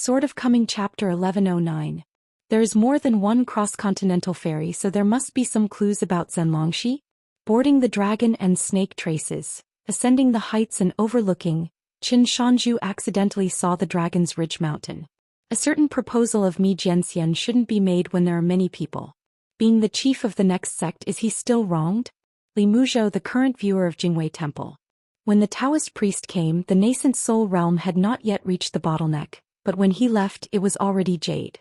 Sort of coming Chapter 1109. There is more than one cross-continental ferry, so there must be some clues about Zhenlongxi. Boarding the dragon and snake traces, ascending the heights and overlooking, Qin Shanzhu accidentally saw the Dragon's Ridge mountain. A certain proposal of Mi Jianxian shouldn't be made when there are many people. Being the chief of the next sect, is he still wronged? Li Muzhou, the current viewer of Jingwei Temple. When the Taoist priest came, the nascent soul realm had not yet reached the bottleneck, but when he left, it was already jade.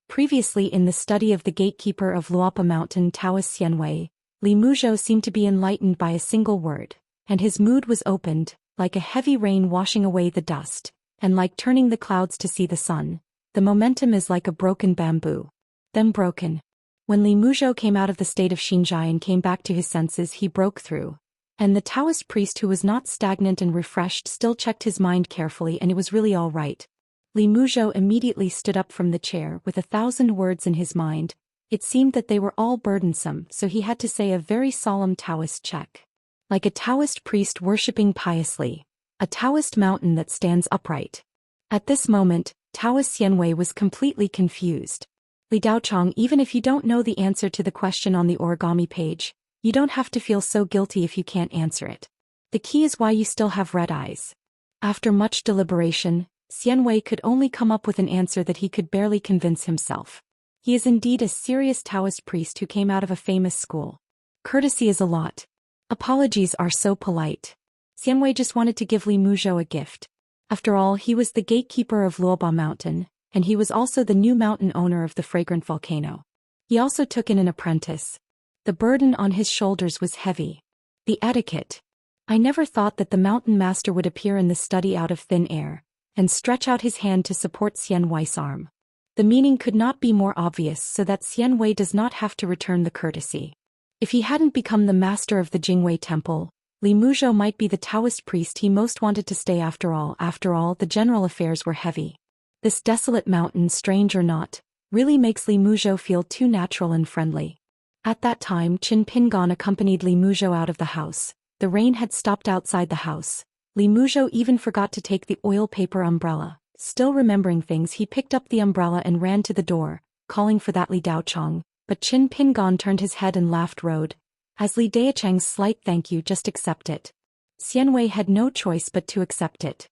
Previously in the study of the gatekeeper of Luopa Mountain, Taoist Xianwei, Li Muzhou seemed to be enlightened by a single word, and his mood was opened, like a heavy rain washing away the dust, and like turning the clouds to see the sun. The momentum is like a broken bamboo. Then broken. When Li Muzhou came out of the state of Xinzhai and came back to his senses, he broke through. And the Taoist priest, who was not stagnant and refreshed, still checked his mind carefully, and it was really all right. Li Muzhou immediately stood up from the chair with 1,000 words in his mind. It seemed that they were all burdensome, so he had to say a very solemn Taoist check. Like a Taoist priest worshipping piously. A Taoist mountain that stands upright. At this moment, Taoist Xianwei was completely confused. Li Daochong, even if you don't know the answer to the question on the origami page, you don't have to feel so guilty if you can't answer it. The key is why you still have red eyes. After much deliberation, Xianwei could only come up with an answer that he could barely convince himself. He is indeed a serious Taoist priest who came out of a famous school. Courtesy is a lot. Apologies are so polite. Xianwei just wanted to give Li Muzhou a gift. After all, he was the gatekeeper of Luoba Mountain, and he was also the new mountain owner of the fragrant volcano. He also took in an apprentice. The burden on his shoulders was heavy. The etiquette. I never thought that the mountain master would appear in the study out of thin air, and stretch out his hand to support Xianwei's arm. The meaning could not be more obvious, so that Xianwei does not have to return the courtesy. If he hadn't become the master of the Jingwei Temple, Li Muzhou might be the Taoist priest he most wanted to stay after all. After all, the general affairs were heavy. This desolate mountain, strange or not, really makes Li Muzhou feel too natural and friendly. At that time, Qin Pingon accompanied Li Muzhou out of the house. The rain had stopped outside the house. Li Muzhou even forgot to take the oil paper umbrella. Still remembering things, he picked up the umbrella and ran to the door, calling for that Li Daochong, but Qin Pingon turned his head and laughed. Road. As Li Daocheng's slight thank you, just accept it. Xianwei had no choice but to accept it.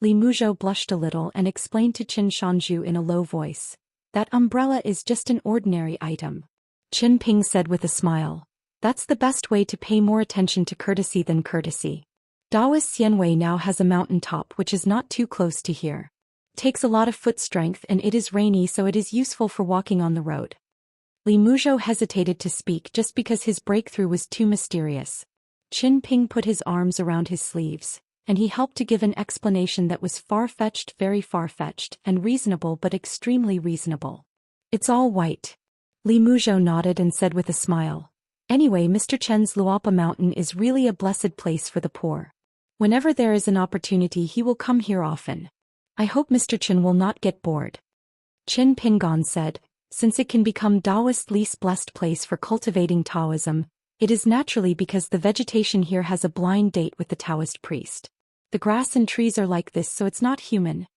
Li Muzhou blushed a little and explained to Qin Shanzhu in a low voice. That umbrella is just an ordinary item. Qin Ping said with a smile. That's the best way to pay more attention to courtesy than courtesy. Daoist Xianwei now has a mountain top which is not too close to here. Takes a lot of foot strength, and it is rainy, so it is useful for walking on the road. Li Muzhou hesitated to speak just because his breakthrough was too mysterious. Qin Ping put his arms around his sleeves, and he helped to give an explanation that was far-fetched, very far-fetched, and reasonable, but extremely reasonable. It's all white. Li Muzhou nodded and said with a smile. Anyway, Mr. Chen's Luopa Mountain is really a blessed place for the poor. Whenever there is an opportunity, he will come here often. I hope Mr. Chen will not get bored. Qin Pingon said, since it can become Daoist's least blessed place for cultivating Taoism, it is naturally because the vegetation here has a blind date with the Taoist priest. The grass and trees are like this, so it's not human.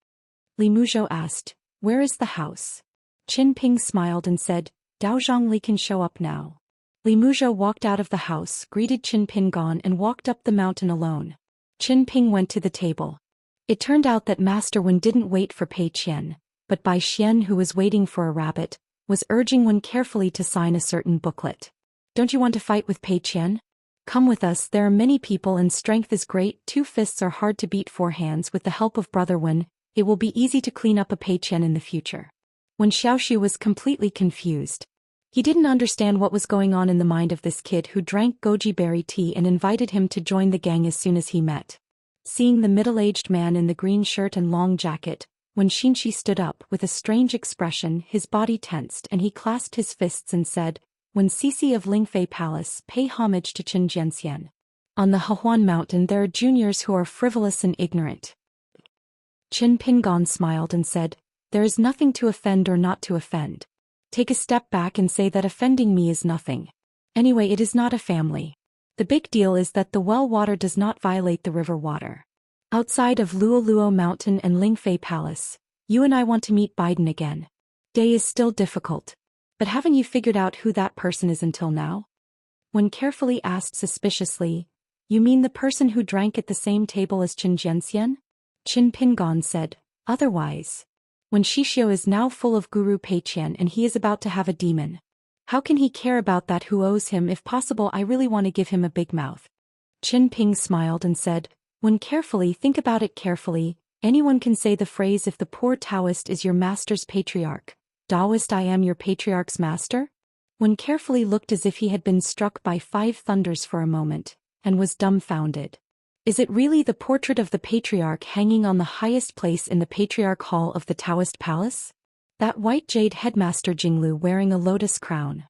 Li Muzhou asked, where is the house? Qin Ping smiled and said, Dao Zhongli can show up now. Li Muzhou walked out of the house, greeted Qin Pingon, and walked up the mountain alone. Qin Ping went to the table. It turned out that Master Wen didn't wait for Pei Qian, but Bai Xian, who was waiting for a rabbit, was urging Wen carefully to sign a certain booklet. Don't you want to fight with Pei Qian? Come with us, there are many people and strength is great, 2 fists are hard to beat 4 hands. With the help of Brother Wen, it will be easy to clean up a Pei Qian in the future. When Xiaoxu was completely confused. He didn't understand what was going on in the mind of this kid who drank goji berry tea and invited him to join the gang as soon as he met. Seeing the middle-aged man in the green shirt and long jacket, when Xianxia stood up with a strange expression, his body tensed and he clasped his fists and said, when Cici of Lingfei Palace, pay homage to Qin Jianxian. On the Hehuan Mountain there are juniors who are frivolous and ignorant. Qin Pingon smiled and said, there is nothing to offend or not to offend. Take a step back and say that offending me is nothing. Anyway, it is not a family. The big deal is that the well water does not violate the river water. Outside of Luoluo Mountain and Lingfei Palace, You and I want to meet Biden again. Day is still difficult. But haven't you figured out who that person is until now? When carefully asked suspiciously, you mean the person who drank at the same table as Xian? Qin Pingon said, otherwise. When Shishio is now full of Guru Peiqian and he is about to have a demon. How can he care about that? Who owes him? If possible, I really want to give him a big mouth. Qin Ping smiled and said, when carefully, think about it carefully, anyone can say the phrase if the poor Taoist is your master's patriarch. Daoist, I am your patriarch's master? When carefully looked as if he had been struck by 5 thunders for a moment, and was dumbfounded. Is it really the portrait of the patriarch hanging on the highest place in the patriarch hall of the Taoist palace? That white jade headmaster Jinglu wearing a lotus crown.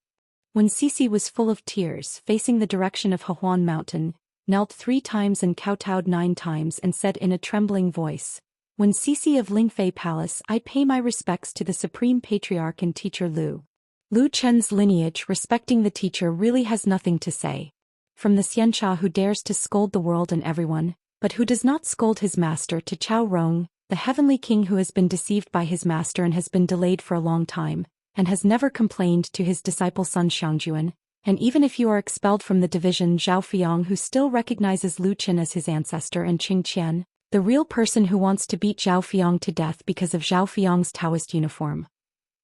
When Sisi was full of tears, facing the direction of Hehuan Mountain, knelt 3 times and kowtowed 9 times and said in a trembling voice, when Sisi of Lingfei Palace, I pay my respects to the supreme patriarch and teacher Lu. Lu Chen's lineage respecting the teacher really has nothing to say. From the Xianxia who dares to scold the world and everyone, but who does not scold his master, to Chao Rong, the heavenly king who has been deceived by his master and has been delayed for a long time, and has never complained, to his disciple son Xiangjuan, and even if you are expelled from the division Zhao Fiang who still recognizes Lu Chen as his ancestor, and Qing Qian, the real person who wants to beat Zhao Fiang to death because of Zhao Fiang's Taoist uniform.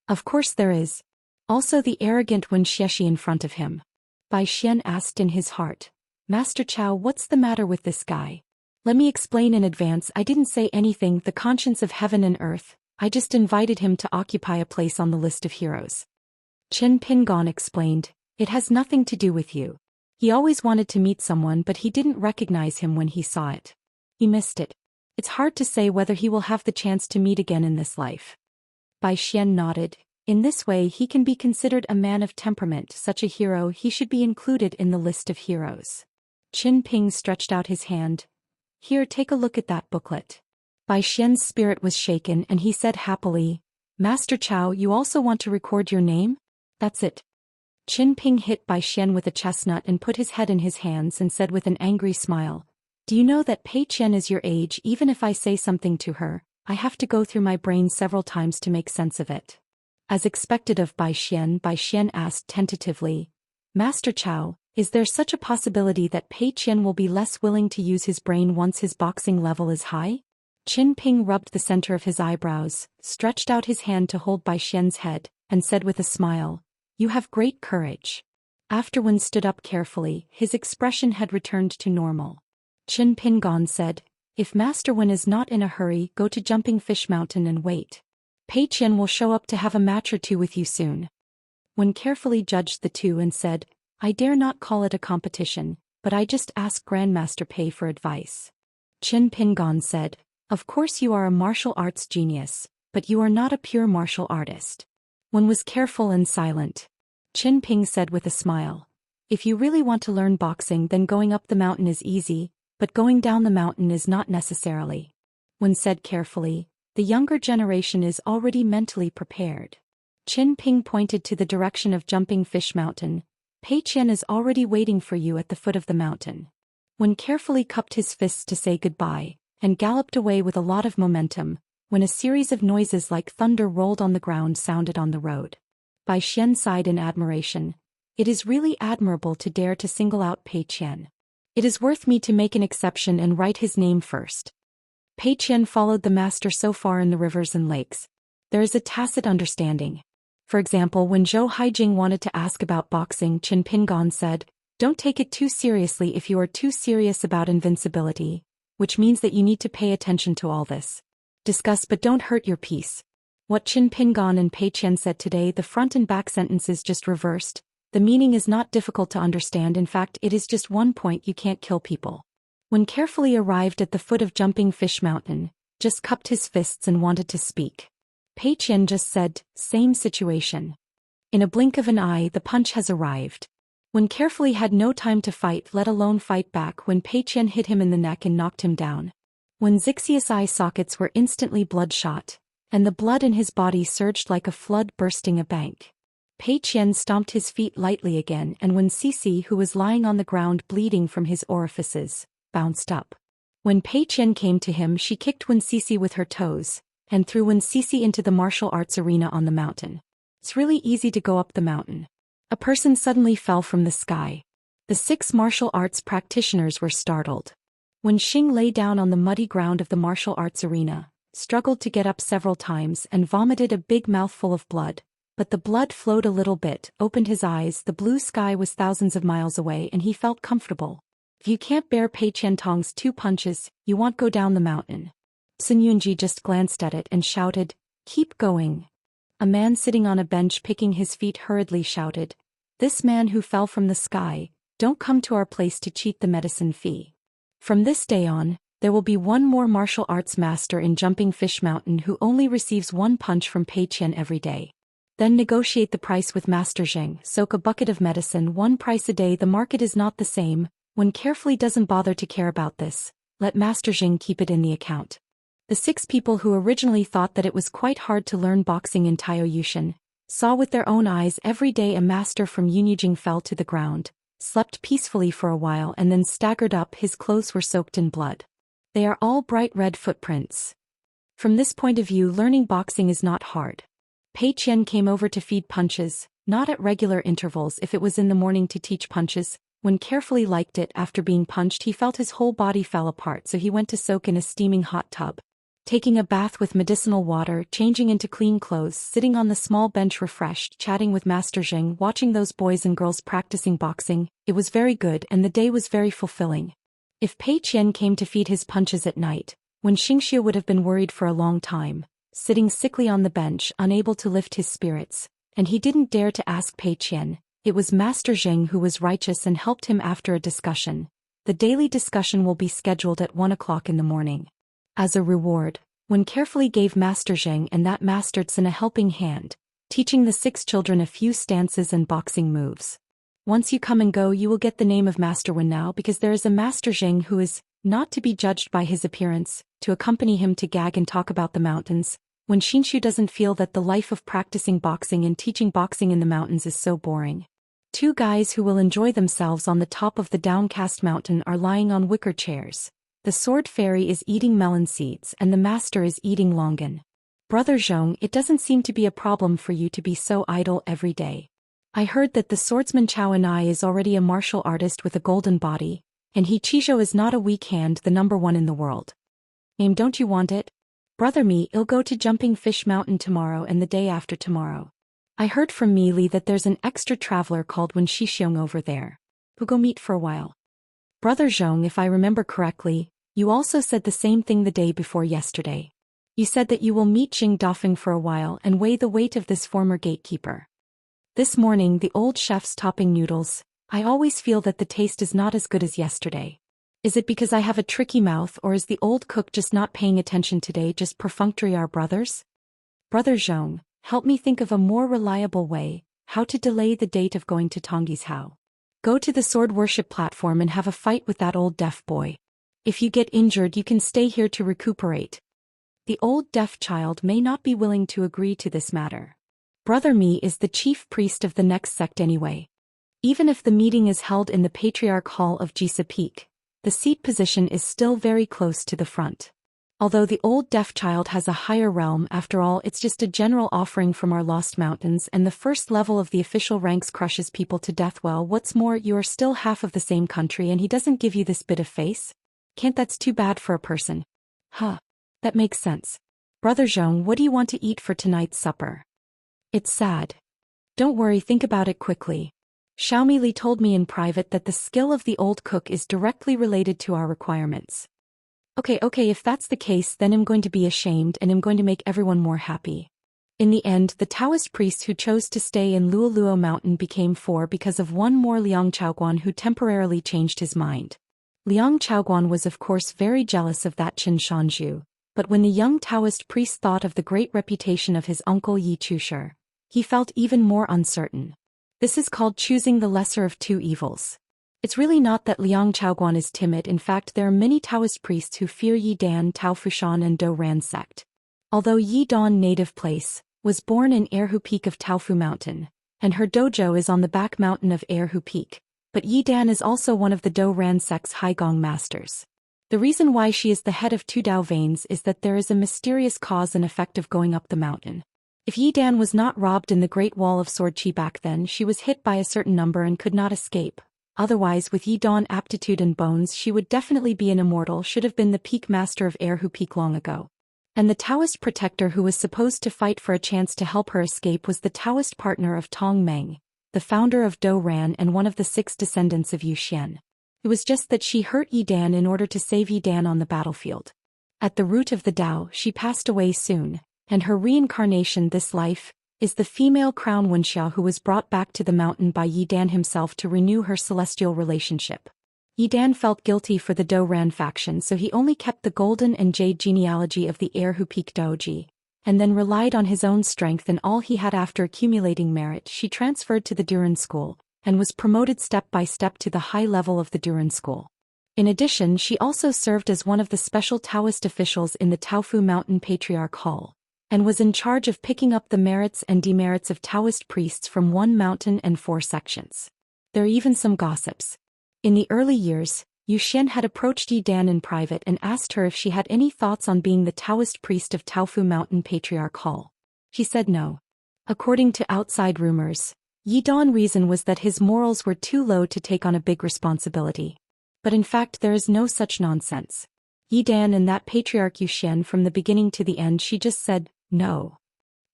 Of course there is. Also the arrogant Wen Xieshi in front of him. Bai Xian asked in his heart, Master Chao, what's the matter with this guy? Let me explain in advance, I didn't say anything, the conscience of heaven and earth, I just invited him to occupy a place on the list of heroes. Qin Pingon explained, it has nothing to do with you. He always wanted to meet someone but he didn't recognize him when he saw it. He missed it. It's hard to say whether he will have the chance to meet again in this life. Bai Xian nodded. In this way he can be considered a man of temperament, such a hero, he should be included in the list of heroes. Qin Ping stretched out his hand. Here, take a look at that booklet. Bai Xian's spirit was shaken and he said happily, Master Chao, you also want to record your name? That's it. Qin Ping hit Bai Xian with a chestnut and put his head in his hands and said with an angry smile, do you know that Pei Qian is your age? Even if I say something to her, I have to go through my brain several times to make sense of it. As expected of Bai Xian asked tentatively, Master Chao, is there such a possibility that Pei Qian will be less willing to use his brain once his boxing level is high? Qin Ping rubbed the center of his eyebrows, stretched out his hand to hold Bai Xian's head, and said with a smile, you have great courage. After Wen stood up carefully, his expression had returned to normal. Qin Pingon said, if Master Wen is not in a hurry, go to Jumping Fish Mountain and wait. Pei Qian will show up to have a match or two with you soon. Wen carefully judged the two and said, I dare not call it a competition, but I just ask Grandmaster Pei for advice. Qin Pingon said, of course you are a martial arts genius, but you are not a pure martial artist. Wen was careful and silent. Qin Ping said with a smile, if you really want to learn boxing, then going up the mountain is easy, but going down the mountain is not necessarily. Wen said carefully, the younger generation is already mentally prepared. Qin Ping pointed to the direction of Jumping Fish Mountain. Pei Qian is already waiting for you at the foot of the mountain. Wen carefully cupped his fists to say goodbye, and galloped away with a lot of momentum, when a series of noises like thunder rolled on the ground sounded on the road. Bai Xian sighed in admiration. It is really admirable to dare to single out Pei Qian. It is worth me to make an exception and write his name first. Pei Qian followed the master so far in the rivers and lakes. There is a tacit understanding. For example, when Zhou Haijing wanted to ask about boxing, Qin Pingon said, don't take it too seriously if you are too serious about invincibility, which means that you need to pay attention to all this. Discuss but don't hurt your peace. What Qin Pingon and Pei Qian said today, the front and back sentences just reversed. The meaning is not difficult to understand, in fact it is just one point: you can't kill people. When carefully arrived at the foot of Jumping Fish Mountain, just cupped his fists and wanted to speak. Pei Qian just said, same situation. In a blink of an eye the punch has arrived. When carefully had no time to fight, let alone fight back, when Pei Qian hit him in the neck and knocked him down. When Xixia's eye sockets were instantly bloodshot, and the blood in his body surged like a flood bursting a bank. Pei Qian stomped his feet lightly again, and when Sisi, who was lying on the ground bleeding from his orifices, bounced up. When Pei Qian came to him, she kicked Wen Sisi with her toes, and threw Wuxia into the martial arts arena on the mountain. It's really easy to go up the mountain. A person suddenly fell from the sky. The 6 martial arts practitioners were startled. When Xing lay down on the muddy ground of the martial arts arena, struggled to get up several times and vomited a big mouthful of blood, but the blood flowed a little bit, opened his eyes, the blue sky was thousands of miles away and he felt comfortable. If you can't bear Pei Qiantong's 2 punches, you won't go down the mountain. Sun Yunji just glanced at it and shouted, "Keep going." A man sitting on a bench picking his feet hurriedly shouted, "This man who fell from the sky, don't come to our place to cheat the medicine fee. From this day on, there will be one more martial arts master in Jumping Fish Mountain who only receives 1 punch from Pei Qian every day. Then negotiate the price with Master Zheng, soak a bucket of medicine 1 price a day. The market is not the same, when carefully doesn't bother to care about this, let Master Zheng keep it in the account." The 6 people who originally thought that it was quite hard to learn boxing in Taoyushan, saw with their own eyes every day a master from Yunjing fell to the ground, slept peacefully for a while and then staggered up. His clothes were soaked in blood. They are all bright red footprints. From this point of view, learning boxing is not hard. Pei Qian came over to feed punches, not at regular intervals if it was in the morning to teach punches. When carefully liked it after being punched he felt his whole body fell apart, so he went to soak in a steaming hot tub. Taking a bath with medicinal water, changing into clean clothes, sitting on the small bench refreshed, chatting with Master Zheng, watching those boys and girls practicing boxing, it was very good and the day was very fulfilling. If Pei Qian came to feed his punches at night, when Xianxia would have been worried for a long time, sitting sickly on the bench, unable to lift his spirits, and he didn't dare to ask Pei Qian. It was Master Zheng who was righteous and helped him after a discussion. The daily discussion will be scheduled at 1 o'clock in the morning. As a reward, when carefully gave Master Zheng and that Master Tsun a helping hand, teaching the 6 children a few stances and boxing moves. Once you come and go, you will get the name of Master Wen now, because there is a Master Zheng who is not to be judged by his appearance, to accompany him to gag and talk about the mountains, when Xianxia doesn't feel that the life of practicing boxing and teaching boxing in the mountains is so boring. 2 guys who will enjoy themselves on the top of the downcast mountain are lying on wicker chairs. The sword fairy is eating melon seeds and the master is eating longan. "Brother Zhong, it doesn't seem to be a problem for you to be so idle every day. I heard that the swordsman Chao Anai is already a martial artist with a golden body, and he Chizhou is not a weak hand, the number 1 in the world. Don't you want it? Brother me, I'll go to Jumping Fish Mountain tomorrow and the day after tomorrow. I heard from Mi Li that there's an extra traveler called Wen Shixiong over there. We'll go meet for a while." "Brother Zhong, if I remember correctly, you also said the same thing the day before yesterday. You said that you will meet Jing Dafeng for a while and weigh the weight of this former gatekeeper. This morning the old chef's topping noodles. I always feel that the taste is not as good as yesterday. Is it because I have a tricky mouth, or is the old cook just not paying attention today, just perfunctory? Our brothers? Brother Zhong, help me think of a more reliable way, how to delay the date of going to Tongyi's house. Go to the sword worship platform and have a fight with that old deaf boy. If you get injured you can stay here to recuperate." The old deaf child may not be willing to agree to this matter. Brother Mi is the chief priest of the next sect anyway. Even if the meeting is held in the Patriarch Hall of Jisa Peak, the seat position is still very close to the front. Although the old deaf child has a higher realm, after all it's just a general offering from our lost mountains, and the first level of the official ranks crushes people to death. Well, what's more, you are still half of the same country and he doesn't give you this bit of face? Can't that's too bad for a person. Huh. That makes sense. Brother Zhong, what do you want to eat for tonight's supper? It's sad. Don't worry, think about it quickly. Xiaomi Li told me in private that the skill of the old cook is directly related to our requirements. Okay, if that's the case then I'm going to be ashamed and I'm going to make everyone more happy. In the end, the Taoist priest who chose to stay in Luoluo Mountain became 4 because of one more Liang Chaoguan who temporarily changed his mind. Liang Chaoguan was of course very jealous of that Qin Shanzhu, but when the young Taoist priest thought of the great reputation of his uncle Yi Chushi, he felt even more uncertain. This is called choosing the lesser of 2 evils. It's really not that Liang Chaoguan is timid. In fact, there are many Taoist priests who fear Yi Dan, Tao Fushan and Do Ran sect. Although Yi Dan, native place, was born in Erhu Peak of Taofu Mountain, and her dojo is on the back mountain of Erhu Peak, but Yi Dan is also one of the Do Ran sect's Haigong masters. The reason why she is the head of two Dao veins is that there is a mysterious cause and effect of going up the mountain. If Yi Dan was not robbed in the Great Wall of Sword Qi back then, she was hit by a certain number and could not escape. Otherwise, with Yi Dan aptitude and bones, she would definitely be an immortal, should have been the peak master of air who peak long ago. And the Taoist protector who was supposed to fight for a chance to help her escape was the Taoist partner of Tong Meng, the founder of Dou Ran and one of the 6 descendants of Zhou Xian. It was just that she hurt Yi Dan in order to save Yi Dan on the battlefield. At the root of the Tao, she passed away soon, and her reincarnation this life is the female crown Wuxia who was brought back to the mountain by Yi Dan himself to renew her celestial relationship. Yi Dan felt guilty for the Dou Ran faction, so he only kept the golden and jade genealogy of the heir who peaked Douji, and then relied on his own strength and all he had. After accumulating merit, she transferred to the Duran school, and was promoted step by step to the high level of the Duran school. In addition, she also served as one of the special Taoist officials in the Taofu Mountain Patriarch Hall, and was in charge of picking up the merits and demerits of Taoist priests from one mountain and 4 sections. There are even some gossips. In the early years, Zhou Xian had approached Yi Dan in private and asked her if she had any thoughts on being the Taoist priest of Taofu Mountain Patriarch Hall. She said no. According to outside rumors, Yi Dan's reason was that his morals were too low to take on a big responsibility. But in fact there is no such nonsense. Yi Dan and that Patriarch Zhou Xian, from the beginning to the end, she just said no.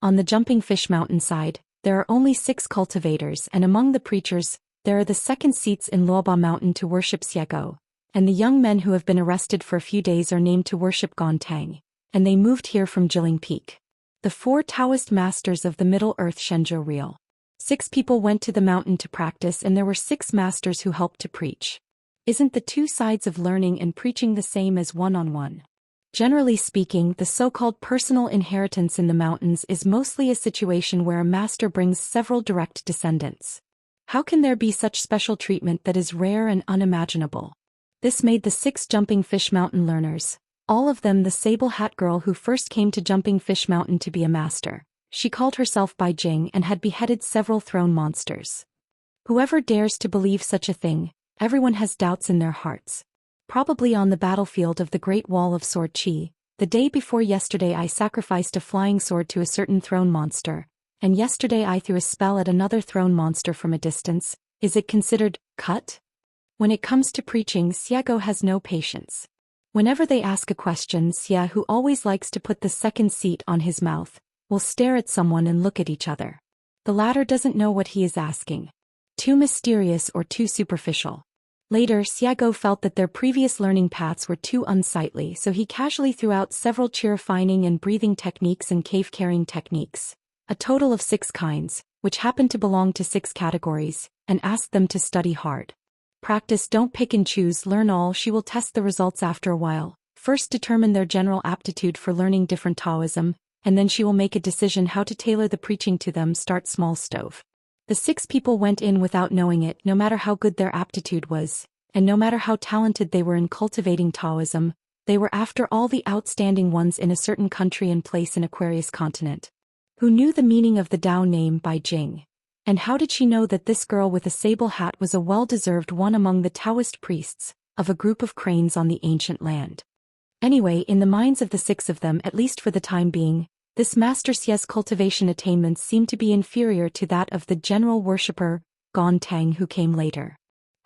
On the Jumping Fish Mountainside, there are only 6 cultivators, and among the preachers, there are the 2nd seats in Luoba Mountain to worship Xiego, and the young men who have been arrested for a few days are named to worship Gontang, and they moved here from Jiling Peak. The 4 Taoist masters of the Middle Earth Shenzhou Real. 6 people went to the mountain to practice, and there were 6 masters who helped to preach. Isn't the 2 sides of learning and preaching the same as one-on-one? Generally speaking, the so-called personal inheritance in the mountains is mostly a situation where a master brings several direct descendants. How can there be such special treatment that is rare and unimaginable? This made the 6 Jumping Fish Mountain learners, all of them the Sable Hat Girl who first came to Jumping Fish Mountain to be a master. She called herself Bai Jing and had beheaded several throne monsters. Whoever dares to believe such a thing, everyone has doubts in their hearts. Probably on the battlefield of the Great Wall of Sword Qi, the day before yesterday I sacrificed a flying sword to a certain throne monster, and yesterday I threw a spell at another throne monster from a distance. Is it considered cut? When it comes to preaching, Xiego has no patience. Whenever they ask a question, Xia, who always likes to put the 2nd seat on his mouth, will stare at someone and look at each other. The latter doesn't know what he is asking. Too mysterious or too superficial. Later, Xiego felt that their previous learning paths were too unsightly, so he casually threw out several cheer-fining and breathing techniques and cave-carrying techniques, a total of 6 kinds, which happened to belong to 6 categories, and asked them to study hard. Practice, don't pick and choose, learn all. She will test the results after a while. First determine their general aptitude for learning different Taoism, and then she will make a decision how to tailor the preaching to them. Start small. Stove. The 6 people went in without knowing it, no matter how good their aptitude was, and no matter how talented they were in cultivating Taoism, they were after all the outstanding ones in a certain country and place in Aquarius continent. Who knew the meaning of the Dao name Bai Jing? And how did she know that this girl with a sable hat was a well-deserved one among the Taoist priests, of a group of cranes on the ancient land? Anyway, in the minds of the 6 of them, at least for the time being, this Master Xia's cultivation attainments seemed to be inferior to that of the general worshipper, Gon Tang, who came later.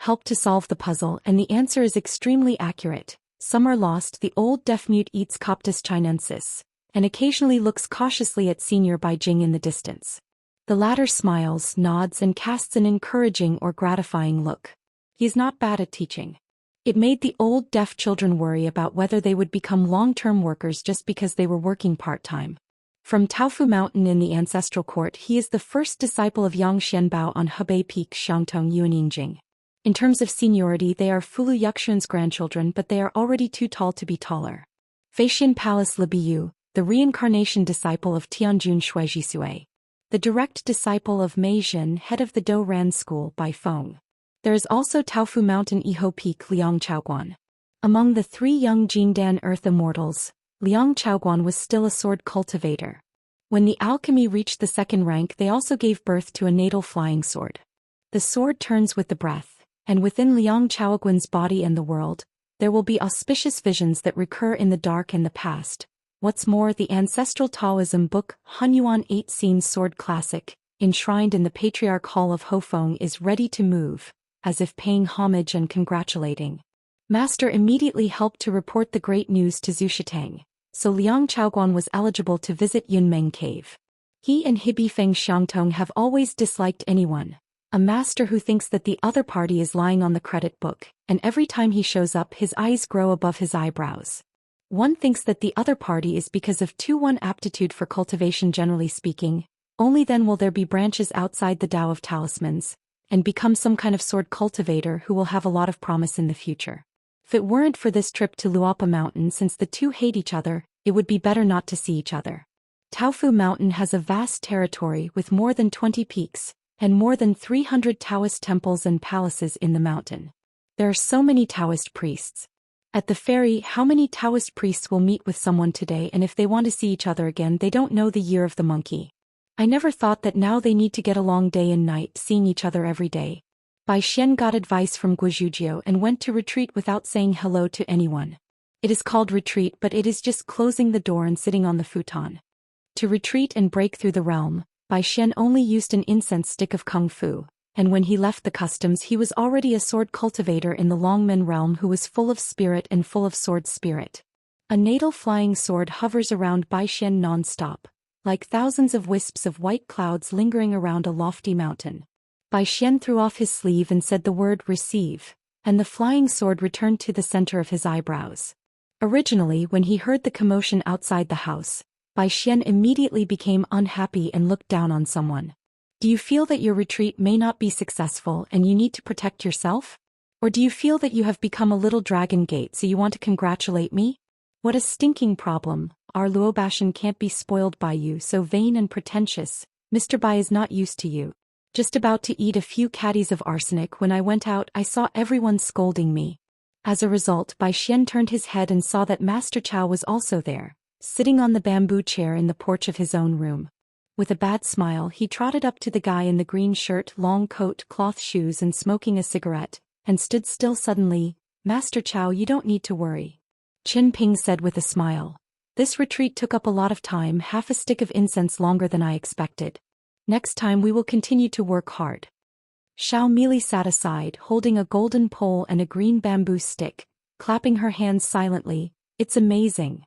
Help to solve the puzzle, and the answer is extremely accurate. Some are lost. The old deaf-mute eats Coptis chinensis, and occasionally looks cautiously at Senior Bai Jing in the distance. The latter smiles, nods, and casts an encouraging or gratifying look. He is not bad at teaching. It made the old deaf children worry about whether they would become long-term workers just because they were working part-time. From Taofu Mountain in the ancestral court, he is the first disciple of Yang Xianbao on Hebei Peak Xiangtong Yuanyingjing. In terms of seniority, they are Fulu Yuxun's grandchildren, but they are already too tall to be taller. Feixian Palace Libiyu, the reincarnation disciple of Tianjun Shuijisui. The direct disciple of Mei Jin, head of the Dou Ran school, by Feng. There is also Taofu Mountain Iho Peak Liang Chaoguan. Among the 3 young Jindan Earth Immortals, Liang Chaoguan was still a sword cultivator. When the alchemy reached the 2nd rank, they also gave birth to a natal flying sword. The sword turns with the breath, and within Liang Chaoguan's body and the world, There will be auspicious visions that recur in the dark and the past. What's more, the ancestral Taoism book, Hunyuan 8 Scene Sword Classic, enshrined in the Patriarch Hall of Hofeng, is ready to move, as if paying homage and congratulating. Master immediately helped to report the great news to Zhu Xian, so Liang Chaoguan was eligible to visit Yunmeng Cave. He and Hibifeng Xiangtong have always disliked anyone. A master who thinks that the other party is lying on the credit book, and every time he shows up his eyes grow above his eyebrows. One thinks that the other party is because of 2-1 aptitude for cultivation generally speaking, only then will there be branches outside the Tao of talismans, and become some kind of sword cultivator who will have a lot of promise in the future. If it weren't for this trip to Luopa Mountain, since the two hate each other, it would be better not to see each other. Taofu Mountain has a vast territory with more than 20 peaks, and more than 300 Taoist temples and palaces in the mountain. There are so many Taoist priests. At the ferry, how many Taoist priests will meet with someone today, and if they want to see each other again they don't know the year of the monkey. I never thought that now they need to get along day and night, seeing each other every day. Bai Xian got advice from Guizhujiu and went to retreat without saying hello to anyone. It is called retreat, but it is just closing the door and sitting on the futon. To retreat and break through the realm, Bai Xian only used an incense stick of kung fu, and when he left the customs he was already a sword cultivator in the Longmen realm who was full of spirit and full of sword spirit. A natal flying sword hovers around Bai Xian non-stop, like thousands of wisps of white clouds lingering around a lofty mountain. Bai Xian threw off his sleeve and said the word receive, and the flying sword returned to the center of his eyebrows. Originally, when he heard the commotion outside the house, Bai Xian immediately became unhappy and looked down on someone. Do you feel that your retreat may not be successful and you need to protect yourself? Or do you feel that you have become a little dragon gate so you want to congratulate me? What a stinking problem. Our Luobashan can't be spoiled by you, so vain and pretentious. Mr. Bai is not used to you. Just about to eat a few caddies of arsenic when I went out I saw everyone scolding me. As a result, Bai Xian turned his head and saw that Master Chow was also there, sitting on the bamboo chair in the porch of his own room. With a bad smile he trotted up to the guy in the green shirt, long coat, cloth shoes and smoking a cigarette, and stood still suddenly. Master Chow, you don't need to worry. Qin Ping said with a smile. This retreat took up a lot of time, half a stick of incense longer than I expected. Next time we will continue to work hard. Xiao Mili sat aside, holding a golden pole and a green bamboo stick, clapping her hands silently. It's amazing.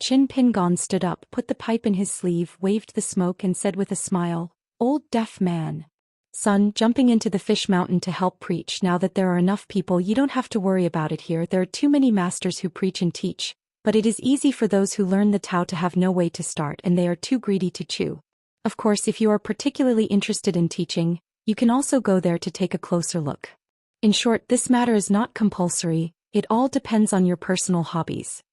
Qin Pingon stood up, put the pipe in his sleeve, waved the smoke and said with a smile, Old deaf man. Son, jumping into the fish mountain to help preach. Now that there are enough people you don't have to worry about it here. There are too many masters who preach and teach, but it is easy for those who learn the Tao to have no way to start and they are too greedy to chew. Of course, if you are particularly interested in teaching, you can also go there to take a closer look. In short, this matter is not compulsory, it all depends on your personal hobbies.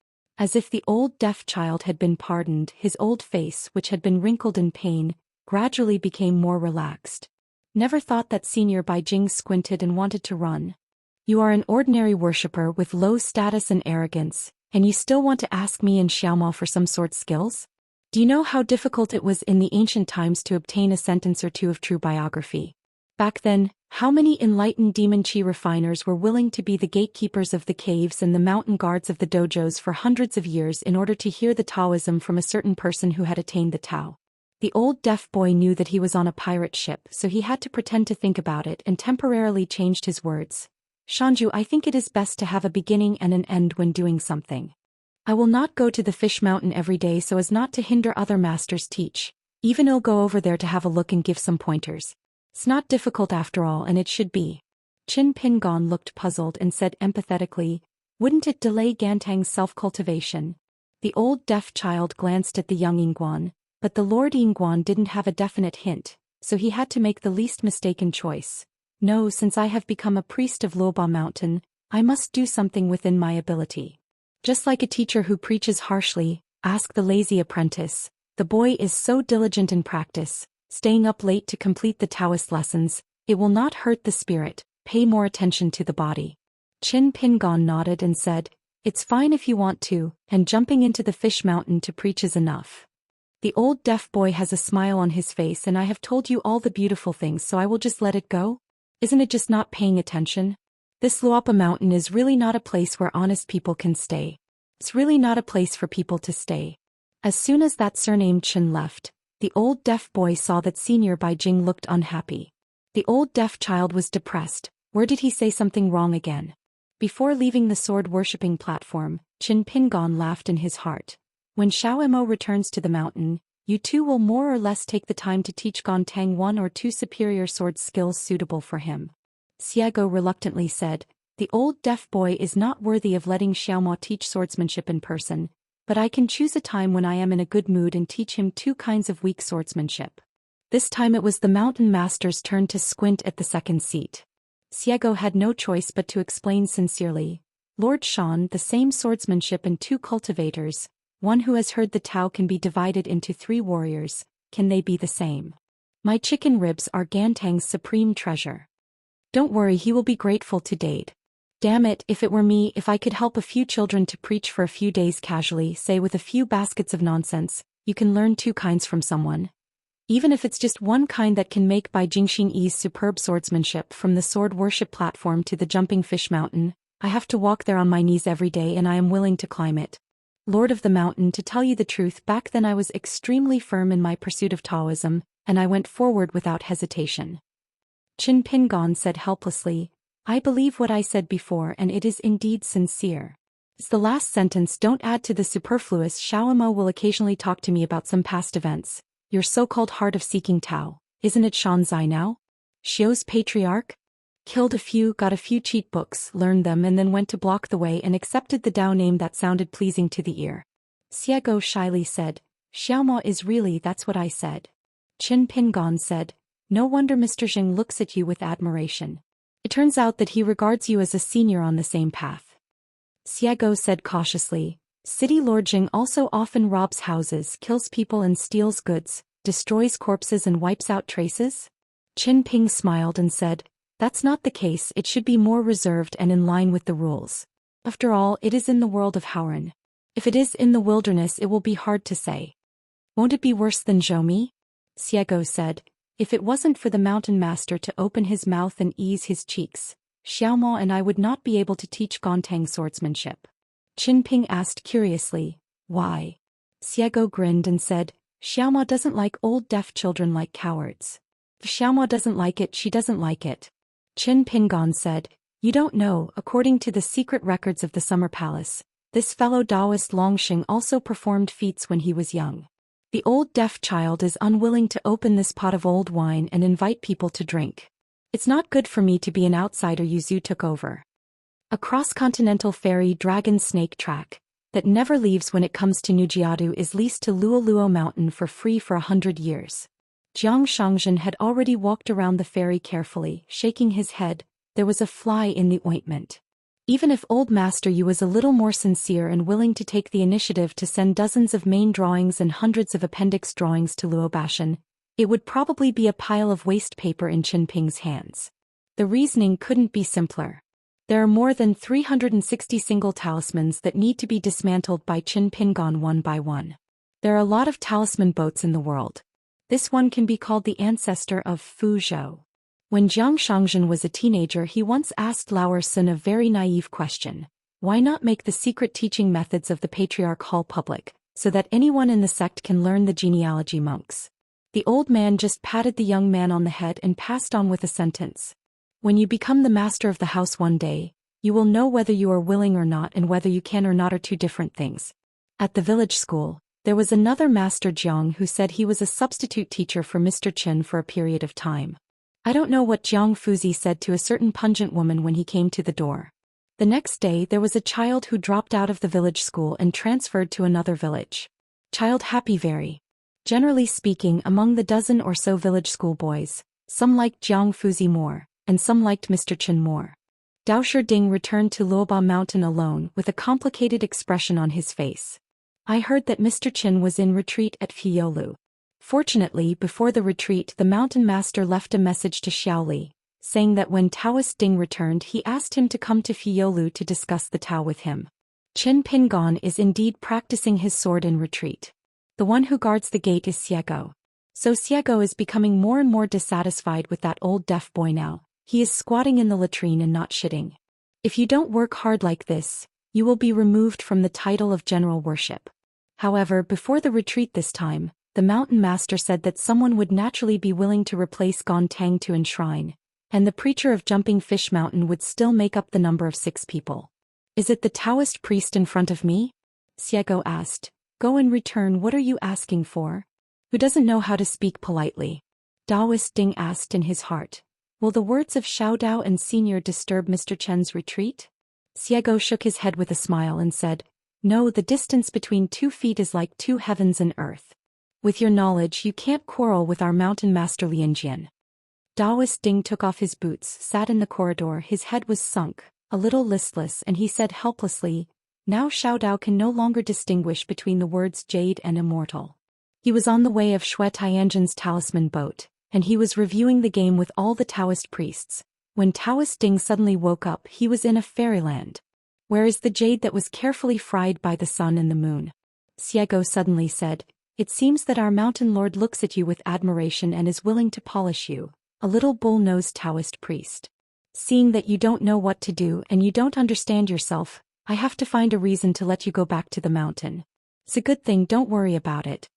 As if the old deaf child had been pardoned, his old face, which had been wrinkled in pain, gradually became more relaxed. Never thought that Senior Bai Jing squinted and wanted to run. You are an ordinary worshipper with low status and arrogance, and you still want to ask me and Xiaomao for some sort skills? Do you know how difficult it was in the ancient times to obtain a sentence or two of true biography? Back then, how many enlightened demon chi refiners were willing to be the gatekeepers of the caves and the mountain guards of the dojos for hundreds of years in order to hear the Taoism from a certain person who had attained the Tao? The old deaf boy knew that he was on a pirate ship, so he had to pretend to think about it and temporarily changed his words. Shanju, I think it is best to have a beginning and an end when doing something. I will not go to the fish mountain every day so as not to hinder other masters teach. Even I'll go over there to have a look and give some pointers. It's not difficult after all, and it should be. Qin Pingon looked puzzled and said empathetically, wouldn't it delay Gantang's self-cultivation? The old deaf child glanced at the young Yingguan, but the Lord Yingguan didn't have a definite hint, so he had to make the least mistaken choice. No, since I have become a priest of Luoba Mountain, I must do something within my ability. Just like a teacher who preaches harshly, ask the lazy apprentice, the boy is so diligent in practice, staying up late to complete the Taoist lessons, it will not hurt the spirit, pay more attention to the body. Qin Pingon nodded and said, it's fine if you want to, and jumping into the fish mountain to preach is enough. The old deaf boy has a smile on his face and I have told you all the beautiful things, so I will just let it go? Isn't it just not paying attention? This Luopa mountain is really not a place where honest people can stay. It's really not a place for people to stay. As soon as that surnamed Chen left, the old deaf boy saw that Senior Bai Jing looked unhappy. The old deaf child was depressed. Where did he say something wrong again? Before leaving the sword-worshipping platform, Qin Pingon laughed in his heart. When Xiao Mo returns to the mountain, you two will more or less take the time to teach Gontang one or two superior sword skills suitable for him. Xiago reluctantly said, the old deaf boy is not worthy of letting Xiaomo teach swordsmanship in person, but I can choose a time when I am in a good mood and teach him two kinds of weak swordsmanship. This time it was the mountain master's turn to squint at the second seat. Xiago had no choice but to explain sincerely. Lord Shan, the same swordsmanship and two cultivators, one who has heard the Tao can be divided into 3 warriors, can they be the same? My chicken ribs are Gantang's supreme treasure. Don't worry, he will be grateful to Dade. Damn it, if it were me, if I could help a few children to preach for a few days casually, say with a few baskets of nonsense, you can learn 2 kinds from someone. Even if it's just one kind that can make Bai Jingxin Yi's superb swordsmanship from the sword worship platform to the jumping fish mountain, I have to walk there on my knees every day and I am willing to climb it. Lord of the mountain, to tell you the truth, back then I was extremely firm in my pursuit of Taoism, and I went forward without hesitation. Qin Pingon said helplessly, I believe what I said before and it is indeed sincere. It's the last sentence, don't add to the superfluous. Xiaomo will occasionally talk to me about some past events. Your so-called heart of seeking Tao, isn't it Shanzai now? Xiu's patriarch? Killed a few, got a few cheat books, learned them and then went to block the way and accepted the Dao name that sounded pleasing to the ear. Xiago shyly said, Xiaomo is really, that's what I said. Qin Pingon said, no wonder Mr. Jing looks at you with admiration. It turns out that he regards you as a senior on the same path. Xiago said cautiously, City Lord Jing also often robs houses, kills people and steals goods, destroys corpses and wipes out traces? Qin Ping smiled and said, that's not the case, it should be more reserved and in line with the rules. After all, it is in the world of Hauran. If it is in the wilderness it will be hard to say. Won't it be worse than Zhoumi? Xiago said, if it wasn't for the mountain master to open his mouth and ease his cheeks, Xiaomo and I would not be able to teach Gontang swordsmanship. Qin Ping asked curiously, why? Xiago grinned and said, Xiaomo doesn't like old deaf children like cowards. If Xiaomo doesn't like it, she doesn't like it. Qin Pingon said, you don't know, according to the secret records of the Summer Palace, this fellow Daoist Longxing also performed feats when he was young. The old deaf child is unwilling to open this pot of old wine and invite people to drink. It's not good for me to be an outsider. Yuzu took over. A cross-continental ferry dragon snake track that never leaves when it comes to Nujiadu is leased to Luoluo Mountain for free for 100 years. Jiang Shangzhen had already walked around the ferry carefully, shaking his head. There was a fly in the ointment. Even if Old Master Yu was a little more sincere and willing to take the initiative to send dozens of main drawings and hundreds of appendix drawings to Luobashan, it would probably be a pile of waste paper in Qin Ping's hands. The reasoning couldn't be simpler. There are more than 360 single talismans that need to be dismantled by Qin Pingon one by one. There are a lot of talisman boats in the world. This one can be called the ancestor of Fuzhou. When Jiang Shangzhen was a teenager, he once asked Lauer Sun a very naive question. Why not make the secret teaching methods of the Patriarch Hall public, so that anyone in the sect can learn the genealogy monks? The old man just patted the young man on the head and passed on with a sentence. When you become the master of the house one day, you will know whether you are willing or not, and whether you can or not are 2 different things. At the village school, there was another Master Jiang who said he was a substitute teacher for Mr. Chen for a period of time. I don't know what Jiang Fuzi said to a certain pungent woman when he came to the door. The next day there was a child who dropped out of the village school and transferred to another village. Child happy very. Generally speaking, among the dozen or so village school boys, some liked Jiang Fuzi more, and some liked Mr. Chen more. Dao Sherding returned to Luoba Mountain alone with a complicated expression on his face. I heard that Mr. Chen was in retreat at Fiolu. Fortunately, before the retreat, the mountain master left a message to Xiaoli, saying that when Taoist Ding returned, he asked him to come to Fiolu to discuss the Tao with him. Qin Pingon is indeed practicing his sword in retreat. The one who guards the gate is Xiego. So Xiego is becoming more and more dissatisfied with that old deaf boy now. He is squatting in the latrine and not shitting. If you don't work hard like this, you will be removed from the title of general worship. However, before the retreat this time, the mountain master said that someone would naturally be willing to replace Gontang to enshrine, and the preacher of Jumping Fish Mountain would still make up the number of 6 people. Is it the Taoist priest in front of me? Xiego asked. Go in return, what are you asking for? Who doesn't know how to speak politely? Daoist Ding asked in his heart. Will the words of Xiao Dao and Senior disturb Mr. Chen's retreat? Xiego shook his head with a smile and said, No, the distance between 2 feet is like 2 heavens and earth. With your knowledge, you can't quarrel with our mountain master Lianjian. Daoist Ding took off his boots, sat in the corridor, his head was sunk, a little listless, and he said helplessly, Now Xiao Dao can no longer distinguish between the words jade and immortal. He was on the way of Shui Tianjin's talisman boat, and he was reviewing the game with all the Taoist priests. When Daoist Ding suddenly woke up, he was in a fairyland. Where is the jade that was carefully fried by the sun and the moon? Xiego suddenly said, It seems that our mountain lord looks at you with admiration and is willing to polish you, a little bull-nosed Taoist priest. Seeing that you don't know what to do and you don't understand yourself, I have to find a reason to let you go back to the mountain. It's a good thing, don't worry about it.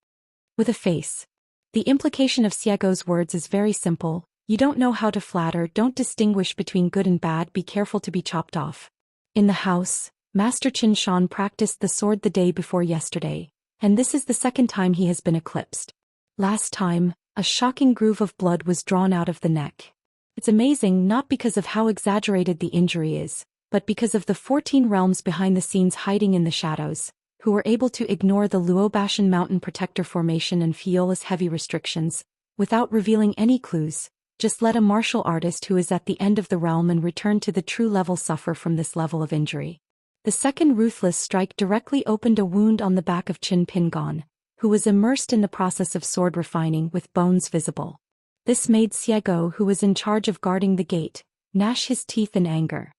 With a face. The implication of Xiego's words is very simple. You don't know how to flatter, don't distinguish between good and bad, be careful to be chopped off. In the house, Master Qin Shan practiced the sword the day before yesterday, and this is the 2nd time he has been eclipsed. Last time, a shocking groove of blood was drawn out of the neck. It's amazing not because of how exaggerated the injury is, but because of the 14 realms behind the scenes hiding in the shadows, who were able to ignore the Luobashan Mountain Protector Formation and Fiola's heavy restrictions, without revealing any clues. Just let a martial artist who is at the end of the realm and return to the true level suffer from this level of injury. The second ruthless strike directly opened a wound on the back of Qin Pingon, who was immersed in the process of sword refining with bones visible. This made Xiego, who was in charge of guarding the gate, gnash his teeth in anger.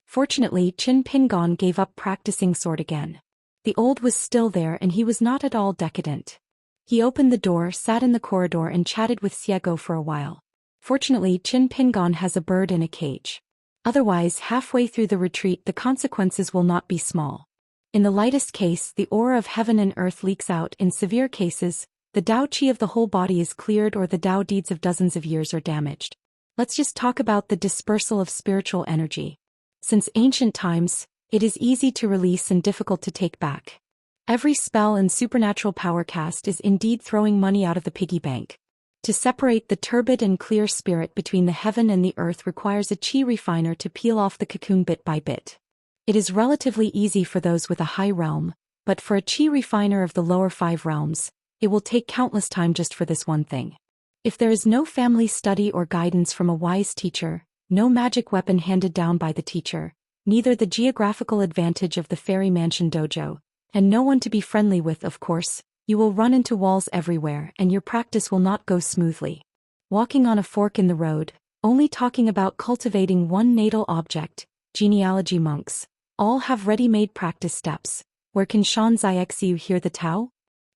Fortunately, Qin Pingon gave up practicing sword again. The old was still there and he was not at all decadent. He opened the door, sat in the corridor and chatted with Xiego for a while. Fortunately, Qin Pingon has a bird in a cage. Otherwise, halfway through the retreat the consequences will not be small. In the lightest case, the aura of heaven and earth leaks out. In severe cases, the Dao Qi of the whole body is cleared or the Dao deeds of dozens of years are damaged. Let's just talk about the dispersal of spiritual energy. Since ancient times, it is easy to release and difficult to take back. Every spell and supernatural power cast is indeed throwing money out of the piggy bank. To separate the turbid and clear spirit between the heaven and the earth requires a qi refiner to peel off the cocoon bit by bit. It is relatively easy for those with a high realm, but for a qi refiner of the lower 5 realms, it will take countless time just for this one thing. If there is no family study or guidance from a wise teacher, no magic weapon handed down by the teacher, neither the geographical advantage of the fairy mansion dojo, and no one to be friendly with, of course, you will run into walls everywhere and your practice will not go smoothly. Walking on a fork in the road, only talking about cultivating one natal object, genealogy monks, all have ready-made practice steps. Where can Shan Zaixiu hear the Tao?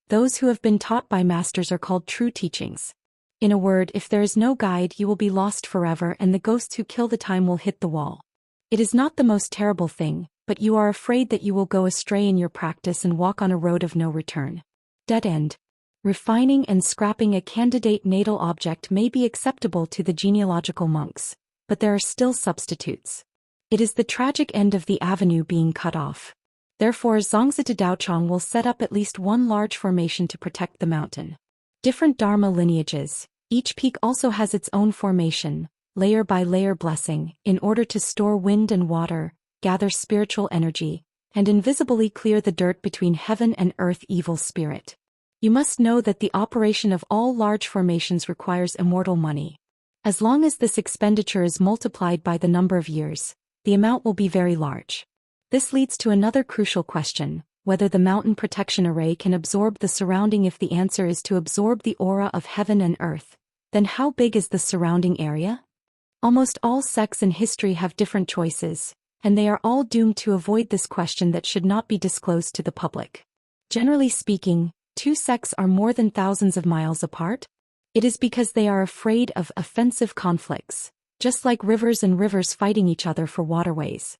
Those who have been taught by masters are called true teachings. In a word, if there is no guide you will be lost forever and the ghosts who kill the time will hit the wall. It is not the most terrible thing, but you are afraid that you will go astray in your practice and walk on a road of no return. Dead end. Refining and scrapping a candidate natal object may be acceptable to the genealogical monks, but there are still substitutes. It is the tragic end of the avenue being cut off. Therefore, Zongzi Daochang will set up at least one large formation to protect the mountain. Different Dharma lineages, each peak also has its own formation, layer by layer blessing, in order to store wind and water, gather spiritual energy, and invisibly clear the dirt between heaven and earth evil spirit. You must know that the operation of all large formations requires immortal money. As long as this expenditure is multiplied by the number of years, the amount will be very large. This leads to another crucial question, whether the mountain protection array can absorb the surrounding. If the answer is to absorb the aura of heaven and earth, then how big is the surrounding area? Almost all sects in history have different choices, and they are all doomed to avoid this question that should not be disclosed to the public. Generally speaking, 2 sects are more than thousands of miles apart. It is because they are afraid of offensive conflicts, just like rivers and rivers fighting each other for waterways.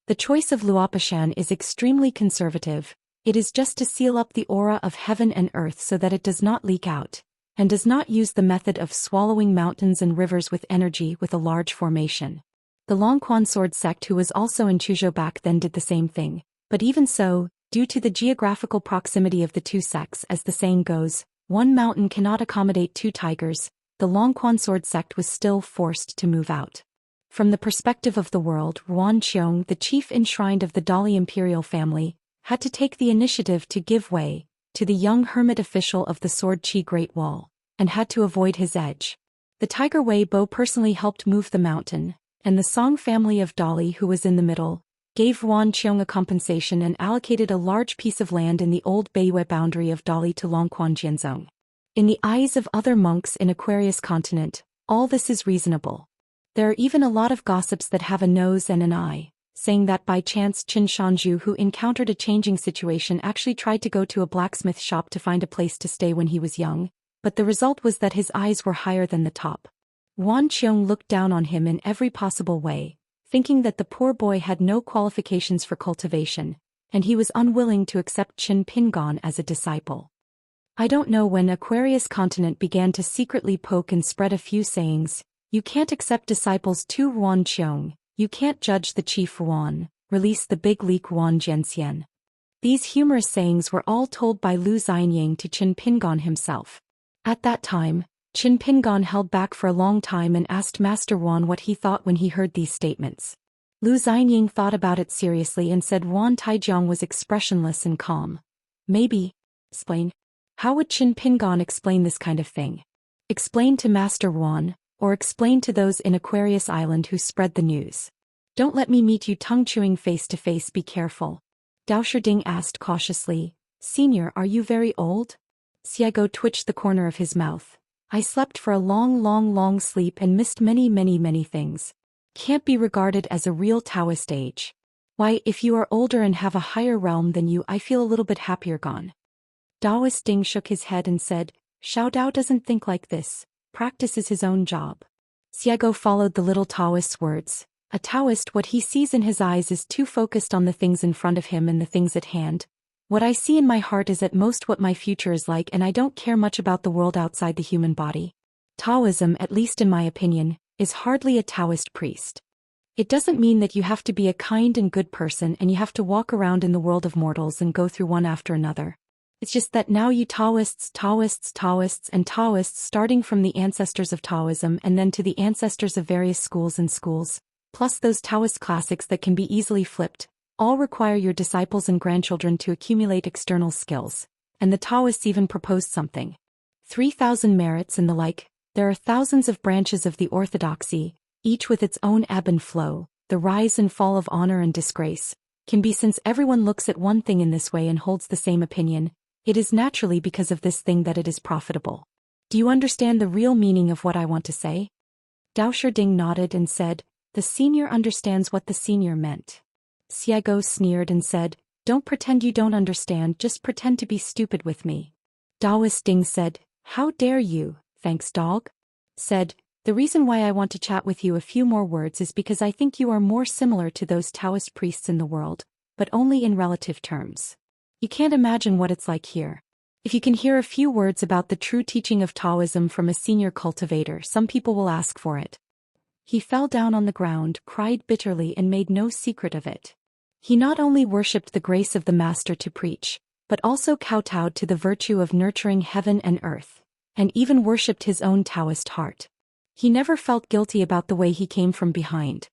The choice of Luopishan is extremely conservative. It is just to seal up the aura of heaven and earth so that it does not leak out, and does not use the method of swallowing mountains and rivers with energy with a large formation. The Longquan sword sect, who was also in Chuzhou back then, did the same thing, but even so, due to the geographical proximity of the two sects, as the saying goes, one mountain cannot accommodate two tigers, the Longquan sword sect was still forced to move out. From the perspective of the world, Ruan Qiong, the chief enshrined of the Dali imperial family, had to take the initiative to give way to the young hermit official of the Sword Qi Great Wall, and had to avoid his edge. The Tiger Wei Bo personally helped move the mountain, and the Song family of Dali, who was in the middle, gave Ruan Qiong a compensation and allocated a large piece of land in the old Beiyue boundary of Dali to Longquan Jianzong. In the eyes of other monks in Aquarius continent, all this is reasonable. There are even a lot of gossips that have a nose and an eye, saying that by chance Qin Shanzhu, who encountered a changing situation, actually tried to go to a blacksmith shop to find a place to stay when he was young, but the result was that his eyes were higher than the top. Ruan Qiong looked down on him in every possible way, thinking that the poor boy had no qualifications for cultivation, and he was unwilling to accept Qin Pingon as a disciple. I don't know when Aquarius continent began to secretly poke and spread a few sayings. You can't accept disciples to Ruan Qiong, you can't judge the chief Ruan, release the big leak Ruan Jianxian. These humorous sayings were all told by Lu Xianying to Qin Pingon himself. At that time, Qin Pingon held back for a long time and asked Master Ruan what he thought when he heard these statements. Lu Xianying thought about it seriously and said Ruan Taijiang was expressionless and calm. Maybe. Explain. How would Qin Pingon explain this kind of thing? Explain to Master Ruan, or explain to those in Aquarius Island who spread the news. Don't let me meet you tongue-chewing face-to-face, be careful. Dao Sherding asked cautiously, Senior, are you very old? Xiago twitched the corner of his mouth. I slept for a long sleep and missed many things. Can't be regarded as a real Taoist age. Why, if you are older and have a higher realm than you, I feel a little bit happier gone. Daoist Ding shook his head and said, Xiao Dao doesn't think like this. Practice is his own job. Xiago followed the little Taoist's words. A Taoist, what he sees in his eyes is too focused on the things in front of him and the things at hand. What I see in my heart is at most what my future is like, and I don't care much about the world outside the human body. Taoism, at least in my opinion, is hardly a Taoist priest. It doesn't mean that you have to be a kind and good person and you have to walk around in the world of mortals and go through one after another. It's just that now you Taoists, starting from the ancestors of Taoism and then to the ancestors of various schools, plus those Taoist classics that can be easily flipped, all require your disciples and grandchildren to accumulate external skills, and the Taoists even proposed something. 3,000 merits and the like. There are thousands of branches of the orthodoxy, each with its own ebb and flow. The rise and fall of honor and disgrace can be, since everyone looks at one thing in this way and holds the same opinion, it is naturally because of this thing that it is profitable. Do you understand the real meaning of what I want to say? Dao Sherding nodded and said, The senior understands what the senior meant. Xiago sneered and said, Don't pretend you don't understand, just pretend to be stupid with me. Daoist Ding said, How dare you, thanks dog? Said, The reason why I want to chat with you a few more words is because I think you are more similar to those Taoist priests in the world, but only in relative terms. You can't imagine what it's like here. If you can hear a few words about the true teaching of Taoism from a senior cultivator, some people will ask for it. He fell down on the ground, cried bitterly, and made no secret of it. He not only worshipped the grace of the Master to preach, but also kowtowed to the virtue of nurturing heaven and earth, and even worshipped his own Taoist heart. He never felt guilty about the way he came from behind.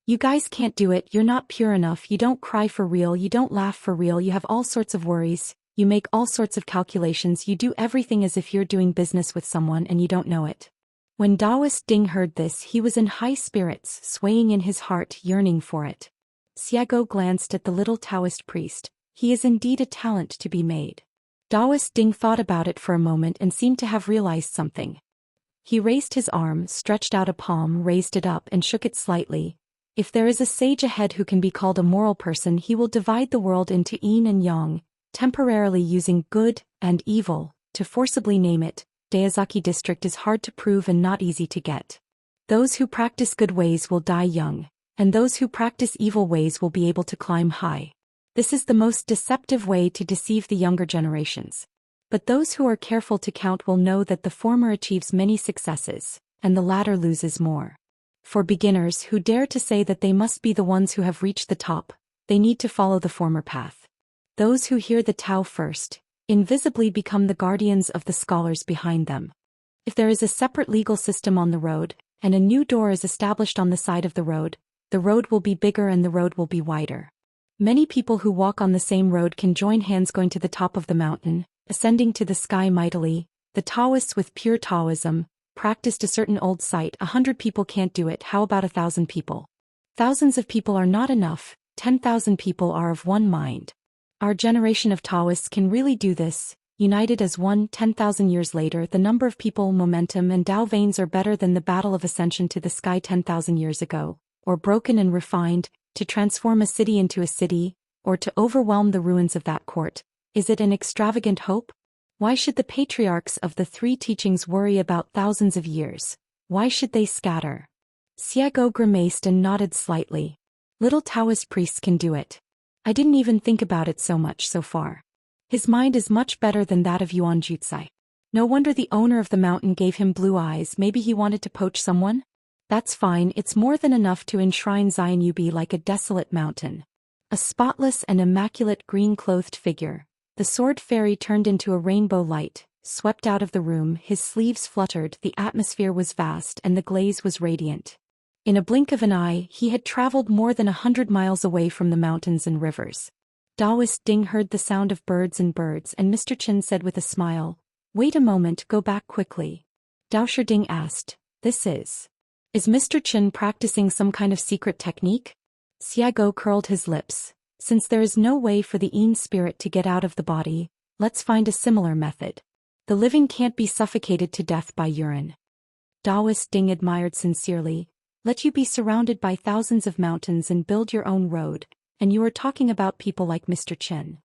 You guys can't do it, you're not pure enough, you don't cry for real, you don't laugh for real, you have all sorts of worries, you make all sorts of calculations, you do everything as if you're doing business with someone and you don't know it. When Daoist Ding heard this, he was in high spirits, swaying in his heart, yearning for it. Xiago glanced at the little Taoist priest. He is indeed a talent to be made. Daoist Ding thought about it for a moment and seemed to have realized something. He raised his arm, stretched out a palm, raised it up and shook it slightly. If there is a sage ahead who can be called a moral person, he will divide the world into yin and yang, temporarily using good and evil to forcibly name it. Daozaki district is hard to prove and not easy to get. Those who practice good ways will die young, and those who practice evil ways will be able to climb high. This is the most deceptive way to deceive the younger generations. But those who are careful to count will know that the former achieves many successes, and the latter loses more. For beginners who dare to say that they must be the ones who have reached the top, they need to follow the former path. Those who hear the Tao first, invisibly become the guardians of the scholars behind them. If there is a separate legal system on the road, and a new door is established on the side of the road will be bigger and the road will be wider. Many people who walk on the same road can join hands going to the top of the mountain, ascending to the sky mightily. The Taoists with pure Taoism practiced a certain old site. 100 people can't do it, how about 1,000 people? Thousands of people are not enough, 10,000 people are of one mind. Our generation of Taoists can really do this, united as one. 10,000 years later, the number of people, momentum and Tao veins are better than the battle of ascension to the sky 10,000 years ago, or broken and refined, to transform a city into a city, or to overwhelm the ruins of that court. Is it an extravagant hope? Why should the patriarchs of the three teachings worry about thousands of years? Why should they scatter? Xiago grimaced and nodded slightly. Little Taoist priests can do it. I didn't even think about it so much so far. His mind is much better than that of Yuan Jutsai. No wonder the owner of the mountain gave him blue eyes. Maybe he wanted to poach someone? That's fine, it's more than enough to enshrine Xian Yubi like a desolate mountain. A spotless and immaculate green-clothed figure. The sword fairy turned into a rainbow light, swept out of the room, his sleeves fluttered, the atmosphere was vast and the glaze was radiant. In a blink of an eye, he had traveled more than 100 miles away from the mountains and rivers. Daoist Ding heard the sound of birds, and Mr. Qin said with a smile, "Wait a moment, go back quickly." Daoshi Ding asked, Is Mr. Qin practicing some kind of secret technique? Xiago curled his lips. Since there is no way for the Yin spirit to get out of the body, let's find a similar method. The living can't be suffocated to death by urine. Daoist Ding admired sincerely. Let you be surrounded by thousands of mountains and build your own road, and you are talking about people like Mr. Qin.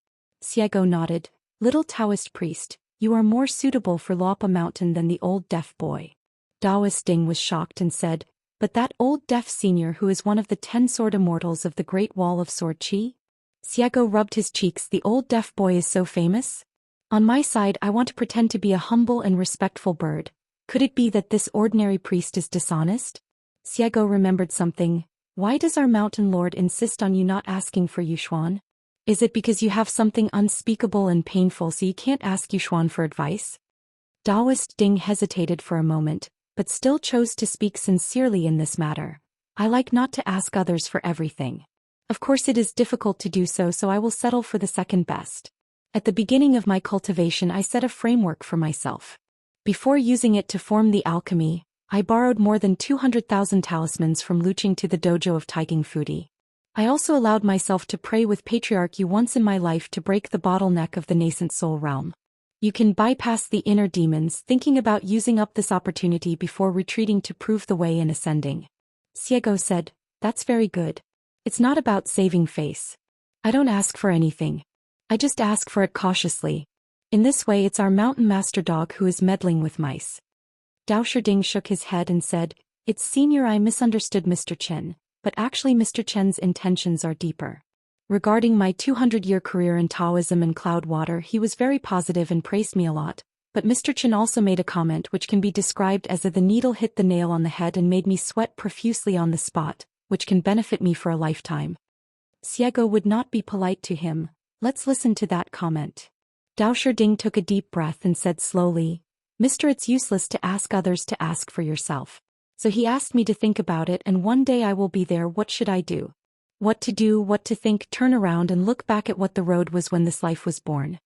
Xiago nodded. Little Taoist priest, you are more suitable for Lapa Mountain than the old deaf boy. Daoist Ding was shocked and said, But that old deaf senior who is one of the 10 sword immortals of the Great Wall of Sword Qi? Xiago rubbed his cheeks. The old deaf boy is so famous? On my side, I want to pretend to be a humble and respectful bird. Could it be that this ordinary priest is dishonest? Xiago remembered something. Why does our mountain lord insist on you not asking for Yushuan? Is it because you have something unspeakable and painful so you can't ask Yushuan for advice? Daoist Ding hesitated for a moment, but still chose to speak sincerely in this matter. I like not to ask others for everything. Of course it is difficult to do so, so I will settle for the second best. At the beginning of my cultivation I set a framework for myself. Before using it to form the alchemy, I borrowed more than 200,000 talismans from Luqing to the dojo of Taiging Fudi. I also allowed myself to pray with Patriarch Yu once in my life to break the bottleneck of the nascent soul realm. You can bypass the inner demons, thinking about using up this opportunity before retreating to prove the way in ascending. Xiago said, That's very good. It's not about saving face. I don't ask for anything. I just ask for it cautiously. In this way it's our mountain master dog who is meddling with mice. Daoshi Ding shook his head and said, It's senior, I misunderstood Mr. Chen, but actually Mr. Chen's intentions are deeper. Regarding my 200-year career in Taoism and Cloudwater, he was very positive and praised me a lot, but Mr. Chen also made a comment which can be described as the needle hit the nail on the head and made me sweat profusely on the spot, which can benefit me for a lifetime. Xiago would not be polite to him. Let's listen to that comment. Daoshi Ding took a deep breath and said slowly, Mister, it's useless to ask others to ask for yourself. So he asked me to think about it, and one day I will be there. What should I do? What to do, what to think, turn around and look back at what the road was when this life was born.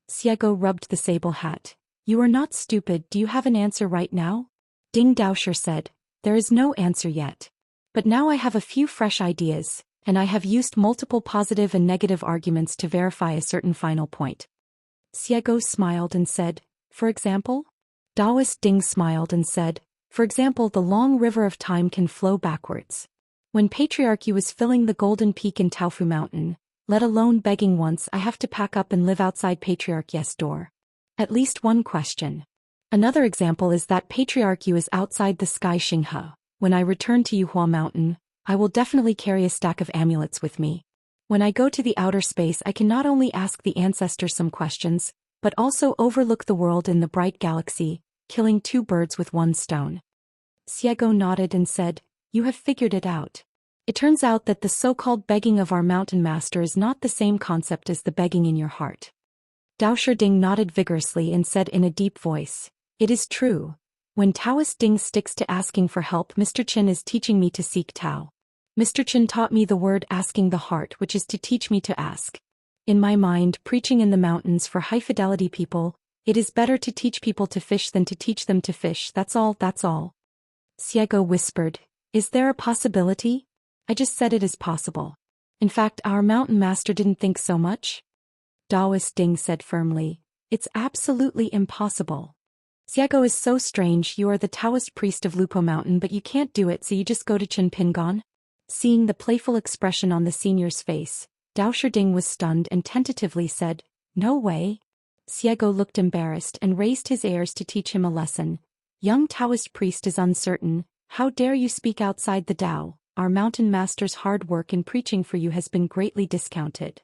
Xiago rubbed the sable hat. You are not stupid, do you have an answer right now? Ding Daoshi said, There is no answer yet. But now I have a few fresh ideas, and I have used multiple positive and negative arguments to verify a certain final point. Xiago smiled and said, For example? Daoist Ding smiled and said, For example, the long river of time can flow backwards. When Patriarchy was filling the golden peak in Taofu Mountain, let alone begging once, I have to pack up and live outside Patriarchy's door. At least one question. Another example is that Patriarchy is outside the sky Xinghe. When I return to Yuhua Mountain, I will definitely carry a stack of amulets with me. When I go to the outer space, I can not only ask the ancestors some questions, but also overlook the world in the bright galaxy, killing two birds with one stone. Xiego nodded and said, "You have figured it out. It turns out that the so-called begging of our mountain master is not the same concept as the begging in your heart." Daoist Ding nodded vigorously and said in a deep voice, "It is true. When Taoist Ding sticks to asking for help, Mr. Qin is teaching me to seek Tao. Mr. Qin taught me the word asking the heart, which is to teach me to ask. In my mind, preaching in the mountains for high-fidelity people, it is better to teach people to fish than to teach them to fish, that's all. Xiego whispered, "Is there a possibility?" "I just said it is possible. In fact, our mountain master didn't think so much." Daoist Ding said firmly, "It's absolutely impossible. Xiego is so strange. You are the Taoist priest of Lupo Mountain, but you can't do it, so you just go to Qinpingan?" Seeing the playful expression on the senior's face, Daoist Ding was stunned and tentatively said, "No way." Xiego looked embarrassed and raised his airs to teach him a lesson. "Young Taoist priest is uncertain. How dare you speak outside the Tao? Our mountain master's hard work in preaching for you has been greatly discounted."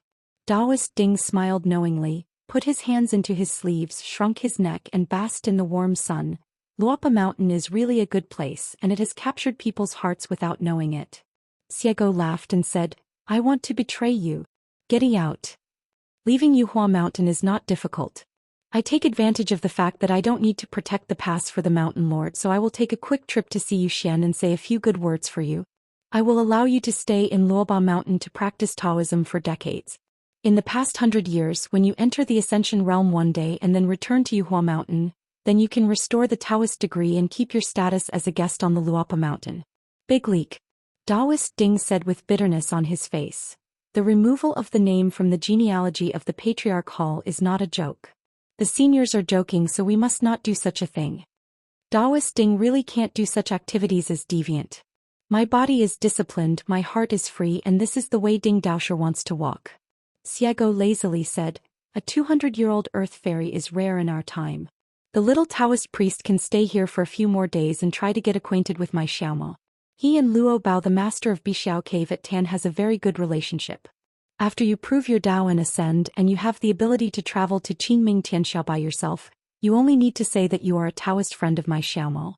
Daoist Ding smiled knowingly, put his hands into his sleeves, shrunk his neck and basked in the warm sun. Luapa Mountain is really a good place, and it has captured people's hearts without knowing it. Xiego laughed and said, "I want to betray you. Getting out. Leaving Yuhua Mountain is not difficult. I take advantage of the fact that I don't need to protect the pass for the Mountain Lord, so I will take a quick trip to see Zhou Xian and say a few good words for you. I will allow you to stay in Luoba Mountain to practice Taoism for decades. In the past 100 years, when you enter the Ascension Realm one day and then return to Yuhua Mountain, then you can restore the Taoist degree and keep your status as a guest on the Luopa Mountain." "Big leak," Daoist Ding said with bitterness on his face. "The removal of the name from the genealogy of the Patriarch Hall is not a joke. The seniors are joking, so we must not do such a thing. Daoist Ding really can't do such activities as deviant. My body is disciplined, my heart is free, and this is the way Ding Daoshi wants to walk." Xiego lazily said, "A 200-year-old earth fairy is rare in our time. The little Taoist priest can stay here for a few more days and try to get acquainted with my Xiaoma. He and Luo Bao, the master of Bixiao Cave at Tan, has a very good relationship. After you prove your Dao and ascend and you have the ability to travel to Qingming Tianxiao by yourself, you only need to say that you are a Taoist friend of my Xiaomo.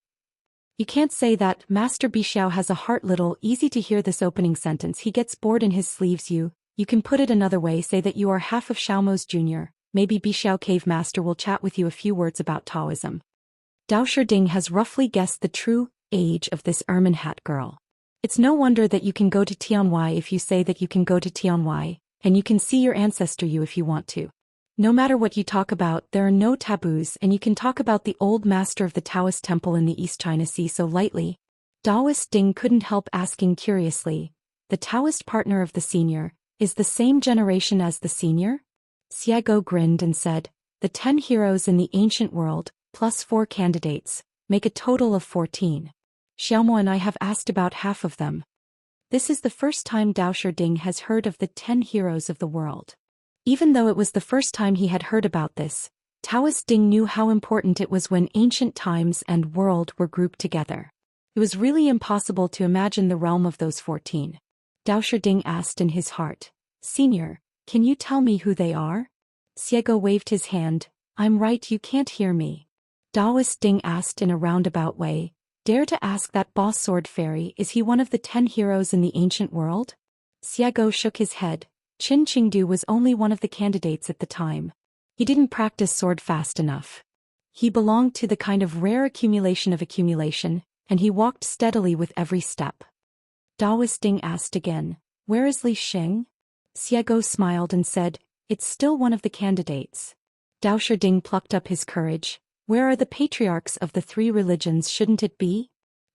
You can't say that Master Bixiao has a heart. Little easy to hear this opening sentence. He gets bored in his sleeves. You can put it another way, say that you are half of Xiaomo's junior. Maybe Bixiao Cave Master will chat with you a few words about Taoism." Daoist Ding has roughly guessed the true age of this ermine hat girl. It's no wonder that you can go to Tianwai if you say that you can go to Tianwai, and you can see your ancestor you if you want to. No matter what you talk about, there are no taboos, and you can talk about the old master of the Taoist temple in the East China Sea so lightly. Daoist Ding couldn't help asking curiously, "The Taoist partner of the senior is the same generation as the senior?" Xiego grinned and said, "The 10 heroes in the ancient world, plus 4 candidates, make a total of 14. Xiaomo and I have asked about half of them." This is the first time Daoist Ding has heard of the 10 heroes of the world. Even though it was the first time he had heard about this, Daoist Ding knew how important it was when ancient times and world were grouped together. It was really impossible to imagine the realm of those 14. Daoist Ding asked in his heart, "Senior, can you tell me who they are?" Xiego waved his hand, "I'm right, you can't hear me." Daoist Ding asked in a roundabout way, "Dare to ask that boss sword fairy, is he one of the 10 heroes in the ancient world?" Xiego shook his head. Qin Qingdu was only one of the candidates at the time. He didn't practice sword fast enough. He belonged to the kind of rare accumulation of accumulation, and he walked steadily with every step. Daoist Ding asked again, "Where is Li Xing?" Xiego smiled and said, "It's still one of the candidates." Daoist Ding plucked up his courage. "Where are the patriarchs of the 3 religions, shouldn't it be?"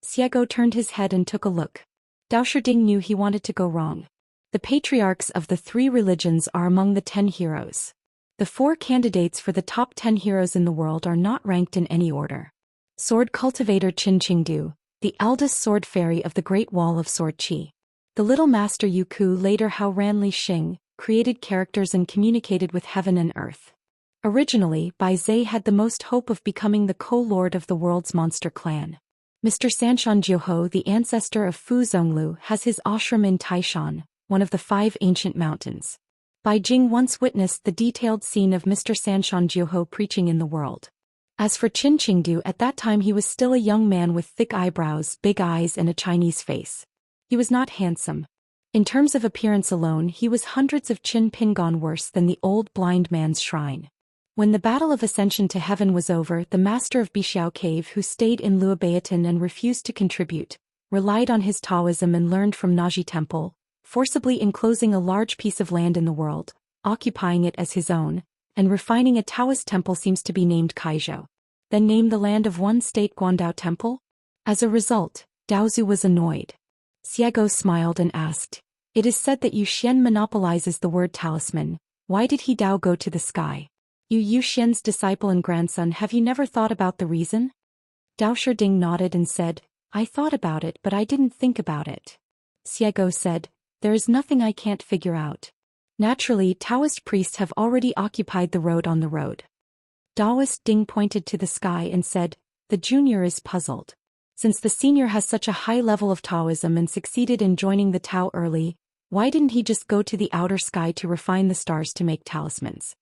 Xiego turned his head and took a look. Daoist Ding knew he wanted to go wrong. The patriarchs of the 3 religions are among the 10 heroes. The 4 candidates for the top 10 heroes in the world are not ranked in any order. Sword cultivator Qin Qingdu, the eldest sword fairy of the Great Wall of Sword Qi. The little master Yuku, later Hao Ran Li Xing, created characters and communicated with heaven and earth. Originally, Bai Zhe had the most hope of becoming the co-lord of the world's monster clan. Mr. Sanshan Jiuho, the ancestor of Fu Zonglu, has his ashram in Taishan, one of the 5 ancient mountains. Bai Jing once witnessed the detailed scene of Mr. Sanshan Jiuho preaching in the world. As for Qin Qingdu, at that time he was still a young man with thick eyebrows, big eyes and a Chinese face. He was not handsome. In terms of appearance alone, he was hundreds of chin pingon worse than the old blind man's shrine. When the battle of ascension to heaven was over, the master of Bixiao Cave, who stayed in Luobaotan and refused to contribute, relied on his Taoism and learned from Naji Temple, forcibly enclosing a large piece of land in the world, occupying it as his own, and refining a Taoist temple seems to be named Kaizhou. Then name the land of one state Guandao Temple? As a result, Daozu was annoyed. Xiego smiled and asked, "It is said that Zhou Xian monopolizes the word talisman. Why did he Dao go to the sky? Zhou Xian's disciple and grandson, have you never thought about the reason?" Dao Sherding nodded and said, "I thought about it, but I didn't think about it." Xiego said, "There is nothing I can't figure out. Naturally, Taoist priests have already occupied the road on the road." Daoist Ding pointed to the sky and said, "The junior is puzzled. Since the senior has such a high level of Taoism and succeeded in joining the Tao early, why didn't he just go to the outer sky to refine the stars to make talismans?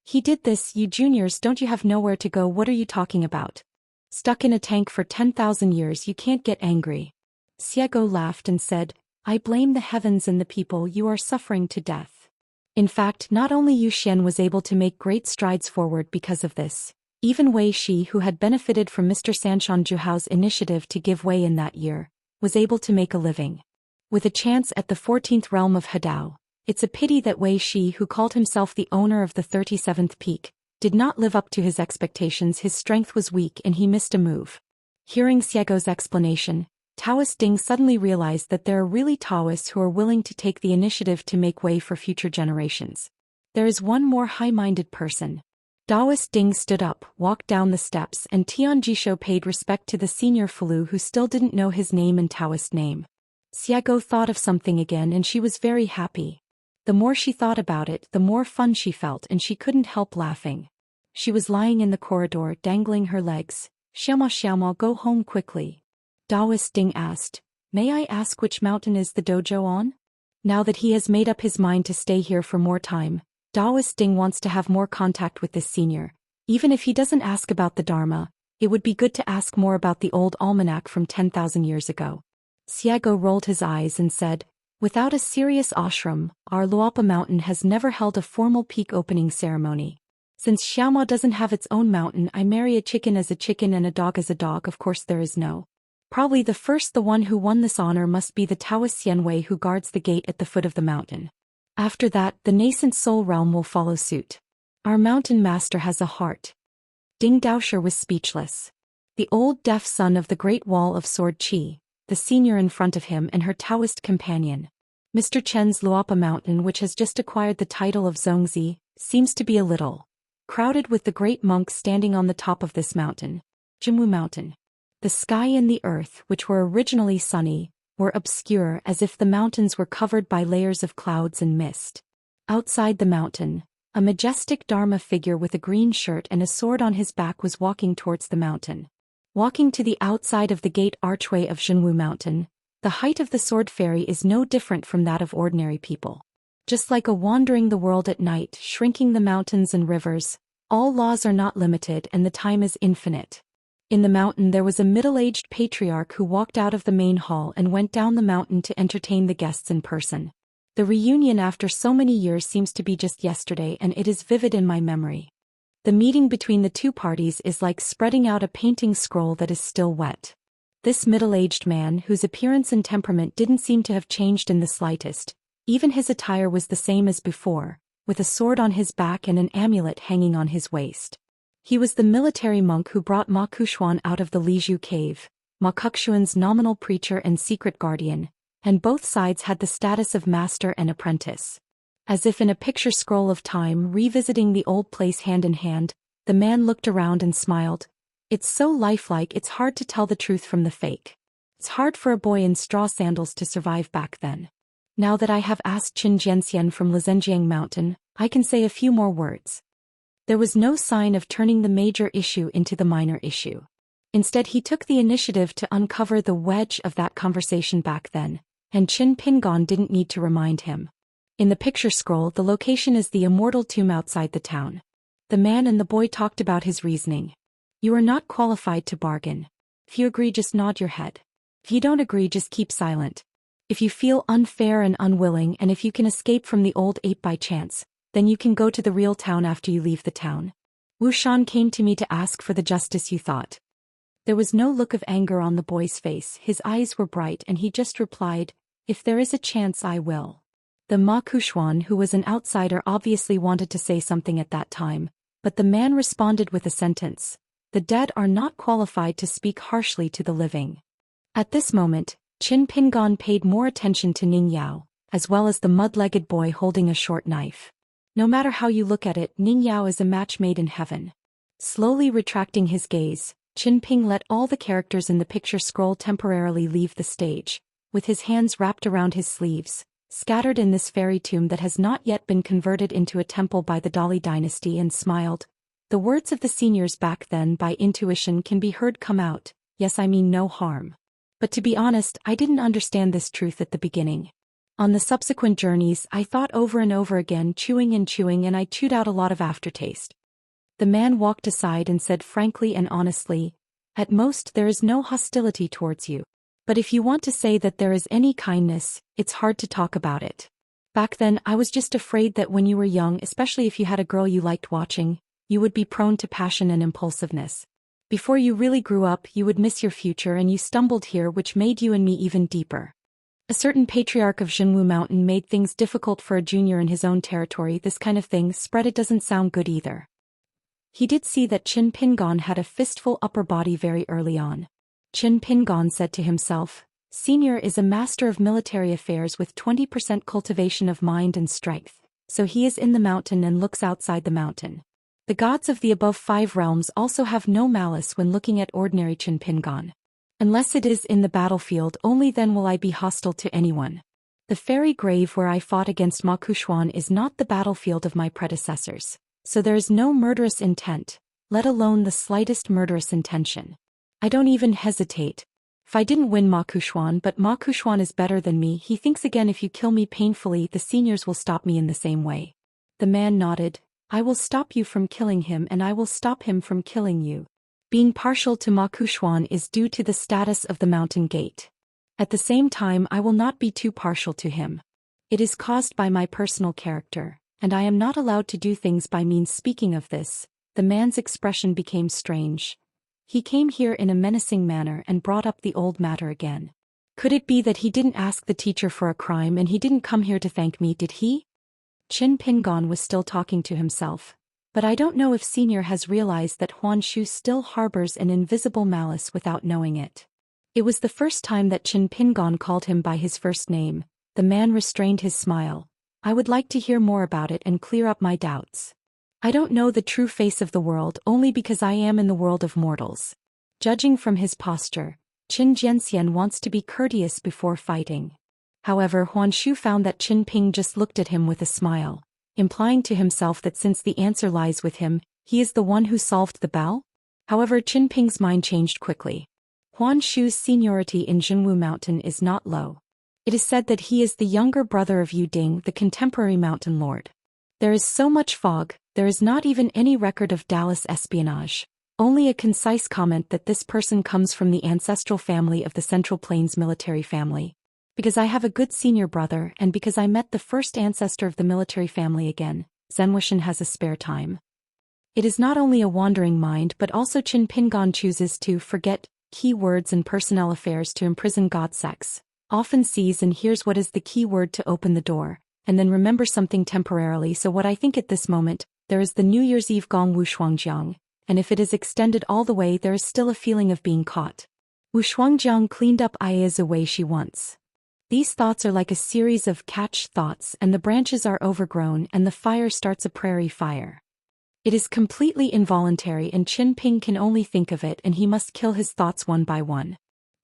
He did this. You juniors, don't you have nowhere to go? What are you talking about? Stuck in a tank for 10,000 years, you can't get angry." Xiego laughed and said, "I blame the heavens and the people. You are suffering to death." In fact, not only Zhou Xian was able to make great strides forward because of this, even Wei Shi, who had benefited from Mr. Sanshan Jiuhao's initiative to give way in that year, was able to make a living. With a chance at the 14th realm of Hadao, it's a pity that Wei Shi, who called himself the owner of the 37th peak, did not live up to his expectations. His strength was weak and he missed a move. Hearing Xiego's explanation, Taoist Ding suddenly realized that there are really Taoists who are willing to take the initiative to make way for future generations. There is one more high-minded person. Daoist Ding stood up, walked down the steps, and Tian Jisho paid respect to the senior Falu, who still didn't know his name and Taoist name. Xiego thought of something again and she was very happy. The more she thought about it, the more fun she felt, and she couldn't help laughing. She was lying in the corridor, dangling her legs. "Xiaoma, go home quickly." Daoist Ding asked, "May I ask which mountain is the dojo on?" Now that he has made up his mind to stay here for more time, Daoist Ding wants to have more contact with this senior. Even if he doesn't ask about the Dharma, it would be good to ask more about the old almanac from 10,000 years ago. Xiego rolled his eyes and said, "Without a serious ashram, our Luopa mountain has never held a formal peak opening ceremony. Since Xiaoma doesn't have its own mountain, I marry a chicken as a chicken and a dog as a dog. Of course there is no. Probably the one who won this honor must be the Taoist Xianwei, who guards the gate at the foot of the mountain. After that, the nascent soul realm will follow suit. Our mountain master has a heart." Ding Daosher was speechless. The old deaf son of the Great Wall of Sword Qi, the senior in front of him, and her Taoist companion. Mr. Chen's Luopa mountain, which has just acquired the title of Zhongzi, seems to be a little crowded with the great monks standing on the top of this mountain. Jingwu Mountain. The sky and the earth, which were originally sunny, were obscure, as if the mountains were covered by layers of clouds and mist. Outside the mountain, a majestic Dharma figure with a green shirt and a sword on his back was walking towards the mountain. Walking to the outside of the gate archway of Zhenwu Mountain, the height of the sword fairy is no different from that of ordinary people. Just like a wandering the world at night, shrinking the mountains and rivers, all laws are not limited and the time is infinite. In the mountain there was a middle-aged patriarch who walked out of the main hall and went down the mountain to entertain the guests in person. The reunion after so many years seems to be just yesterday, and it is vivid in my memory. The meeting between the two parties is like spreading out a painting scroll that is still wet. This middle-aged man, whose appearance and temperament didn't seem to have changed in the slightest, even his attire was the same as before, with a sword on his back and an amulet hanging on his waist. He was the military monk who brought Ma Kuxuan out of the Lizhu cave, Ma Kuxuan's nominal preacher and secret guardian, and both sides had the status of master and apprentice. As if in a picture scroll of time revisiting the old place hand in hand, the man looked around and smiled. "It's so lifelike, it's hard to tell the truth from the fake. It's hard for a boy in straw sandals to survive back then. Now that I have asked Qin Jianxian from Lizhenjiang Mountain, I can say a few more words." There was no sign of turning the major issue into the minor issue. Instead he took the initiative to uncover the wedge of that conversation back then, and Qin Pingon didn't need to remind him. In the picture scroll, the location is the Immortal tomb outside the town. The man and the boy talked about his reasoning. You are not qualified to bargain. If you agree, just nod your head. If you don't agree, just keep silent. If you feel unfair and unwilling, and if you can escape from the old ape by chance, then you can go to the real town after you leave the town. Wu Shan came to me to ask for the justice you thought. There was no look of anger on the boy's face, his eyes were bright, and he just replied, if there is a chance I will. The Ma Kuxuan, who was an outsider, obviously wanted to say something at that time, but the man responded with a sentence. The dead are not qualified to speak harshly to the living. At this moment, Qin Pingon paid more attention to Ning Yao, as well as the mud-legged boy holding a short knife. No matter how you look at it, Ning Yao is a match made in heaven. Slowly retracting his gaze, Qin Ping let all the characters in the picture scroll temporarily leave the stage, with his hands wrapped around his sleeves, scattered in this fairy tomb that has not yet been converted into a temple by the Dali dynasty, and smiled. The words of the seniors back then by intuition can be heard come out, yes, I mean no harm. But to be honest, I didn't understand this truth at the beginning. On the subsequent journeys, I thought over and over again, chewing, and I chewed out a lot of aftertaste. The man walked aside and said frankly and honestly, at most there is no hostility towards you. But if you want to say that there is any kindness, it's hard to talk about it. Back then I was just afraid that when you were young, especially if you had a girl you liked watching, you would be prone to passion and impulsiveness. Before you really grew up, you would miss your future, and you stumbled here, which made you and me even deeper. A certain patriarch of Zhenwu Mountain made things difficult for a junior in his own territory. This kind of thing spread. It doesn't sound good either. He did see that Qin Pingon had a fistful upper body very early on. Qin Pingon said to himself, Senior is a master of military affairs with 20% cultivation of mind and strength, so he is in the mountain and looks outside the mountain. The gods of the above 5 realms also have no malice when looking at ordinary Qin Pingon. Unless it is in the battlefield, only then will I be hostile to anyone. The fairy grave where I fought against Ma Kuxuan is not the battlefield of my predecessors, so there is no murderous intent, let alone the slightest murderous intention. I don't even hesitate. If I didn't win Ma Kuxuan, but Ma Kuxuan is better than me, he thinks again, if you kill me painfully, the seniors will stop me in the same way. The man nodded. I will stop you from killing him, and I will stop him from killing you. Being partial to Ma Kuxuan is due to the status of the mountain gate. At the same time, I will not be too partial to him. It is caused by my personal character, and I am not allowed to do things by means. Speaking of this, the man's expression became strange. He came here in a menacing manner and brought up the old matter again. Could it be that he didn't ask the teacher for a crime and he didn't come here to thank me, did he? Qin Pingon was still talking to himself. But I don't know if Senior has realized that Huan Shu still harbors an invisible malice without knowing it. It was the first time that Qin Pingon called him by his first name. The man restrained his smile. I would like to hear more about it and clear up my doubts. I don't know the true face of the world only because I am in the world of mortals. Judging from his posture, Qin Jianxian wants to be courteous before fighting. However, Huan Shu found that Qin Ping just looked at him with a smile, implying to himself that since the answer lies with him, he is the one who solved the bao? However, Qin Ping's mind changed quickly. Huan Shu's seniority in Zhenwu Mountain is not low. It is said that he is the younger brother of Yu Ding, the contemporary mountain lord. There is so much fog, there is not even any record of Daoist espionage. Only a concise comment that this person comes from the ancestral family of the Central Plains military family. Because I have a good senior brother and because I met the first ancestor of the military family again, Zhenwushan has a spare time. It is not only a wandering mind but also Qin Pingon chooses to forget key words and personnel affairs to imprison God sex, often sees and hears what is the key word to open the door, and then remember something temporarily. So what I think at this moment, there is the New Year's Eve gong Wu Shuangjiang, and if it is extended all the way, there is still a feeling of being caught. Wu Shuangjiang cleaned up Aya's the way she wants. These thoughts are like a series of catch thoughts, and the branches are overgrown and the fire starts a prairie fire. It is completely involuntary and Qin Ping can only think of it and he must kill his thoughts one by one.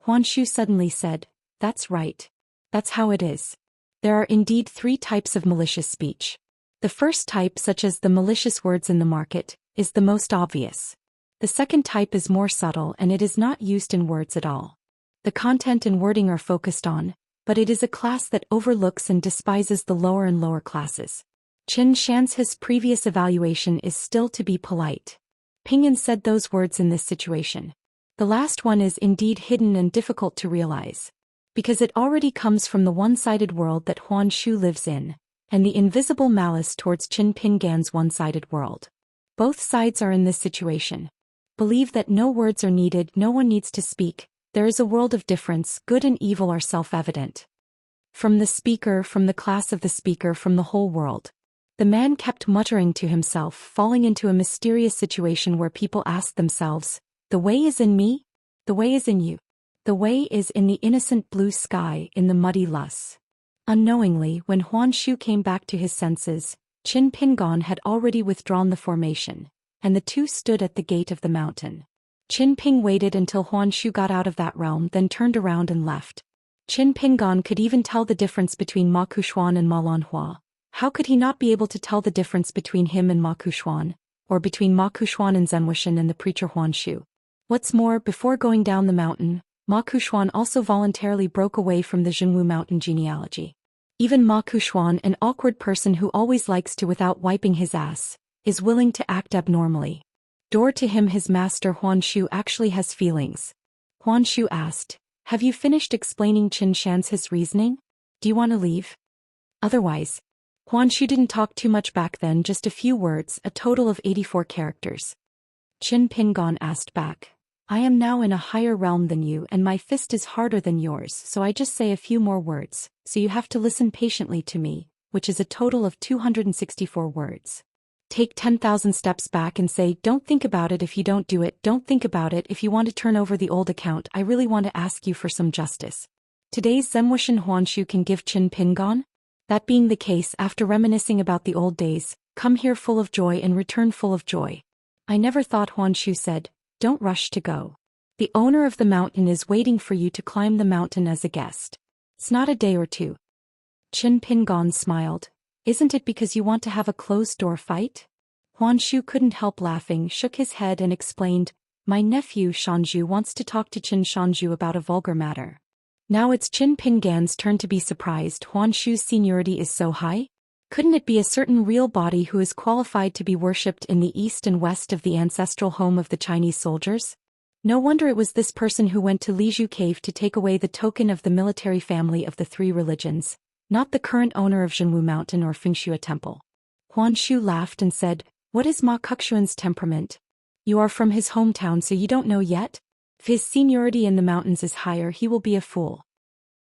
Huan Shu suddenly said, That's right. That's how it is. There are indeed 3 types of malicious speech. The first type, such as the malicious words in the market, is the most obvious. The second type is more subtle and it is not used in words at all. The content and wording are focused on, but it is a class that overlooks and despises the lower and lower classes. Xianxia's previous evaluation is still to be polite. Pingyan said those words in this situation. The last one is indeed hidden and difficult to realize, because it already comes from the one-sided world that Huan Shu lives in, and the invisible malice towards Qin Pingan's one-sided world. Both sides are in this situation. Believe that no words are needed, no one needs to speak, there is a world of difference, good and evil are self-evident. From the speaker, from the class of the speaker, from the whole world. The man kept muttering to himself, falling into a mysterious situation where people asked themselves, the way is in me? The way is in you. The way is in the innocent blue sky, in the muddy lus. Unknowingly, when Huan Shu came back to his senses, Qin Pingan had already withdrawn the formation, and the two stood at the gate of the mountain. Qin Ping waited until Huan Shu got out of that realm, then turned around and left. Qin Pingan could even tell the difference between Ma Kushuan and Ma Lanhua. How could he not be able to tell the difference between him and Ma Kushuan, or between Ma Kushuan and Zhenwuxian and the preacher Huan Shu? What's more, before going down the mountain, Ma Kushuan also voluntarily broke away from the Zhenwu mountain genealogy. Even Ma Kushuan, an awkward person who always likes to without wiping his ass, is willing to act abnormally. Door to him, his master Huan Shu actually has feelings. Huan Shu asked, have you finished explaining Xianxia's reasoning? Do you want to leave? Otherwise. Huan Shu didn't talk too much back then, just a few words, a total of 84 characters. Qin Pingan asked back, I am now in a higher realm than you and my fist is harder than yours, so I just say a few more words, so you have to listen patiently to me, which is a total of 264 words. Take 10,000 steps back and say, don't think about it if you don't do it, don't think about it if you want to turn over the old account, I really want to ask you for some justice. Today's Zhenwuxian Huan Shu can give Qin Pingan? That being the case, after reminiscing about the old days, come here full of joy and return full of joy. I never thought, Huan Shu said, don't rush to go. The owner of the mountain is waiting for you to climb the mountain as a guest. It's not a day or two. Qin Pingan smiled. Isn't it because you want to have a closed-door fight? Huan Shu couldn't help laughing, shook his head and explained, my nephew Shanzhu wants to talk to Qin Shanzhu about a vulgar matter. Now it's Qin Pingan's turn to be surprised. Huan Shu's seniority is so high? Couldn't it be a certain real body who is qualified to be worshipped in the east and west of the ancestral home of the Chinese soldiers? No wonder it was this person who went to Lizhu Cave to take away the token of the military family of the three religions, not the current owner of Zhenwu Mountain or Fengxue Temple. Huan Shu laughed and said, what is Ma Kuxuan's temperament? You are from his hometown, so you don't know yet? If his seniority in the mountains is higher, he will be a fool.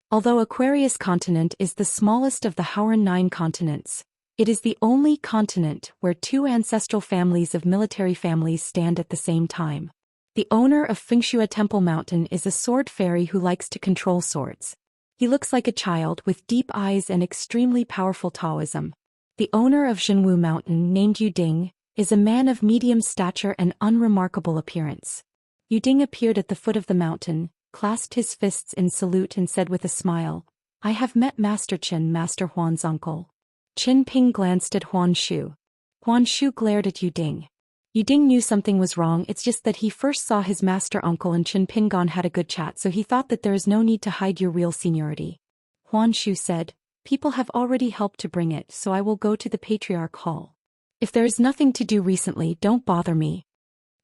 Although Aquarius continent is the smallest of the Hauran 9 continents, it is the only continent where two ancestral families of military families stand at the same time. The owner of Fengxue Temple Mountain is a sword fairy who likes to control swords. He looks like a child with deep eyes and extremely powerful Taoism. The owner of Zhenwu Mountain, named Yu Ding, is a man of medium stature and unremarkable appearance. Yu Ding appeared at the foot of the mountain, clasped his fists in salute and said with a smile, I have met Master Qin, Master Huan's uncle. Qin Ping glanced at Huan Shu. Huan Shu glared at Yu Ding. Yu Ding knew something was wrong, it's just that he first saw his master uncle and Qin Pingan had a good chat, so he thought that there is no need to hide your real seniority. Huan Shu said, people have already helped to bring it, so I will go to the Patriarch Hall. If there is nothing to do recently, don't bother me.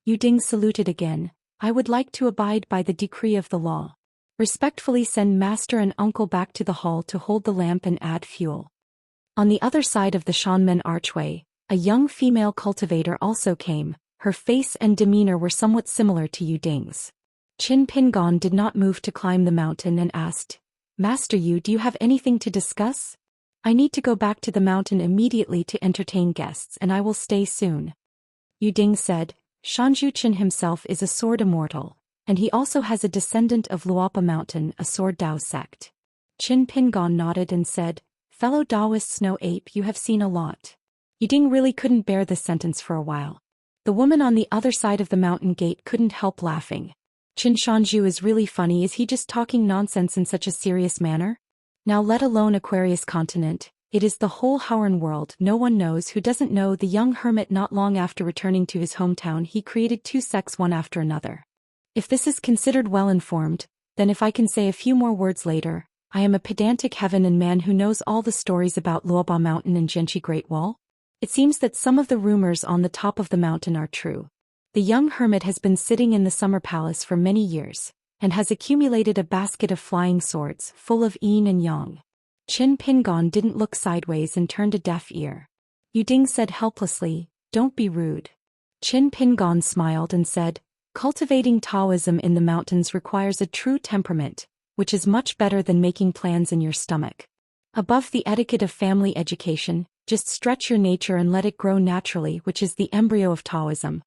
Yu Ding saluted again. I would like to abide by the decree of the law. Respectfully send master and uncle back to the hall to hold the lamp and add fuel. On the other side of the Shanmen archway, a young female cultivator also came. Her face and demeanor were somewhat similar to Yu Ding's. Qin Pingan did not move to climb the mountain and asked, Master Yu, do you have anything to discuss? I need to go back to the mountain immediately to entertain guests and I will stay soon. Yu Ding said, Shanzhu Qin himself is a sword immortal, and he also has a descendant of Luopa Mountain, a sword Dao sect. Qin Pingan nodded and said, fellow Daoist snow ape, you have seen a lot. Yu Ding really couldn't bear this sentence for a while. The woman on the other side of the mountain gate couldn't help laughing. Qin Shanzhu is really funny, is he just talking nonsense in such a serious manner? Now let alone Aquarius continent, It is the whole Howren world. No one knows who doesn't know the young hermit. Not long after returning to his hometown, he created 2 sects one after another. If this is considered well-informed, then if I can say a few more words later, I am a pedantic heaven and man who knows all the stories about Luoba Mountain and Jianqi Great Wall. It seems that some of the rumors on the top of the mountain are true. The young hermit has been sitting in the summer palace for many years, and has accumulated a basket of flying swords full of yin and yang. Qin Pingon didn't look sideways and turned a deaf ear. Yu Ding said helplessly, "Don't be rude." Qin Pingon smiled and said, "Cultivating Taoism in the mountains requires a true temperament, which is much better than making plans in your stomach. Above the etiquette of family education, just stretch your nature and let it grow naturally, which is the embryo of Taoism."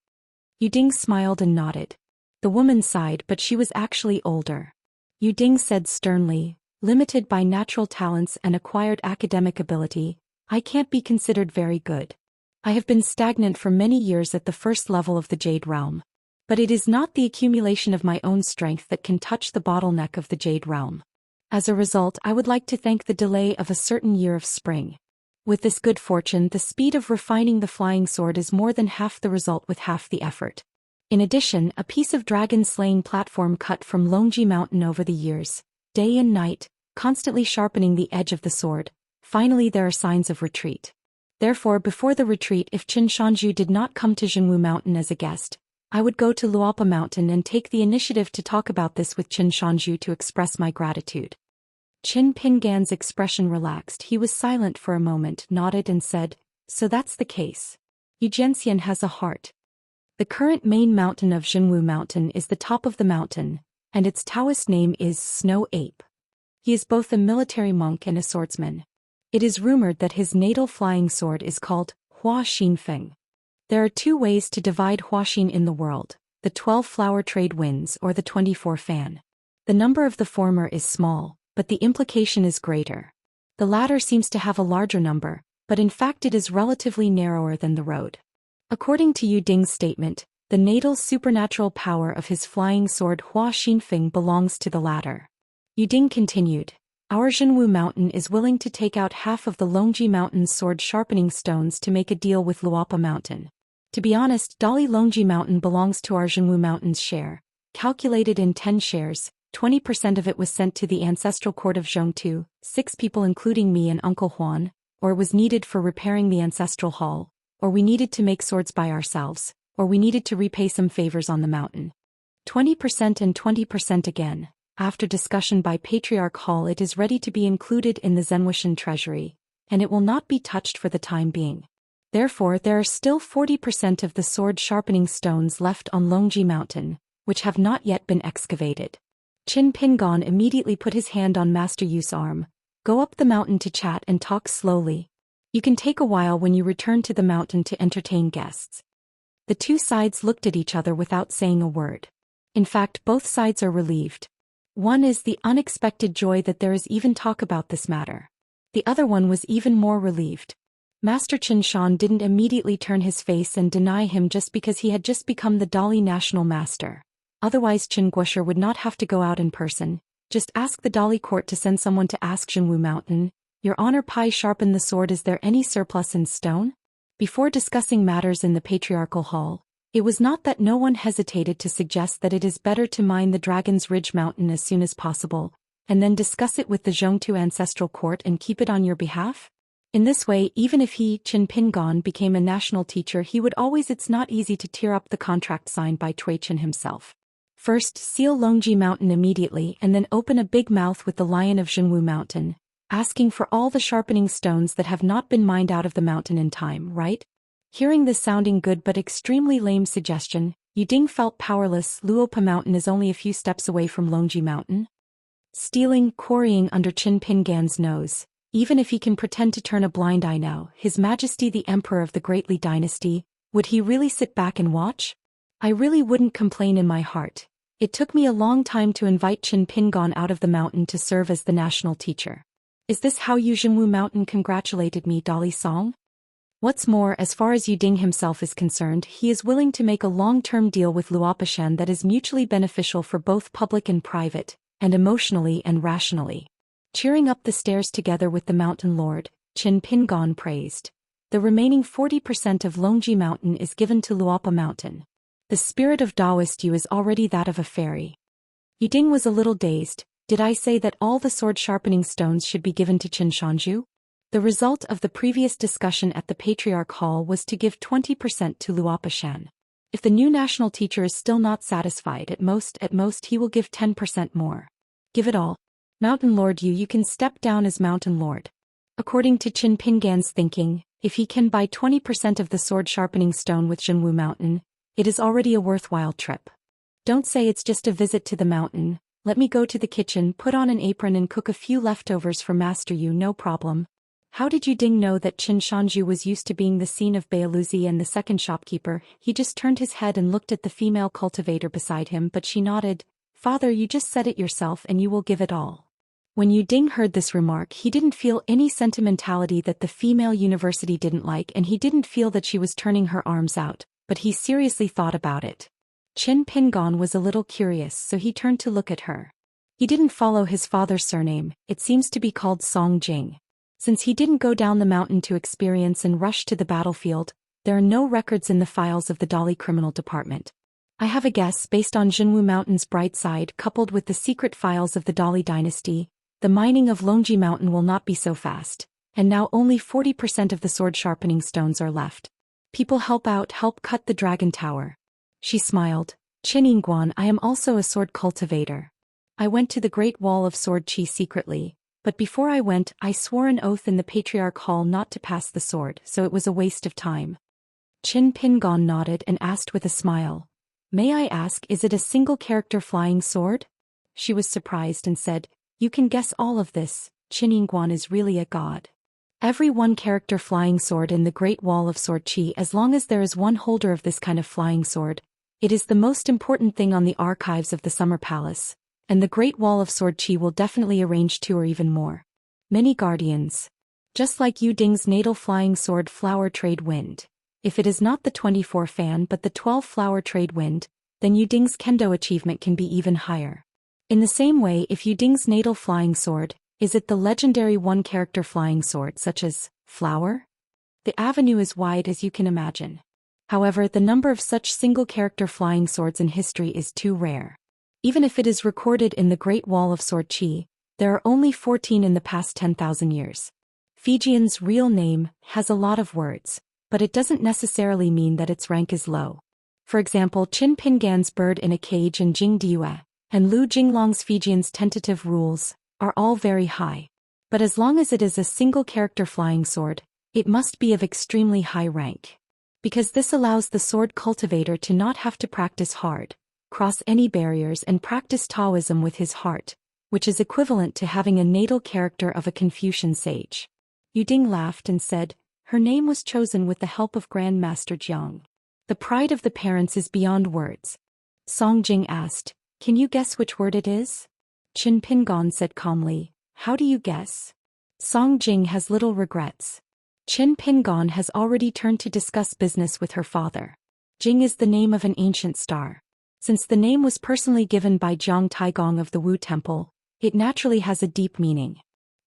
Yu Ding smiled and nodded. The woman sighed, but she was actually older. Yu Ding said sternly, "Limited by natural talents and acquired academic ability, I can't be considered very good. I have been stagnant for many years at the first level of the Jade Realm. But it is not the accumulation of my own strength that can touch the bottleneck of the Jade Realm. As a result, I would like to thank the delay of a certain year of spring. With this good fortune, the speed of refining the flying sword is more than half the result with half the effort. In addition, a piece of dragon-slaying platform cut from Longji Mountain over the years, day and night, constantly sharpening the edge of the sword. Finally, there are signs of retreat. Therefore, before the retreat, if Qin Shanju did not come to Zhenwu Mountain as a guest, I would go to Luopa Mountain and take the initiative to talk about this with Qin Shanju to express my gratitude. Qin Pingan's expression relaxed. He was silent for a moment, nodded and said, "So that's the case. Yu Jianxian has a heart." The current main mountain of Zhenwu Mountain is the top of the mountain, and its Taoist name is Snow Ape. He is both a military monk and a swordsman. It is rumored that his natal flying sword is called Hua Xin Feng. There are 2 ways to divide Huaxin in the world, the 12 flower trade winds or the 24 fan. The number of the former is small, but the implication is greater. The latter seems to have a larger number, but in fact it is relatively narrower than the road. According to Yu Ding's statement, the natal supernatural power of his flying sword Hua Xinfeng belongs to the latter. Yu Ding continued, "Our Zhenwu Mountain is willing to take out half of the Longji Mountain's sword sharpening stones to make a deal with Luopa Mountain. To be honest, Dali Longji Mountain belongs to our Zhenwu Mountain's share. Calculated in 10 shares, 20% of it was sent to the ancestral court of Zhongtu, 6 people including me and Uncle Huan, or it was needed for repairing the ancestral hall, or we needed to make swords by ourselves, or we needed to repay some favors on the mountain. 20% and 20% again. After discussion by Patriarch Hall, it is ready to be included in the Zhenwuxian treasury, and it will not be touched for the time being. Therefore, there are still 40% of the sword sharpening stones left on Longji Mountain, which have not yet been excavated." Qin Pingon immediately put his hand on Master Yu's arm. "Go up the mountain to chat and talk slowly. You can take a while when you return to the mountain to entertain guests." The 2 sides looked at each other without saying a word. In fact, both sides are relieved. One is the unexpected joy that there is even talk about this matter. The other one was even more relieved. Master Qin Shan didn't immediately turn his face and deny him just because he had just become the Dali National Master. Otherwise Qin Guosher would not have to go out in person. Just ask the Dali court to send someone to ask Zhenwu Mountain, "Your Honor, Pai sharpen the sword, is there any surplus in stone?" Before discussing matters in the Patriarchal Hall, it was not that no one hesitated to suggest that it is better to mine the Dragon's Ridge Mountain as soon as possible, and then discuss it with the Zhongtu Ancestral Court and keep it on your behalf. In this way, even if he, Qin Pingon, became a national teacher, he would always. It's not easy to tear up the contract signed by Cui-Chin himself. First, seal Longji Mountain immediately and then open a big mouth with the Lion of Zhenwu Mountain, asking for all the sharpening stones that have not been mined out of the mountain in time, right? Hearing this sounding good but extremely lame suggestion, Yu Ding felt powerless. Luopa Mountain is only a few steps away from Longji Mountain. Stealing, quarrying under Qin Pingan's nose. Even if he can pretend to turn a blind eye now, His Majesty the Emperor of the Great Li Dynasty, would he really sit back and watch? I really wouldn't complain in my heart. It took me a long time to invite Qin Pingon out of the mountain to serve as the national teacher. Is this how Yu Zhenwu Mountain congratulated me, Dali Song? What's more, as far as Yu Ding himself is concerned, he is willing to make a long-term deal with Luopashan that is mutually beneficial for both public and private, and emotionally and rationally. Cheering up the stairs together with the Mountain Lord, Qin Pingon praised. The remaining 40% of Longji Mountain is given to Luopa Mountain. The spirit of Daoist you is already that of a fairy. Yuding was a little dazed. Did I say that all the sword-sharpening stones should be given to Qin Shanju? The result of the previous discussion at the Patriarch Hall was to give 20% to Luopa Shan. If the new national teacher is still not satisfied, at most he will give 10% more. Give it all. Mountain Lord you can step down as Mountain Lord. According to Qin Pingan's thinking, if he can buy 20% of the sword-sharpening stone with Zhenwu Mountain, it is already a worthwhile trip. Don't say it's just a visit to the mountain. Let me go to the kitchen, put on an apron and cook a few leftovers for Master Yu, no problem. How did Yuding know that Qin Shanju was used to being the scene of Beiluzi and the second shopkeeper? He just turned his head and looked at the female cultivator beside him, but she nodded. Father, you just said it yourself and you will give it all. When Yuding heard this remark, he didn't feel any sentimentality that the female university didn't like, and he didn't feel that she was turning her arms out, but he seriously thought about it. Qin Pingon was a little curious, so he turned to look at her. He didn't follow his father's surname, it seems to be called Song Jing. Since he didn't go down the mountain to experience and rush to the battlefield, there are no records in the files of the Dali Criminal Department. I have a guess based on Zhenwu Mountain's bright side coupled with the secret files of the Dali dynasty. The mining of Longji Mountain will not be so fast, and now only 40% of the sword-sharpening stones are left. People help cut the dragon tower. She smiled. Qin Yingguan, I am also a sword cultivator. I went to the Great Wall of Sword Qi secretly, but before I went, I swore an oath in the Patriarch Hall not to pass the sword, so it was a waste of time. Qin Pingon nodded and asked with a smile. May I ask, is it a single-character flying sword? She was surprised and said, You can guess all of this, Qin Yingguan is really a god. Every one-character flying sword in the Great Wall of Sword Qi, as long as there is one holder of this kind of flying sword, it is the most important thing on the archives of the Summer Palace, and the Great Wall of Sword Qi will definitely arrange 2 or even more. Many guardians. Just like Yuding's natal flying sword Flower Trade Wind. If it is not the 24 fan but the 12 Flower Trade Wind, then Yuding's Kendo achievement can be even higher. In the same way, if Yuding's natal flying sword, is it the legendary one-character flying sword such as Flower? The avenue is wide as you can imagine. However, the number of such single-character flying swords in history is too rare. Even if it is recorded in the Great Wall of Sword Qi, there are only 14 in the past 10,000 years. Fijian's real name has a lot of words, but it doesn't necessarily mean that its rank is low. For example, Qin Pingan's bird in a cage and Jing Diue, and Lu Jinglong's Fijian's tentative rules, are all very high. But as long as it is a single-character flying sword, it must be of extremely high rank. Because this allows the sword cultivator to not have to practice hard, cross any barriers and practice Taoism with his heart, which is equivalent to having a natal character of a Confucian sage. Yuding laughed and said, Her name was chosen with the help of Grand Master Jiang. The pride of the parents is beyond words. Song Jing asked, Can you guess which word it is? Qin Pingon said calmly, How do you guess? Song Jing has little regrets. Qin Pingon has already turned to discuss business with her father. Jing is the name of an ancient star. Since the name was personally given by Jiang Taigong of the Wu Temple, it naturally has a deep meaning.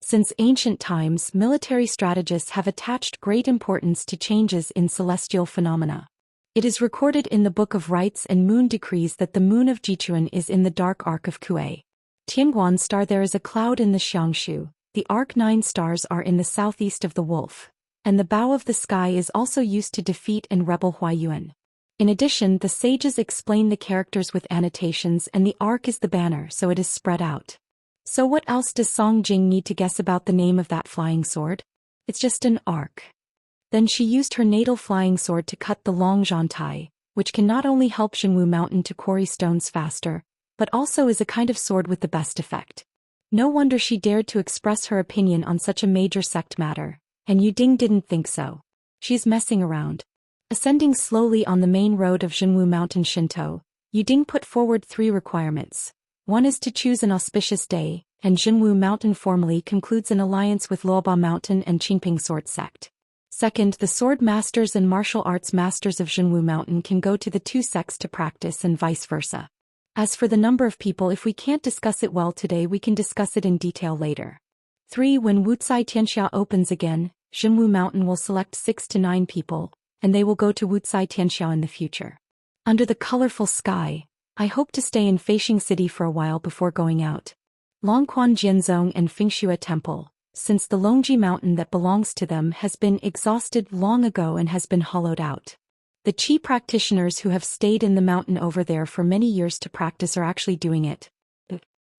Since ancient times, military strategists have attached great importance to changes in celestial phenomena. It is recorded in the Book of Rites and Moon Decrees that the moon of Jichuan is in the dark arc of Kuei. Tianguan star, there is a cloud in the Xianxia, the arc 9 stars are in the southeast of the wolf, and the bow of the sky is also used to defeat and rebel Huayuan. In addition, the sages explain the characters with annotations and the arc is the banner, so it is spread out. So what else does Song Jing need to guess about the name of that flying sword? It's just an arc. Then she used her natal flying sword to cut the long zhantai, which can not only help Zhenwu Mountain to quarry stones faster, but also is a kind of sword with the best effect. No wonder she dared to express her opinion on such a major sect matter, and Yuding didn't think so. She's messing around. Ascending slowly on the main road of Zhenwu Mountain Shinto, Yuding put forward 3 requirements. One is to choose an auspicious day, and Zhenwu Mountain formally concludes an alliance with Luoba Mountain and Qingping Sword Sect. Second, the sword masters and martial arts masters of Zhenwu Mountain can go to the 2 sects to practice and vice versa. As for the number of people, if we can't discuss it well today, we can discuss it in detail later. 3. When Wuxia Xianxia opens again, Zhenwu Mountain will select 6 to 9 people, and they will go to Wuxia Tianxiao in the future. Under the colorful sky, I hope to stay in Feishing City for a while before going out. Longquan Jianzong and Fengxue Temple, since the Longji Mountain that belongs to them has been exhausted long ago and has been hollowed out. The Qi practitioners who have stayed in the mountain over there for many years to practice are actually doing it.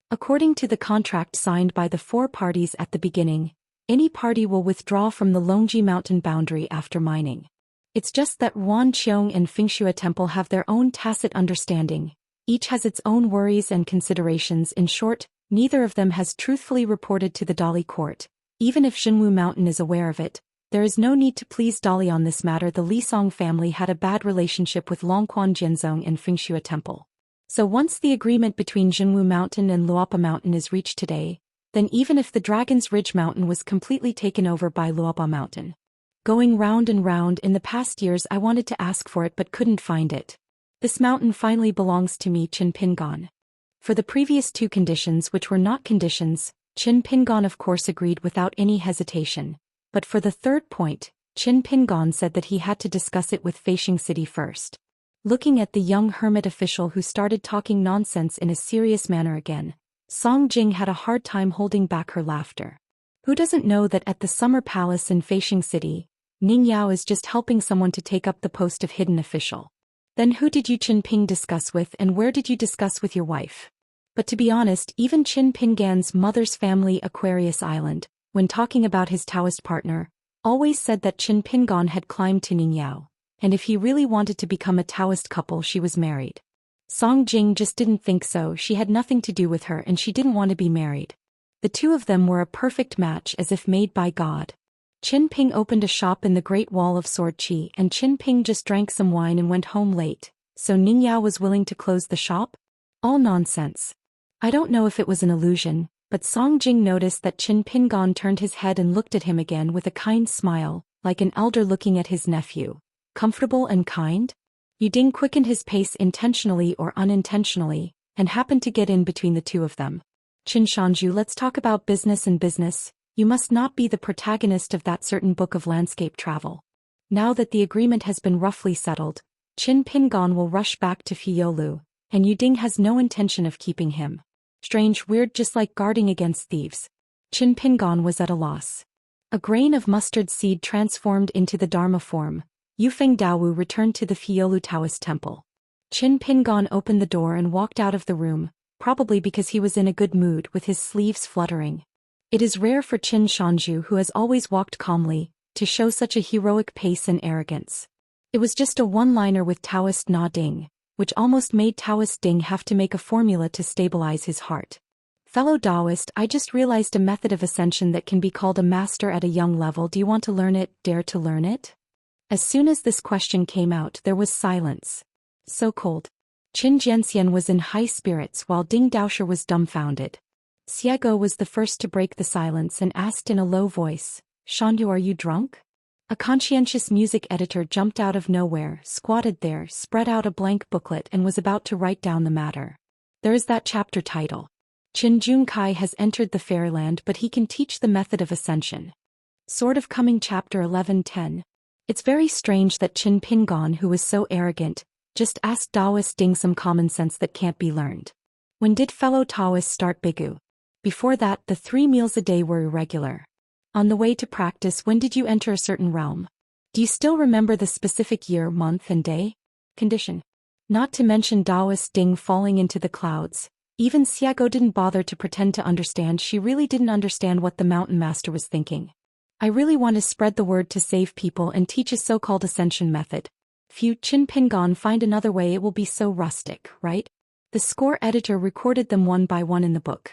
According to the contract signed by the 4 parties at the beginning, any party will withdraw from the Longji Mountain boundary after mining. It's just that Wanqiong and Fengxue Temple have their own tacit understanding. Each has its own worries and considerations. In short, neither of them has truthfully reported to the Dali court. Even if Zhenwu Mountain is aware of it, there is no need to please Dali on this matter. The Lisong family had a bad relationship with Longquan Jianzong and Fengxue Temple. So once the agreement between Zhenwu Mountain and Luopa Mountain is reached today, then even if the Dragon's Ridge Mountain was completely taken over by Luopa Mountain. Going round and round in the past years I wanted to ask for it but couldn't find it. This mountain finally belongs to me, Qin Pingon. For the previous 2 conditions which were not conditions, Qin Pingon of course agreed without any hesitation. But for the 3rd point, Qin Pingon said that he had to discuss it with Feishing City first. Looking at the young hermit official who started talking nonsense in a serious manner again, Song Jing had a hard time holding back her laughter. Who doesn't know that at the summer palace in Feishing City, Ning Yao is just helping someone to take up the post of hidden official? Then who did you Qin Ping discuss with, and where did you discuss with your wife? But to be honest, even Qin Pingan's mother's family, Aquarius Island, when talking about his Taoist partner, always said that Qin Pingon had climbed to Ning Yao, and if he really wanted to become a Taoist couple she was married. Song Jing just didn't think so. She had nothing to do with her and she didn't want to be married. The 2 of them were a perfect match, as if made by God. Qin Ping opened a shop in the Great Wall of Sword Qi and Qin Ping just drank some wine and went home late, so Ning Yao was willing to close the shop? All nonsense. I don't know if it was an illusion, but Song Jing noticed that Qin Pingon turned his head and looked at him again with a kind smile, like an elder looking at his nephew. Comfortable and kind? Yu Ding quickened his pace intentionally or unintentionally, and happened to get in between the 2 of them. Qin Shanju, let's talk about business and business. You must not be the protagonist of that certain book of landscape travel. Now that the agreement has been roughly settled, Qin Pingon will rush back to Fiolu, and Yu Ding has no intention of keeping him. Strange, weird, just like guarding against thieves. Qin Pingon was at a loss. A grain of mustard seed transformed into the Dharma form, Yufeng Daowu returned to the Fiolu Taoist temple. Qin Pingon opened the door and walked out of the room, probably because he was in a good mood with his sleeves fluttering. It is rare for Qin Shanju, who has always walked calmly, to show such a heroic pace and arrogance. It was just a one-liner with Taoist Na Ding, which almost made Taoist Ding have to make a formula to stabilize his heart. Fellow Daoist, I just realized a method of ascension that can be called a master at a young level. Do you want to learn it? Dare to learn it? As soon as this question came out, there was silence. So cold. Qin Jianxian was in high spirits while Ding Daoshi was dumbfounded. Xiago was the first to break the silence and asked in a low voice, Shandu, are you drunk? A conscientious music editor jumped out of nowhere, squatted there, spread out a blank booklet and was about to write down the matter. There is that chapter title. Qin Junkai has entered the fairyland, but he can teach the method of ascension. Sort of coming chapter 1110. It's very strange that Qin Pingon, who was so arrogant, just asked Daoist Ding some common sense that can't be learned. When did fellow Taoists start Bigu? Before that, the 3 meals a day were irregular. On the way to practice, when did you enter a certain realm? Do you still remember the specific year, month and day? Condition. Not to mention Daoist Ding falling into the clouds. Even Xiago didn't bother to pretend to understand. She really didn't understand what the mountain master was thinking. I really want to spread the word to save people and teach a so-called ascension method. Few Qin Pingon find another way, it will be so rustic, right? The score editor recorded them one by one in the book.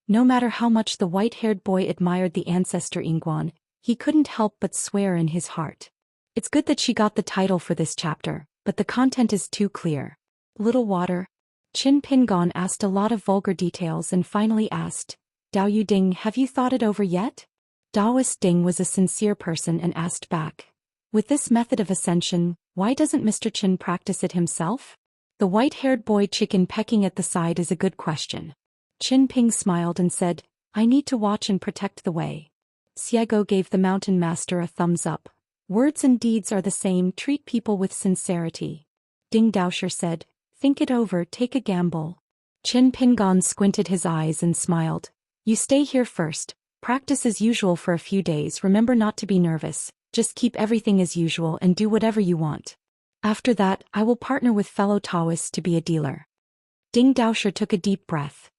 No matter how much the white-haired boy admired the ancestor Ingguan, he couldn't help but swear in his heart. It's good that she got the title for this chapter, but the content is too clear. Little water. Qin Pingon asked a lot of vulgar details and finally asked, Dao Yu Ding, have you thought it over yet? Daoist Ding was a sincere person and asked back, with this method of ascension, why doesn't Mr. Qin practice it himself? The white-haired boy chicken pecking at the side is a good question. Qin Ping smiled and said, I need to watch and protect the way. Xiego gave the mountain master a thumbs up. Words and deeds are the same, treat people with sincerity. Ding Daoshi said, think it over, take a gamble. Qin Pingon squinted his eyes and smiled. You stay here first, practice as usual for a few days, remember not to be nervous, just keep everything as usual and do whatever you want. After that, I will partner with fellow Taoists to be a dealer. Ding Daoshi took a deep breath.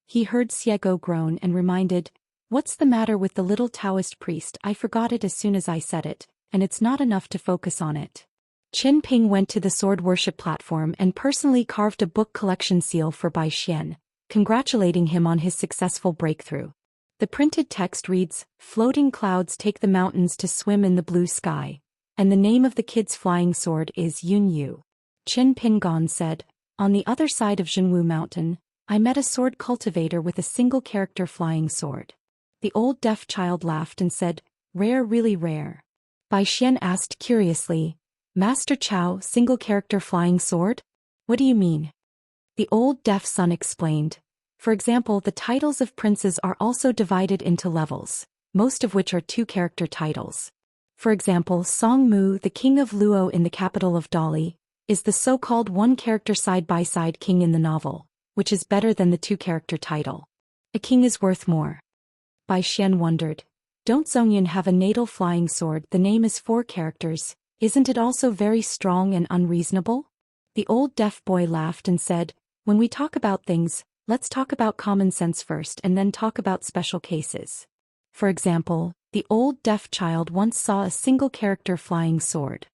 He heard Xiego groan and reminded, what's the matter with the little Taoist priest? I forgot it as soon as I said it, and it's not enough to focus on it. Qin Ping went to the sword worship platform and personally carved a book collection seal for Bai Xian, congratulating him on his successful breakthrough. The printed text reads, floating clouds take the mountains to swim in the blue sky, and the name of the kid's flying sword is Yun Yu. Qin Pingon said, on the other side of Zhenwu Mountain, I met a sword cultivator with a single-character flying sword. The old deaf child laughed and said, rare, really rare. Bai Xian asked curiously, Master Chow, single-character flying sword? What do you mean? The old deaf son explained. For example, the titles of princes are also divided into levels, most of which are two-character titles. For example, Song Mu, the king of Luo in the capital of Dali, is the so-called one-character side-by-side king in the novel, which is better than the two-character title. A king is worth more. Bai Xian wondered. Don't Zhongyun have a natal flying sword? The name is 4 characters. Isn't it also very strong and unreasonable? The old deaf boy laughed and said, when we talk about things, let's talk about common sense first and then talk about special cases. For example, the old deaf child once saw a single-character flying sword.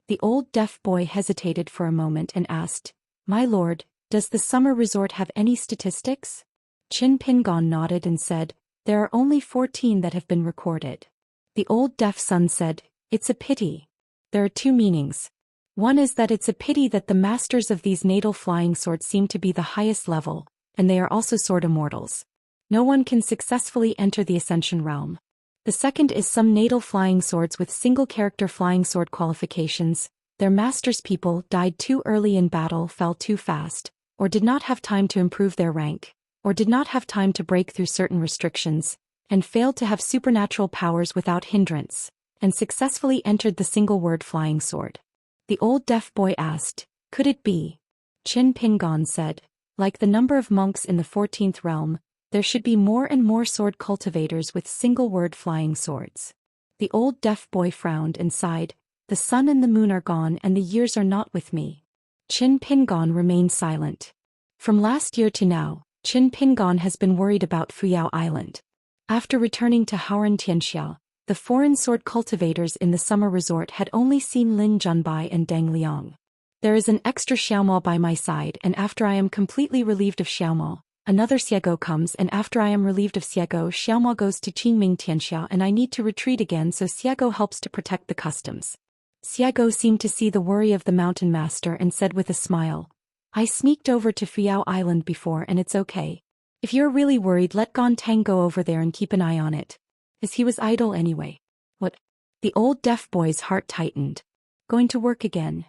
The old deaf boy hesitated for a moment and asked, my lord, does the summer resort have any statistics? Qin Pingon nodded and said, there are only 14 that have been recorded. The old deaf son said, it's a pity. There are 2 meanings. One is that it's a pity that the masters of these natal flying swords seem to be the highest level, and they are also sword immortals. No one can successfully enter the Ascension realm. The second is some natal flying swords with single-character flying sword qualifications, their masters' people died too early in battle, fell too fast, or did not have time to improve their rank, or did not have time to break through certain restrictions, and failed to have supernatural powers without hindrance, and successfully entered the single-word flying sword. The old deaf boy asked, could it be? Qin Pingon said, like the number of monks in the 14th realm, there should be more and more sword cultivators with single-word flying swords. The old deaf boy frowned and sighed, the sun and the moon are gone and the years are not with me. Qin Pingon remained silent. From last year to now, Qin Pingon has been worried about Fuyao Island. After returning to Haoran Xianxia, the foreign sword cultivators in the summer resort had only seen Lin Junbai and Deng Liang. There is an extra Xiaomo by my side, and after I am completely relieved of Xiaomo, another Xiego comes, and after I am relieved of Xiego, Xiaomo goes to Qingming Tianxia and I need to retreat again, so Xiego helps to protect the customs. Xiego seemed to see the worry of the mountain master and said with a smile, I sneaked over to Fuyao Island before and it's okay. If you're really worried, let Gon Tang go over there and keep an eye on it. As he was idle anyway. What? The old deaf boy's heart tightened. Going to work again.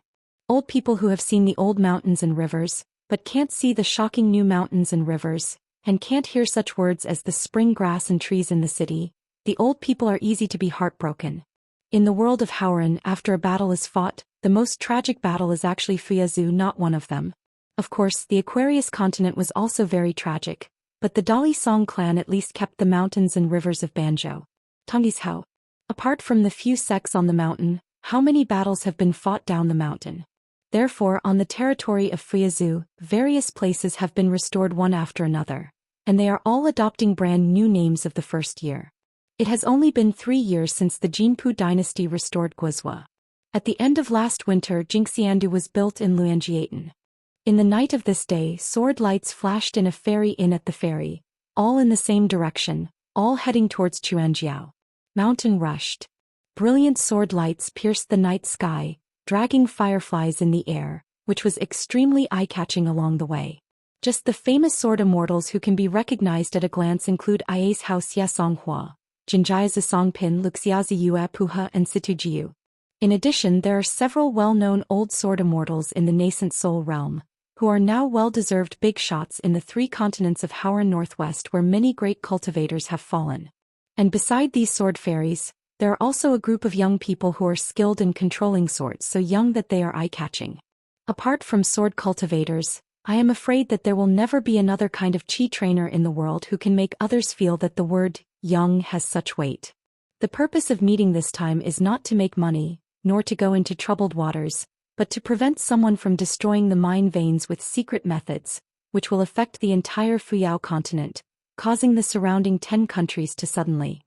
Old people who have seen the old mountains and rivers, but can't see the shocking new mountains and rivers, and can't hear such words as the spring grass and trees in the city, the old people are easy to be heartbroken. In the world of Haoran, after a battle is fought, the most tragic battle is actually Fuyazu, not one of them. Of course, the Aquarius continent was also very tragic, but the Dali Song clan at least kept the mountains and rivers of Banzhou. Tongyi's how? Apart from the few sects on the mountain, how many battles have been fought down the mountain? Therefore, on the territory of Fuyazu, various places have been restored one after another, and they are all adopting brand new names of the first year. It has only been 3 years since the Jinpu dynasty restored Guizhou. At the end of last winter, Jingxiandu was built in Luanjiaten. In the night of this day, sword lights flashed in a ferry inn at the ferry, all in the same direction, all heading towards Chuanjiao. Mountain rushed. Brilliant sword lights pierced the night sky, dragging fireflies in the air, which was extremely eye-catching along the way. Just the famous sword immortals who can be recognized at a glance include Ai's Hao Xia Songhua, Jinjai's Songpin, Luxia's Yue Puha, and Situjiu. In addition, there are several well-known old sword immortals in the nascent Soul realm, who are now well-deserved big shots in the 3 continents of Haoran Northwest where many great cultivators have fallen. And beside these sword fairies, there are also a group of young people who are skilled in controlling swords, so young that they are eye-catching. Apart from sword cultivators, I am afraid that there will never be another kind of chi trainer in the world who can make others feel that the word young has such weight. The purpose of meeting this time is not to make money, nor to go into troubled waters, but to prevent someone from destroying the mine veins with secret methods, which will affect the entire Fuyao continent, causing the surrounding 10 countries to suddenly.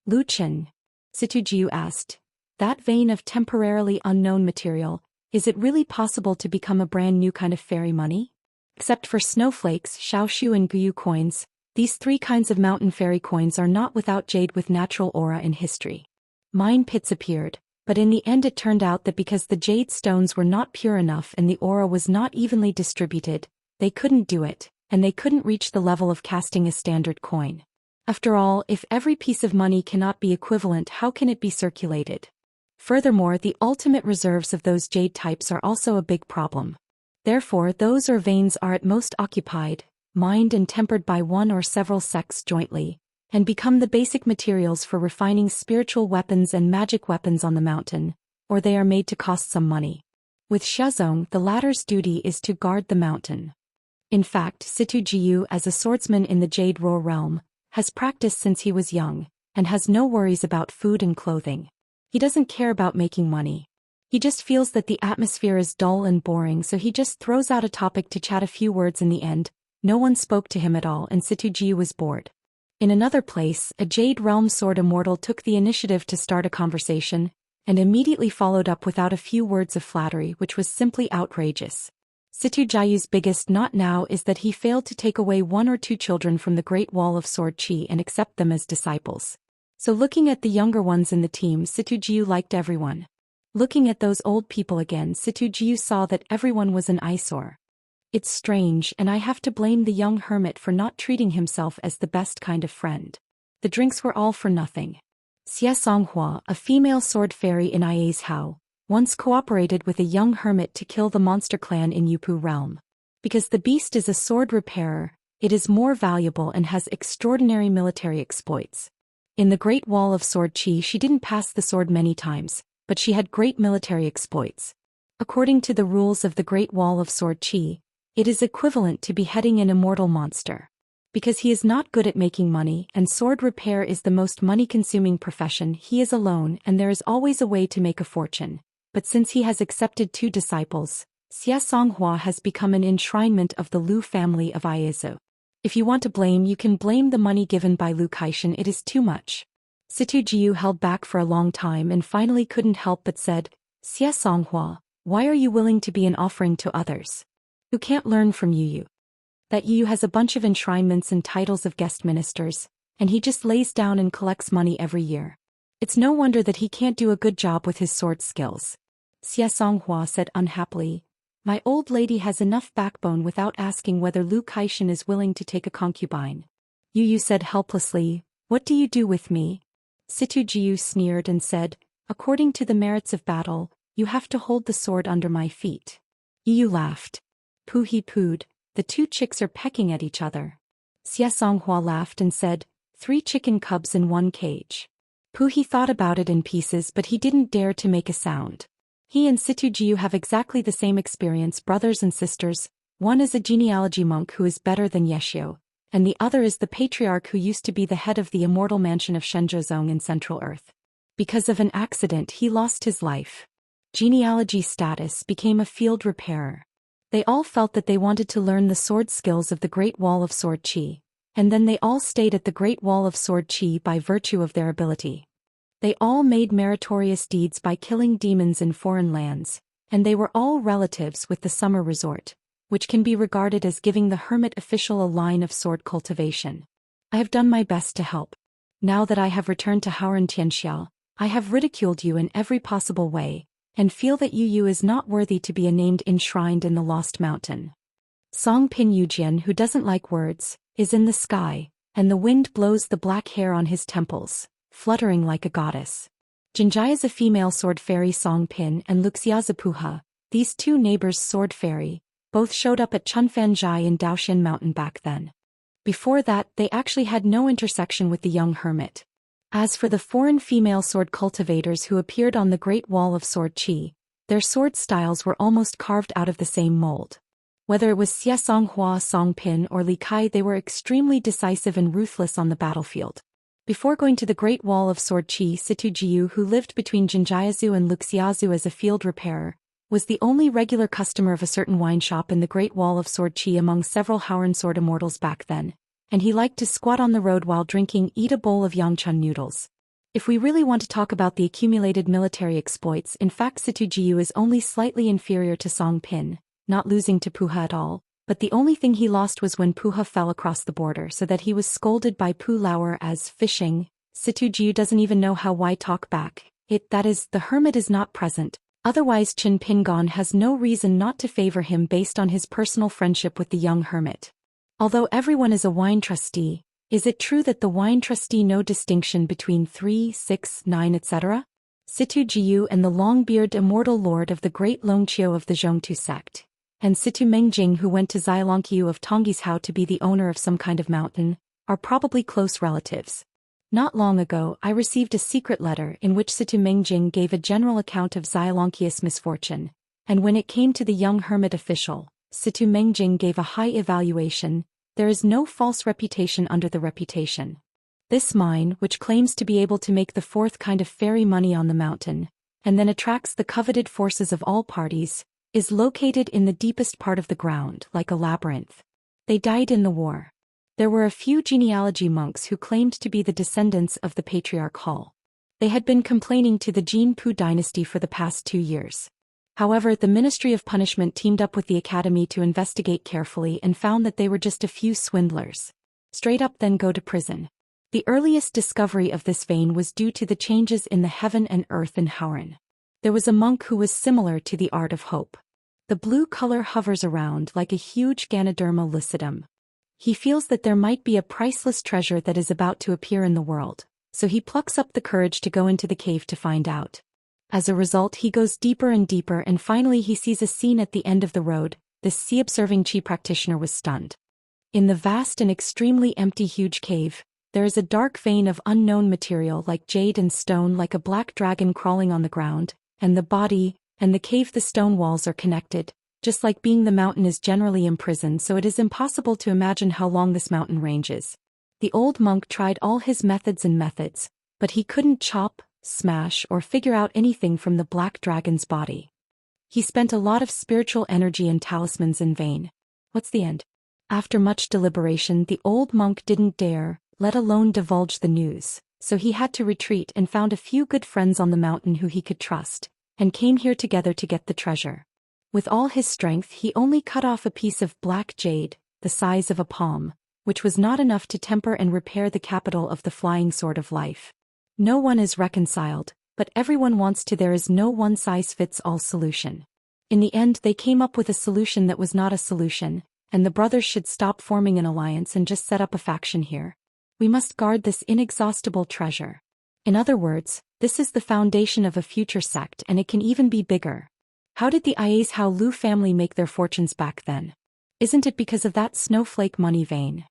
Lu Chen, Situ Jiu asked, that vein of temporarily unknown material, is it really possible to become a brand new kind of fairy money? Except for snowflakes, Xiaoxiu and Guyu coins, these 3 kinds of mountain fairy coins are not without jade with natural aura in history. Mine pits appeared, but in the end it turned out that because the jade stones were not pure enough and the aura was not evenly distributed, they couldn't do it, and they couldn't reach the level of casting a standard coin. After all, if every piece of money cannot be equivalent, how can it be circulated? Furthermore, the ultimate reserves of those jade types are also a big problem. Therefore, those or veins are at most occupied, mined and tempered by one or several sects jointly, and become the basic materials for refining spiritual weapons and magic weapons on the mountain, or they are made to cost some money. With Shizong, the latter's duty is to guard the mountain. In fact, Situ Jiu, as a swordsman in the Jade Roar realm, has practiced since he was young, and has no worries about food and clothing. He doesn't care about making money. He just feels that the atmosphere is dull and boring, so he just throws out a topic to chat a few words. In the end, no one spoke to him at all and Situ Jiu was bored. In another place, a Jade Realm sword immortal took the initiative to start a conversation, and immediately followed up without a few words of flattery, which was simply outrageous. Situ Jiu's biggest not now is that he failed to take away 1 or 2 children from the Great Wall of Sword Chi and accept them as disciples. So looking at the younger ones in the team, Situ Jiu liked everyone. Looking at those old people again, Situ Jiu saw that everyone was an eyesore. It's strange, and I have to blame the young hermit for not treating himself as the best kind of friend. The drinks were all for nothing. Xianxia, a female sword fairy in Ia's Hao, once cooperated with a young hermit to kill the monster clan in Yupu realm. Because the beast is a sword repairer, it is more valuable and has extraordinary military exploits. In the Great Wall of Sword Chi, she didn't pass the sword many times, but she had great military exploits. According to the rules of the Great Wall of Sword Chi, it is equivalent to beheading an immortal monster. Because he is not good at making money and sword repair is the most money-consuming profession, he is alone and there is always a way to make a fortune. But since he has accepted 2 disciples, Xianxia has become an enshrinement of the Lu family of Iazu. If you want to blame, you can blame the money given by Lu Kaishan. It is too much. Situ Jiu held back for a long time and finally couldn't help but said, Xianxia, why are you willing to be an offering to others? Who can't learn from Yu? That Yu has a bunch of enshrinements and titles of guest ministers, and he just lays down and collects money every year. It's no wonder that he can't do a good job with his sword skills. Xianxia said unhappily, my old lady has enough backbone without asking whether Lu Kaishan is willing to take a concubine. Yu said helplessly, what do you do with me? Situ Jiu sneered and said, according to the merits of battle, you have to hold the sword under my feet. Yu laughed. Pooh he poohed, the 2 chicks are pecking at each other. Xianxia laughed and said, 3 chicken cubs in 1 cage. Pooh he thought about it in pieces, but he didn't dare to make a sound. He and Situ Jiu have exactly the same experience, brothers and sisters. One is a genealogy monk who is better than Yeshio, and the other is the patriarch who used to be the head of the immortal mansion of Shenzhozong in Central Earth. Because of an accident he lost his life. Genealogy status became a field repairer. They all felt that they wanted to learn the sword skills of the Great Wall of Sword Chi, and then they all stayed at the Great Wall of Sword Chi by virtue of their ability. They all made meritorious deeds by killing demons in foreign lands, and they were all relatives with the summer resort, which can be regarded as giving the hermit official a line of sword cultivation. I have done my best to help. Now that I have returned to Haoren Tianxiao, I have ridiculed you in every possible way, and feel that Yu is not worthy to be a named enshrined in the Lost Mountain. Song Pin Yujian, who doesn't like words, is in the sky, and the wind blows the black hair on his temples, fluttering like a goddess. Jinjai is a female sword fairy. Song Pin and Luxia's a Puha, these 2 neighbors sword fairy, both showed up at Chunfanzhai in Daoishan Mountain back then. Before that, they actually had no intersection with the young hermit. As for the foreign female sword cultivators who appeared on the Great Wall of Sword Qi, their sword styles were almost carved out of the same mold. Whether it was Xie Songhua Songpin or Li Kai, they were extremely decisive and ruthless on the battlefield. Before going to the Great Wall of Sword Qi, Situ Jiu, who lived between Jinjiazu and Luxiazu as a field repairer, was the only regular customer of a certain wine shop in the Great Wall of Sword Qi among several Howren sword immortals back then, and he liked to squat on the road while eat a bowl of yangchun noodles. If we really want to talk about the accumulated military exploits, in fact Situ Jiu is only slightly inferior to Song Pin, not losing to Puha at all, but the only thing he lost was when Puha fell across the border so that he was scolded by Pu Lauer as fishing. Situ Jiu doesn't even know how why talk back. That is, the hermit is not present. Otherwise Chen Pingon has no reason not to favor him based on his personal friendship with the young hermit. Although everyone is a wine trustee, is it true that the wine trustee no distinction between 3, 6, 9 etc.? Situ Jiu and the long-bearded immortal lord of the great Longqiu of the Zhongtu sect, and Situ Mengjing, who went to Xianxia of Tongisao to be the owner of some kind of mountain, are probably close relatives. Not long ago I received a secret letter in which Situ Mengjing gave a general account of Xianxia's misfortune, and when it came to the young hermit official, Situ Mengjing gave a high evaluation. There is no false reputation under the reputation. This mine, which claims to be able to make the fourth kind of fairy money on the mountain, and then attracts the coveted forces of all parties, is located in the deepest part of the ground, like a labyrinth. They died in the war. There were a few genealogy monks who claimed to be the descendants of the Patriarch Hall. They had been complaining to the Jin Pu dynasty for the past 2 years. However, the Ministry of Punishment teamed up with the Academy to investigate carefully and found that they were just a few swindlers. Straight up then go to prison. The earliest discovery of this vein was due to the changes in the heaven and earth in Howren. There was a monk who was similar to the Art of Hope. The blue color hovers around like a huge Ganoderma lucidum. He feels that there might be a priceless treasure that is about to appear in the world, so he plucks up the courage to go into the cave to find out. As a result, he goes deeper and deeper, and finally he sees a scene at the end of the road. This sea-observing Qi practitioner was stunned. In the vast and extremely empty huge cave, there is a dark vein of unknown material like jade and stone, like a black dragon crawling on the ground, and the body, and the cave, the stone walls are connected, just like being the mountain is generally imprisoned, so it is impossible to imagine how long this mountain range is. The old monk tried all his methods, but he couldn't chop, smash, or figure out anything from the black dragon's body. He spent a lot of spiritual energy and talismans in vain. What's the end? After much deliberation, the old monk didn't dare, let alone divulge the news, so he had to retreat and found a few good friends on the mountain who he could trust, and came here together to get the treasure. With all his strength, he only cut off a piece of black jade, the size of a palm, which was not enough to temper and repair the capital of the flying sword of life. No one is reconciled, but everyone wants to. There is no one-size-fits-all solution. In the end, they came up with a solution that was not a solution, and the brothers should stop forming an alliance and just set up a faction here. We must guard this inexhaustible treasure. In other words, this is the foundation of a future sect, and it can even be bigger. How did the Ias Hao Lu family make their fortunes back then? Isn't it because of that snowflake money vein?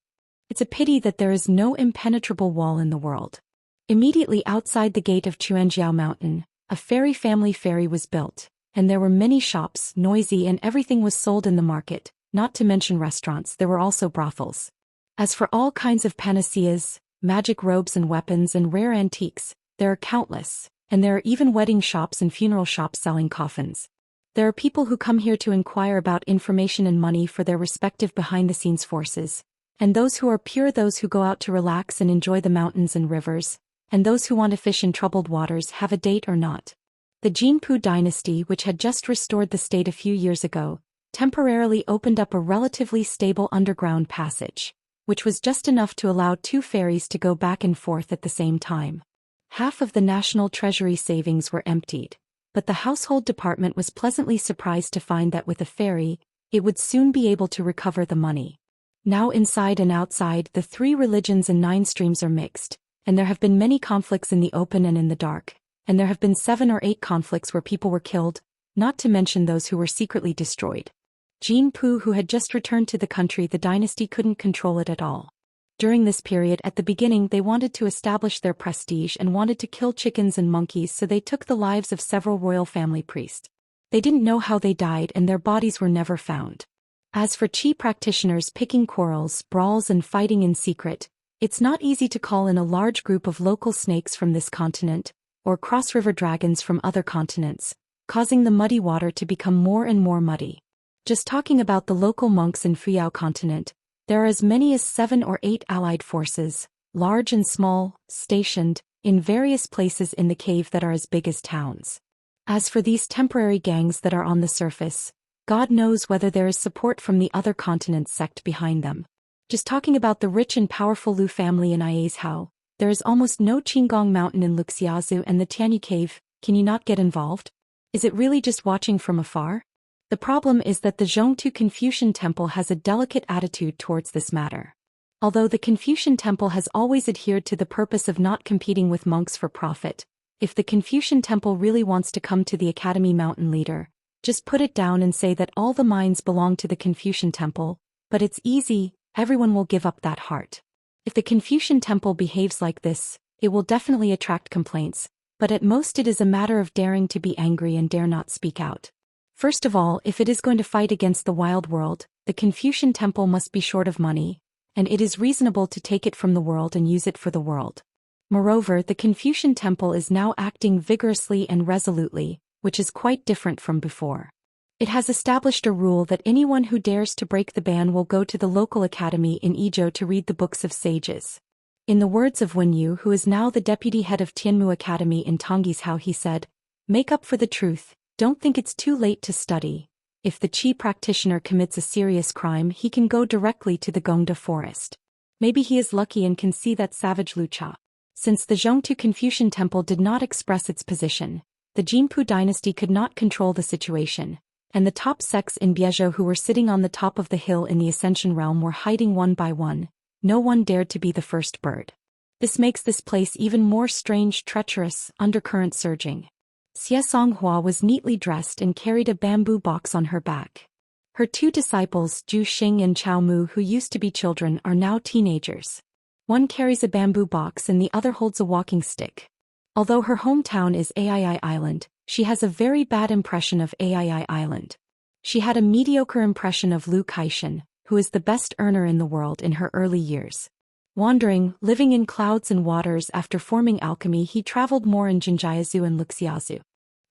It's a pity that there is no impenetrable wall in the world. Immediately outside the gate of Chuanjiao Mountain, a fairy family ferry was built, and there were many shops, noisy, and everything was sold in the market, not to mention restaurants. There were also brothels. As for all kinds of panaceas, magic robes and weapons and rare antiques, there are countless, and there are even wedding shops and funeral shops selling coffins. There are people who come here to inquire about information and money for their respective behind-the-scenes forces, and those who are pure, those who go out to relax and enjoy the mountains and rivers, and those who want to fish in troubled waters, have a date or not. The Jinpu dynasty, which had just restored the state a few years ago, temporarily opened up a relatively stable underground passage, which was just enough to allow 2 ferries to go back and forth at the same time. Half of the national treasury savings were emptied, but the household department was pleasantly surprised to find that with a ferry, it would soon be able to recover the money. Now inside and outside, the 3 religions and 9 streams are mixed, and there have been many conflicts in the open and in the dark, and there have been 7 or 8 conflicts where people were killed, not to mention those who were secretly destroyed. Jin Pu, who had just returned to the country, the dynasty couldn't control it at all. During this period at the beginning they wanted to establish their prestige and wanted to kill chickens and monkeys, so they took the lives of several royal family priests. They didn't know how they died and their bodies were never found. As for Qi practitioners picking quarrels, brawls and fighting in secret, it's not easy to call in a large group of local snakes from this continent, or cross-river dragons from other continents, causing the muddy water to become more and more muddy. Just talking about the local monks in Fuyao continent, there are as many as 7 or 8 allied forces, large and small, stationed in various places in the cave that are as big as towns. As for these temporary gangs that are on the surface, God knows whether there is support from the other continent's sect behind them. Just talking about the rich and powerful Lu family in Aiazhou, there is almost no Qinggong mountain in Luxiazu and the Tianyu cave. Can you not get involved? Is it really just watching from afar? The problem is that the Zhongtu Confucian Temple has a delicate attitude towards this matter. Although the Confucian Temple has always adhered to the purpose of not competing with monks for profit, if the Confucian Temple really wants to come to the Academy mountain leader, just put it down and say that all the mines belong to the Confucian Temple, but it's easy, everyone will give up that heart. If the Confucian Temple behaves like this, it will definitely attract complaints, but at most it is a matter of daring to be angry and dare not speak out. First of all, if it is going to fight against the wild world, the Confucian Temple must be short of money, and it is reasonable to take it from the world and use it for the world. Moreover, the Confucian Temple is now acting vigorously and resolutely, which is quite different from before. It has established a rule that anyone who dares to break the ban will go to the local academy in Izhou to read the books of sages. In the words of Wen Yu, who is now the deputy head of Tianmu Academy in Tonggishou, he said, "Make up for the truth, don't think it's too late to study. If the Qi practitioner commits a serious crime, he can go directly to the Gongda forest. Maybe he is lucky and can see that savage Lucha." Since the Zhongtu Confucian Temple did not express its position, the Jinpu dynasty could not control the situation, and the top sects in Biezhou who were sitting on the top of the hill in the Ascension realm were hiding one by one. No one dared to be the first bird. This makes this place even more strange, treacherous, undercurrent surging. Xie Songhua was neatly dressed and carried a bamboo box on her back. Her 2 disciples, Zhu Xian and Chao Mu, who used to be children, are now teenagers. One carries a bamboo box and the other holds a walking stick. Although her hometown is Aii Island, she has a very bad impression of Aii Island. She had a mediocre impression of Lu Kaishan, who is the best earner in the world in her early years. Wandering, living in clouds and waters after forming alchemy, he traveled more in Jinjiazu and Luxiazu.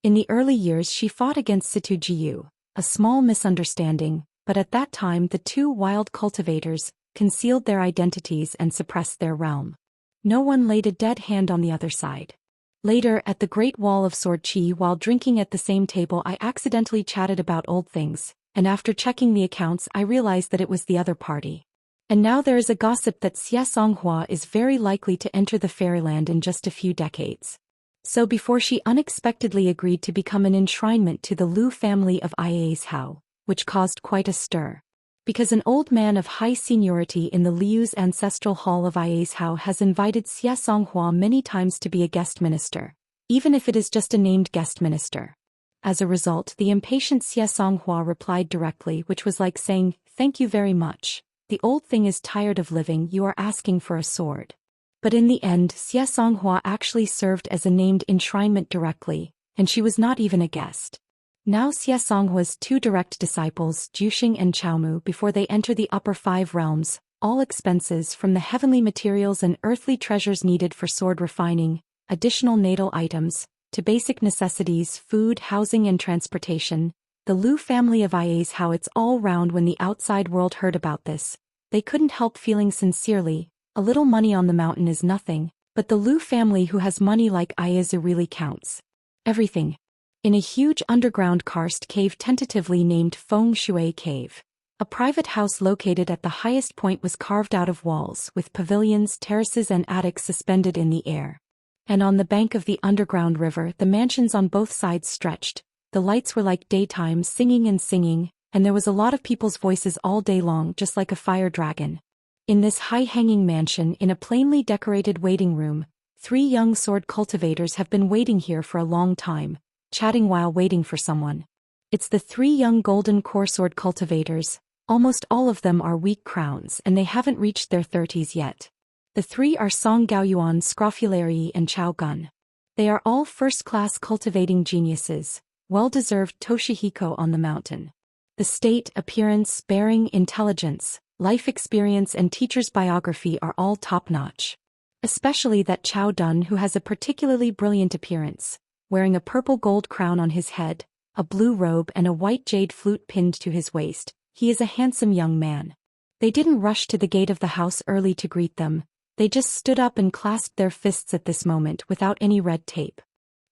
In the early years she fought against Situ Jiyu, a small misunderstanding, but at that time the 2 wild cultivators concealed their identities and suppressed their realm. No one laid a dead hand on the other side. Later, at the Great Wall of Sword Qi, while drinking at the same table, I accidentally chatted about old things, and after checking the accounts I realized that it was the other party. And now there is a gossip that Xie Songhua is very likely to enter the fairyland in just a few decades. So before she unexpectedly agreed to become an enshrinement to the Lu family of Aiazhou, which caused quite a stir. Because an old man of high seniority in the Liu's ancestral hall of Aiazhou has invited Xie Songhua many times to be a guest minister, even if it is just a named guest minister. As a result, the impatient Xie Songhua replied directly, which was like saying, "Thank you very much. The old thing is tired of living, you are asking for a sword." But in the end, Xie Songhua actually served as a named enshrinement directly, and she was not even a guest. Now Xie Songhua's 2 direct disciples, Juxing and Chaomu, before they enter the upper 5 realms, all expenses from the heavenly materials and earthly treasures needed for sword refining, additional natal items, to basic necessities, food, housing and transportation. The Lu family of Aiazhou, it's all round. When the outside world heard about this, they couldn't help feeling sincerely, a little money on the mountain is nothing, but the Lu family who has money like Aiazhou really counts. Everything. In a huge underground karst cave tentatively named Feng Shui Cave, a private house located at the highest point was carved out of walls with pavilions, terraces and attics suspended in the air. And on the bank of the underground river the mansions on both sides stretched, the lights were like daytime singing, and there was a lot of people's voices all day long, just like a fire dragon. In this high-hanging mansion, in a plainly decorated waiting room, 3 young sword cultivators have been waiting here for a long time, chatting while waiting for someone. It's the 3 young golden core sword cultivators, Almost all of them are weak crowns and they haven't reached their 30s yet. The three are Song Gaoyuan, Scrofularii and Chao Gun. They are all first-class cultivating geniuses, well-deserved Toshihiko on the mountain. The state, appearance, bearing, intelligence, life experience and teacher's biography are all top-notch. Especially that Chao Dun, who has a particularly brilliant appearance, wearing a purple gold crown on his head, a blue robe and a white jade flute pinned to his waist. He is a handsome young man. They didn't rush to the gate of the house early to greet them, they just stood up and clasped their fists at this moment without any red tape.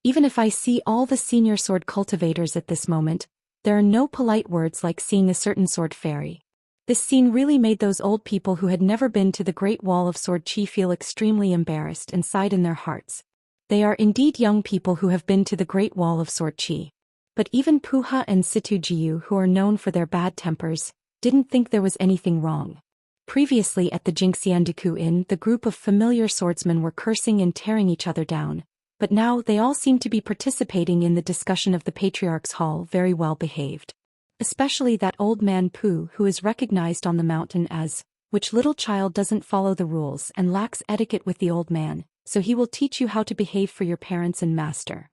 Even if I see all the senior sword cultivators at this moment, there are no polite words like seeing a certain sword fairy. This scene really made those old people who had never been to the Great Wall of Sword Chi feel extremely embarrassed and sighed in their hearts. They are indeed young people who have been to the Great Wall of Sword Chi. But even Puha and Situ Jiu, who are known for their bad tempers, didn't think there was anything wrong. Previously at the Jingxiandiku Inn, the group of familiar swordsmen were cursing and tearing each other down, but now they all seem to be participating in the discussion of the Patriarch's Hall, very well behaved. Especially that old man Pu, who is recognized on the mountain as, which little child doesn't follow the rules and lacks etiquette with the old man, so he will teach you how to behave for your parents and master.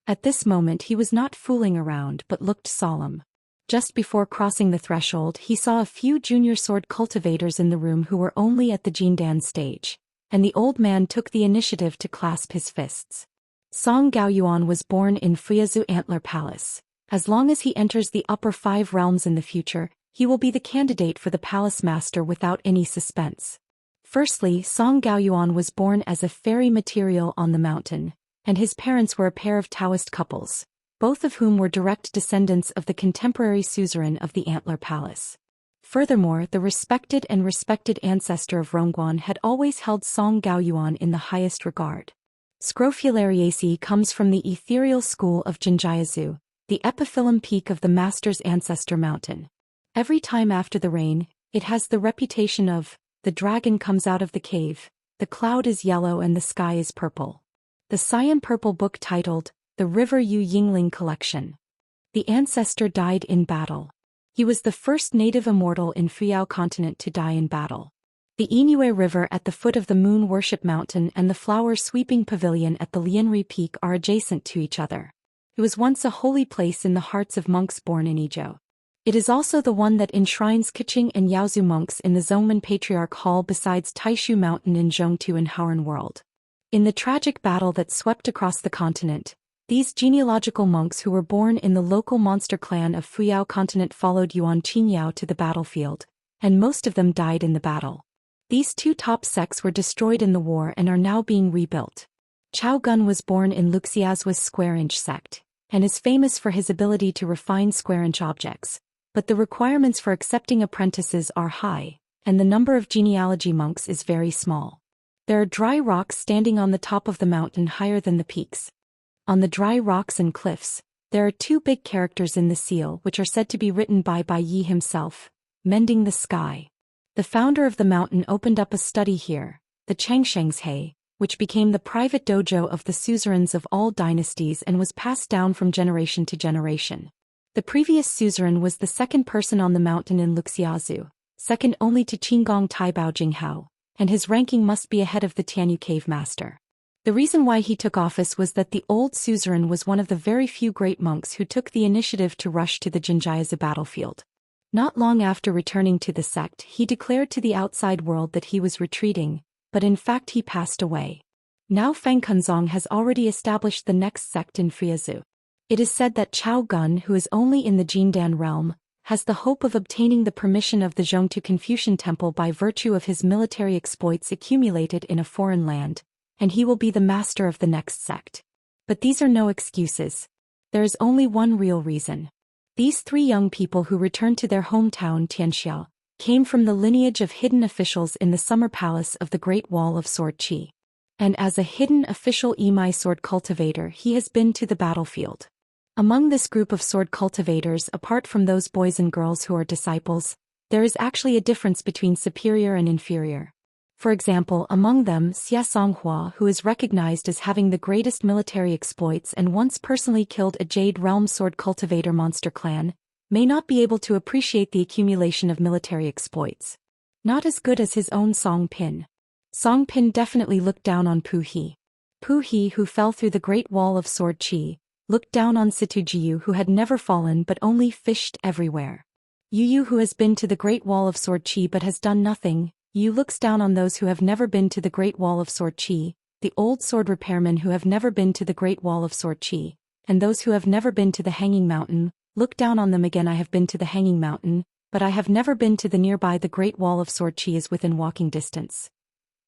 At this moment he was not fooling around but looked solemn. Just before crossing the threshold he saw a few junior sword cultivators in the room who were only at the Jindan stage, and the old man took the initiative to clasp his fists. Song Gaoyuan was born in Friazu Antler Palace. As long as he enters the upper 5 realms in the future, he will be the candidate for the palace master without any suspense. Firstly, Song Gaoyuan was born as a fairy material on the mountain, and his parents were a pair of Daoist couples, both of whom were direct descendants of the contemporary suzerain of the Antler Palace. Furthermore, the respected ancestor of Rongguan had always held Song Gaoyuan in the highest regard. Scrofulariaceae comes from the ethereal school of Jinjiazu, the epiphyllum peak of the master's ancestor mountain. Every time after the rain, it has the reputation of, the dragon comes out of the cave, the cloud is yellow and the sky is purple. The cyan purple book titled, The River Yu Yingling Collection. The ancestor died in battle. He was the first native immortal in Friao continent to die in battle. The Inue River at the foot of the Moon Worship Mountain and the Flower Sweeping Pavilion at the Lianri Peak are adjacent to each other. It was once a holy place in the hearts of monks born in Izhou. It is also the one that enshrines Keqing and Yaozu monks in the Zongmen Patriarch Hall besides Taishu Mountain in Zhongtu and Haoran World. In the tragic battle that swept across the continent, these genealogical monks who were born in the local monster clan of Fuyao continent followed Yuan Qingyao to the battlefield, and most of them died in the battle. These 2 top sects were destroyed in the war and are now being rebuilt. Chao Gun was born in Luxia's square-inch sect, and is famous for his ability to refine square-inch objects, but the requirements for accepting apprentices are high, and the number of genealogy monks is very small. There are dry rocks standing on the top of the mountain higher than the peaks. On the dry rocks and cliffs, there are 2 big characters in the seal which are said to be written by Bai Yi himself, mending the sky. The founder of the mountain opened up a study here, the Changshengshe, which became the private dojo of the suzerains of all dynasties and was passed down from generation to generation. The previous suzerain was the second person on the mountain in Luxiazu, second only to Qinggong Taibao Jinghao, and his ranking must be ahead of the Tianyu cave master. The reason why he took office was that the old suzerain was one of the very few great monks who took the initiative to rush to the Jinjiazu battlefield. Not long after returning to the sect, he declared to the outside world that he was retreating, but in fact he passed away. Now Feng Kunzong has already established the next sect in Friazu. It is said that Chao Gun, who is only in the Jindan realm, has the hope of obtaining the permission of the Zhongtu Confucian Temple by virtue of his military exploits accumulated in a foreign land, and he will be the master of the next sect. But these are no excuses. There is only one real reason. These 3 young people who returned to their hometown Xianxia came from the lineage of hidden officials in the summer palace of the Great Wall of Sword Chi. And as a hidden official Imai sword cultivator he has been to the battlefield. Among this group of sword cultivators, apart from those boys and girls who are disciples, there is actually a difference between superior and inferior. For example, among them Xia Songhua, who is recognized as having the greatest military exploits and once personally killed a Jade Realm sword cultivator monster clan, may not be able to appreciate the accumulation of military exploits. Not as good as his own Song Pin. Song Pin definitely looked down on Pu He. Pu He, who fell through the Great Wall of Sword Qi, looked down on Situ Jiu, who had never fallen but only fished everywhere. Yu, who has been to the Great Wall of Sword Qi but has done nothing, Yu looks down on those who have never been to the Great Wall of Sword Qi, the old sword repairmen who have never been to the Great Wall of Sword Qi, and those who have never been to the Hanging Mountain, look down on them again. I have been to the Hanging Mountain, but I have never been to the nearby. The Great Wall of Sword Qi is within walking distance.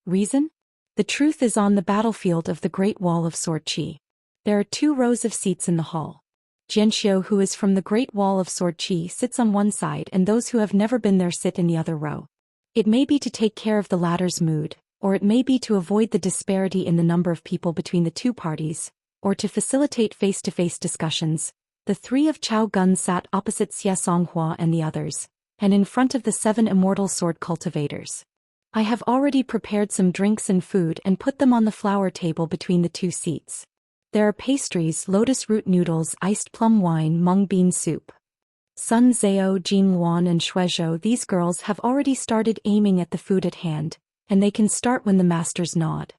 Reason? The truth is on the battlefield of the Great Wall of Sword Qi. There are 2 rows of seats in the hall. Jianxiu, who is from the Great Wall of Sword Qi, sits on one side and those who have never been there sit in the other row. It may be to take care of the latter's mood, or it may be to avoid the disparity in the number of people between the 2 parties, or to facilitate face-to-face discussions. The 3 of Chao Gun sat opposite Xie Songhua and the others, and in front of the 7 immortal sword cultivators. I have already prepared some drinks and food and put them on the flower table between the 2 seats. There are pastries, lotus root noodles, iced plum wine, mung bean soup. Sun Zhao, Jin Luan and Shuizhou, these girls have already started aiming at the food at hand, and they can start when the masters nod.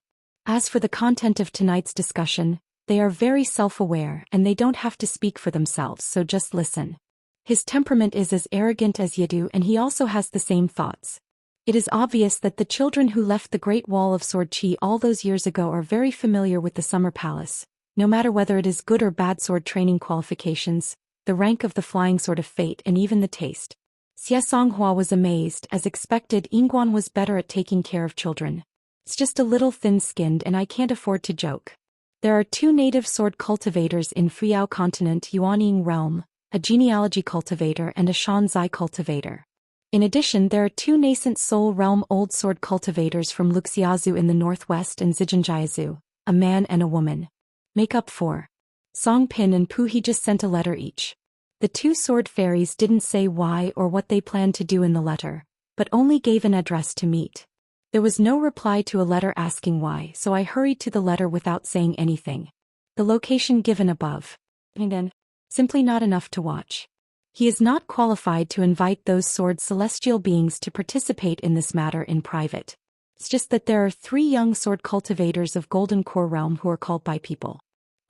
As for the content of tonight's discussion, they are very self-aware and they don't have to speak for themselves, so just listen. His temperament is as arrogant as Yadu, and he also has the same thoughts. It is obvious that the children who left the Great Wall of Sword Qi all those years ago are very familiar with the Summer Palace, no matter whether it is good or bad sword training qualifications, the rank of the flying sword of fate, and even the taste. Xie Songhua was amazed. As expected, Yingguan was better at taking care of children. It's just a little thin-skinned and I can't afford to joke. There are 2 native sword cultivators in Fuyao continent, Yuanying realm, a genealogy cultivator and a Shanzai cultivator. In addition, there are 2 nascent Soul realm old sword cultivators from Luxiazu in the northwest and Zhijianjiazu, a man and a woman. Make up 4. Song Pin and Pu He just sent a letter each. The 2 sword fairies didn't say why or what they planned to do in the letter, but only gave an address to meet. There was no reply to a letter asking why, so I hurried to the letter without saying anything. The location given above. And then, simply not enough to watch. He is not qualified to invite those sword celestial beings to participate in this matter in private. It's just that there are 3 young sword cultivators of Golden Core realm who are called by people.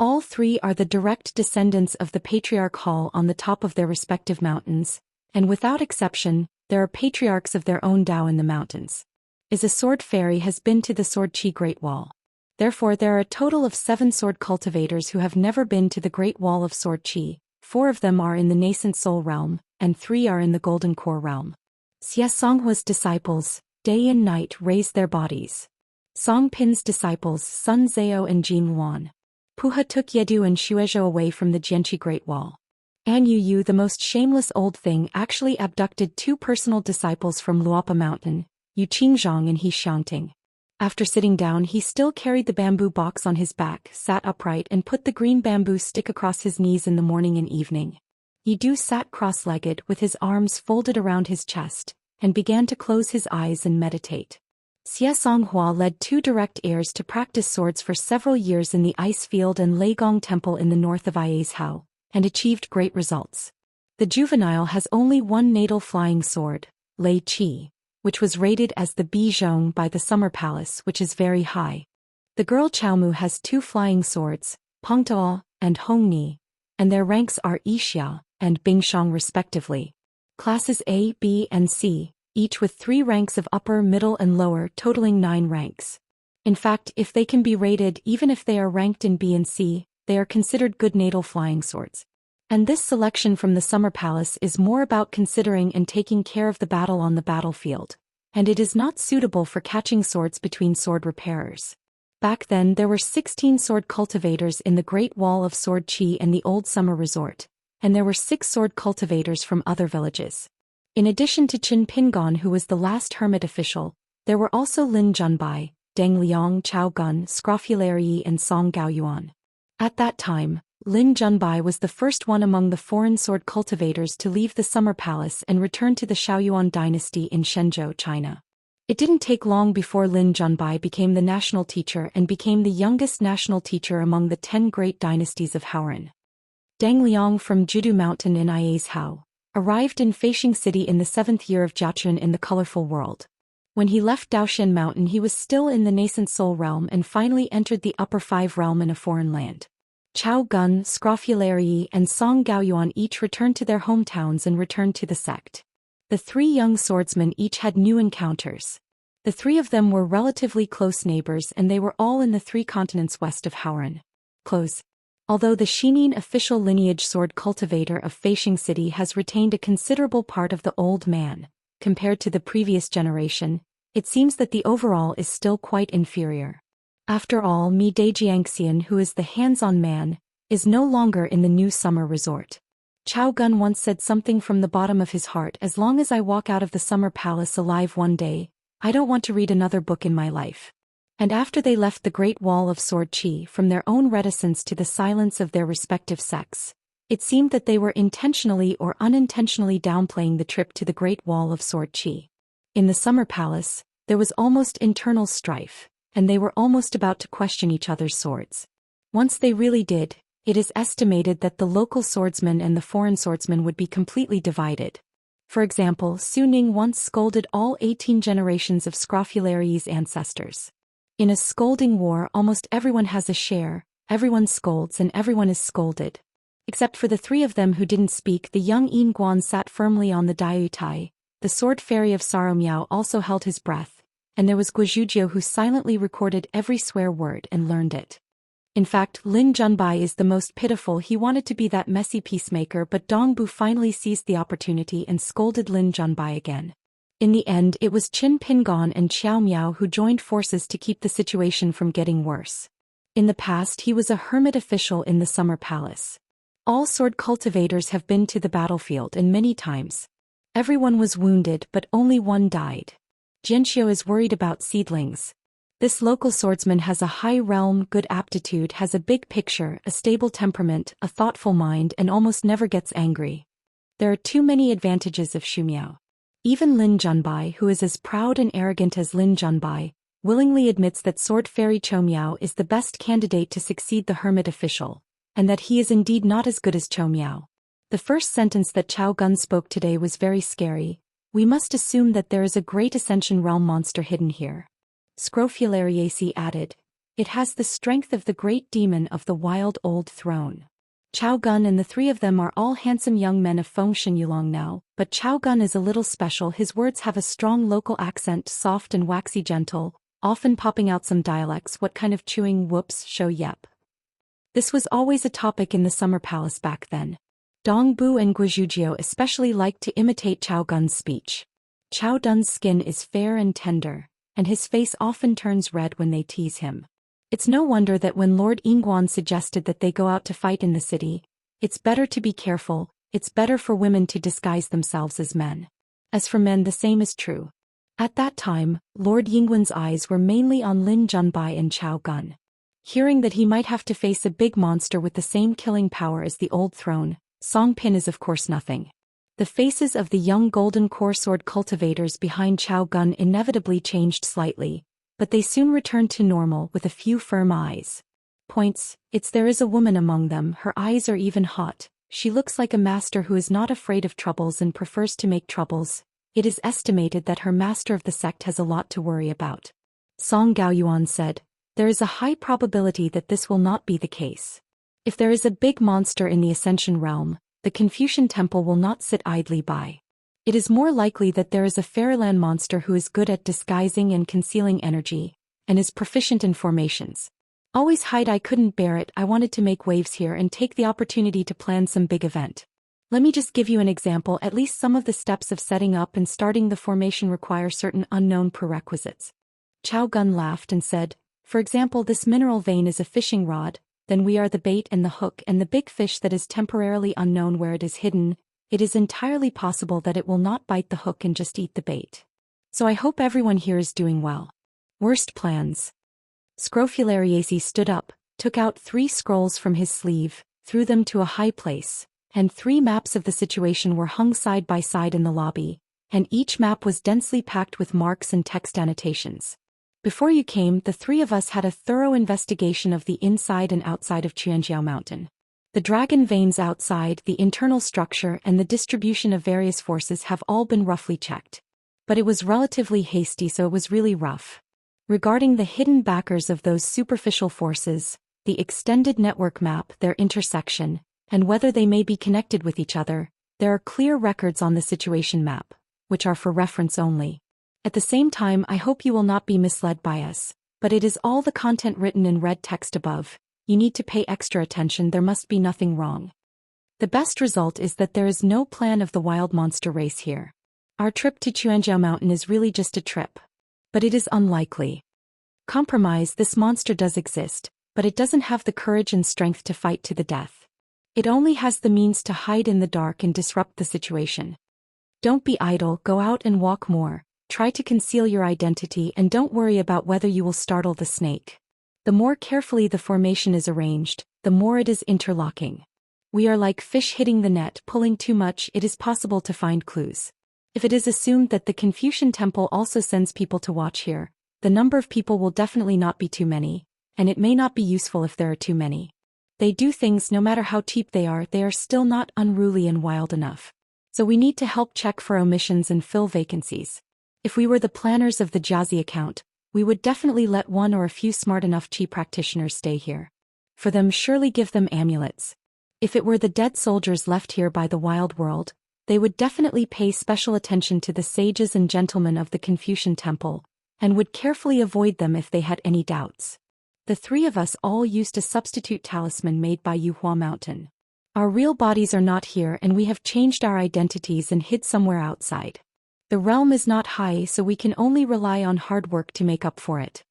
All 3 are the direct descendants of the Patriarch Hall on the top of their respective mountains, and without exception, there are patriarchs of their own Dao in the mountains. A sword fairy has been to the Sword Qi Great Wall. Therefore there are a total of 7 sword cultivators who have never been to the Great Wall of Sword Qi. 4 of them are in the nascent soul realm, and 3 are in the golden core realm. Xie Songhua's disciples, day and night, raise their bodies. Song Pin's disciples, Sun Zhao and Jin Luan. Puha took Yedu and Shuizhou away from the Jianqi Great Wall. An Yu, the most shameless old thing, actually abducted 2 personal disciples from Luopa Mountain, Yu Qingzhong and He Xiangting. After sitting down, he still carried the bamboo box on his back, sat upright and put the green bamboo stick across his knees in the morning and evening. Yidu sat cross-legged with his arms folded around his chest, and began to close his eyes and meditate. Xie Songhua led 2 direct heirs to practice swords for several years in the ice field and Leigong Temple in the north of Iashao, and achieved great results. The juvenile has only 1 natal flying sword, Lei Qi, which was rated as the Bijong by the Summer Palace, which is very high. The girl Chaomu has 2 flying swords, Pengtao and Hongni, and their ranks are Yixia and Bingshang respectively. Classes A, B, and C, each with 3 ranks of upper, middle, and lower, totaling 9 ranks. In fact, if they can be rated, even if they are ranked in B and C, they are considered good natal flying swords. And this selection from the Summer Palace is more about considering and taking care of the battle on the battlefield, and it is not suitable for catching swords between sword repairers. Back then there were 16 sword cultivators in the Great Wall of Sword Qi and the Old Summer Resort, and there were 6 sword cultivators from other villages. In addition to Qin Pingon, who was the last hermit official, there were also Lin Junbai, Deng Liang, Chao Gun, Scrofulary and Song Gaoyuan. At that time, Lin Junbai was the first one among the foreign sword cultivators to leave the Summer Palace and return to the Shaoyuan dynasty in Shenzhou, China. It didn't take long before Lin Junbai became the national teacher and became the youngest national teacher among the 10 great dynasties of Haoran. Deng Liang from Judu Mountain in Iashao, arrived in Feishing City in the 7th year of Jiachun in the colorful world. When he left Zhou Xian Mountain he was still in the nascent Soul Realm and finally entered the Upper Five Realm in a foreign land. Chao Gun, Scrofularii, and Song Gaoyuan each returned to their hometowns and returned to the sect. The three young swordsmen each had new encounters. The three of them were relatively close neighbors and they were all in the 3 continents west of Hauran. Although the Shinin official lineage sword cultivator of Feishing City has retained a considerable part of the old man, compared to the previous generation, it seems that the overall is still quite inferior. After all, Xianxian, who is the hands-on man, is no longer in the new summer resort. Chao Gun once said something from the bottom of his heart: as long as I walk out of the summer palace alive one day, I don't want to read another book in my life. And after they left the Great Wall of Sword Qi from their own reticence to the silence of their respective sects, it seemed that they were intentionally or unintentionally downplaying the trip to the Great Wall of Sword Qi. In the summer palace, there was almost internal strife, and they were almost about to question each other's swords. Once they really did, it is estimated that the local swordsmen and the foreign swordsmen would be completely divided. For example, Su Ning once scolded all 18 generations of Scrofularii's ancestors. In a scolding war, almost everyone has a share, everyone scolds and everyone is scolded. Except for the 3 of them who didn't speak, the young Yin Guan sat firmly on the Daiutai, the sword fairy of Saro Miao also held his breath, and there was Guizhujiu who silently recorded every swear word and learned it. In fact, Lin Junbai is the most pitiful. He wanted to be that messy peacemaker, but Dongbu finally seized the opportunity and scolded Lin Junbai again. In the end, it was Qin Pingon and Xiao Miao who joined forces to keep the situation from getting worse. In the past, he was a hermit official in the Summer Palace. All sword cultivators have been to the battlefield, and many times. Everyone was wounded, but only one died. Jianxiu is worried about seedlings. This local swordsman has a high realm, good aptitude, has a big picture, a stable temperament, a thoughtful mind, and almost never gets angry. There are too many advantages of Xu Miao. Even Lin Junbai, who is as proud and arrogant as Lin Junbai, willingly admits that Sword Fairy Chou Miao is the best candidate to succeed the hermit official, and that he is indeed not as good as Chou Miao. The first sentence that Chao Gun spoke today was very scary. We must assume that there is a great Ascension Realm monster hidden here. Scrofulariaceae added, it has the strength of the great demon of the wild old throne. Chao Gun and the 3 of them are all handsome young men of Fengshan Yulong now, but Chao Gun is a little special. His words have a strong local accent, soft and waxy gentle, often popping out some dialects. What kind of chewing? Whoops, show yep. This was always a topic in the Summer Palace back then. Dongbu and Guizhujiu especially liked to imitate Chao Gun's speech. Chao Dun's skin is fair and tender, and his face often turns red when they tease him. It's no wonder that when Lord Yingguan suggested that they go out to fight in the city, it's better to be careful, it's better for women to disguise themselves as men. As for men, the same is true. At that time, Lord Yingguan's eyes were mainly on Lin Junbai and Chao Gun. Hearing that he might have to face a big monster with the same killing power as the old throne, Song Pin is of course nothing. The faces of the young golden core sword cultivators behind Chao Gun inevitably changed slightly, but they soon returned to normal with a few firm eyes. There is a woman among them, her eyes are even hot, she looks like a master who is not afraid of troubles and prefers to make troubles. It is estimated that her master of the sect has a lot to worry about. Song Gaoyuan said, there is a high probability that this will not be the case. If there is a big monster in the Ascension Realm, the Confucian Temple will not sit idly by. It is more likely that there is a fairyland monster who is good at disguising and concealing energy, and is proficient in formations. Always hide. I couldn't bear it. I wanted to make waves here and take the opportunity to plan some big event. Let me just give you an example. At least some of the steps of setting up and starting the formation require certain unknown prerequisites. Chao Gun laughed and said, for example, this mineral vein is a fishing rod, then we are the bait and the hook and the big fish that is temporarily unknown where it is hidden. It is entirely possible that it will not bite the hook and just eat the bait. So I hope everyone here is doing well. Worst plans. Scrofulariaceae stood up, took out 3 scrolls from his sleeve, threw them to a high place, and 3 maps of the situation were hung side by side in the lobby, and each map was densely packed with marks and text annotations. Before you came, the 3 of us had a thorough investigation of the inside and outside of Qianjiao Mountain. The dragon veins outside, the internal structure and the distribution of various forces have all been roughly checked. But it was relatively hasty, so it was really rough. Regarding the hidden backers of those superficial forces, the extended network map, their intersection, and whether they may be connected with each other, there are clear records on the situation map, which are for reference only. At the same time, I hope you will not be misled by us, but it is all the content written in red text above. You need to pay extra attention, there must be nothing wrong. The best result is that there is no plan of the wild monster race here. Our trip to Xianxia Mountain is really just a trip. But it is unlikely. Compromise, this monster does exist, but it doesn't have the courage and strength to fight to the death. It only has the means to hide in the dark and disrupt the situation. Don't be idle, go out and walk more, try to conceal your identity and don't worry about whether you will startle the snake. The more carefully the formation is arranged, the more it is interlocking. We are like fish hitting the net, pulling too much, it is possible to find clues. If it is assumed that the Confucian temple also sends people to watch here, the number of people will definitely not be too many, and it may not be useful if there are too many. They do things, no matter how cheap they are still not unruly and wild enough. So we need to help check for omissions and fill vacancies. If we were the planners of the Jiazi account, we would definitely let one or a few smart enough Qi practitioners stay here. For them, surely give them amulets. If it were the dead soldiers left here by the wild world, they would definitely pay special attention to the sages and gentlemen of the Confucian temple, and would carefully avoid them if they had any doubts. The three of us all used a substitute talisman made by Yuhua Mountain. Our real bodies are not here and we have changed our identities and hid somewhere outside. The realm is not high, so we can only rely on hard work to make up for it.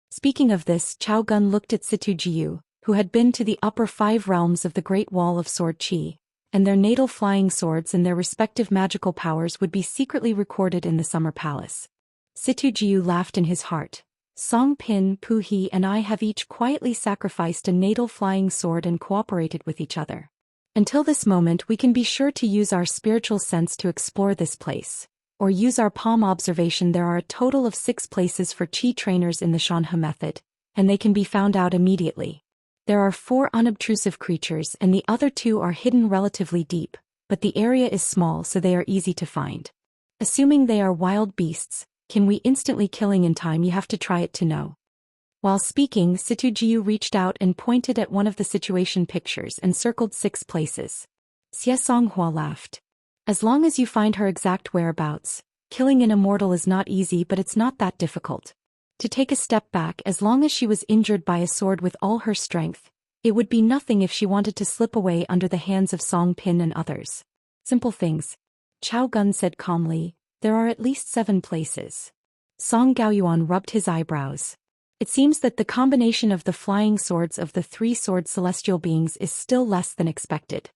Speaking of this, Chao Gun looked at Situ Jiu, who had been to the upper 5 realms of the Great Wall of Sword Qi, and their natal flying swords and their respective magical powers would be secretly recorded in the Summer Palace. Situ Jiu laughed in his heart. Song Pin, Pu He and I have each quietly sacrificed a natal flying sword and cooperated with each other. Until this moment, we can be sure to use our spiritual sense to explore this place. Or use our palm observation. There are a total of 6 places for Qi trainers in the Shanhe method, and they can be found out immediately. There are 4 unobtrusive creatures and the other 2 are hidden relatively deep, but the area is small so they are easy to find. Assuming they are wild beasts, can we instantly killing in time? You have to try it to know. While speaking, Situ Jiu reached out and pointed at one of the situation pictures and circled 6 places. Xie Songhua laughed. As long as you find her exact whereabouts, killing an immortal is not easy, but it's not that difficult. To take a step back, as long as she was injured by a sword with all her strength, it would be nothing if she wanted to slip away under the hands of Song Pin and others. Simple things. Chao Gun said calmly, there are at least 7 places. Song Gaoyuan rubbed his eyebrows. It seems that the combination of the flying swords of the 3 sword celestial beings is still less than expected.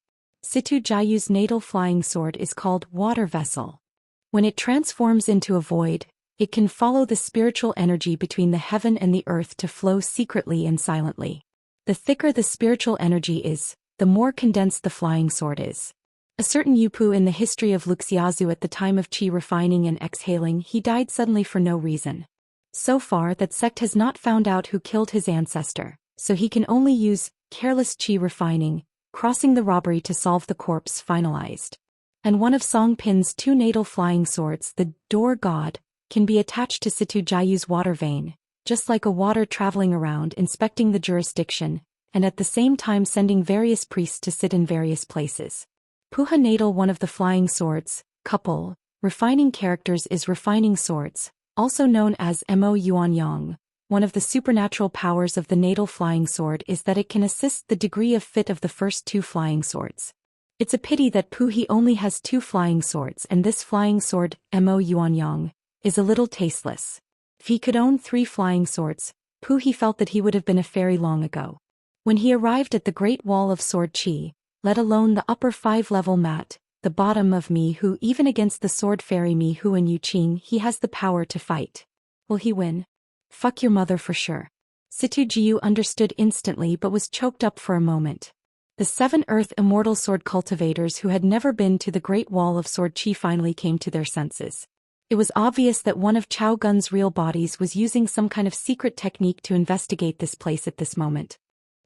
Situ Jiu's natal flying sword is called Water Vessel. When it transforms into a void, it can follow the spiritual energy between the heaven and the earth to flow secretly and silently. The thicker the spiritual energy is, the more condensed the flying sword is. A certain Yupu in the history of Luxiazu at the time of Qi refining and exhaling, he died suddenly for no reason. So far, that sect has not found out who killed his ancestor, so he can only use careless Qi refining, crossing the robbery to solve the corpse finalized. And one of Song Pin's 2 natal flying swords, the Door God, can be attached to Situ Jiu's water vein, just like a water traveling around inspecting the jurisdiction, and at the same time sending various priests to sit in various places. Puha natal, one of the flying swords, couple, refining characters is refining swords, also known as Mo Yuan Yang. One of the supernatural powers of the natal flying sword is that it can assist the degree of fit of the first 2 flying swords. It's a pity that Pu He only has 2 flying swords, and this flying sword, Mo Yuan Yang, is a little tasteless. If he could own 3 flying swords, Pu He felt that he would have been a fairy long ago. When he arrived at the Great Wall of Sword Qi, let alone the upper 5-level mat, the bottom of Mi Hu, even against the sword fairy Mi Hu and Yu Qing, he has the power to fight. Will he win? Fuck your mother for sure. Situ Jiu understood instantly but was choked up for a moment. The 7 Earth Immortal Sword cultivators who had never been to the Great Wall of Sword Qi finally came to their senses. It was obvious that one of Chao Gun's real bodies was using some kind of secret technique to investigate this place at this moment.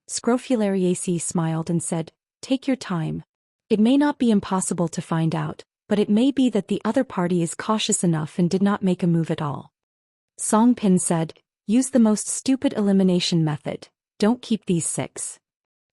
Scrofulariaceae smiled and said, take your time. It may not be impossible to find out, but it may be that the other party is cautious enough and did not make a move at all. Song Pin said, use the most stupid elimination method, don't keep these 6.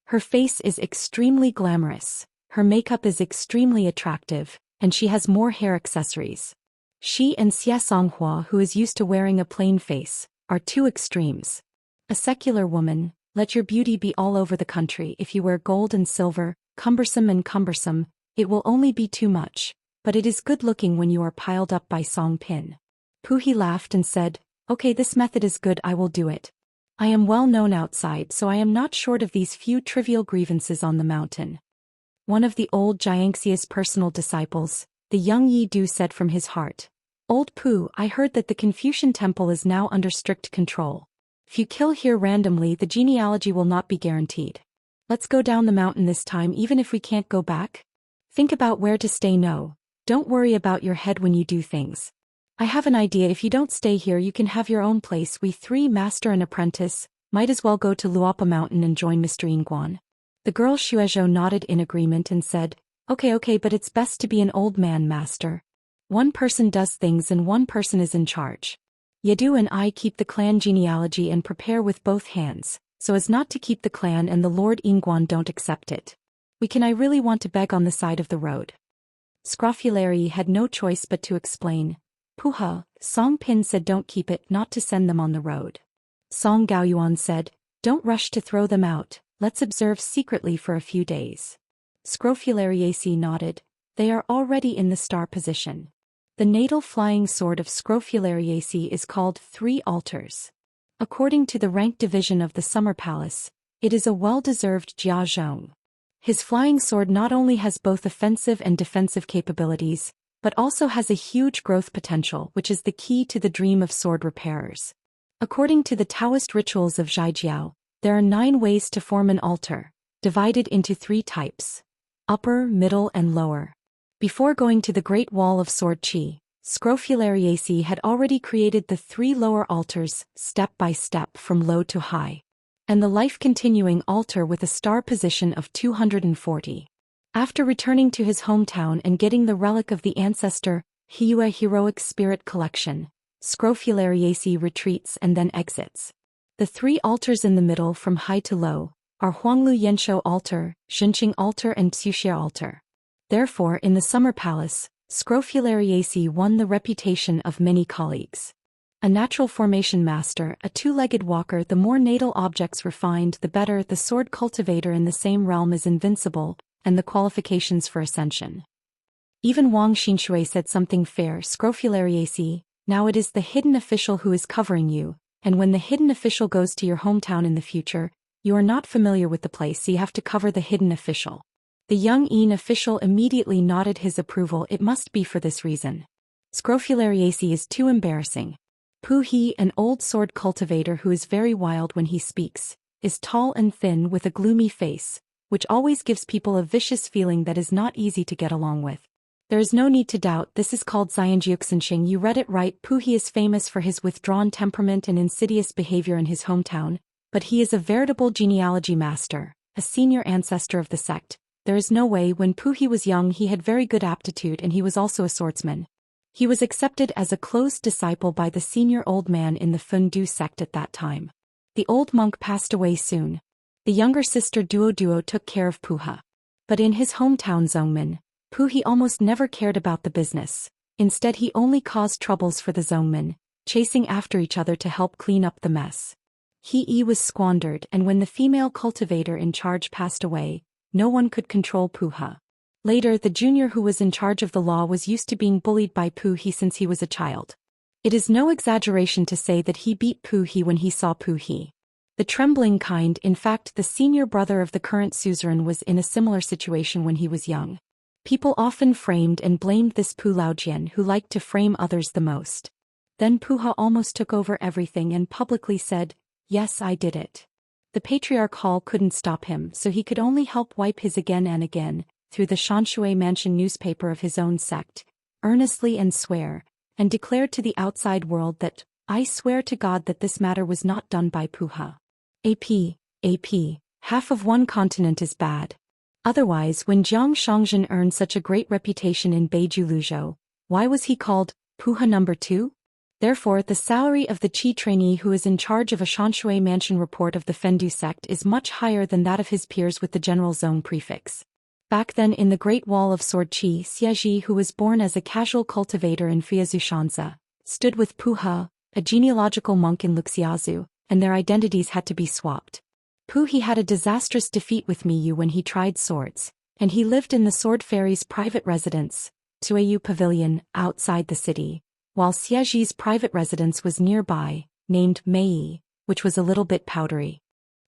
Her face is extremely glamorous, her makeup is extremely attractive, and she has more hair accessories. She and Xie Songhua, who is used to wearing a plain face, are 2 extremes. A secular woman, let your beauty be all over the country. If you wear gold and silver, cumbersome, it will only be too much, but it is good looking when you are piled up by Song Pin. Puhi laughed and said, okay, this method is good, I will do it. I am well known outside, so I am not short of these few trivial grievances on the mountain. One of the old Xianxia's personal disciples, the young Yi Du, said from his heart, Old Pu, I heard that the Confucian temple is now under strict control. If you kill here randomly, the genealogy will not be guaranteed. Let's go down the mountain this time even if we can't go back. Think about where to stay. No, don't worry about your head when you do things. I have an idea, if you don't stay here you can have your own place. We 3, master and apprentice, might as well go to Luopa Mountain and join Mr. Yingguan. The girl Xuezhou nodded in agreement and said, okay, but it's best to be an old man, master. One person does things and one person is in charge. Yadu and I keep the clan genealogy and prepare with both hands, so as not to keep the clan and the Lord Yingguan don't accept it. I really want to beg on the side of the road. Scrofulary had no choice but to explain. Puha, Song Pin said don't keep it, not to send them on the road. Song Gaoyuan said, don't rush to throw them out, let's observe secretly for a few days. Scrofulariaceae nodded, they are already in the star position. The natal flying sword of Scrofulariaceae is called 3 altars. According to the rank division of the Summer Palace, it is a well-deserved Jia Zhong. His flying sword not only has both offensive and defensive capabilities, but also has a huge growth potential, which is the key to the dream of sword repairers. According to the Taoist rituals of Zhaijiao, there are 9 ways to form an altar, divided into 3 types: upper, middle, and lower. Before going to the Great Wall of Sword Qi, Scrofulariaceae had already created the 3 lower altars, step by step from low to high, and the life-continuing altar with a star position of 240. After returning to his hometown and getting the relic of the ancestor, Hiue Heroic Spirit Collection, Scrofulariaceae retreats and then exits. The 3 altars in the middle from high to low are Huanglu Yanshou Altar, Xinqing Altar and Xuxia Altar. Therefore, in the Summer Palace, Scrofulariaceae won the reputation of many colleagues. A natural formation master, a 2-legged walker, the more natal objects refined the better. The sword cultivator in the same realm is invincible, and the qualifications for ascension. Even Wang Xinshui said something fair. Scrofulariaceae, now it is the hidden official who is covering you, and when the hidden official goes to your hometown in the future, you are not familiar with the place, so you have to cover the hidden official. The young Yin official immediately nodded his approval. It must be for this reason. Scrofulariaceae is too embarrassing. Pu He, an old sword cultivator who is very wild when he speaks, is tall and thin with a gloomy face, which always gives people a vicious feeling that is not easy to get along with. There is no need to doubt, this is called Xianjiuxinxing. You read it right. Pu He is famous for his withdrawn temperament and insidious behavior in his hometown, but he is a veritable genealogy master, a senior ancestor of the sect. There is no way. When Pu He was young he had very good aptitude and he was also a swordsman. He was accepted as a close disciple by the senior old man in the Fundu sect at that time. The old monk passed away soon. The younger sister Duo took care of Puha. But in his hometown Zongmen, Pu He almost never cared about the business. Instead he only caused troubles for the Zongmen, chasing after each other to help clean up the mess. He was squandered, and when the female cultivator in charge passed away, no one could control Puha. Later, the junior who was in charge of the law was used to being bullied by Pu He since he was a child. It is no exaggeration to say that he beat Pu He when he saw Pu He. The trembling kind, in fact, the senior brother of the current suzerain, was in a similar situation when he was young. People often framed and blamed this Pu Laojian, who liked to frame others the most. Then Puha almost took over everything and publicly said, "Yes, I did it." The Patriarch Hall couldn't stop him, so he could only help wipe his again and again, through the Xianshui Mansion newspaper of his own sect, earnestly and swear, and declared to the outside world that, "I swear to God that this matter was not done by Puha." AP, half of one continent is bad. Otherwise, when Jiang Shangzhen earned such a great reputation in Beiju Luzhou, why was he called Puha No. 2? Therefore, the salary of the Qi trainee who is in charge of a Shanshui mansion report of the Fendu sect is much higher than that of his peers with the general zone prefix. Back then in the Great Wall of Sword Qi, Xie, who was born as a casual cultivator in Fuyazu Shanzi, stood with Pu He, a genealogical monk in Luxiazu, and their identities had to be swapped. Pu He had a disastrous defeat with Miyu when he tried swords, and he lived in the Sword Fairy's private residence, Tuayu Pavilion, outside the city, while Xie's private residence was nearby, named Mei, which was a little bit powdery.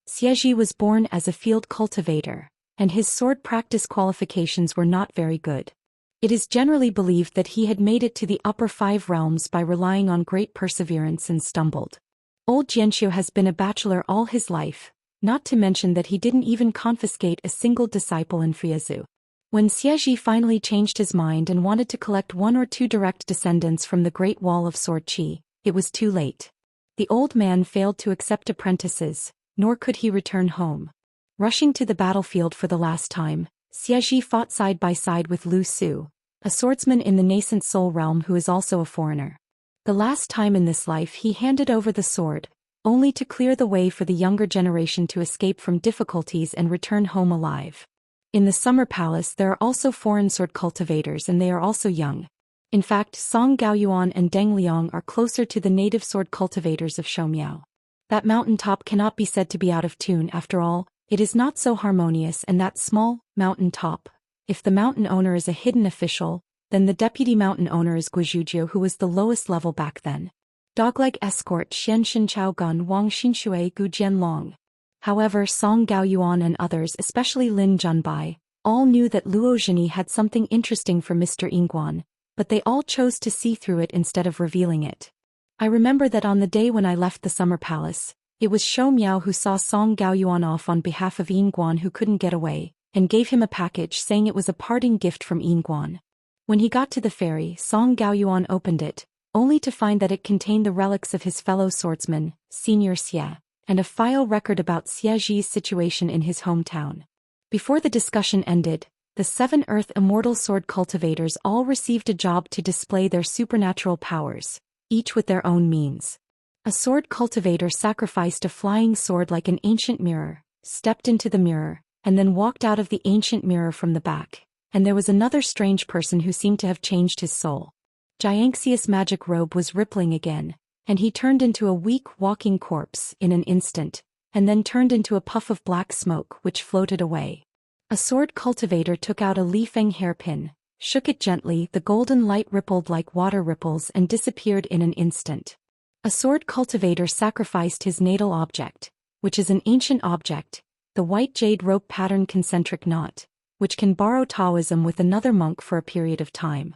Xie was born as a field cultivator, and his sword practice qualifications were not very good. It is generally believed that he had made it to the upper 5 realms by relying on great perseverance and stumbled. Old Jianxiu has been a bachelor all his life, not to mention that he didn't even confiscate a single disciple in Fuyazu. When Xie finally changed his mind and wanted to collect 1 or 2 direct descendants from the Great Wall of Sword Qi, it was too late. The old man failed to accept apprentices, nor could he return home. Rushing to the battlefield for the last time, Xie fought side by side with Lu Su, a swordsman in the nascent Soul realm who is also a foreigner. The last time in this life he handed over the sword, only to clear the way for the younger generation to escape from difficulties and return home alive. In the Summer Palace there are also foreign sword cultivators and they are also young. In fact, Song Gaoyuan and Deng Liang are closer to the native sword cultivators of Shoumiao. That mountain top cannot be said to be out of tune after all, it is not so harmonious, and that small mountain top, if the mountain owner is a hidden official, then the deputy mountain owner is Guizhujiu, who was the lowest level back then. Dogleg escort Xianxia Chaogun Wang Xinshui Gu Jianlong. However, Song Gaoyuan and others, especially Lin Junbai, all knew that Luo Zhini had something interesting for Mr. Yingguan, but they all chose to see through it instead of revealing it. I remember that on the day when I left the Summer Palace, it was Shou Miao who saw Song Gaoyuan off on behalf of Yingguan, who couldn't get away, and gave him a package saying it was a parting gift from Yingguan. When he got to the ferry, Song Gaoyuan opened it, only to find that it contained the relics of his fellow swordsman, Senior Xie, and a file record about Xie's situation in his hometown. Before the discussion ended, the 7 Earth Immortal sword cultivators all received a job to display their supernatural powers, each with their own means. A sword cultivator sacrificed a flying sword like an ancient mirror, stepped into the mirror, and then walked out of the ancient mirror from the back, and there was another strange person who seemed to have changed his soul. Xianxia's magic robe was rippling again, and he turned into a weak walking corpse in an instant, and then turned into a puff of black smoke which floated away. A sword cultivator took out a Li Feng hairpin, shook it gently, the golden light rippled like water ripples and disappeared in an instant. A sword cultivator sacrificed his natal object, which is an ancient object, the white jade rope pattern concentric knot, which can borrow Taoism with another monk for a period of time.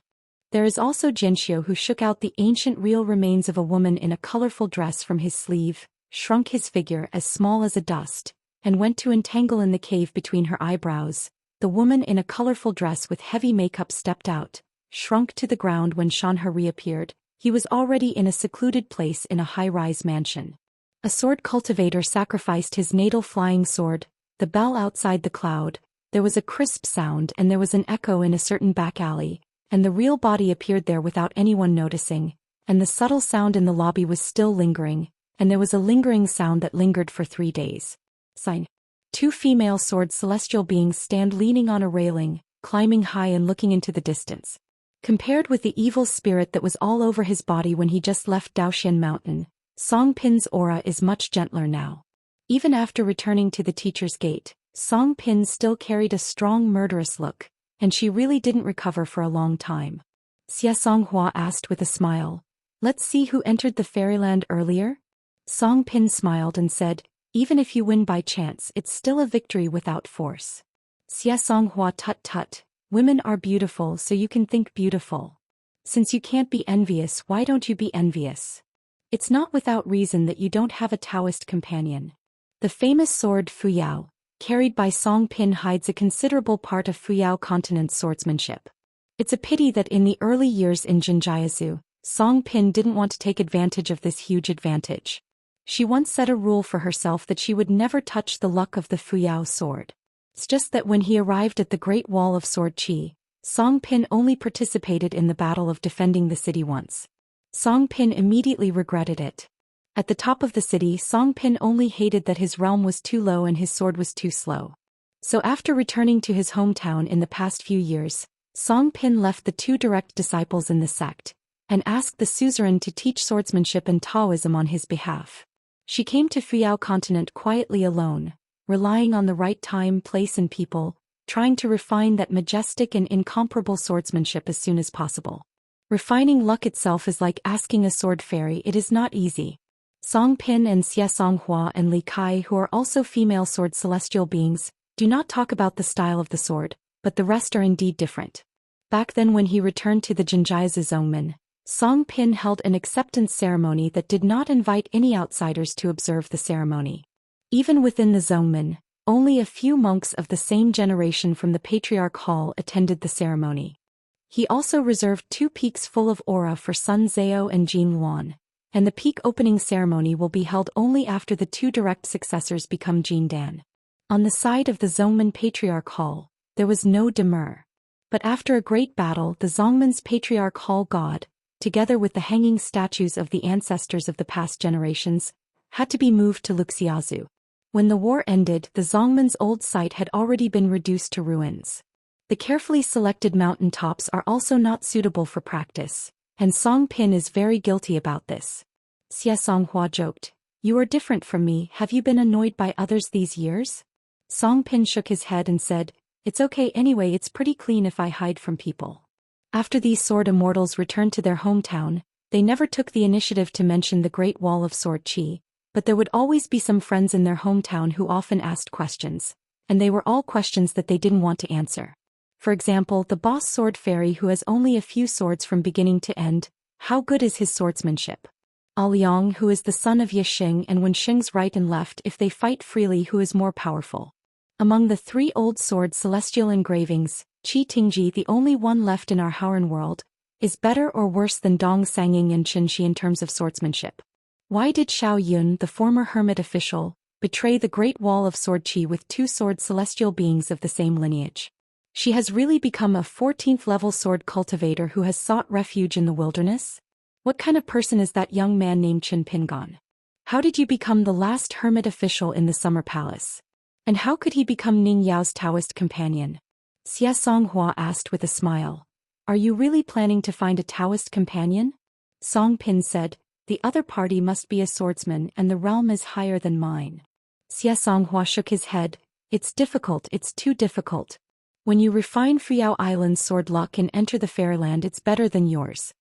There is also Jianxiu, who shook out the ancient real remains of a woman in a colorful dress from his sleeve, shrunk his figure as small as a dust, and went to entangle in the cave between her eyebrows. The woman in a colorful dress with heavy makeup stepped out, shrunk to the ground. When Shanhe reappeared, he was already in a secluded place in a high-rise mansion. A sword cultivator sacrificed his natal flying sword, the bell outside the cloud. There was a crisp sound and there was an echo in a certain back alley, and the real body appeared there without anyone noticing, and the subtle sound in the lobby was still lingering, and there was a lingering sound that lingered for 3 days. Sign. 2 female sword celestial beings stand leaning on a railing, climbing high and looking into the distance. Compared with the evil spirit that was all over his body when he just left Daoist Mountain, Song Pin's aura is much gentler now. Even after returning to the teacher's gate, Song Pin still carried a strong murderous look, and she really didn't recover for a long time. Xie Songhua asked with a smile, "Let's see who entered the fairyland earlier?" Song Pin smiled and said, "Even if you win by chance, it's still a victory without force." Xie Songhua, "Tut tut, women are beautiful so you can think beautiful. Since you can't be envious, why don't you be envious? It's not without reason that you don't have a Taoist companion." The famous sword Fuyao, carried by Song Pin, hides a considerable part of Fuyao continent's swordsmanship. It's a pity that in the early years in Jinjiazu, Song Pin didn't want to take advantage of this huge advantage. She once set a rule for herself that she would never touch the luck of the Fuyao sword. It's just that when he arrived at the Great Wall of Sword Qi, Song Pin only participated in the battle of defending the city once. Song Pin immediately regretted it. At the top of the city, Song Pin only hated that his realm was too low and his sword was too slow. So after returning to his hometown in the past few years, Song Pin left the 2 direct disciples in the sect, and asked the suzerain to teach swordsmanship and Taoism on his behalf. She came to Fuyao continent quietly alone, relying on the right time, place and people, trying to refine that majestic and incomparable swordsmanship as soon as possible. Refining luck itself is like asking a sword fairy, it is not easy. Song Pin and Xie Songhua and Li Kai, who are also female sword celestial beings, do not talk about the style of the sword, but the rest are indeed different. Back then when he returned to the Jinjiazi Zongmen, Song Pin held an acceptance ceremony that did not invite any outsiders to observe the ceremony. Even within the Zongmen, only a few monks of the same generation from the Patriarch Hall attended the ceremony. He also reserved 2 peaks full of aura for Sun Zhao and Jin Luan, and the peak opening ceremony will be held only after the 2 direct successors become Jin Dan. On the side of the Zongmen Patriarch Hall, there was no demur. But after a great battle, the Zongmen's Patriarch Hall god, together with the hanging statues of the ancestors of the past generations, had to be moved to Luxiazu. When the war ended, the Zongmen's old site had already been reduced to ruins. The carefully selected mountain tops are also not suitable for practice, and Song Pin is very guilty about this. Xie Songhua joked, "You are different from me, have you been annoyed by others these years?" Song Pin shook his head and said, "It's okay anyway, it's pretty clean if I hide from people." After these sword immortals returned to their hometown, they never took the initiative to mention the Great Wall of Sword Qi, but there would always be some friends in their hometown who often asked questions, and they were all questions that they didn't want to answer. For example, the boss sword fairy who has only a few swords from beginning to end, how good is his swordsmanship? Liang, who is the son of Ye Xing, and when Xing's right and left, if they fight freely, who is more powerful? Among the 3 old sword celestial engravings, Qi Tingji, the only one left in our Howren world, is better or worse than Dong Sanging and Qinxi in terms of swordsmanship. Why did Xiao Yun, the former hermit official, betray the Great Wall of Sword Qi with 2 sword celestial beings of the same lineage? She has really become a 14th level sword cultivator who has sought refuge in the wilderness? What kind of person is that young man named Qin Pingon? How did you become the last hermit official in the Summer Palace? And how could he become Ning Yao's Taoist companion? Xie Songhua asked with a smile. Are you really planning to find a Taoist companion? Song Pin said, the other party must be a swordsman and the realm is higher than mine. Xie Songhua shook his head. It's difficult, it's too difficult. When you refine Fuyao Island's sword luck and enter the Fairyland, it's better than yours.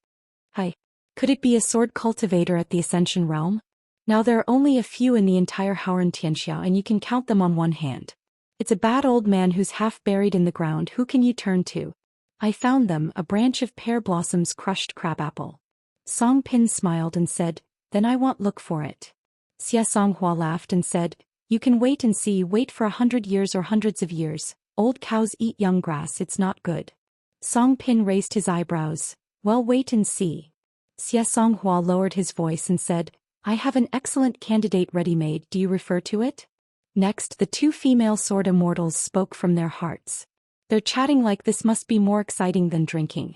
Hi. Could it be a sword cultivator at the Ascension realm? Now there are only a few in the entire Howren Xianxia and you can count them on one hand. It's a bad old man who's half buried in the ground. Who can you turn to? I found them, a branch of pear blossoms crushed crabapple. Song Pin smiled and said, then I won't look for it. Xie Songhua laughed and said, you can wait and see, wait for 100 years or hundreds of years. Old cows eat young grass, it's not good. Song Pin raised his eyebrows. Well, wait and see. Xie Songhua lowered his voice and said, I have an excellent candidate ready-made, do you refer to it? Next, the 2 female sword immortals spoke from their hearts. They're chatting like this must be more exciting than drinking.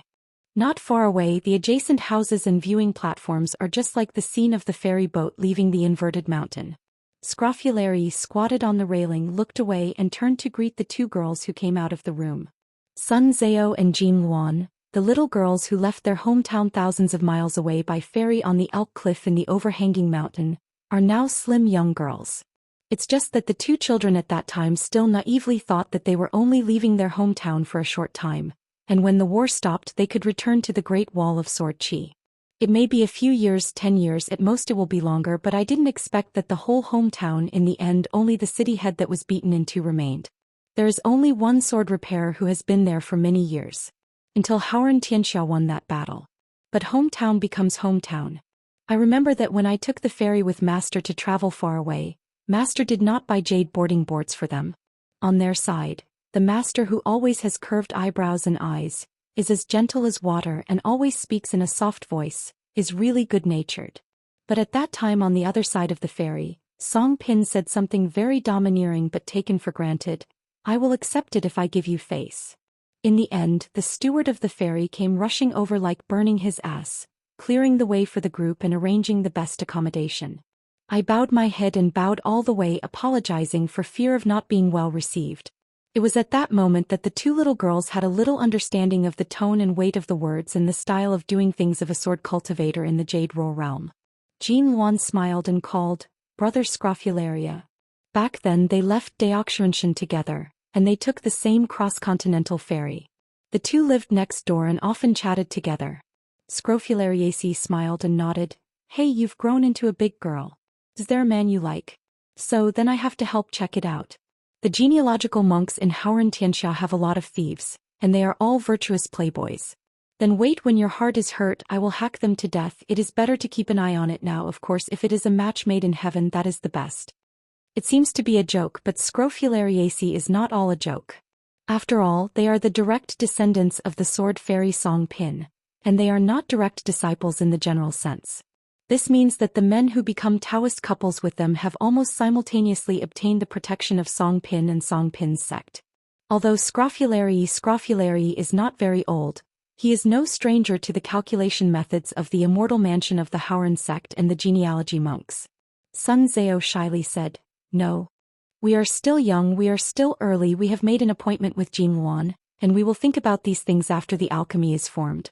Not far away, the adjacent houses and viewing platforms are just like the scene of the ferry boat leaving the inverted mountain. Scrofulary squatted on the railing, looked away and turned to greet the 2 girls who came out of the room. Sun Zhao and Jin Luan, the little girls who left their hometown thousands of miles away by ferry on the Elk Cliff in the overhanging mountain, are now slim young girls. It's just that the 2 children at that time still naively thought that they were only leaving their hometown for a short time, and when the war stopped they could return to the Great Wall of Sword Qi. It may be a few years, 10 years, at most it will be longer, but I didn't expect that the whole hometown in the end, only the city head that was beaten in 2 remained. There is only one sword repairer who has been there for many years. Until Howren Xianxia won that battle. But hometown becomes hometown. I remember that when I took the ferry with Master to travel far away, Master did not buy jade boarding boards for them. On their side, the Master, who always has curved eyebrows and eyes, is as gentle as water and always speaks in a soft voice, is really good-natured. But at that time on the other side of the ferry, Song Pin said something very domineering but taken for granted. I will accept it if I give you face. In the end, the steward of the ferry came rushing over like burning his ass, clearing the way for the group and arranging the best accommodation. I bowed my head and bowed all the way, apologizing for fear of not being well received. It was at that moment that the two little girls had a little understanding of the tone and weight of the words and the style of doing things of a sword cultivator in the Jade Roll realm. Jean Luan smiled and called, "Brother Scrofularia." Back then they left Daoist together, and they took the same cross-continental ferry. The two lived next door and often chatted together. Scrofulariaci smiled and nodded. "Hey, you've grown into a big girl. Is there a man you like? So then I have to help check it out. The genealogical monks in Xianxia have a lot of thieves, and they are all virtuous playboys. Then wait, when your heart is hurt I will hack them to death. It is better to keep an eye on it now. Of course, if it is a match made in heaven, that is the best." It seems to be a joke, but Scrofulariaci is not all a joke. After all, they are the direct descendants of the sword fairy Song Pin, and they are not direct disciples in the general sense. This means that the men who become Taoist couples with them have almost simultaneously obtained the protection of Song Pin and Song Pin's sect. Although Scrofulari is not very old, he is no stranger to the calculation methods of the Immortal mansion of the Howren sect and the genealogy monks. Sun Zhao shyly said, "No. We are still young, we are still early. We have made an appointment with Jean Luan, and we will think about these things after the alchemy is formed."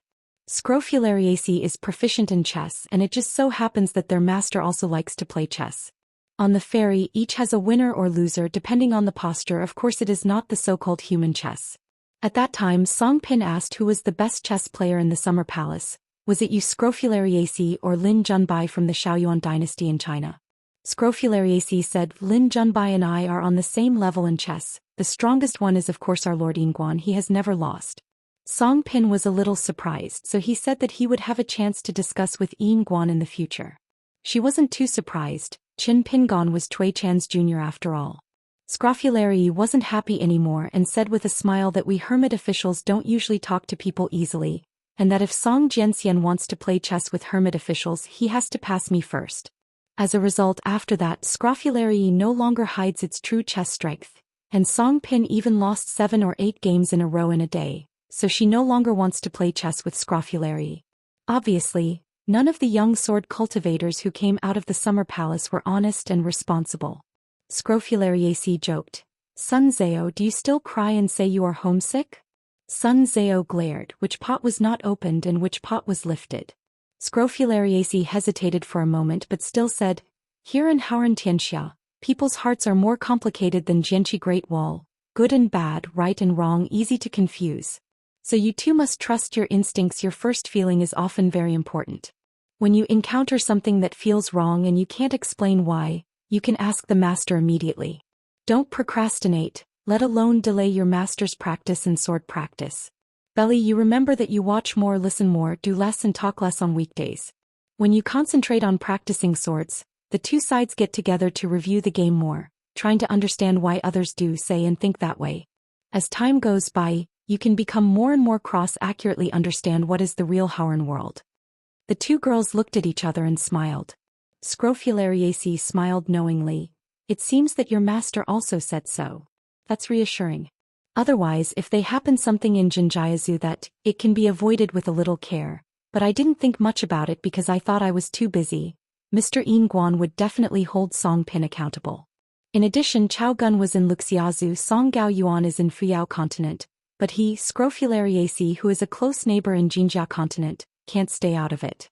Scrofulariaci is proficient in chess, and it just so happens that their master also likes to play chess. On the ferry, each has a winner or loser depending on the posture. Of course, it is not the so-called human chess. At that time, Song Pin asked who was the best chess player in the Summer Palace. "Was it you, Scrofulariaci, or Lin Junbai from the Shaoyuan dynasty in China?" Scrofulariaci said, "Lin Junbai and I are on the same level in chess. The strongest one is of course our Lord Yinguan. He has never lost." Song Pin was a little surprised, so he said that he would have a chance to discuss with Yinguan in the future. She wasn't too surprised. Qin Pingon was Cui Chan's junior after all. Scrofulari wasn't happy anymore and said with a smile that we hermit officials don't usually talk to people easily, and that if Song Jianxian wants to play chess with hermit officials he has to pass me first. As a result, after that, Scrofulari no longer hides its true chess strength, and Song Pin even lost 7 or 8 games in a row in a day, so she no longer wants to play chess with Scrofulari. Obviously, none of the young sword cultivators who came out of the Summer Palace were honest and responsible. Scrofulariaci joked, "Sun Zhao, do you still cry and say you are homesick?" Sun Zhao glared, which pot was not opened and which pot was lifted. Scrofulariaci hesitated for a moment but still said, "Here in Xianxia, people's hearts are more complicated than Jianqi Great Wall, good and bad, right and wrong, easy to confuse. So you too must trust your instincts. Your first feeling is often very important. When you encounter something that feels wrong and you can't explain why, you can ask the master immediately. Don't procrastinate, let alone delay your master's practice and sword practice. Belly, you remember that you watch more, listen more, do less and talk less on weekdays. When you concentrate on practicing swords, the two sides get together to review the game more, trying to understand why others do, say and think that way. As time goes by, you can become more and more accurately understand what is the real Howren world." The two girls looked at each other and smiled. Scrofulariaci smiled knowingly. "It seems that your master also said so. That's reassuring. Otherwise, if they happen something in Jinjiazu that, it can be avoided with a little care, but I didn't think much about it because I thought I was too busy. Mr. Yinguan would definitely hold Song Pin accountable. In addition, Chao Gun was in Luxiazu, Song Gao Yuan is in Fuyao continent, but he, Scrofulariaci, who is a close neighbor in Jinjia continent, can't stay out of it.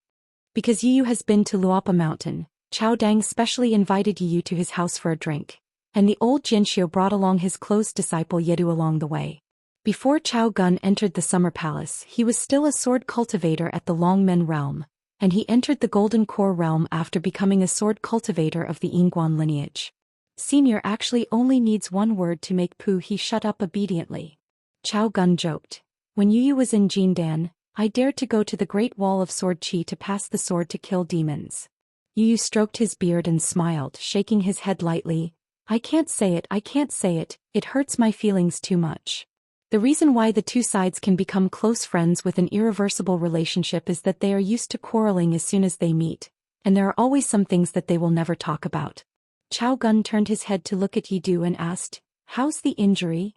Because Yu has been to Luapa mountain, Chao Dang specially invited Yu to his house for a drink, and the old Jianxiu brought along his close disciple Yedu along the way. Before Chao Gun entered the Summer Palace, he was still a sword cultivator at the Longmen realm, and he entered the Golden Core realm after becoming a sword cultivator of the Yinguan lineage. Senior actually only needs one word to make Pu he shut up obediently. Chao Gun joked, "When Yu was in Jindan, I dared to go to the Great Wall of Sword Qi to pass the sword to kill demons." Yu stroked his beard and smiled, shaking his head lightly. I can't say it, it hurts my feelings too much." The reason why the two sides can become close friends with an irreversible relationship is that they are used to quarreling as soon as they meet, and there are always some things that they will never talk about. Chao Gun turned his head to look at Yidu and asked, How's the injury?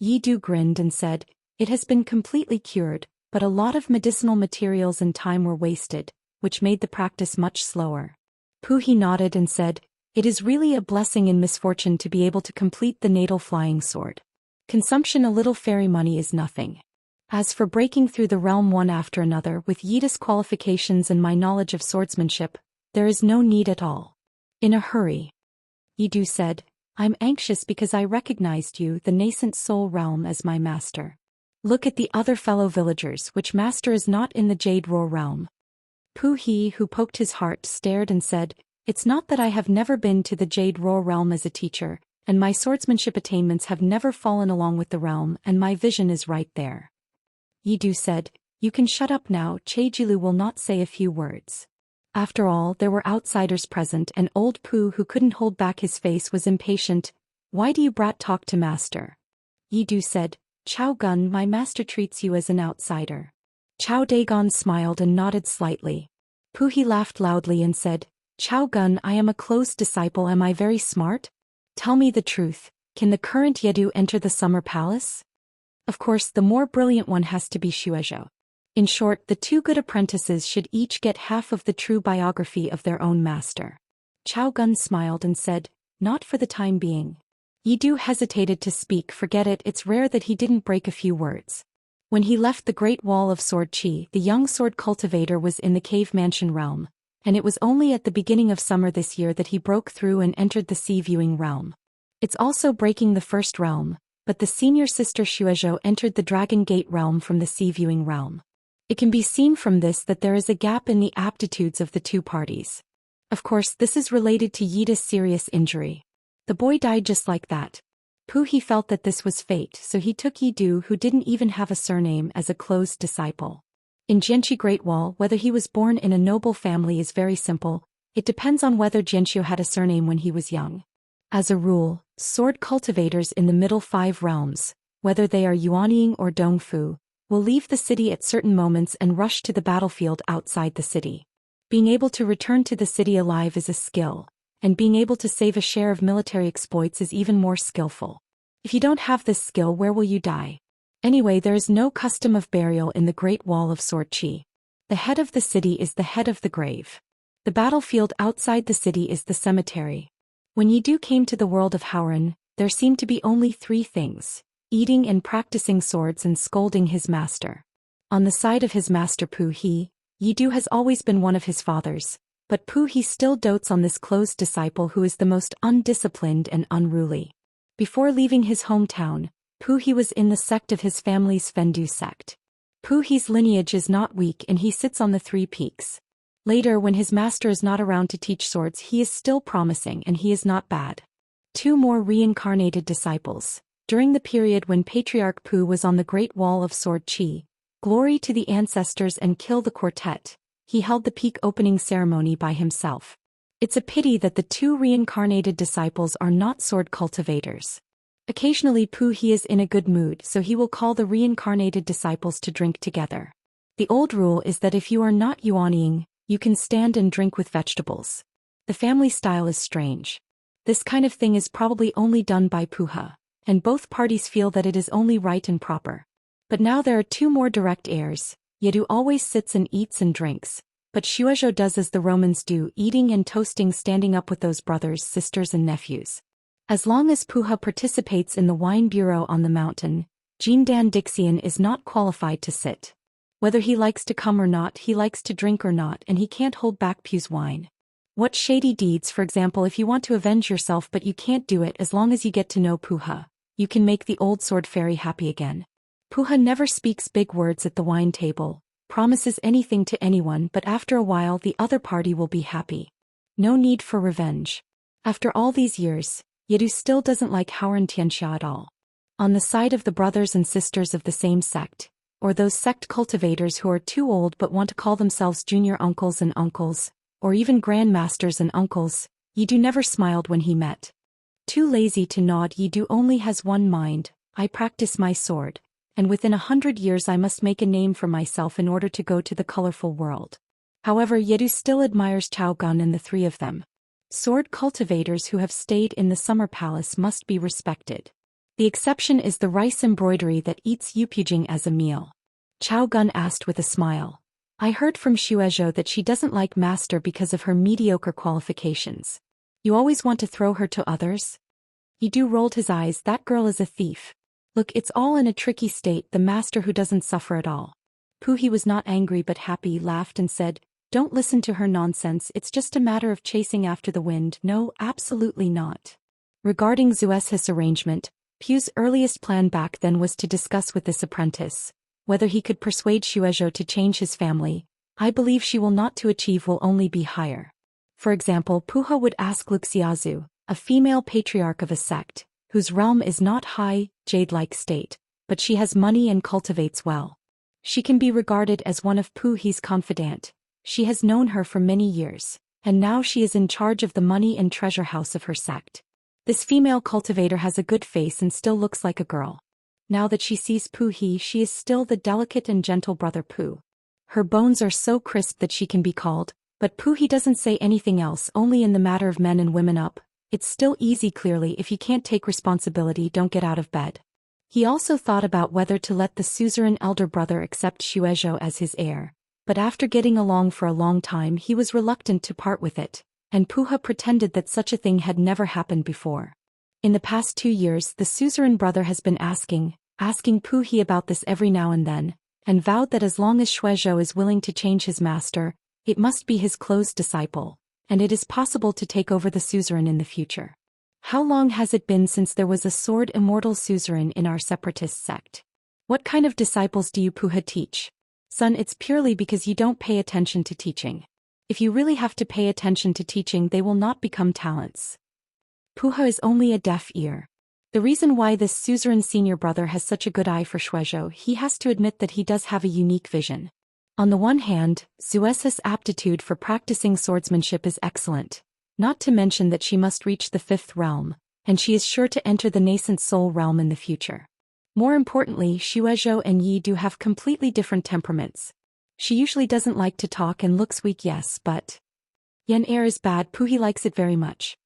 Yidu grinned and said, it has been completely cured, but a lot of medicinal materials and time were wasted, which made the practice much slower. Puhi nodded and said, it is really a blessing in misfortune to be able to complete the natal flying sword. Consumption a little fairy money is nothing. As for breaking through the realm one after another with Yida's qualifications and my knowledge of swordsmanship, there is no need at all. In a hurry. Yidu said, I'm anxious because I recognized you, the nascent soul realm, as my master. Look at the other fellow villagers, which master is not in the Jade Roar realm. Puhi, who poked his heart, stared and said, it's not that I have never been to the Jade Roar realm as a teacher, and my swordsmanship attainments have never fallen along with the realm, and my vision is right there. Yidu said, you can shut up now, Cheijilu will not say a few words. After all, there were outsiders present, and old Pu, who couldn't hold back his face, was impatient. Why do you brat talk to master? Yidu said, Chao Gun, my master treats you as an outsider. Chao Dagon smiled and nodded slightly. Puhi laughed loudly and said, Chao Gun, I am a closed disciple, am I very smart? Tell me the truth, can the current Yedu enter the summer palace? Of course, the more brilliant one has to be Xuezhou. In short, the two good apprentices should each get half of the true biography of their own master. Chao Gun smiled and said, not for the time being. Yidu hesitated to speak. Forget it, it's rare that he didn't break a few words. When he left the Great Wall of Sword Qi, the young sword cultivator was in the cave mansion realm, and it was only at the beginning of summer this year that he broke through and entered the sea viewing realm. It's also breaking the first realm, but the senior sister Xuezhou entered the Dragon Gate realm from the sea viewing realm. It can be seen from this that there is a gap in the aptitudes of the two parties. Of course, this is related to Yida's serious injury. The boy died just like that. Puhi felt that this was fate, so he took Yidu, who didn't even have a surname, as a closed disciple. In Jianxi Great Wall, whether he was born in a noble family is very simple. It depends on whether Jianxiu had a surname when he was young. As a rule, sword cultivators in the middle 5 realms, whether they are Yuanying or Dongfu, will leave the city at certain moments and rush to the battlefield outside the city. Being able to return to the city alive is a skill, and being able to save a share of military exploits is even more skillful. If you don't have this skill, where will you die? Anyway, there is no custom of burial in the Great Wall of Sword Qi. The head of the city is the head of the grave. The battlefield outside the city is the cemetery. When Yidu came to the world of Howren, there seemed to be only 3 things: eating and practicing swords and scolding his master. On the side of his master Puhi, Yidu has always been one of his fathers, but Puhi still dotes on this closed disciple who is the most undisciplined and unruly. Before leaving his hometown, Puhi was in the sect of his family's Fendu sect. Puhi's lineage is not weak and he sits on the 3 peaks. Later, when his master is not around to teach swords, he is still promising and he is not bad. 2 more reincarnated disciples. During the period when Patriarch Pu was on the Great Wall of Sword Qi, glory to the ancestors and kill the quartet, he held the peak opening ceremony by himself. It's a pity that the 2 reincarnated disciples are not sword cultivators. Occasionally Puhi is in a good mood, so he will call the reincarnated disciples to drink together. The old rule is that if you are not yuanying, you can stand and drink with vegetables. The family style is strange. This kind of thing is probably only done by Puha, and both parties feel that it is only right and proper. But now there are 2 more direct heirs. Yedu always sits and eats and drinks, but Xuezhou does as the Romans do, eating and toasting, standing up with those brothers, sisters and nephews. As long as Puha participates in the wine bureau on the mountain, Jindan Dixian is not qualified to sit. Whether he likes to come or not, he likes to drink or not, and he can't hold back Pu's wine. What shady deeds, for example, if you want to avenge yourself but you can't do it, as long as you get to know Puha, you can make the old sword fairy happy again. Puha never speaks big words at the wine table, promises anything to anyone, but after a while the other party will be happy. No need for revenge. After all these years, Yedu still doesn't like Howren Xianxia at all. On the side of the brothers and sisters of the same sect, or those sect cultivators who are too old but want to call themselves junior uncles and uncles, or even grandmasters and uncles, Yidu never smiled when he met. Too lazy to nod, Yidu only has one mind: I practice my sword, and within 100 years I must make a name for myself in order to go to the colorful world. However, Yedu still admires Chao Gun and the 3 of them. Sword cultivators who have stayed in the summer palace must be respected. The exception is the rice embroidery that eats Yupujing as a meal. Chao Gun asked with a smile. I heard from Xuezhou that she doesn't like master because of her mediocre qualifications. You always want to throw her to others? Yidu rolled his eyes. That girl is a thief. Look, it's all in a tricky state, the master who doesn't suffer at all. Puhi was not angry but happy, laughed and said, don't listen to her nonsense, it's just a matter of chasing after the wind. No, absolutely not. Regarding Zuesh's arrangement, Pu's earliest plan back then was to discuss with this apprentice whether he could persuade Xuezhou to change his family. I believe she will not to achieve will only be higher. For example, Puha would ask Luxiazu, a female patriarch of a sect, whose realm is not high, jade-like state, but she has money and cultivates well. She can be regarded as one of Puhi's confidant. She has known her for many years, and now she is in charge of the money and treasure house of her sect. This female cultivator has a good face and still looks like a girl. Now that she sees Puhi, she is still the delicate and gentle brother Pu. Her bones are so crisp that she can be called, but Puhi doesn't say anything else, only in the matter of men and women up. It's still easy clearly, if you can't take responsibility, don't get out of bed. He also thought about whether to let the suzerain elder brother accept Xuezhou as his heir, but after getting along for a long time he was reluctant to part with it, and Puha pretended that such a thing had never happened before. In the past 2 years the suzerain brother has been asking Puhi about this every now and then, and vowed that as long as Xuezhou is willing to change his master, it must be his close disciple, and it is possible to take over the suzerain in the future. How long has it been since there was a sword immortal suzerain in our separatist sect? What kind of disciples do you Puha teach? Son, it's purely because you don't pay attention to teaching. If you really have to pay attention to teaching, they will not become talents. Puha is only a deaf ear. The reason why this suzerain senior brother has such a good eye for Xuezhou, he has to admit that he does have a unique vision. On the one hand, Zuesh's aptitude for practicing swordsmanship is excellent, not to mention that she must reach the 5th realm, and she is sure to enter the nascent soul realm in the future. More importantly, Xuezhou and Yi do have completely different temperaments. She usually doesn't like to talk and looks weak, yes, but Yan air is bad. Puhi likes it very much.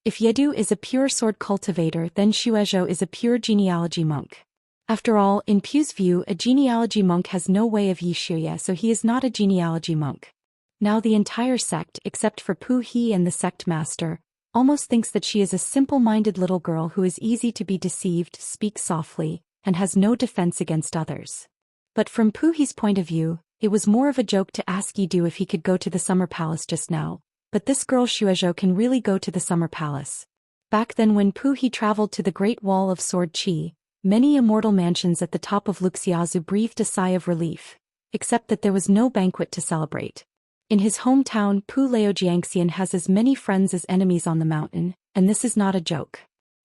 If Yedu is a pure sword cultivator, then Xuezhou is a pure genealogy monk. After all, in Pu's view, a genealogy monk has no way of Yixia, so he is not a genealogy monk. Now the entire sect, except for Pu He and the sect master, almost thinks that she is a simple-minded little girl who is easy to be deceived, speaks softly, and has no defense against others. But from Pu He's point of view, it was more of a joke to ask Yidu if he could go to the summer palace just now. But this girl Xuezhou can really go to the summer palace. Back then when Pu He traveled to the Great Wall of Sword Qi, many immortal mansions at the top of Luxiazu breathed a sigh of relief, except that there was no banquet to celebrate. In his hometown, Pu Leo Xianxian has as many friends as enemies on the mountain, and this is not a joke.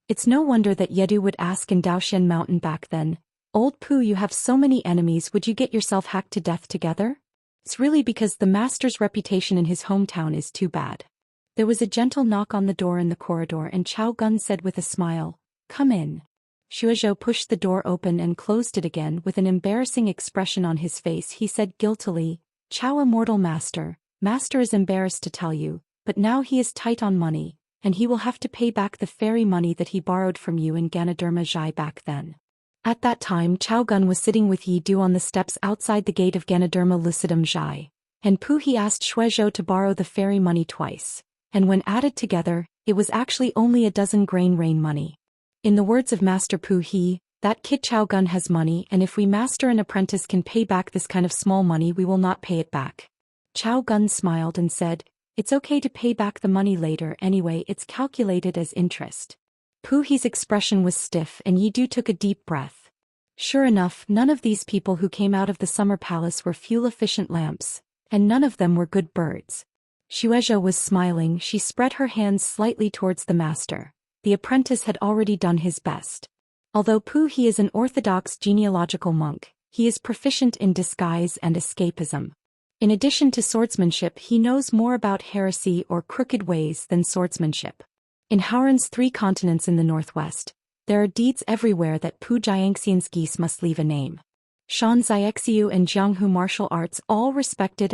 It's no wonder that Yedu would ask in Daoist mountain back then, "Old Pu, you have so many enemies, would you get yourself hacked to death together?" It's really because the master's reputation in his hometown is too bad. There was a gentle knock on the door in the corridor and Chao Gun said with a smile, "Come in." Xuezhou pushed the door open and closed it again with an embarrassing expression on his face. He said guiltily, "Chao, Immortal Master, Master is embarrassed to tell you, but now he is tight on money, and he will have to pay back the fairy money that he borrowed from you in Ganoderma Zhai back then." At that time Chao Gun was sitting with Yi Du on the steps outside the gate of Ganoderma Lucidum Zhai, and Pu He asked Xuezhou to borrow the fairy money twice, and when added together, it was actually only a dozen grain rain money. In the words of Master Pu He, that kid Chao Gun has money, and if we master and apprentice can pay back this kind of small money, we will not pay it back. Chao Gun smiled and said, "It's okay to pay back the money later anyway, it's calculated as interest." Pu He's expression was stiff and Yi Du took a deep breath. Sure enough, none of these people who came out of the summer palace were fuel-efficient lamps, and none of them were good birds. Xuezhou was smiling. She spread her hands slightly towards the master. The apprentice had already done his best. Although Pu He is an orthodox genealogical monk, he is proficient in disguise and escapism. In addition to swordsmanship, he knows more about heresy or crooked ways than swordsmanship. In Hauran's 3 continents in the northwest, there are deeds everywhere that Pu Jiangxian's geese must leave a name. Shan Xiaxiu and Jianghu martial arts all respected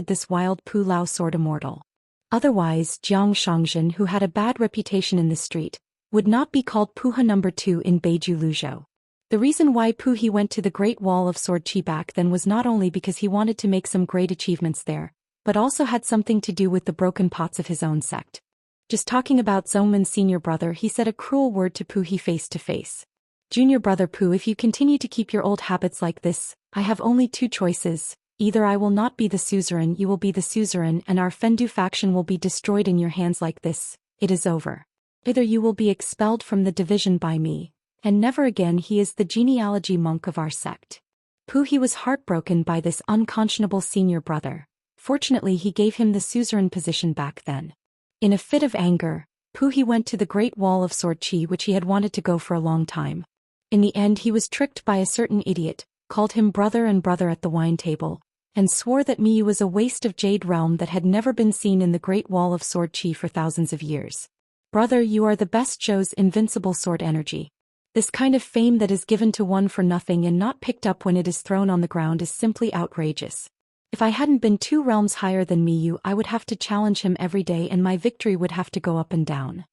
this wild Pu Lao sword immortal. Otherwise, Jiang Shangzhen, who had a bad reputation in the street, would not be called Puha number 2 in Beiju Luzhou. The reason why Pu He went to the Great Wall of Sword Qi back then was not only because he wanted to make some great achievements there, but also had something to do with the broken pots of his own sect. Just talking about Zhongmen's senior brother, he said a cruel word to Pu He face to face. Junior brother Pu, if you continue to keep your old habits like this, I have only two choices. Either I will not be the suzerain, you will be the suzerain, and our Fendu faction will be destroyed in your hands like this. It is over. Either you will be expelled from the division by me, and never again. He is the genealogy monk of our sect. Pu He was heartbroken by this unconscionable senior brother. Fortunately he gave him the suzerain position back then. In a fit of anger, Pu He went to the Great Wall of Sword Qi, which he had wanted to go for a long time. In the end he was tricked by a certain idiot, called him brother and brother at the wine table, and swore that Miyu was a waste of jade realm that had never been seen in the Great Wall of Sword Qi for thousands of years. Brother, you are the best, Zhou's invincible sword energy. This kind of fame that is given to one for nothing and not picked up when it is thrown on the ground is simply outrageous. If I hadn't been 2 realms higher than Miyu, I would have to challenge him every day and my victory would have to go up and down.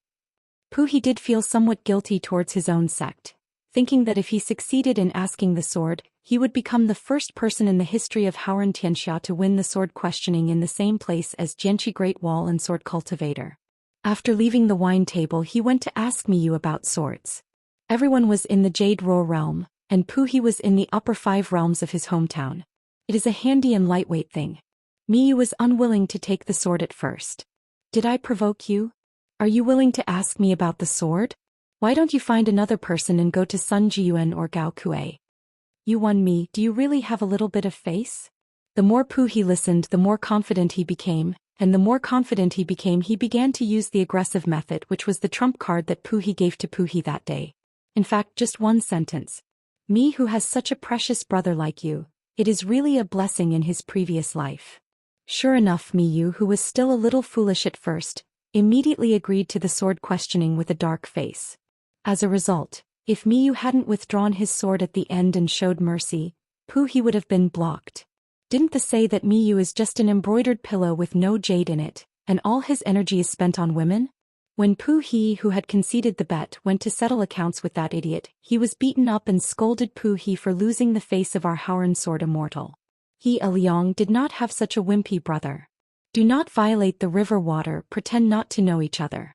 Pu He did feel somewhat guilty towards his own sect, thinking that if he succeeded in asking the sword, he would become the first person in the history of Haoran Xianxia to win the sword questioning in the same place as Jianqi Great Wall and Sword Cultivator. After leaving the wine table he went to ask Miyu about swords. Everyone was in the Jade Row realm, and Pu He was in the upper 5 realms of his hometown. It is a handy and lightweight thing. Miyu was unwilling to take the sword at first. Did I provoke you? Are you willing to ask me about the sword? Why don't you find another person and go to Sun Jiyuan or Gao Kuei? You won me. Do you really have a little bit of face? The more Pu He listened, the more confident he became, and the more confident he became, he began to use the aggressive method, which was the trump card that Pu He gave to Pu He that day. In fact, just one sentence. Me who has such a precious brother like you, it is really a blessing in his previous life. Sure enough, Miyu, who was still a little foolish at first, immediately agreed to the sword questioning with a dark face. As a result, if Miyu hadn't withdrawn his sword at the end and showed mercy, Pu He would have been blocked. Didn't they say that Miyu is just an embroidered pillow with no jade in it, and all his energy is spent on women? When Pu He, who had conceded the bet, went to settle accounts with that idiot, he was beaten up and scolded Pu He for losing the face of our Haoran sword Immortal. He, Liang, did not have such a wimpy brother. Do not violate the river water, pretend not to know each other.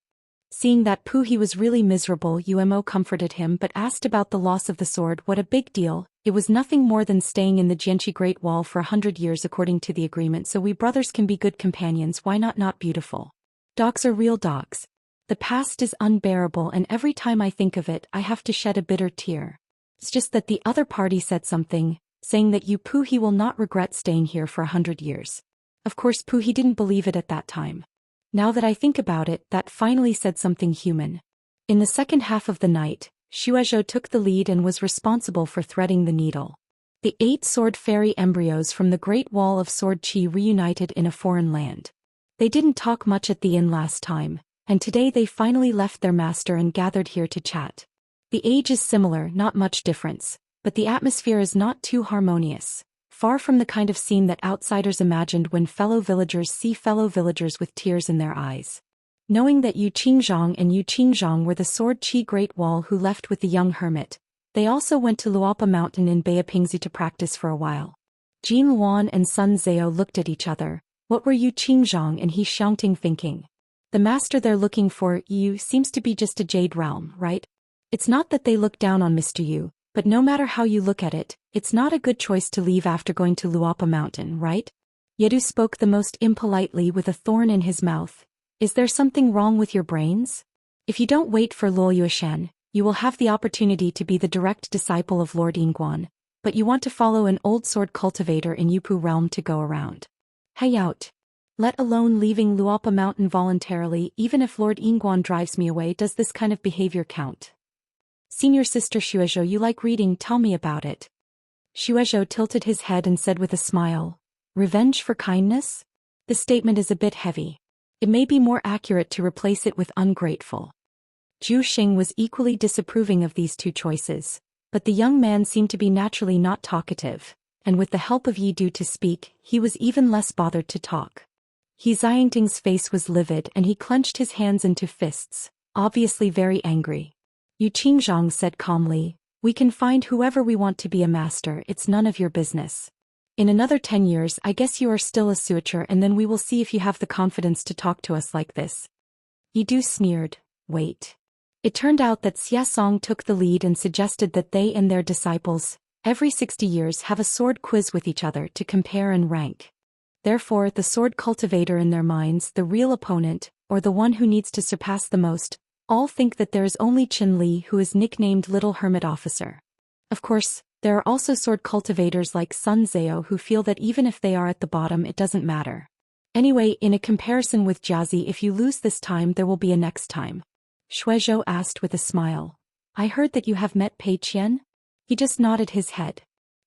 Seeing that Pu He was really miserable, Umo comforted him but asked about the loss of the sword. What a big deal, it was nothing more than staying in the Jianqi Great Wall for 100 years according to the agreement, so we brothers can be good companions. Why not beautiful? Dogs are real dogs. The past is unbearable and every time I think of it I have to shed a bitter tear. It's just that the other party said something, saying that you Pu He will not regret staying here for 100 years. Of course Pu He didn't believe it at that time. Now that I think about it, that finally said something human. In the second half of the night, Xuezhou took the lead and was responsible for threading the needle. The 8 sword fairy embryos from the Great Wall of Sword Qi reunited in a foreign land. They didn't talk much at the inn last time, and today they finally left their master and gathered here to chat. The age is similar, not much difference, but the atmosphere is not too harmonious, far from the kind of scene that outsiders imagined when fellow villagers see fellow villagers with tears in their eyes. Knowing that Yu Qingzhang and Yu Qingzhang were the Sword Qi Great Wall who left with the young hermit, they also went to Luopa Mountain in Beipingzi to practice for a while. Jin Luan and Sun Zhao looked at each other. What were Yu Qingzhang and He Xiangting thinking? The master they're looking for, Yu, seems to be just a jade realm, right? It's not that they look down on Mr. Yu, but no matter how you look at it, it's not a good choice to leave after going to Luopa Mountain, right? Yedu spoke the most impolitely with a thorn in his mouth. Is there something wrong with your brains? If you don't wait for Luo Yueshan, you will have the opportunity to be the direct disciple of Lord Yingguan, but you want to follow an old sword cultivator in Yupu realm to go around. Hey out. Let alone leaving Luopa Mountain voluntarily. Even if Lord Yingguan drives me away, does this kind of behavior count? Senior sister Xuezhou, you like reading, tell me about it. Xuezhou tilted his head and said with a smile, revenge for kindness? This statement is a bit heavy. It may be more accurate to replace it with ungrateful. Zhu Xing was equally disapproving of these two choices, but the young man seemed to be naturally not talkative, and with the help of Yi Du to speak, he was even less bothered to talk. He Xiangting's face was livid and he clenched his hands into fists, obviously very angry. Yu Qingzhang said calmly, "We can find whoever we want to be a master, it's none of your business. In another 10 years I guess you are still a suitor and then we will see if you have the confidence to talk to us like this." Yidu sneered, "Wait." It turned out that Xiaosong took the lead and suggested that they and their disciples, every 60 years have a sword quiz with each other to compare and rank. Therefore the sword cultivator in their minds, the real opponent, or the one who needs to surpass the most, all think that there is only Qin Li who is nicknamed Little Hermit Officer. Of course, there are also sword cultivators like Sun Zhao who feel that even if they are at the bottom it doesn't matter. Anyway, in a comparison with Jiazi, if you lose this time there will be a next time. Shuizhou asked with a smile. "I heard that you have met Pei Qian?" He just nodded his head.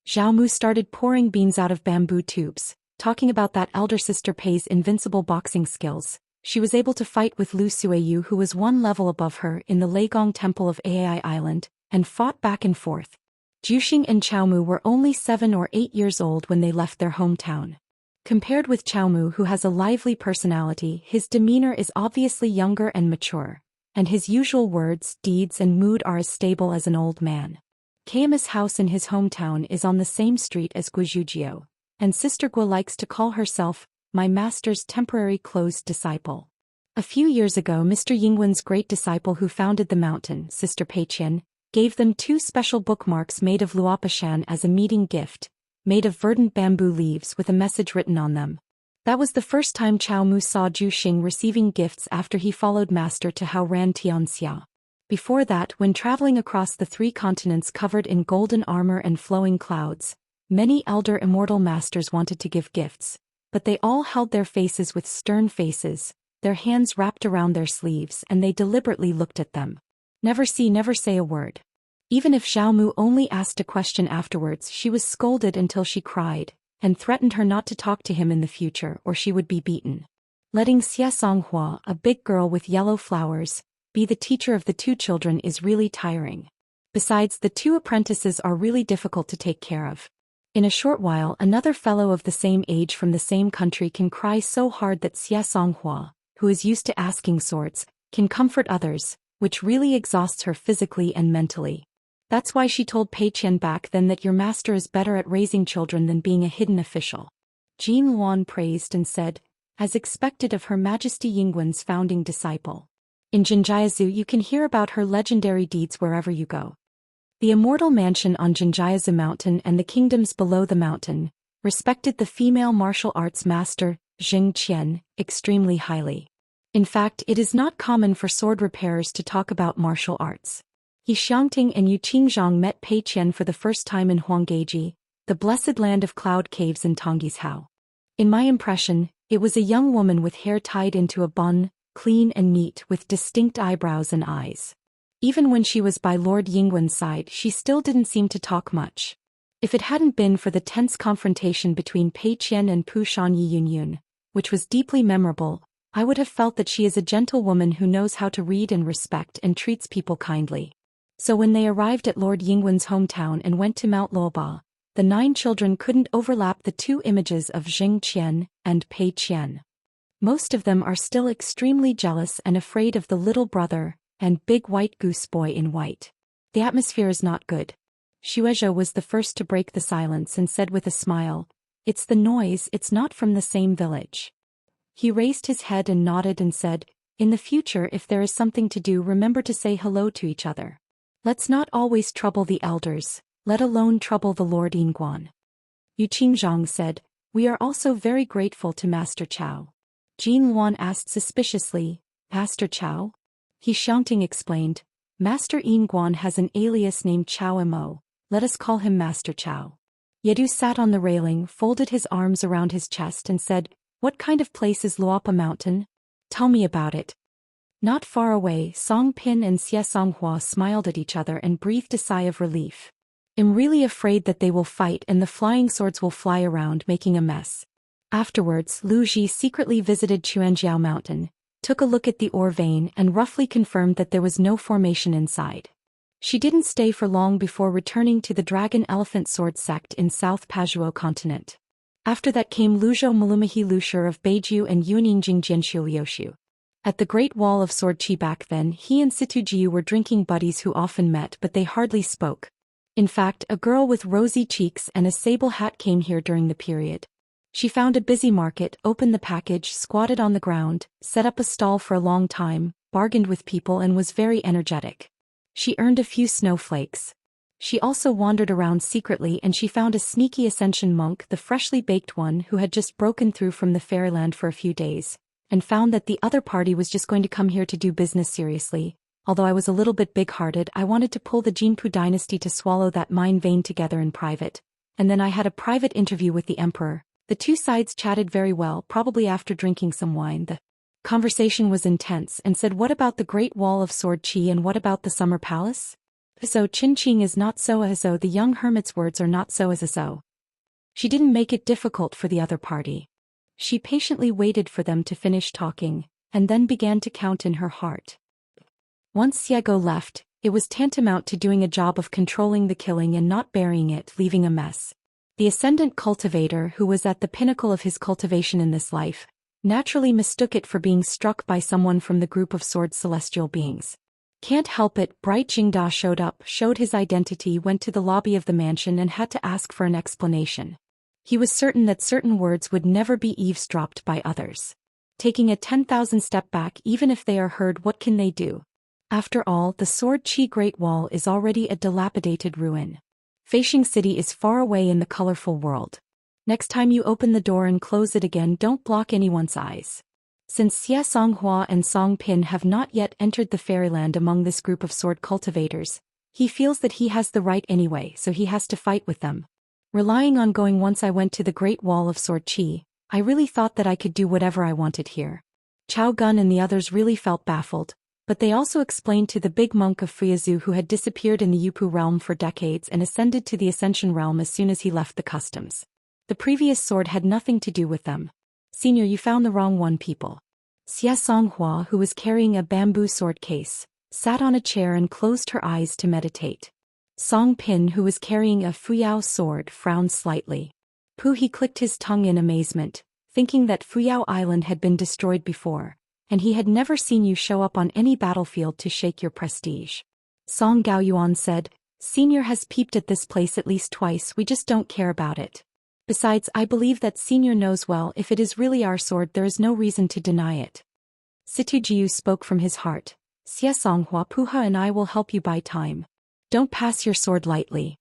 Zhao Mu started pouring beans out of bamboo tubes, talking about that elder sister Pei's invincible boxing skills. She was able to fight with Lu Suiyu, who was one level above her, in the Leigong Temple of Ai Island, and fought back and forth. Juxing and Chaomu were only 7 or 8 years old when they left their hometown. Compared with Chaomu, who has a lively personality, his demeanor is obviously younger and mature, and his usual words, deeds and mood are as stable as an old man. Kayama's house in his hometown is on the same street as Guizhujiu, and Sister Guo likes to call herself my master's temporary closed disciple. A few years ago Mr. Yingwen's great disciple who founded the mountain, Sister Pei Qian, gave them 2 special bookmarks made of luopashan as a meeting gift, made of verdant bamboo leaves with a message written on them. That was the first time Chaomu saw Juxing receiving gifts after he followed Master to Haoran Tianxia. Before that, when traveling across the 3 continents covered in golden armor and flowing clouds, many elder immortal masters wanted to give gifts, but they all held their faces with stern faces, their hands wrapped around their sleeves, and they deliberately looked at them. Never say a word. Even if Zhao Mu only asked a question afterwards, she was scolded until she cried, and threatened her not to talk to him in the future or she would be beaten. Letting Xie Songhua, a big girl with yellow flowers, be the teacher of the 2 children is really tiring. Besides, the 2 apprentices are really difficult to take care of. In a short while another fellow of the same age from the same country can cry so hard that Xie Songhua, who is used to asking swords, can comfort others, which really exhausts her physically and mentally. That's why she told Pei Qian back then that your master is better at raising children than being a hidden official. Jin Luan praised and said, as expected of Her Majesty Yingwen's founding disciple. In Jinjiazu you can hear about her legendary deeds wherever you go. The Immortal Mansion on Jinjiazu Mountain and the kingdoms below the mountain respected the female martial arts master, Zheng Qian, extremely highly. In fact, it is not common for sword repairers to talk about martial arts. He Xiangting and Yu Qingzhang met Pei Qian for the first time in Huanggeji, the blessed land of cloud caves in Tonggishao. In my impression, it was a young woman with hair tied into a bun, clean and neat with distinct eyebrows and eyes. Even when she was by Lord Yingwen's side she still didn't seem to talk much. If it hadn't been for the tense confrontation between Pei Qian and Pu Shanyi Yunyun, which was deeply memorable, I would have felt that she is a gentle woman who knows how to read and respect and treats people kindly. So when they arrived at Lord Yingwen's hometown and went to Mount Luoba, the 9 children couldn't overlap the 2 images of Zheng Qian and Pei Qian. Most of them are still extremely jealous and afraid of the little brother and big white goose boy in white. The atmosphere is not good. Shuizhou was the first to break the silence and said with a smile, "It's the noise, it's not from the same village." He raised his head and nodded and said, "In the future if there is something to do, remember to say hello to each other. Let's not always trouble the elders, let alone trouble the Lord Yingguan." Yu Qingzhang said, "We are also very grateful to Master Chao." Jin Luan asked suspiciously, "Master Chao?" He Xiangting explained, "Master Yingguan has an alias named Chao Mo, let us call him Master Chao." Yedu sat on the railing, folded his arms around his chest and said, "What kind of place is Luopa Mountain? Tell me about it." Not far away, Song Pin and Xie Songhua smiled at each other and breathed a sigh of relief. "I'm really afraid that they will fight and the flying swords will fly around making a mess." Afterwards, Lu Ji secretly visited Chuanjiao Mountain, took a look at the ore vein and roughly confirmed that there was no formation inside. She didn't stay for long before returning to the Dragon Elephant Sword sect in South Pazuo continent. After that came Luzhou Malumahi Lushur of Beiju and Yuanying Jianxiu Liuxiu. At the Great Wall of Sword Qi back then, he and Situjiu were drinking buddies who often met but they hardly spoke. In fact, a girl with rosy cheeks and a sable hat came here during the period. She found a busy market, opened the package, squatted on the ground, set up a stall for a long time, bargained with people and was very energetic. She earned a few snowflakes. She also wandered around secretly and she found a sneaky ascension monk, the freshly baked one who had just broken through from the fairyland for a few days, and found that the other party was just going to come here to do business seriously. Although I was a little bit big-hearted, I wanted to pull the Jinpu dynasty to swallow that mind vein together in private. And then I had a private interview with the emperor. The two sides chatted very well, probably after drinking some wine. The conversation was intense and said, what about the Great Wall of Sword Qi and what about the Summer Palace? So Qinqing is not so as so, the young hermit's words are not so as so. She didn't make it difficult for the other party. She patiently waited for them to finish talking, and then began to count in her heart. Once Xiego left, it was tantamount to doing a job of controlling the killing and not burying it, leaving a mess. The ascendant cultivator, who was at the pinnacle of his cultivation in this life, naturally mistook it for being struck by someone from the group of sword celestial beings. Can't help it, bright Jingda showed up, showed his identity, went to the lobby of the mansion and had to ask for an explanation. He was certain that certain words would never be eavesdropped by others. Taking a 10,000 step back, even if they are heard, what can they do? After all, the Sword Qi Great Wall is already a dilapidated ruin. Feishing City is far away in the colorful world. Next time you open the door and close it again, don't block anyone's eyes. Since Xie Songhua and Song Pin have not yet entered the fairyland among this group of sword cultivators, he feels that he has the right anyway, so he has to fight with them. Relying on going once I went to the Great Wall of Sword Qi, I really thought that I could do whatever I wanted here. Chao Gun and the others really felt baffled, but they also explained to the big monk of Friazhu who had disappeared in the Yupu realm for decades and ascended to the Ascension realm as soon as he left the customs. The previous sword had nothing to do with them. Senior, you found the wrong one, people. Xie Songhua, who was carrying a bamboo sword case, sat on a chair and closed her eyes to meditate. Song Pin, who was carrying a Fuyao sword, frowned slightly. He clicked his tongue in amazement, thinking that Fuyao Island had been destroyed before, and he had never seen you show up on any battlefield to shake your prestige. Song Gaoyuan said, Senior has peeped at this place at least twice, we just don't care about it. Besides, I believe that Senior knows well if it is really our sword, there is no reason to deny it. Situjiu spoke from his heart. Xie Songhua, Puha and I will help you buy time. Don't pass your sword lightly.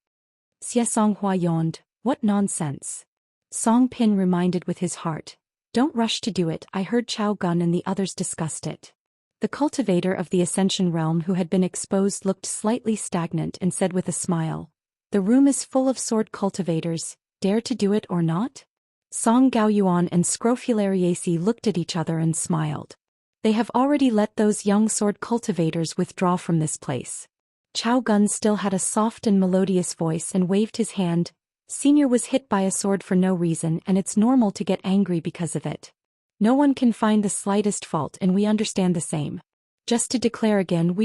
Xie Songhua yawned, what nonsense. Song Pin reminded with his heart. Don't rush to do it, I heard Chao Gun and the others discussed it. The cultivator of the Ascension realm who had been exposed looked slightly stagnant and said with a smile, the room is full of sword cultivators, dare to do it or not? Song Gaoyuan and Scrofulariaceae looked at each other and smiled. They have already let those young sword cultivators withdraw from this place. Chao Gun still had a soft and melodious voice and waved his hand. Senior was hit by a sword for no reason and it's normal to get angry because of it. No one can find the slightest fault and we understand the same. Just to declare again,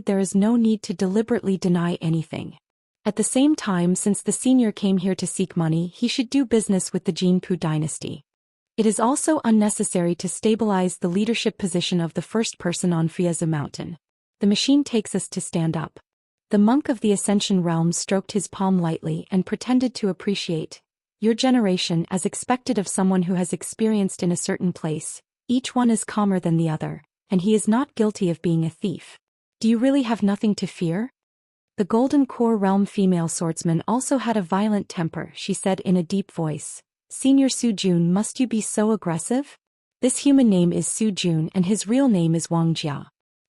there is no need to deliberately deny anything. At the same time, since the senior came here to seek money, he should do business with the Jinpu dynasty. It is also unnecessary to stabilize the leadership position of the first person on Frieza Mountain. The machine takes us to stand up. The monk of the Ascension realm stroked his palm lightly and pretended to appreciate. Your generation, as expected of someone who has experienced in a certain place, each one is calmer than the other, and he is not guilty of being a thief. Do you really have nothing to fear? The Golden Core realm female swordsman also had a violent temper, she said in a deep voice. Senior Su Jun, must you be so aggressive? This human name is Su Jun and his real name is Wang Jia.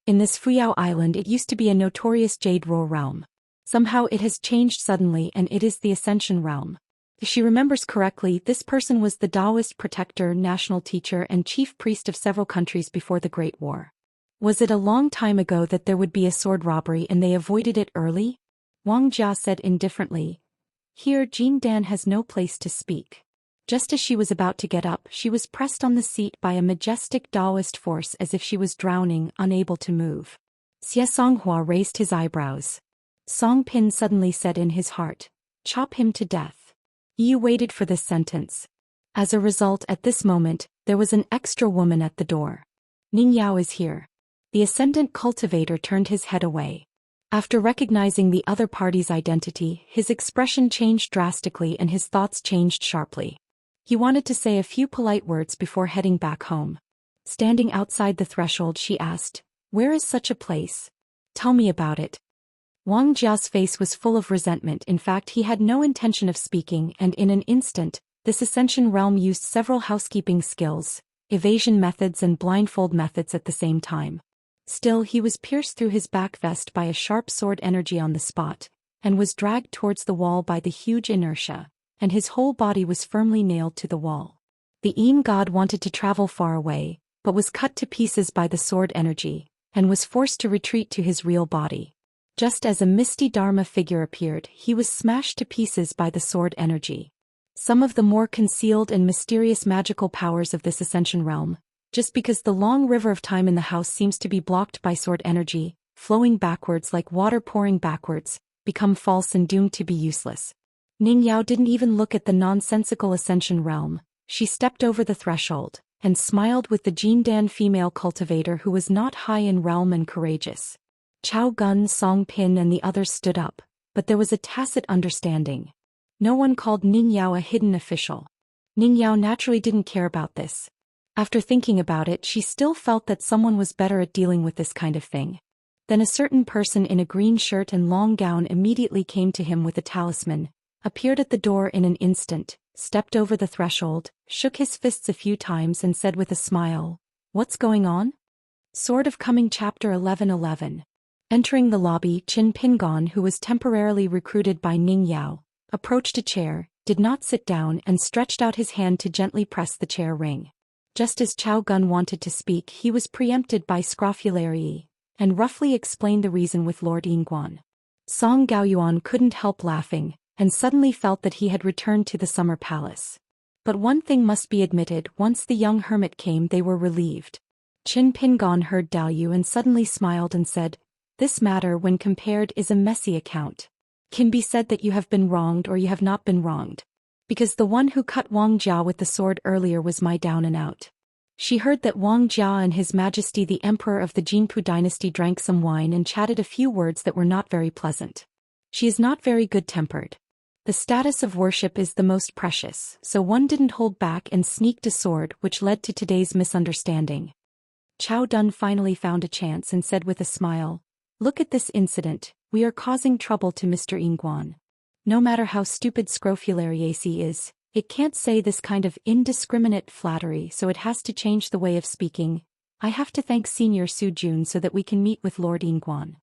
In this Fuyao Island it used to be a notorious Jade Roar realm. Somehow it has changed suddenly and it is the Ascension realm. If she remembers correctly, this person was the Daoist protector, national teacher and chief priest of several countries before the Great War. Was it a long time ago that there would be a sword robbery and they avoided it early? Wang Jia said indifferently. Here Jin Dan has no place to speak. Just as she was about to get up, she was pressed on the seat by a majestic Daoist force as if she was drowning, unable to move. Xie Songhua raised his eyebrows. Song Pin suddenly said in his heart, chop him to death. You waited for this sentence. As a result, at this moment, there was an extra woman at the door. Ning Yao is here. The ascendant cultivator turned his head away. After recognizing the other party's identity, his expression changed drastically and his thoughts changed sharply. He wanted to say a few polite words before heading back home. Standing outside the threshold, she asked, "Where is such a place? Tell me about it." Wang Jia's face was full of resentment. In fact, he had no intention of speaking, and in an instant, this ascension realm used several housekeeping skills, evasion methods and blindfold methods at the same time. Still, he was pierced through his back vest by a sharp sword energy on the spot, and was dragged towards the wall by the huge inertia, and his whole body was firmly nailed to the wall. The Yin god wanted to travel far away, but was cut to pieces by the sword energy, and was forced to retreat to his real body. Just as a misty Dharma figure appeared, he was smashed to pieces by the sword energy. Some of the more concealed and mysterious magical powers of this ascension realm, just because the long river of time in the house seems to be blocked by sword energy, flowing backwards like water pouring backwards, become false and doomed to be useless. Ning Yao didn't even look at the nonsensical ascension realm. She stepped over the threshold, and smiled with the Jindan female cultivator who was not high in realm and courageous. Chao Gun, Song Pin and the others stood up, but there was a tacit understanding. No one called Ning Yao a hidden official. Ning Yao naturally didn't care about this. After thinking about it, she still felt that someone was better at dealing with this kind of thing. Then a certain person in a green shirt and long gown immediately came to him with a talisman, appeared at the door in an instant, stepped over the threshold, shook his fists a few times and said with a smile, "What's going on?" Sword of Coming Chapter 11:11. Entering the lobby, Qin Pingon, who was temporarily recruited by Ning Yao, approached a chair, did not sit down and stretched out his hand to gently press the chair ring. Just as Chao Gun wanted to speak, he was preempted by Scrofulary, and roughly explained the reason with Lord Yingguan. Song Gaoyuan couldn't help laughing, and suddenly felt that he had returned to the summer palace. But one thing must be admitted, once the young hermit came they were relieved. Qin Pingon heard Daoyu and suddenly smiled and said, "This matter, when compared, is a messy account. Can be said that you have been wronged or you have not been wronged. Because the one who cut Wang Jia with the sword earlier was my down and out." She heard that Wang Jia and His Majesty the Emperor of the Jinpu dynasty drank some wine and chatted a few words that were not very pleasant. She is not very good-tempered. The status of worship is the most precious, so one didn't hold back and sneaked a sword, which led to today's misunderstanding. Chao Dun finally found a chance and said with a smile, "Look at this incident, we are causing trouble to Mr. Yingguan. No matter how stupid Scrofulariacy is, it can't say this kind of indiscriminate flattery, so it has to change the way of speaking. I have to thank Senior Su Jun so that we can meet with Lord Yingguan."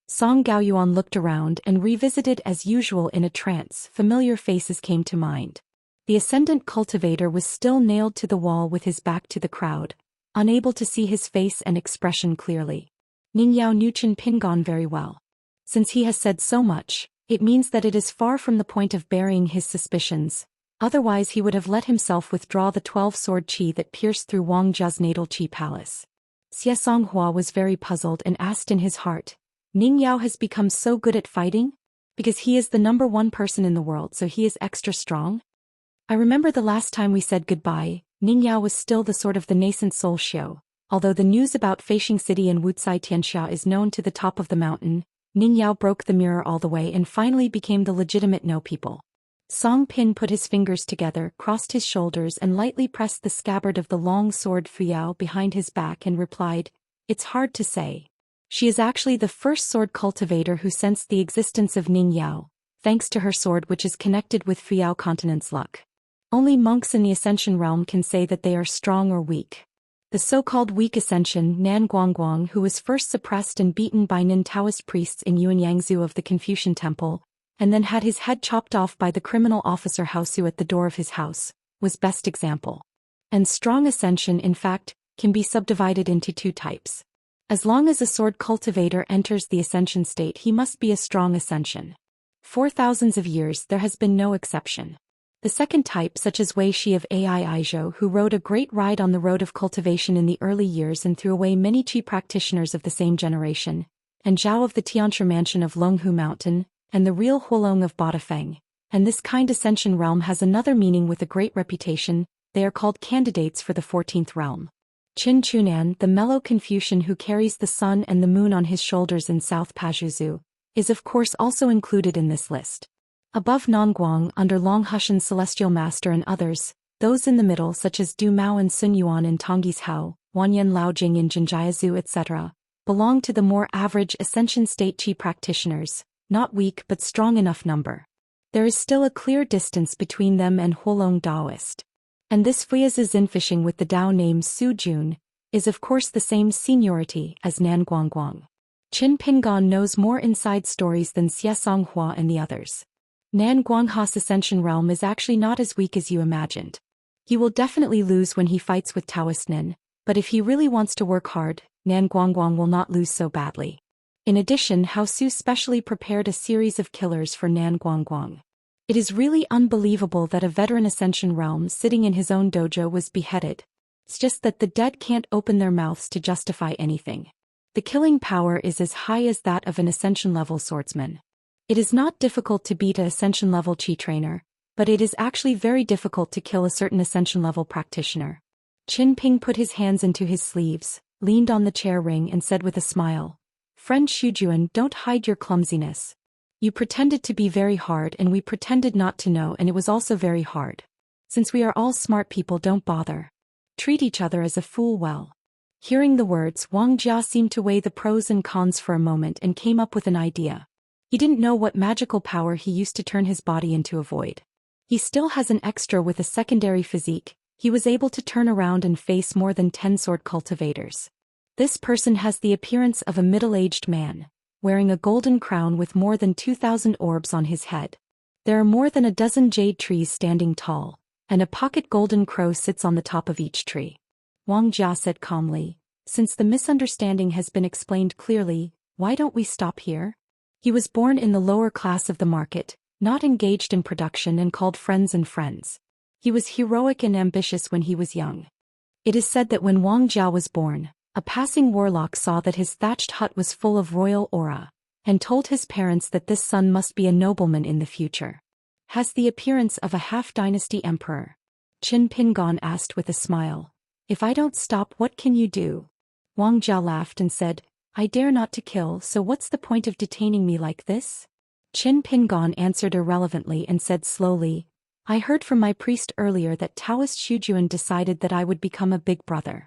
Song Gaoyuan looked around and revisited as usual in a trance. Familiar faces came to mind. The ascendant cultivator was still nailed to the wall with his back to the crowd, unable to see his face and expression clearly. Ning Yao knew Qin Pingon very well. Since he has said so much, it means that it is far from the point of burying his suspicions. Otherwise he would have let himself withdraw the 12-sword qi that pierced through Wang Jia's natal qi palace. Xie Songhua was very puzzled and asked in his heart, "Ning Yao has become so good at fighting? Because he is the #1 person in the world, so he is extra strong?" I remember the last time we said goodbye, Ning Yao was still the sort of the nascent Soul Xiao. Although the news about Feishing City and Wuxia Xianxia is known to the top of the mountain, Ning Yao broke the mirror all the way and finally became the legitimate no people. Song Pin put his fingers together, crossed his shoulders and lightly pressed the scabbard of the long sword Fuyao behind his back and replied, "It's hard to say. She is actually the first sword cultivator who sensed the existence of Ning Yao, thanks to her sword which is connected with Fuyao continent's luck. Only monks in the Ascension realm can say that they are strong or weak. The so-called weak Ascension, Nan Guangguang, who was first suppressed and beaten by Nin Taoist priests in Yuanyangzu of the Confucian Temple, and then had his head chopped off by the criminal officer Haosu at the door of his house, was best example. And strong Ascension, in fact, can be subdivided into 2 types. As long as a sword cultivator enters the Ascension state, he must be a strong Ascension. For thousands of years there has been no exception. The second type, such as Wei Shi of Ai Aizhou, who rode a great ride on the road of cultivation in the early years and threw away many Qi practitioners of the same generation, and Zhao of the Tianshi mansion of Longhu Mountain, and the real Huolong of Badafeng, and this kind Ascension realm has another meaning with a great reputation. They are called candidates for the 14th realm. Qin Chunan, the mellow Confucian who carries the sun and the moon on his shoulders in South Pazhuzu, is of course also included in this list. Above Nongguang under Long Hushan's Celestial Master and others, those in the middle such as Du Mao and Sun Yuan in Tongyi's Hao, Wanyan Laojing in Jinjiazu etc., belong to the more average Ascension State Qi practitioners, not weak but strong enough number. There is still a clear distance between them and Huolong Daoist. And this Fuyazi Zin fishing with the Dao name Su Jun is of course the same seniority as Nan Guangguang. Qin Pingan knows more inside stories than Xie Songhua and the others. Nan Guangha's ascension realm is actually not as weak as you imagined. He will definitely lose when he fights with Taoist Nin, but if he really wants to work hard, Nan Guangguang will not lose so badly. In addition, Hao Su specially prepared a series of killers for Nan Guangguang. It is really unbelievable that a veteran Ascension realm sitting in his own dojo was beheaded. It's just that the dead can't open their mouths to justify anything. The killing power is as high as that of an Ascension-level swordsman. It is not difficult to beat a Ascension-level Qi trainer, but it is actually very difficult to kill a certain Ascension-level practitioner. Qin Ping put his hands into his sleeves, leaned on the chair ring and said with a smile, "Friend Xujuan, don't hide your clumsiness. You pretended to be very hard and we pretended not to know, and it was also very hard. Since we are all smart people, don't bother. Treat each other as a fool well." Hearing the words, Wang Jia seemed to weigh the pros and cons for a moment and came up with an idea. He didn't know what magical power he used to turn his body into a void. He still has an extra with a secondary physique. He was able to turn around and face more than 10 sword cultivators. This person has the appearance of a middle-aged man, wearing a golden crown with more than 2,000 orbs on his head. There are more than a dozen jade trees standing tall, and a pocket golden crow sits on the top of each tree. Wang Jia said calmly, "Since the misunderstanding has been explained clearly, why don't we stop here?" He was born in the lower class of the market, not engaged in production and called friends and friends. He was heroic and ambitious when he was young. It is said that when Wang Jia was born, a passing warlock saw that his thatched hut was full of royal aura, and told his parents that this son must be a nobleman in the future. Has the appearance of a half-dynasty emperor. Qin Pingan asked with a smile, "If I don't stop, what can you do?" Wang Jia laughed and said, "I dare not to kill, so what's the point of detaining me like this?" Qin Pingan answered irrelevantly and said slowly, "I heard from my priest earlier that Taoist Xujuan decided that I would become a big brother."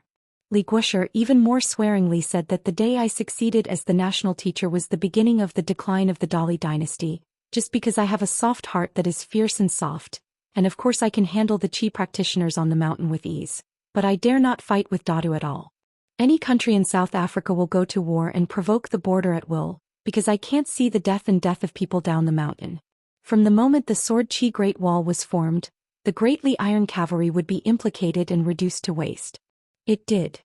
Li Guosher even more swearingly said that the day I succeeded as the national teacher was the beginning of the decline of the Dali dynasty, just because I have a soft heart that is fierce and soft, and of course I can handle the Qi practitioners on the mountain with ease, but I dare not fight with Dadu at all. Any country in South Africa will go to war and provoke the border at will, because I can't see the death of people down the mountain. From the moment the Sword Qi Great Wall was formed, the Great Li Iron Cavalry would be implicated and reduced to waste. It did.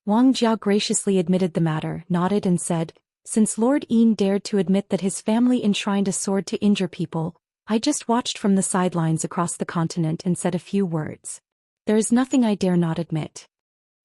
Wang Jia graciously admitted the matter, nodded and said, "Since Lord Yin dared to admit that his family enshrined a sword to injure people, I just watched from the sidelines across the continent and said a few words. There is nothing I dare not admit."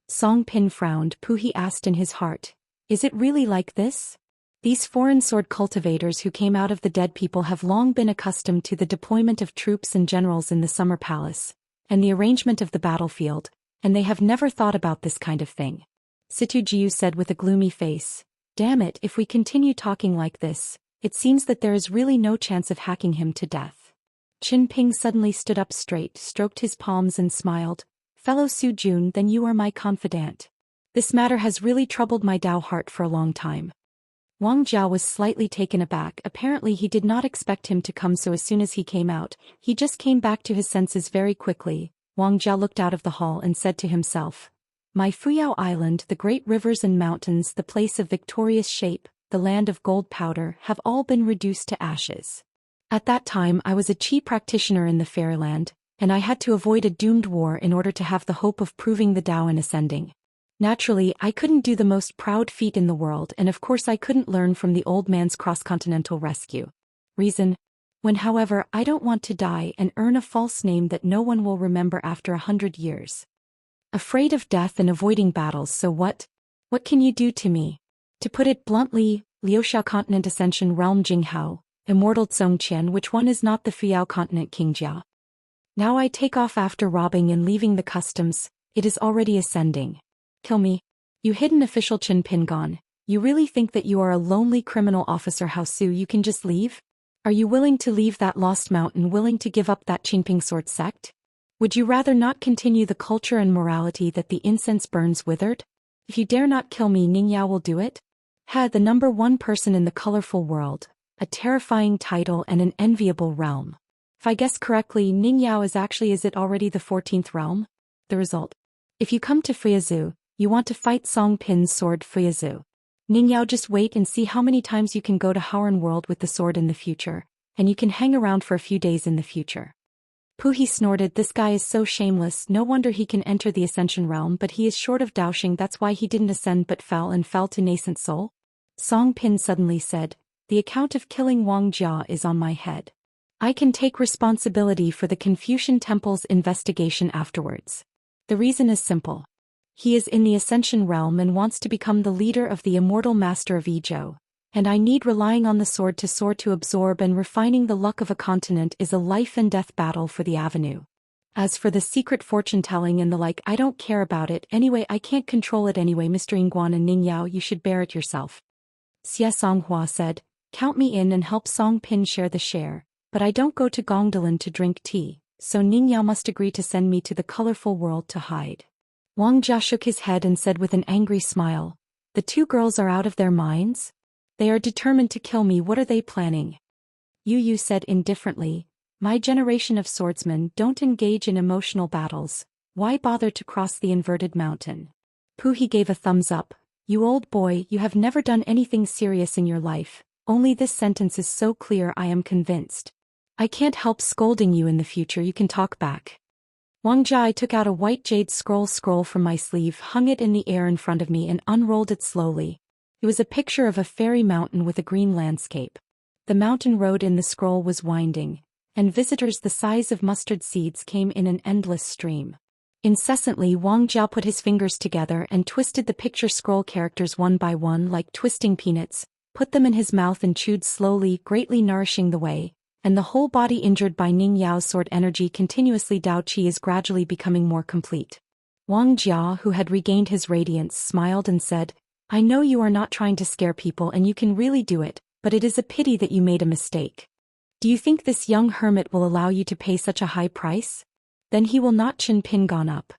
Song Pin frowned. Puhi asked in his heart, "Is it really like this?" These foreign sword cultivators who came out of the dead people have long been accustomed to the deployment of troops and generals in the Summer Palace, and the arrangement of the battlefield, and they have never thought about this kind of thing. Situ Jiu said with a gloomy face, "Damn it, if we continue talking like this, it seems that there is really no chance of hacking him to death." Qin Ping suddenly stood up straight, stroked his palms and smiled, "Fellow Su Jun, then you are my confidant. This matter has really troubled my Dao heart for a long time." Wang Jia was slightly taken aback. Apparently he did not expect him to come so as soon as he came out. He just came back to his senses very quickly. Wang Jia looked out of the hall and said to himself, "My Fuyao Island, the great rivers and mountains, the place of victorious shape, the land of gold powder, have all been reduced to ashes. At that time I was a Qi practitioner in the Fairyland, and I had to avoid a doomed war in order to have the hope of proving the Dao and ascending. Naturally, I couldn't do the most proud feat in the world, and of course I couldn't learn from the old man's cross-continental rescue. Reason? When however I don't want to die and earn a false name that no one will remember after 100 years. Afraid of death and avoiding battles, so what? What can you do to me? To put it bluntly, Liuxiao Continent Ascension Realm Jinghao, Immortal Zhou Xian, which one is not the Fuyao Continent Qingjia? Now I take off after robbing and leaving the customs, it is already ascending. Kill me. You hidden official Qin Pingon. You really think that you are a lonely criminal officer? How soon you can just leave? Are you willing to leave that lost mountain, willing to give up that Qingping sword sect? Would you rather not continue the culture and morality that the incense burns withered? If you dare not kill me, Ningyao will do it. The number one person in the colorful world, a terrifying title and an enviable realm. If I guess correctly, Ningyao is it already the 14th realm? The result. If you come to Friazu, you want to fight Song Pin's sword Friazu. Ningyao, just wait and see how many times you can go to Howren world with the sword in the future, and you can hang around for a few days in the future. Puhi snorted, this guy is so shameless, no wonder he can enter the Ascension realm, but he is short of Daoxing, that's why he didn't ascend but fell to nascent soul. Song Pin suddenly said, the account of killing Wang Jia is on my head. I can take responsibility for the Confucian Temple's investigation afterwards. The reason is simple. He is in the Ascension realm and wants to become the leader of the Immortal Master of Ezhou, and I need relying on the sword to soar to absorb, and refining the luck of a continent is a life and death battle for the avenue. As for the secret fortune-telling and the like, I don't care about it anyway, I can't control it anyway. Mr. Ingguan and Ningyao, you should bear it yourself. Xie Songhua said, count me in and help Song Pin share the share, but I don't go to Gongdalan to drink tea, so Ningyao must agree to send me to the colorful world to hide. Wang Jia shook his head and said with an angry smile, the two girls are out of their minds? They are determined to kill me. What are they planning? Yu said indifferently, my generation of swordsmen don't engage in emotional battles. Why bother to cross the inverted mountain? Puhi gave a thumbs up. You old boy, you have never done anything serious in your life. Only this sentence is so clear, I am convinced. I can't help scolding you in the future, you can talk back. Wang Jia took out a white jade scroll from my sleeve, hung it in the air in front of me and unrolled it slowly. It was a picture of a fairy mountain with a green landscape. The mountain road in the scroll was winding, and visitors the size of mustard seeds came in an endless stream. Incessantly, Wang Jia put his fingers together and twisted the picture scroll characters one by one like twisting peanuts, put them in his mouth and chewed slowly, greatly nourishing the way, and the whole body injured by Ning Yao's sword energy continuously. Dao Qi is gradually becoming more complete. Wang Jia, who had regained his radiance, smiled and said, I know you are not trying to scare people and you can really do it, but it is a pity that you made a mistake. Do you think this young hermit will allow you to pay such a high price? Then he will not. Qin Pin gone up.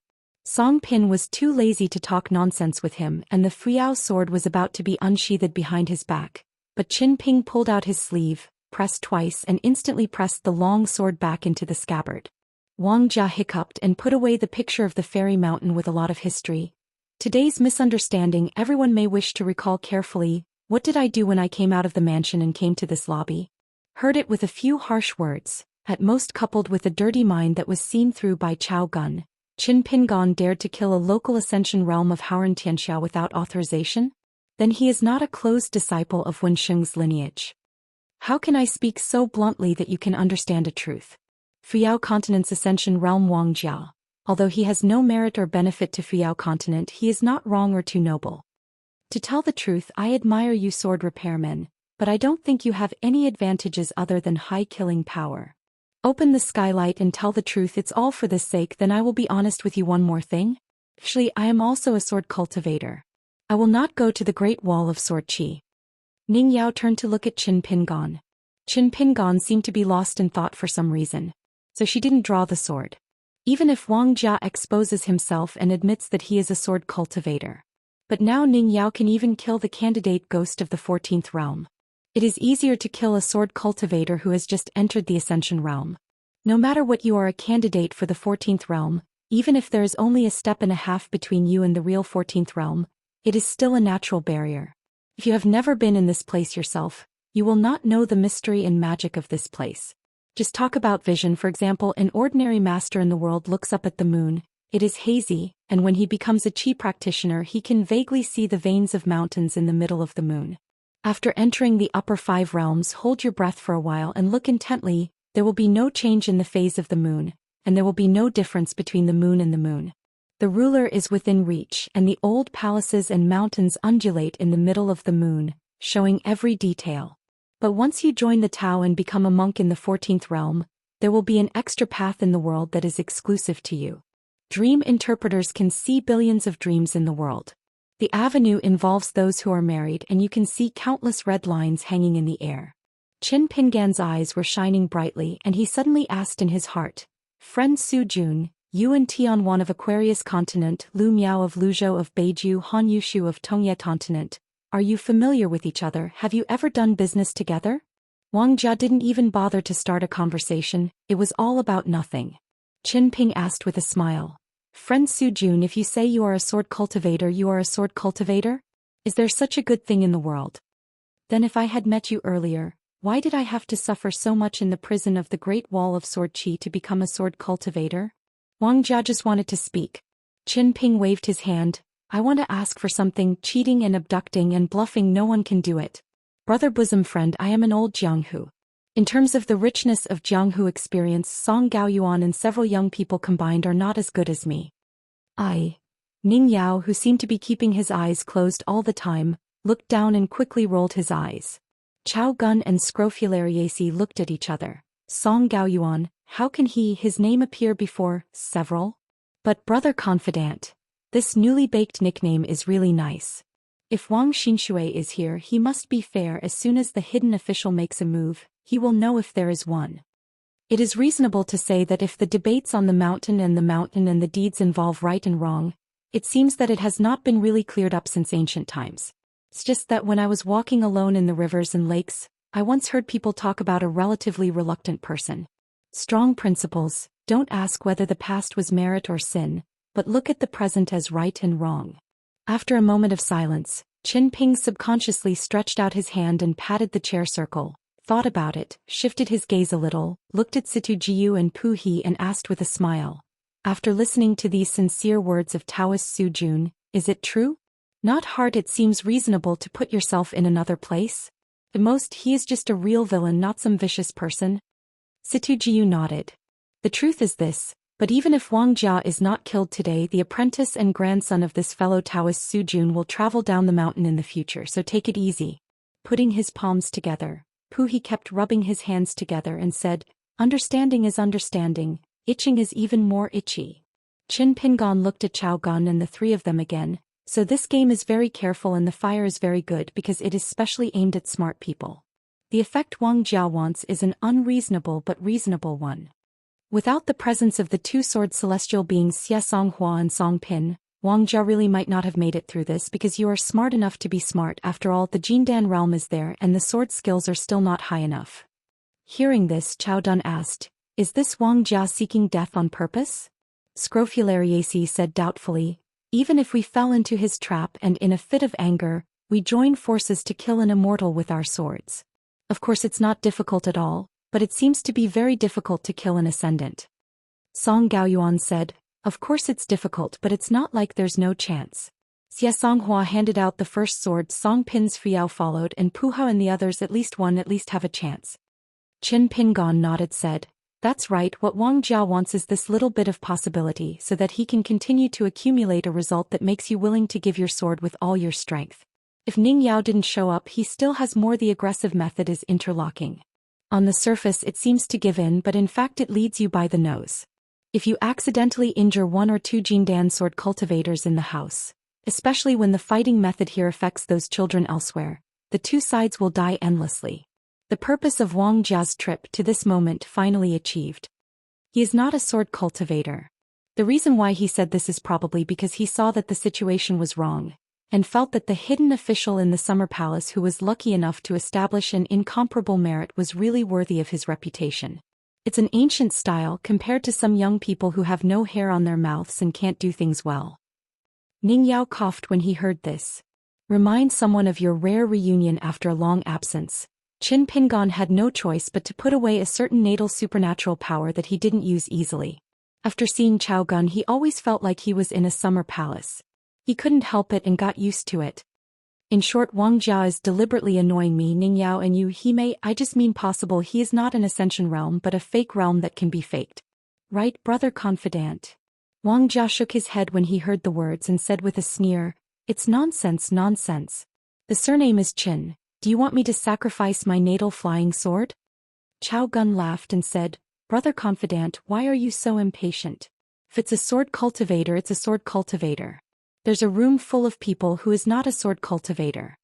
Song Pin was too lazy to talk nonsense with him, and the Fuyao sword was about to be unsheathed behind his back, but Qin Ping pulled out his sleeve, pressed twice and instantly pressed the long sword back into the scabbard. Wang Jia hiccuped and put away the picture of the fairy mountain with a lot of history. Today's misunderstanding everyone may wish to recall carefully. What did I do when I came out of the mansion and came to this lobby? Heard it with a few harsh words, at most coupled with a dirty mind that was seen through by Chao Gun. Qin Pingon dared to kill a local Ascension realm of Howren Tianxia without authorization? Then he is not a close disciple of Wen Sheng's lineage. How can I speak so bluntly that you can understand a truth? Fuyao Continent's Ascension realm. Wang Jia. Although he has no merit or benefit to Fuyao Continent, he is not wrong or too noble. To tell the truth, I admire you sword repairmen, but I don't think you have any advantages other than high killing power. Open the skylight and tell the truth. It's all for this sake. Then I will be honest with you. One more thing. Actually, I am also a sword cultivator. I will not go to the Great Wall of Sword Qi. Ning Yao turned to look at Qin Pingon. Qin Pingon seemed to be lost in thought for some reason, so she didn't draw the sword. Even if Wang Jia exposes himself and admits that he is a sword cultivator. But now Ning Yao can even kill the candidate ghost of the 14th realm. It is easier to kill a sword cultivator who has just entered the Ascension realm. No matter what, you are a candidate for the 14th realm, even if there is only a step and a half between you and the real 14th realm, it is still a natural barrier. If you have never been in this place yourself, you will not know the mystery and magic of this place. Just talk about vision. For example, an ordinary master in the world looks up at the moon, it is hazy, and when he becomes a Qi practitioner he can vaguely see the veins of mountains in the middle of the moon. After entering the upper 5 realms, hold your breath for a while and look intently. There will be no change in the phase of the moon, and there will be no difference between the moon and the moon. The ruler is within reach, and the old palaces and mountains undulate in the middle of the moon, showing every detail. But once you join the Tao and become a monk in the 14th realm, there will be an extra path in the world that is exclusive to you. Dream interpreters can see billions of dreams in the world. The avenue involves those who are married and you can see countless red lines hanging in the air. Qin Pingan's eyes were shining brightly and he suddenly asked in his heart, Friend Su Jun, you and Tianwan of Aquarius continent, Lu Miao of Luzhou of Beiju, Han Yushu of Tongye continent, are you familiar with each other? Have you ever done business together? Wang Jia didn't even bother to start a conversation, it was all about nothing. Qin Ping asked with a smile. Friend Su Jun, if you say you are a sword cultivator, you are a sword cultivator? Is there such a good thing in the world? Then if I had met you earlier, why did I have to suffer so much in the prison of the Great Wall of Sword Qi to become a sword cultivator? Wang Jia just wanted to speak. Qin Ping waved his hand. I want to ask for something. Cheating and abducting and bluffing, no one can do it. Brother bosom friend, I am an old Jianghu. In terms of the richness of Jianghu experience, Song Gaoyuan and several young people combined are not as good as me. Ning Yao, who seemed to be keeping his eyes closed all the time, looked down and quickly rolled his eyes. Chao Gun and Scrofulariaceae looked at each other. Song Gaoyuan, how can his name appear before several? But brother confidant, this newly baked nickname is really nice. If Wang Xinshui is here, he must be fair. As soon as the hidden official makes a move, he will know if there is one. It is reasonable to say that if the debates on the mountain and the deeds involve right and wrong, it seems that it has not been really cleared up since ancient times. It's just that when I was walking alone in the rivers and lakes, I once heard people talk about a relatively reluctant person. Strong principles, don't ask whether the past was merit or sin, but look at the present as right and wrong. After a moment of silence, Qin Ping subconsciously stretched out his hand and patted the chair circle, thought about it, shifted his gaze a little, looked at Situ Jiu and Pu He and asked with a smile. After listening to these sincere words of Taoist Su Jun, is it true? Not hard. It seems reasonable to put yourself in another place. At most, he is just a real villain, not some vicious person. Situ Jiu nodded. The truth is this, but even if Wang Jia is not killed today, the apprentice and grandson of this fellow Taoist Su Jun will travel down the mountain in the future, so take it easy. Putting his palms together, Pu He kept rubbing his hands together and said, Understanding is understanding, itching is even more itchy. Qin Pingan looked at Chao Gun and the three of them again. So this game is very careful and the fire is very good because it is specially aimed at smart people. The effect Wang Jia wants is an unreasonable but reasonable one. Without the presence of the two-sword celestial beings Xie Songhua and Song Pin, Wang Jia really might not have made it through this because you are smart enough to be smart. After all, the Jindan realm is there and the sword skills are still not high enough. Hearing this, Chao Dun asked, Is this Wang Jia seeking death on purpose? Scrofulariaceae said doubtfully, Even if we fell into his trap and in a fit of anger, we join forces to kill an immortal with our swords. Of course it's not difficult at all, but it seems to be very difficult to kill an ascendant. Song Gaoyuan said, Of course it's difficult, but it's not like there's no chance. Xie Songhua handed out the first sword, Song Pin's Fiao followed, and Puha and the others at least have a chance. Qin Pingan nodded said, That's right, what Wang Jia wants is this little bit of possibility so that he can continue to accumulate a result that makes you willing to give your sword with all your strength. If Ning Yao didn't show up, he still has more. The aggressive method is interlocking. On the surface it seems to give in, but in fact it leads you by the nose. If you accidentally injure one or two Jindan sword cultivators in the house, especially when the fighting method here affects those children elsewhere, the two sides will die endlessly. The purpose of Wang Jia's trip to this moment finally achieved. He is not a sword cultivator. The reason why he said this is probably because he saw that the situation was wrong, and felt that the hidden official in the Summer Palace who was lucky enough to establish an incomparable merit was really worthy of his reputation. It's an ancient style compared to some young people who have no hair on their mouths and can't do things well. Ning Yao coughed when he heard this. Remind someone of your rare reunion after a long absence. Qin Pingan had no choice but to put away a certain natal supernatural power that he didn't use easily. After seeing Chao Gun, he always felt like he was in a summer palace. He couldn't help it and got used to it. In short, Wang Jia is deliberately annoying me. Ning Yao and you, I just mean possible. He is not an ascension realm but a fake realm that can be faked. Right, brother confidant? Wang Jia shook his head when he heard the words and said with a sneer, It's nonsense. The surname is Qin. Do you want me to sacrifice my natal flying sword? Chao Gun laughed and said, Brother confidant, why are you so impatient? If it's a sword cultivator, it's a sword cultivator. There's a room full of people who is not a sword cultivator.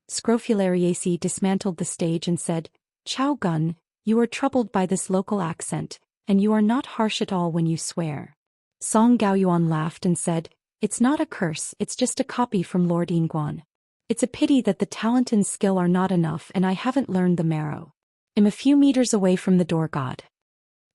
Scrofulariaceae dismantled the stage and said, Chao Gun, you are troubled by this local accent, and you are not harsh at all when you swear. Song Gaoyuan laughed and said, it's not a curse, it's just a copy from Lord Yinguan. It's a pity that the talent and skill are not enough and I haven't learned the marrow. I'm a few meters away from the door god.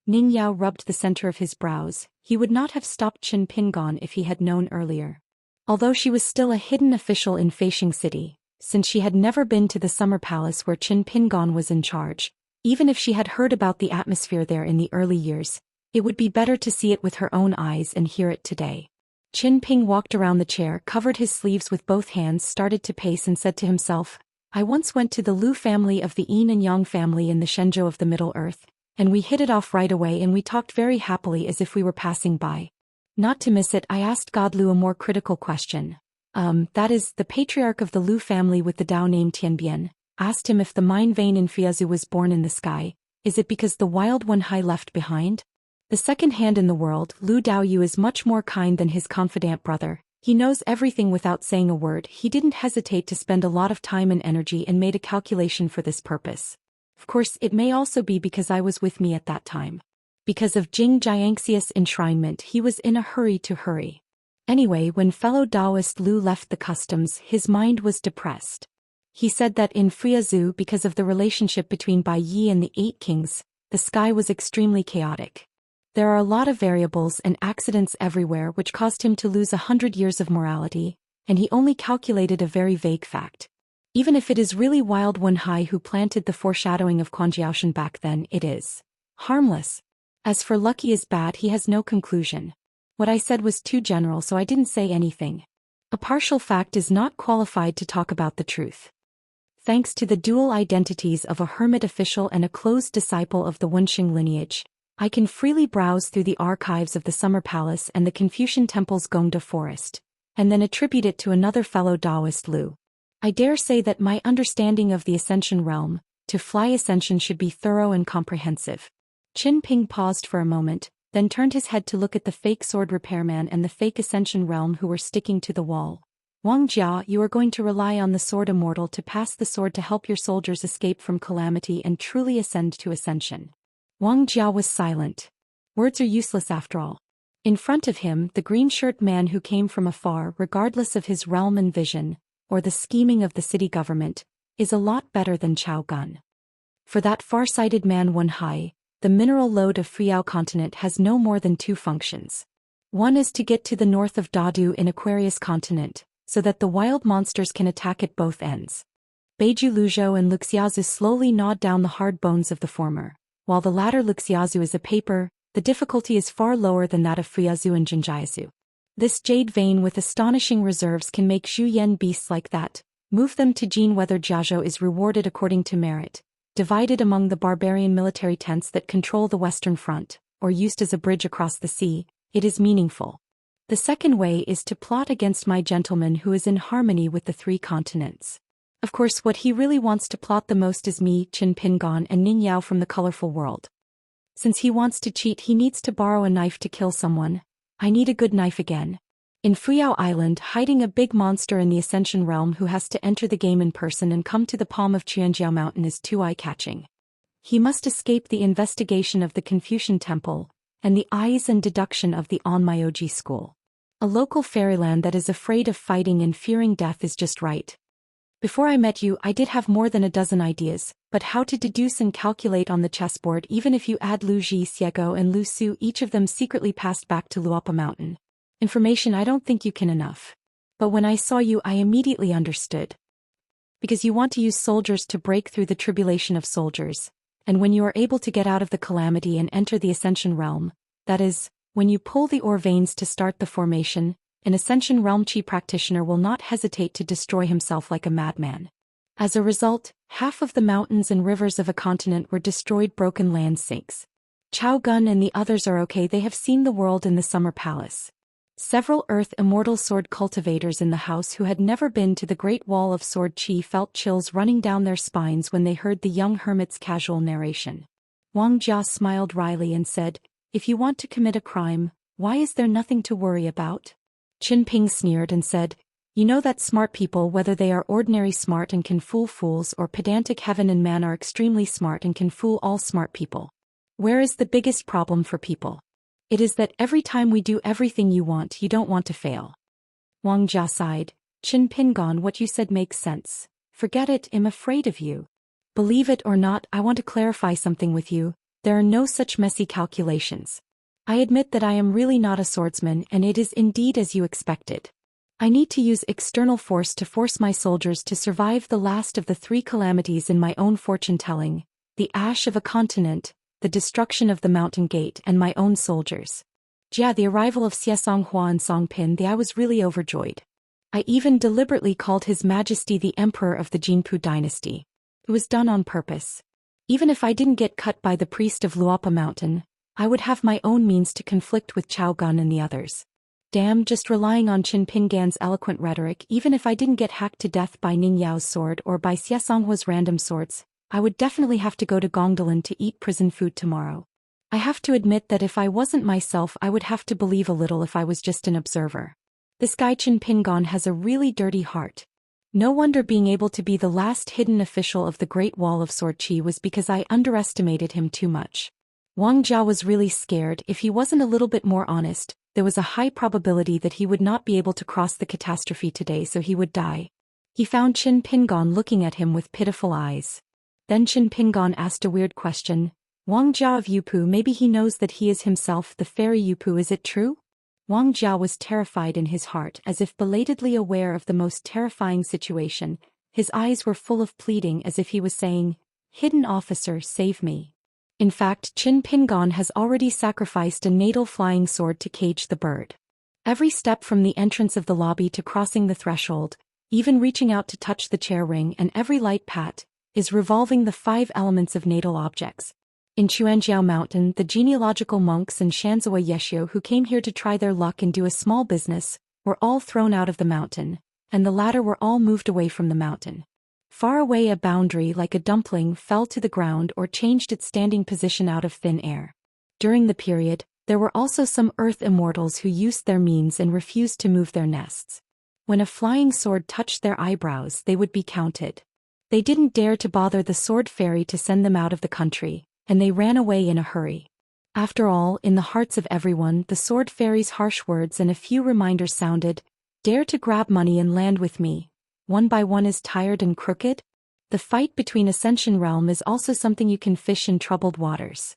Ning Yao rubbed the center of his brows. He would not have stopped Qin Pingon if he had known earlier. Although she was still a hidden official in Feishing City, since she had never been to the summer palace where Qin Pingon was in charge, even if she had heard about the atmosphere there in the early years, it would be better to see it with her own eyes and hear it today. Qin Ping walked around the chair, covered his sleeves with both hands, started to pace and said to himself, I once went to the Lu family of the Yin and Yang family in the Shenzhou of the Middle Earth, and we hit it off right away and we talked very happily as if we were passing by. Not to miss it, I asked God Lu a more critical question. That is, the patriarch of the Lu family with the Dao named Tianbian, asked him if the mine vein in Friazu was born in the sky, is it because the wild one Hai left behind? The second hand in the world, Lu Daoyu is much more kind than his confidant brother. He knows everything without saying a word. He didn't hesitate to spend a lot of time and energy and made a calculation for this purpose. Of course, it may also be because I was with me at that time. Because of Jing Xianxia's enshrinement, he was in a hurry to hurry. Anyway, when fellow Daoist Lu left the customs, his mind was depressed. He said that in Friazu, because of the relationship between Bai Yi and the Eight Kings, the sky was extremely chaotic. There are a lot of variables and accidents everywhere which caused him to lose 100 years of morality, and he only calculated a very vague fact. Even if it is really Wild One Hai who planted the foreshadowing of Quanjiaoshan back then, it is harmless. As for lucky is bad, he has no conclusion. What I said was too general, so I didn't say anything. A partial fact is not qualified to talk about the truth. Thanks to the dual identities of a hermit official and a closed disciple of the Wenxing lineage, I can freely browse through the archives of the Summer Palace and the Confucian Temple's Gongda Forest, and then attribute it to another fellow Daoist Lu. I dare say that my understanding of the Ascension realm, to fly Ascension, should be thorough and comprehensive. Qin Ping paused for a moment, then turned his head to look at the fake sword repairman and the fake Ascension realm who were sticking to the wall. Wang Jia, you are going to rely on the sword Immortal to pass the sword to help your soldiers escape from calamity and truly ascend to Ascension. Wang Jia was silent. Words are useless after all. In front of him, the green-shirt man who came from afar, regardless of his realm and vision, or the scheming of the city government, is a lot better than Chao Gun. For that far-sighted man Wen Hai, the mineral lode of Friao continent has no more than two functions. One is to get to the north of Dadu in Aquarius continent, so that the wild monsters can attack at both ends. Beiju Luzhou and Luxiazu slowly gnawed down the hard bones of the former, while the latter Luxiazu is a paper. The difficulty is far lower than that of Friazu and Jinjiazu. This jade vein with astonishing reserves can make Zhu Yen beasts like that, move them to Jin. Whether Jiazhou is rewarded according to merit, divided among the barbarian military tents that control the Western Front, or used as a bridge across the sea, it is meaningful. The second way is to plot against my gentleman who is in harmony with the three continents. Of course, what he really wants to plot the most is me, Qin Pingon, and Ning Yao from the colorful world. Since he wants to cheat, he needs to borrow a knife to kill someone. I need a good knife again. In Fuyao Island, hiding a big monster in the Ascension realm who has to enter the game in person and come to the palm of Qianjiao Mountain is too eye-catching. He must escape the investigation of the Confucian Temple, and the eyes and deduction of the Onmyoji school. A local fairyland that is afraid of fighting and fearing death is just right. Before I met you, I did have more than a dozen ideas, but how to deduce and calculate on the chessboard, even if you add Lu Ji Xiego and Lu Su, each of them secretly passed back to Luopa Mountain. Information I don't think you can enough. But when I saw you, I immediately understood. Because you want to use soldiers to break through the tribulation of soldiers, and when you are able to get out of the calamity and enter the Ascension realm, that is, when you pull the ore veins to start the formation, an Ascension realm chi practitioner will not hesitate to destroy himself like a madman. As a result, half of the mountains and rivers of a continent were destroyed. Broken land sinks. Chao Gun and the others are okay. They have seen the world in the Summer Palace. Several Earth Immortal sword cultivators in the house who had never been to the Great Wall of Sword Chi felt chills running down their spines when they heard the young hermit's casual narration. Wang Jia smiled wryly and said, "If you want to commit a crime, Why is there nothing to worry about? Qin Ping sneered and said, You know that smart people, whether they are ordinary smart and can fool fools or pedantic heaven and man, are extremely smart and can fool all smart people. Where is the biggest problem for people? It is that every time we do everything you want, you don't want to fail. Wang Jia sighed. Qin Pingon, what you said makes sense. Forget it, I'm afraid of you. Believe it or not, I want to clarify something with you. There are no such messy calculations. I admit that I am really not a swordsman, and it is indeed as you expected. I need to use external force to force my soldiers to survive the last of the three calamities in my own fortune-telling, the ash of a continent, the destruction of the mountain gate, and my own soldiers. The arrival of Xianxia and Songpin, I was really overjoyed. I even deliberately called His Majesty the Emperor of the Jinpu dynasty. It was done on purpose. Even if I didn't get cut by the priest of Luopa Mountain, I would have my own means to conflict with Chao Gun and the others. Damn, just relying on Qin Pingan's eloquent rhetoric, even if I didn't get hacked to death by Ning Yao's sword or by Xiangshua's random swords, I would definitely have to go to Gongdalan to eat prison food tomorrow. I have to admit that if I wasn't myself, I would have to believe a little if I was just an observer. This guy Qin Pingan has a really dirty heart. No wonder being able to be the last hidden official of the Great Wall of Sword Qi was because I underestimated him too much. Wang Jia was really scared. If he wasn't a little bit more honest, there was a high probability that he would not be able to cross the catastrophe today, so he would die. He found Qin Pingan looking at him with pitiful eyes. Then Qin Pingan asked a weird question. Wang Jia of Yupu, maybe he knows that he is himself the fairy Yupu, is it true? Wang Jia was terrified in his heart, as if belatedly aware of the most terrifying situation. His eyes were full of pleading, as if he was saying, Hidden officer, save me. In fact, Qin Pingan has already sacrificed a natal flying sword to cage the bird. Every step from the entrance of the lobby to crossing the threshold, even reaching out to touch the chair ring, and every light pat, is revolving the 5 elements of natal objects. In Chuanjiao Mountain, the genealogical monks and Shanzhua Yeshio who came here to try their luck and do a small business, were all thrown out of the mountain, and the latter were all moved away from the mountain. Far away, a boundary like a dumpling fell to the ground or changed its standing position out of thin air. During the period, there were also some earth immortals who used their means and refused to move their nests. When a flying sword touched their eyebrows, they would be counted. They didn't dare to bother the sword fairy to send them out of the country, and they ran away in a hurry. After all, in the hearts of everyone, the sword fairy's harsh words and a few reminders sounded, Dare to grab money and land with me. One by one is tired and crooked? The fight between Ascension Realm is also something you can fish in troubled waters.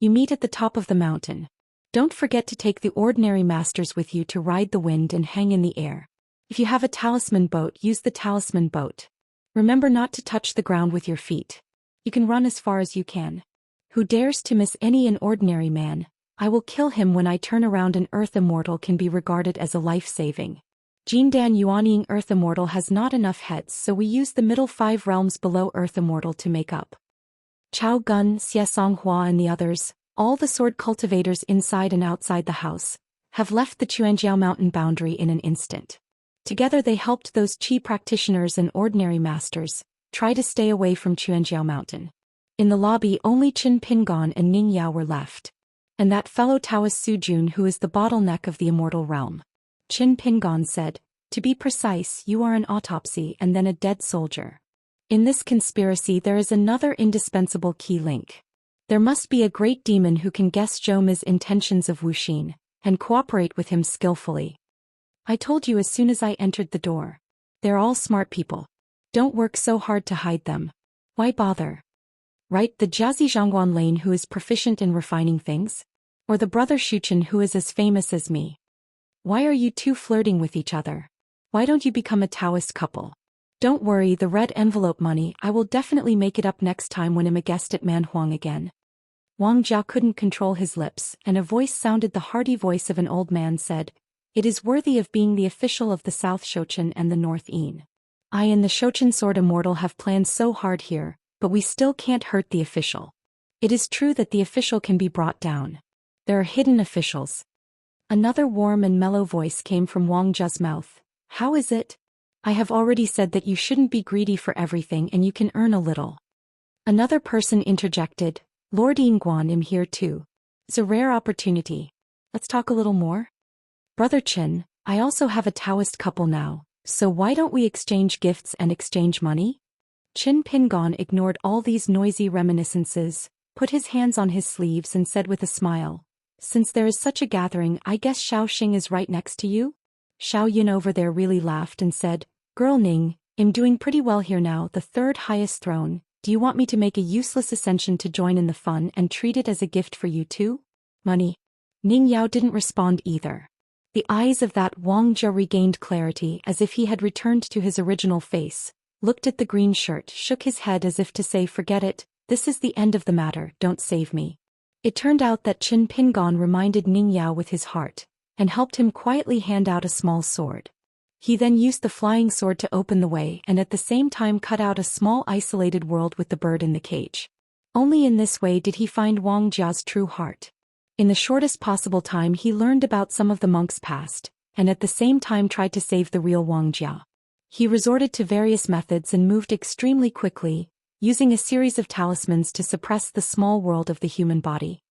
You meet at the top of the mountain. Don't forget to take the ordinary masters with you to ride the wind and hang in the air. If you have a talisman boat, use the talisman boat. Remember not to touch the ground with your feet. You can run as far as you can. Who dares to miss an ordinary man, I will kill him when I turn around. An earth immortal can be regarded as a life-saving. Jindan Yuanying Earth Immortal has not enough heads, so we use the middle 5 realms below Earth Immortal to make up. Chao Gun, Xianxia and the others, all the sword cultivators inside and outside the house, have left the Chuanjiao mountain boundary in an instant. Together they helped those Qi practitioners and ordinary masters try to stay away from Chuanjiao mountain. In the lobby, only Qin Pingan and Ning Yao were left. And that fellow Taoist Su Jun, who is the bottleneck of the immortal realm. Qin Pingan said, To be precise, you are an autopsy and then a dead soldier. In this conspiracy there is another indispensable key link. There must be a great demon who can guess Zhou's intentions of Wuxia, and cooperate with him skillfully. I told you as soon as I entered the door. They're all smart people. Don't work so hard to hide them. Why bother? Right, the Jiazi Zhangguan Lane who is proficient in refining things? Or the brother Shuchen who is as famous as me? Why are you two flirting with each other? Why don't you become a Taoist couple? Don't worry, the red envelope money, I will definitely make it up next time when I'm a guest at Manhuang again. Wang Jia couldn't control his lips, and a voice sounded, the hearty voice of an old man said, It is worthy of being the official of the South Shochen and the North Yin. I and the Shochen Sword Immortal have planned so hard here, but we still can't hurt the official. It is true that the official can be brought down. There are hidden officials. Another warm and mellow voice came from Wang Jia's mouth. How is it? I have already said that you shouldn't be greedy for everything and you can earn a little. Another person interjected, Lord Yingguan, I'm here too. It's a rare opportunity. Let's talk a little more? Brother Qin, I also have a Taoist couple now, so why don't we exchange gifts and exchange money? Qin Pingon ignored all these noisy reminiscences, put his hands on his sleeves and said with a smile, since there is such a gathering, I guess Xiaoxing is right next to you? Xiao Yin over there really laughed and said, Girl Ning, I'm doing pretty well here now, the third highest throne. Do you want me to make a useless ascension to join in the fun and treat it as a gift for you too? Money. Ning Yao didn't respond either. The eyes of that Wang Jia regained clarity as if he had returned to his original face, looked at the green shirt, shook his head as if to say forget it, this is the end of the matter, don't save me. It turned out that Qin Pingon reminded Ning Yao with his heart, and helped him quietly hand out a small sword. He then used the flying sword to open the way and at the same time cut out a small isolated world with the bird in the cage. Only in this way did he find Wang Jia's true heart. In the shortest possible time he learned about some of the monks' past, and at the same time tried to save the real Wang Jia. He resorted to various methods and moved extremely quickly, using a series of talismans to suppress the small world of the human body.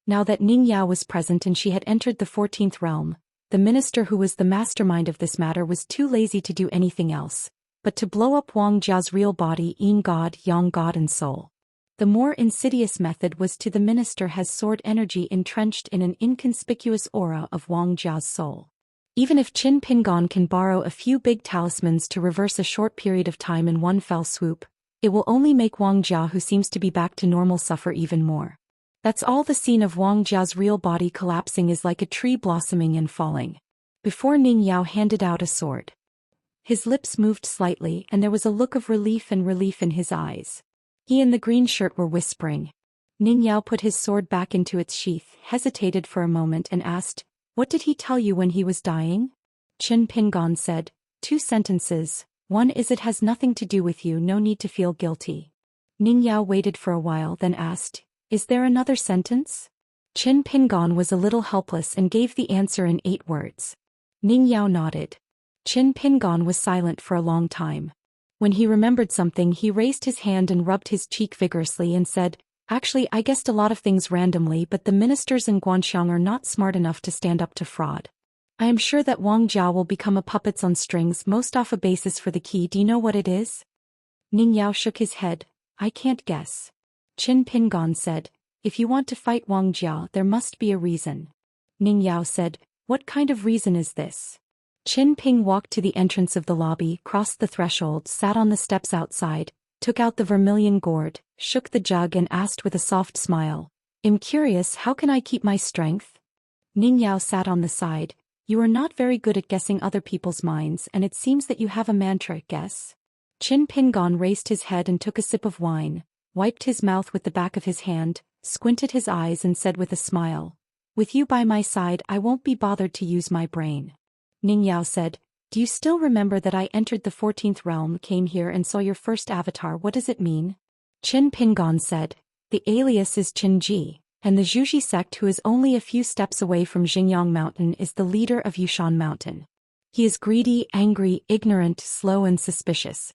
Now that Ning Yao was present and she had entered the 14th realm, the minister who was the mastermind of this matter was too lazy to do anything else, but to blow up Wang Jia's real body, Yin God, Yang God and soul. The more insidious method was to the minister has sword energy entrenched in an inconspicuous aura of Wang Jia's soul. Even if Qin Pingon can borrow a few big talismans to reverse a short period of time in one fell swoop, it will only make Wang Jia, who seems to be back to normal, suffer even more. That's all. The scene of Wang Jia's real body collapsing is like a tree blossoming and falling. Before Ning Yao handed out a sword. His lips moved slightly and there was a look of relief in his eyes. He and the green shirt were whispering. Ning Yao put his sword back into its sheath, hesitated for a moment and asked, What did he tell you when he was dying? Qin Pingon said, 2 sentences. One is it has nothing to do with you, no need to feel guilty. Ning Yao waited for a while then asked, Is there another sentence? Qin Pingon was a little helpless and gave the answer in 8 words. Ning Yao nodded. Qin Pingon was silent for a long time. When he remembered something he raised his hand and rubbed his cheek vigorously and said, Actually I guessed a lot of things randomly, but the ministers in Guanxiang are not smart enough to stand up to fraud. I am sure that Wang Jia will become a puppets on strings, most off a basis for the key. Do you know what it is? Ning Yao shook his head. I can't guess. Qin Pingon said, If you want to fight Wang Jia, there must be a reason. Ning Yao said, What kind of reason is this? Qin Ping walked to the entrance of the lobby, crossed the threshold, sat on the steps outside, took out the vermilion gourd, shook the jug and asked with a soft smile, I'm curious, how can I keep my strength? Ning Yao sat on the side. You are not very good at guessing other people's minds and it seems that you have a mantra, guess. Qin Pingon raised his head and took a sip of wine, wiped his mouth with the back of his hand, squinted his eyes and said with a smile, With you by my side I won't be bothered to use my brain. Ning Yao said, Do you still remember that I entered the 14th realm, came here and saw your first avatar? What does it mean? Qin Pingon said, The alias is Qin Ji, and the Zhuxi sect, who is only a few steps away from Xingyang Mountain, is the leader of Yushan Mountain. He is greedy, angry, ignorant, slow and suspicious.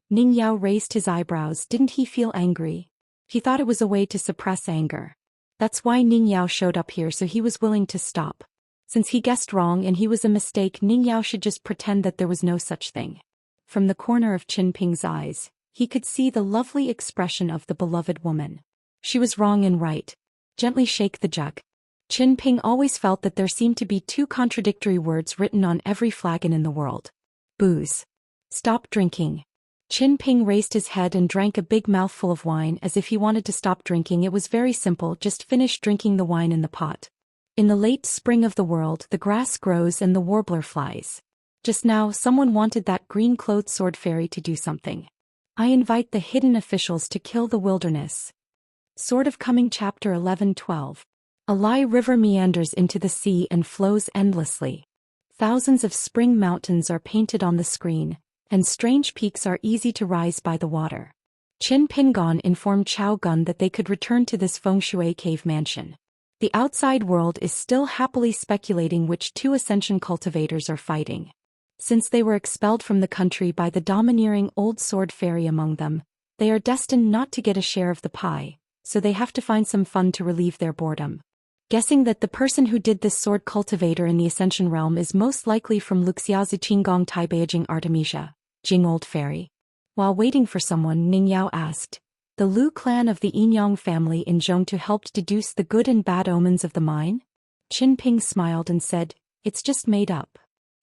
Ning Yao raised his eyebrows. Didn't he feel angry? He thought it was a way to suppress anger. That's why Ning Yao showed up here, so he was willing to stop. Since he guessed wrong and he was a mistake, Ning Yao should just pretend that there was no such thing. From the corner of Qin Ping's eyes, he could see the lovely expression of the beloved woman. She was wrong and right. Gently shake the jug. Qin Ping always felt that there seemed to be 2 contradictory words written on every flagon in the world. Booze. Stop drinking. Qin Ping raised his head and drank a big mouthful of wine as if he wanted to stop drinking. It was very simple, just finish drinking the wine in the pot. In the late spring of the world, the grass grows and the warbler flies. Just now, someone wanted that green-clothed sword fairy to do something. I invite the hidden officials to kill the wilderness. Sword of Coming Chapter 11-12. A Lai river meanders into the sea and flows endlessly. Thousands of spring mountains are painted on the screen, and strange peaks are easy to rise by the water. Qin Pingon informed Chao Gun that they could return to this feng shui cave mansion. The outside world is still happily speculating which 2 ascension cultivators are fighting. Since they were expelled from the country by the domineering old sword fairy among them, they are destined not to get a share of the pie, so they have to find some fun to relieve their boredom. guessing that the person who did this sword cultivator in the Ascension realm is most likely from Wuxia Qinggong Taibeijing Artemisia, Jing Old Fairy. While waiting for someone, Ning Yao asked, "The Lu clan of the Yinyang family in Zhongtu helped deduce the good and bad omens of the mine?" Qin Ping smiled and said, "It's just made up."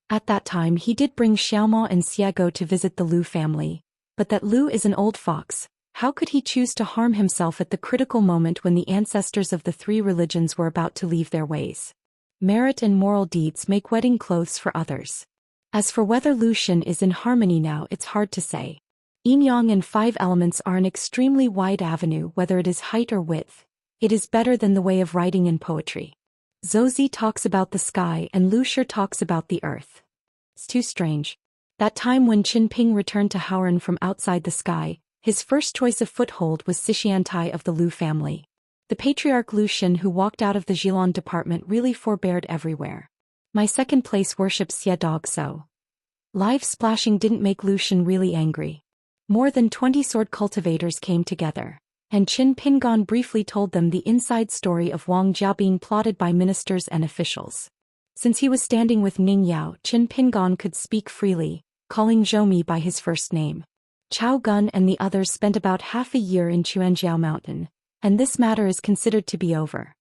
At that time he did bring Xiaomao and Xiago to visit the Lu family, but that Lu is an old fox. How could he choose to harm himself at the critical moment when the ancestors of the three religions were about to leave their ways? Merit and moral deeds make wedding clothes for others. As for whether Lu Xian is in harmony now, it's hard to say. Yin-yang and five elements are an extremely wide avenue, whether it is height or width. It is better than the way of writing in poetry. Zhou Xian talks about the sky and Lu Shi talks about the earth. It's too strange. That time when Qin Ping returned to Haoren from outside the sky, his first choice of foothold was Xianxia of the Lu family. The patriarch Lu Xian, who walked out of the Zhilong department, really forbeared everywhere. My second place worships Xie Dog, so. Live splashing didn't make Lu Xian really angry. More than 20 sword cultivators came together, and Qin Pingon briefly told them the inside story of Wang Jia being plotted by ministers and officials. Since he was standing with Ning Yao, Qin Pingon could speak freely, calling Zhou Mi by his first name. Chao Gun and the others spent about half a year in Chuanjiao Mountain, and this matter is considered to be over.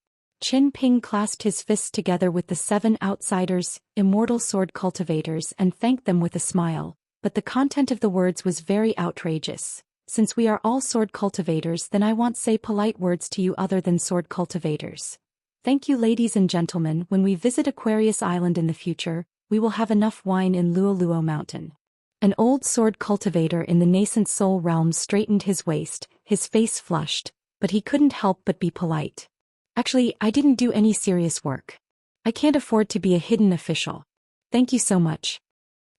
Qin Ping clasped his fists together with the 7 outsiders, immortal sword cultivators, and thanked them with a smile, but the content of the words was very outrageous. "Since we are all sword cultivators, then I want say polite words to you other than sword cultivators. Thank you, ladies and gentlemen. When we visit Aquarius Island in the future, we will have enough wine in Luoluo Mountain." An old sword cultivator in the nascent soul realm straightened his waist, his face flushed, but he couldn't help but be polite. "Actually, I didn't do any serious work. I can't afford to be a hidden official. Thank you so much."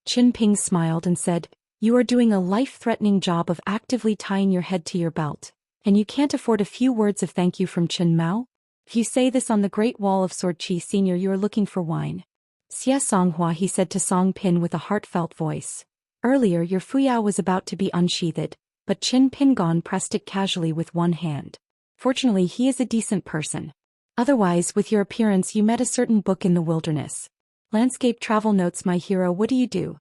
Qin Ping smiled and said, "You are doing a life-threatening job of actively tying your head to your belt, and you can't afford a few words of thank you from Chen Mao? If you say this on the Great Wall of Sword Qi Senior, you are looking for wine." "Xie Songhua," he said to Song Pin with a heartfelt voice. Earlier your fuyao was about to be unsheathed, but Qin Pingon pressed it casually with one hand. Fortunately he is a decent person. Otherwise, with your appearance you met a certain book in the wilderness. Landscape travel notes, my hero. What do you do?"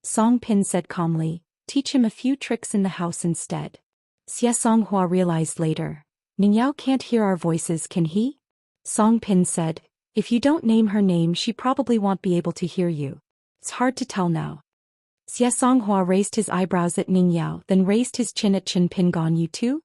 Song Pin said calmly, "Teach him a few tricks in the house instead." Xie Songhua realized later. "Ning Yao can't hear our voices, can he?" Song Pin said, "If you don't name her name, she probably won't be able to hear you. It's hard to tell now." Xie Songhua raised his eyebrows at Ning Yao, then raised his chin at Qin Pingon. "You too?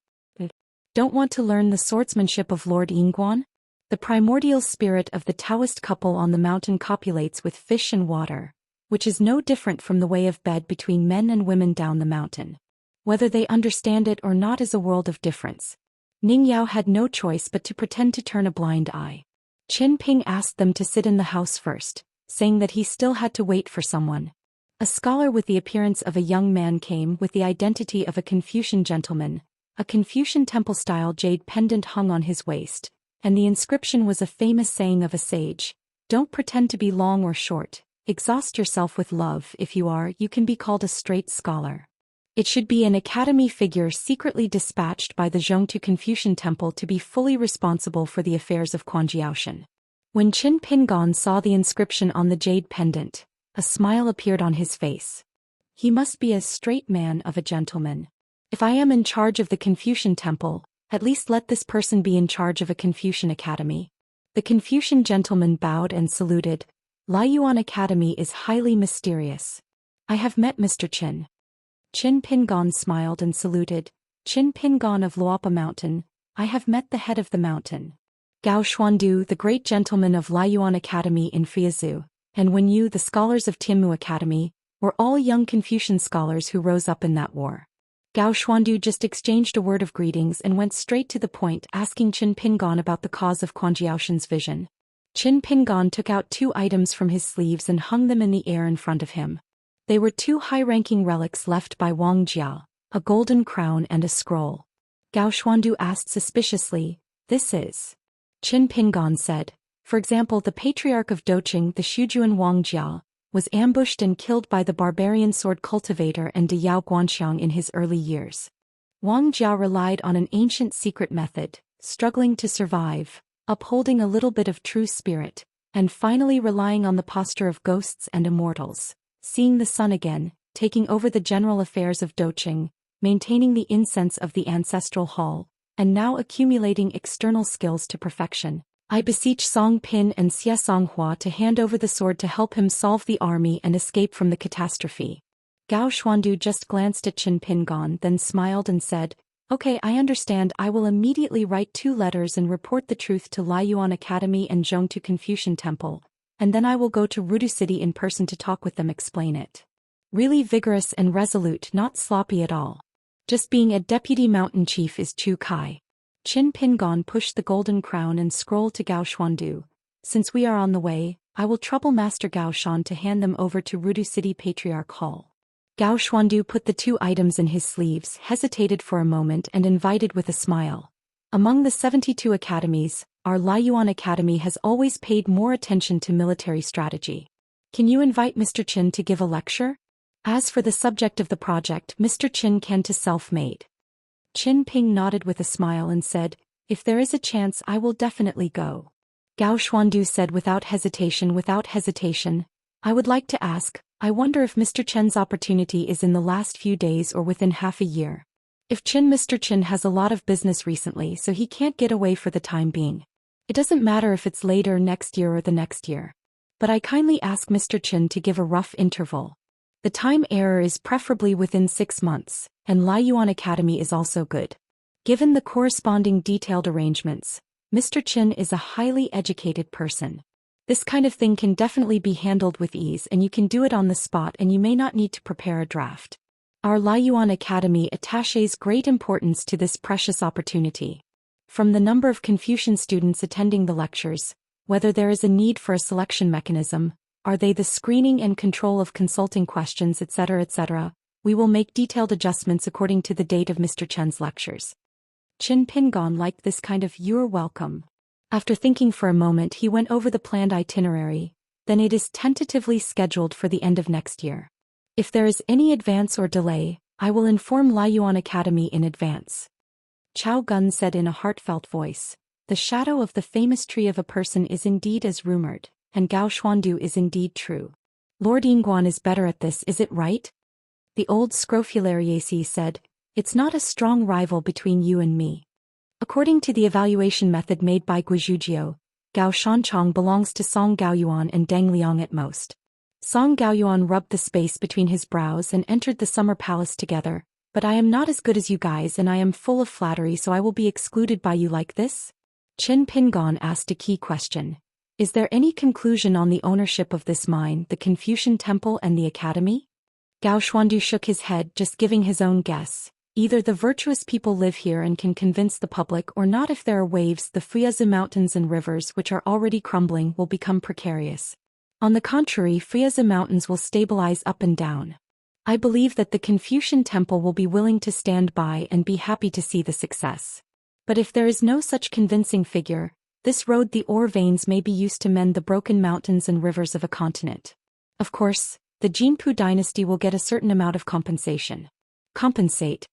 Don't want to learn the swordsmanship of Lord Yingguan?" The primordial spirit of the Daoist couple on the mountain copulates with fish and water, which is no different from the way of bed between men and women down the mountain. Whether they understand it or not is a world of difference. Ning Yao had no choice but to pretend to turn a blind eye. Qin Ping asked them to sit in the house first, saying that he still had to wait for someone. A scholar with the appearance of a young man came with the identity of a Confucian gentleman. A Confucian temple-style jade pendant hung on his waist, and the inscription was a famous saying of a sage: "Don't pretend to be long or short, exhaust yourself with love. If you are, you can be called a straight scholar." It should be an academy figure secretly dispatched by the Zhongtu Confucian temple to be fully responsible for the affairs of Quanjiaoshan. When Qin Pingon saw the inscription on the jade pendant, a smile appeared on his face. He must be a straight man of a gentleman. If I am in charge of the Confucian temple, at least let this person be in charge of a Confucian academy. The Confucian gentleman bowed and saluted. "Laiyuan Academy is highly mysterious. I have met Mr. Qin." Qin Pingon smiled and saluted. "Qin Pingon of Luopa Mountain, I have met the head of the mountain. Gao Xuandu, the great gentleman of Laiyuan Academy in Friazhou, and Wen Yu, the scholars of Tianmu Academy, were all young Confucian scholars who rose up in that war." Gao Xuandu just exchanged a word of greetings and went straight to the point, asking Qin Pingon about the cause of Quanjiaoshan's vision. Qin Pingon took out 2 items from his sleeves and hung them in the air in front of him. They were 2 high-ranking relics left by Wang Jia, a golden crown and a scroll. Gao Xuandu asked suspiciously, "This is?" Qin Pingon said, "For example, the patriarch of Doqing, the Shujuan Wang Jia, was ambushed and killed by the barbarian sword cultivator and De Yao Guanxiang in his early years. Wang Jia relied on an ancient secret method, struggling to survive, upholding a little bit of true spirit, and finally relying on the posture of ghosts and immortals, seeing the sun again, taking over the general affairs of Doqing, maintaining the incense of the ancestral hall, and now accumulating external skills to perfection. I beseech Song Pin and Xie Songhua to hand over the sword to help him solve the army and escape from the catastrophe. Gao Xuandu just glanced at Qin Pingon, then smiled and said, "Okay, I understand. I will immediately write 2 letters and report the truth to Laiyuan Academy and Zhongtu Confucian Temple, and then I will go to Rudu City in person to talk with them, explain it." Really vigorous and resolute, not sloppy at all. Just being a deputy mountain chief is Chu Kai. Qin Pingon pushed the golden crown and scrolled to Gao Xuandu. "Since we are on the way, I will trouble Master Gao Shan to hand them over to Rudu City Patriarch Hall." Gao Xuandu put the 2 items in his sleeves, hesitated for a moment and invited with a smile. "Among the 72 academies, our Laiyuan Academy has always paid more attention to military strategy. Can you invite Mr. Qin to give a lecture? As for the subject of the project, Mr. Qin can to self-made." Qin Ping nodded with a smile and said, "If there is a chance, I will definitely go." Gao Xuandu said without hesitation, "I would like to ask, I wonder if Mr. Chen's opportunity is in the last few days or within half a year. If Mr. Qin has a lot of business recently so he can't get away for the time being. It doesn't matter if it's later next year or the next year. But I kindly ask Mr. Qin to give a rough interval. The time error is preferably within 6 months, and Laiyuan Academy is also good. Given the corresponding detailed arrangements, Mr. Qin is a highly educated person. This kind of thing can definitely be handled with ease, and you can do it on the spot, and you may not need to prepare a draft. Our Laiyuan Academy attaches great importance to this precious opportunity. From the number of Confucian students attending the lectures, whether there is a need for a selection mechanism, are they the screening and control of consulting questions, etc., we will make detailed adjustments according to the date of Mr. Chen's lectures." Qin Pingon liked this kind of "you're welcome." After thinking for a moment, he went over the planned itinerary. Then it is tentatively scheduled for the end of next year. If there is any advance or delay, I will inform Laiyuan Academy in advance. Chao Gun said in a heartfelt voice, "The shadow of the famous tree of a person is indeed as rumored, and Gao Xuandu is indeed true. Lord Yingguan is better at this, is it right?" The old scrofulariaceae said, "It's not a strong rival between you and me. According to the evaluation method made by Guizhujiu, Gao Shanchong belongs to Song Gaoyuan and Deng Liang at most." Song Gaoyuan rubbed the space between his brows and entered the summer palace together. "But I am not as good as you guys, and I am full of flattery, so I will be excluded by you like this?" Qin Pingon asked a key question. "Is there any conclusion on the ownership of this mine, the Confucian Temple and the Academy?" Gao Xuandu shook his head, just giving his own guess. "Either the virtuous people live here and can convince the public, or not. If there are waves, the Fuyazi mountains and rivers, which are already crumbling, will become precarious. On the contrary, Fuyazi mountains will stabilize up and down. I believe that the Confucian Temple will be willing to stand by and be happy to see the success. But if there is no such convincing figure, this road, the ore veins, may be used to mend the broken mountains and rivers of a continent. Of course, the Jinpu dynasty will get a certain amount of compensation." "Compensate?"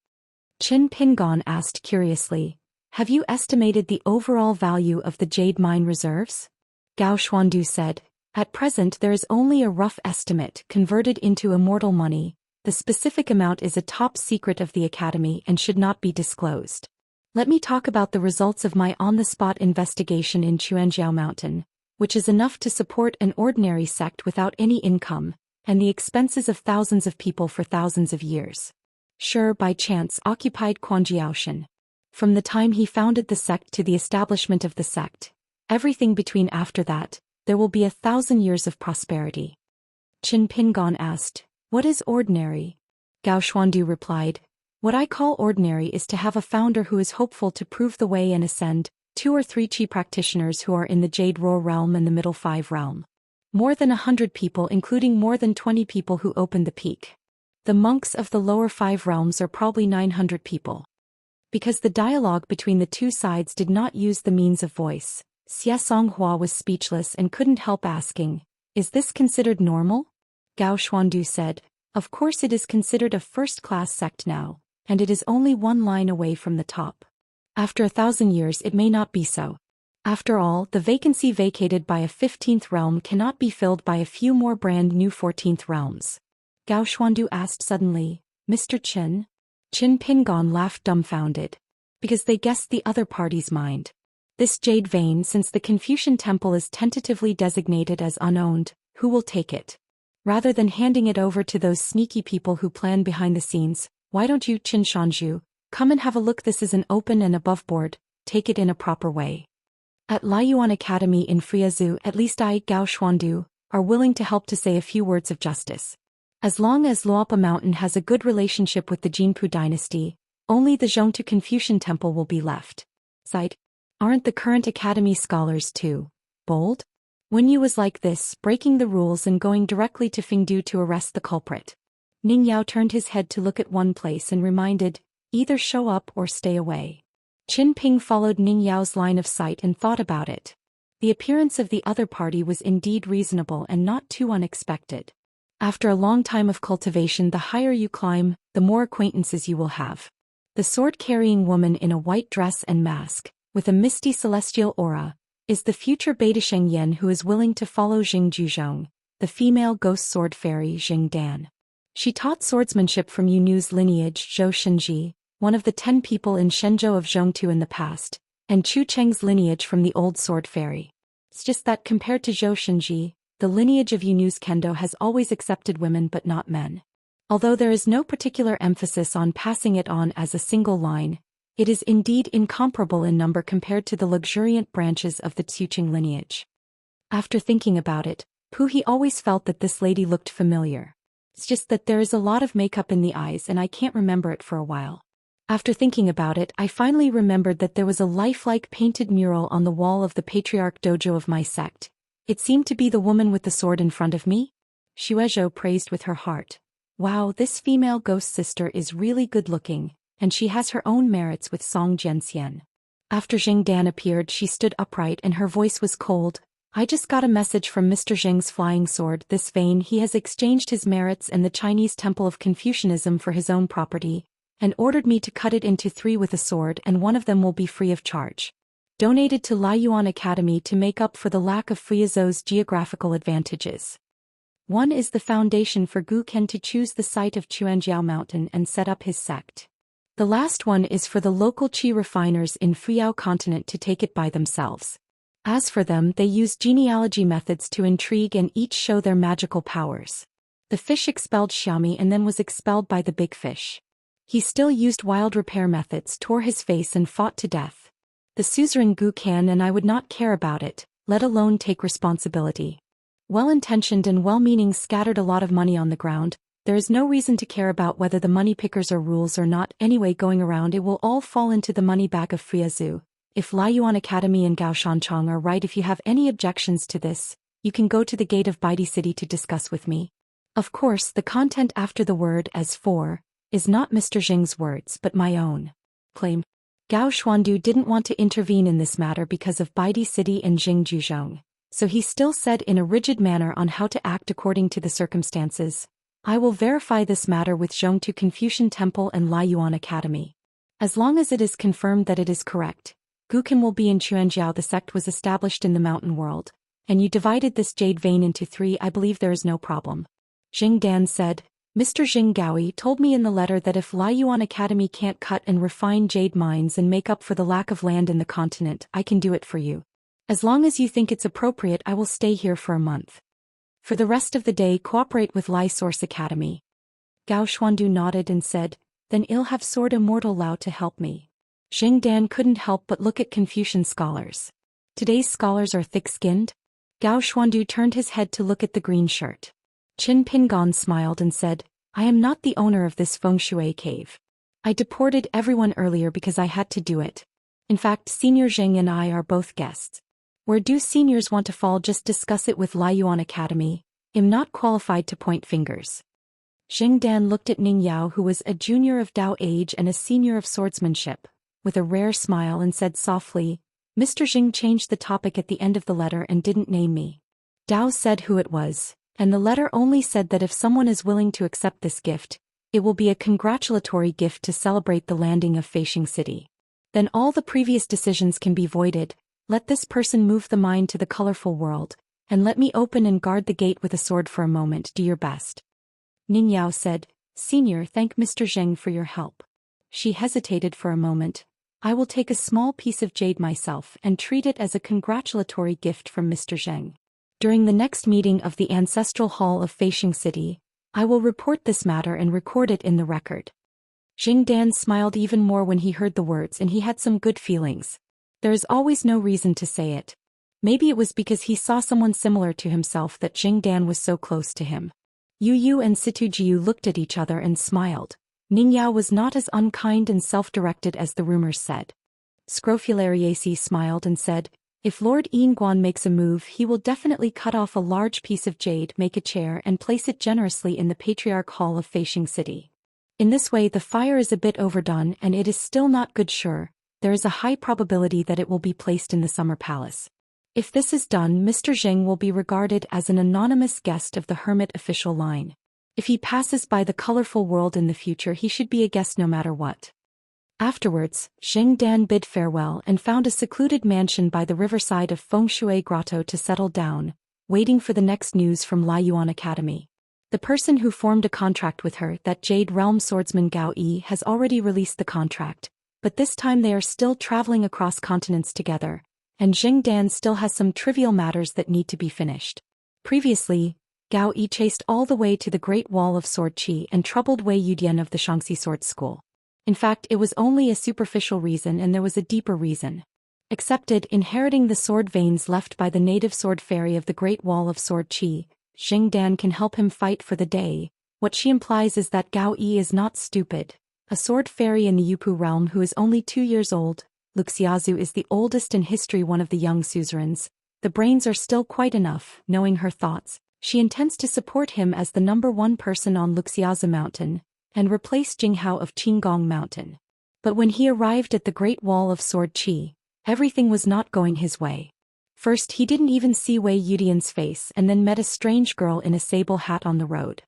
Qin Pingon asked curiously. "Have you estimated the overall value of the jade mine reserves?" Gao Xuandu said, "At present there is only a rough estimate converted into immortal money. The specific amount is a top secret of the Academy and should not be disclosed. Let me talk about the results of my on-the-spot investigation in Chuanjiao Mountain, which is enough to support an ordinary sect without any income, and the expenses of thousands of people for thousands of years. Sure, by chance occupied Quanjiaoshan. From the time he founded the sect to the establishment of the sect, everything between after that, there will be 1,000 years of prosperity." Qin Pingon asked, "What is ordinary?" Gao Xuandu replied, "What I call ordinary is to have a founder who is hopeful to prove the way and ascend, 2 or 3 chi practitioners who are in the Jade Roar realm and the Middle 5 realm. More than 100 people, including more than 20 people who opened the peak. The monks of the lower 5 realms are probably 900 people." Because the dialogue between the 2 sides did not use the means of voice, Xie Songhua was speechless and couldn't help asking, "Is this considered normal?" Gao Xuandu said, "Of course it is considered a first-class sect now, and it is only 1 line away from the top. After 1,000 years it may not be so. After all, the vacancy vacated by a 15th realm cannot be filled by a few more brand new 14th realms. Gao Xuandu asked suddenly, Mr. Qin? Qin Pingon laughed dumbfounded. Because they guessed the other party's mind. This jade vein, since the Confucian temple is tentatively designated as unowned, who will take it? Rather than handing it over to those sneaky people who plan behind the scenes, why don't you, Qin Shanzhu, come and have a look? This is an open and above board, take it in a proper way. At Laiyuan Academy in Friazhou, at least I, Gao Xuandu, are willing to help to say a few words of justice. As long as Luopa Mountain has a good relationship with the Jinpu dynasty, only the Zhongtu Confucian temple will be left. Side. Aren't the current academy scholars too bold? When you was like this, breaking the rules and going directly to Fingdu to arrest the culprit. Ning Yao turned his head to look at one place and reminded, either show up or stay away. Qin Ping followed Ning Yao's line of sight and thought about it. The appearance of the other party was indeed reasonable and not too unexpected. After a long time of cultivation, the higher you climb, the more acquaintances you will have. The sword-carrying woman in a white dress and mask, with a misty celestial aura, is the future Beta Sheng Yen who is willing to follow Jing Juzhong, the female ghost sword fairy Jing Dan. She taught swordsmanship from Yunu's lineage Zhou Xian, one of the 10 people in Shenzhou of Zhongtu in the past, and Chu Cheng's lineage from the old sword fairy. It's just that compared to Zhou Xian, the lineage of Yunu's kendo has always accepted women but not men. Although there is no particular emphasis on passing it on as a single line, it is indeed incomparable in number compared to the luxuriant branches of the Tsuching lineage. After thinking about it, Puhi always felt that this lady looked familiar. It's just that there is a lot of makeup in the eyes and I can't remember it for a while. After thinking about it, I finally remembered that there was a lifelike painted mural on the wall of the patriarch dojo of my sect. It seemed to be the woman with the sword in front of me. Xuezhou praised with her heart. Wow, this female ghost sister is really good looking, and she has her own merits with Song Jianxian. After Jing Dan appeared, she stood upright and her voice was cold. I just got a message from Mr. Jing's flying sword. This vein, he has exchanged his merits and the Chinese temple of Confucianism for his own property, and ordered me to cut it into 3 with a sword, and one of them will be free of charge. Donated to Laiyuan Academy to make up for the lack of Friazhou's geographical advantages. One is the foundation for Gu Ken to choose the site of Chuanjiao Mountain and set up his sect. The last one is for the local Qi refiners in Friao continent to take it by themselves. As for them, they use genealogy methods to intrigue and each show their magical powers. The fish expelled Xiaomi and then was expelled by the big fish. He still used wild repair methods, tore his face and fought to death. The suzerain Gu Ken and I would not care about it, let alone take responsibility. Well-intentioned and well-meaning scattered a lot of money on the ground. There is no reason to care about whether the money pickers are rules or not. Anyway, going around, it will all fall into the money bag of Friazhou. If Laiyuan Academy and Gao Shanchong are right, if you have any objections to this, you can go to the gate of Baidi City to discuss with me. Of course, the content after the word as for is not Mr. Jing's words but my own. Claim. Gao Xuandu didn't want to intervene in this matter because of Baidi City and Jing Juzhong, so he still said in a rigid manner on how to act according to the circumstances. I will verify this matter with Zhongtu Confucian Temple and Laiyuan Academy. As long as it is confirmed that it is correct, Guken will be in Chuanjiao. The sect was established in the mountain world, and you divided this jade vein into 3. I believe there is no problem. Jing Dan said, Mr. Jing Gaoi told me in the letter that if Laiyuan Academy can't cut and refine jade mines and make up for the lack of land in the continent, I can do it for you. As long as you think it's appropriate, I will stay here for a month. For the rest of the day, cooperate with Lai Source Academy. Gao Xuandu nodded and said, then I'll have Sword Immortal Lao to help me. Jing Dan couldn't help but look at Confucian scholars. Today's scholars are thick-skinned? Gao Xuandu turned his head to look at the green shirt. Qin Pingon smiled and said, I am not the owner of this feng shui cave. I deported everyone earlier because I had to do it. In fact, Senior Jing and I are both guests. Where do seniors want to fall? Just discuss it with Laiyuan Academy. I'm not qualified to point fingers. Jing Dan looked at Ning Yao, who was a junior of Dao age and a senior of swordsmanship, with a rare smile and said softly, Mr. Jing changed the topic at the end of the letter and didn't name me. Dao said who it was, and the letter only said that if someone is willing to accept this gift, it will be a congratulatory gift to celebrate the landing of Feishing City. Then all the previous decisions can be voided. Let this person move the mind to the colorful world, and let me open and guard the gate with a sword for a moment. Do your best. Ning Yao said, Senior, thank Mr. Zheng for your help. She hesitated for a moment. I will take a small piece of jade myself and treat it as a congratulatory gift from Mr. Zheng. During the next meeting of the Ancestral Hall of Feishing City, I will report this matter and record it in the record. Jing Dan smiled even more when he heard the words, and he had some good feelings. There is always no reason to say it. Maybe it was because he saw someone similar to himself that Jing Dan was so close to him. Yu Yu and Situ Jiu looked at each other and smiled. Ning Yao was not as unkind and self-directed as the rumors said. Scrofulariaceae smiled and said, if Lord Yinguan makes a move, he will definitely cut off a large piece of jade, make a chair and place it generously in the Patriarch Hall of Feishing City. In this way the fire is a bit overdone and it is still not good. Sure, there is a high probability that it will be placed in the Summer Palace. If this is done, Mr. Zheng will be regarded as an anonymous guest of the hermit official line. If he passes by the colorful world in the future, he should be a guest no matter what. Afterwards, Jing Dan bid farewell and found a secluded mansion by the riverside of Fengshui Grotto to settle down, waiting for the next news from Laiyuan Academy. The person who formed a contract with her, that Jade Realm swordsman Gao Yi, has already released the contract, but this time they are still traveling across continents together, and Jing Dan still has some trivial matters that need to be finished. Previously, Gao Yi chased all the way to the Great Wall of Sword Qi and troubled Wei Yudian of the Xianxia Sword School. In fact, it was only a superficial reason and there was a deeper reason. Accepted, inheriting the sword veins left by the native sword fairy of the Great Wall of Sword Qi, Jing Dan can help him fight for the day. What she implies is that Gao Yi is not stupid. A sword fairy in the Yupu realm who is only 2 years old, Luxiazu is the oldest in history, one of the young suzerains. The brains are still quite enough. Knowing her thoughts, she intends to support him as the #1 person on Luxiazu Mountain, and replace Jinghao of Qinggong Mountain. But when he arrived at the Great Wall of Sword Qi, everything was not going his way. First, he didn't even see Wei Yudian's face and then met a strange girl in a sable hat on the road.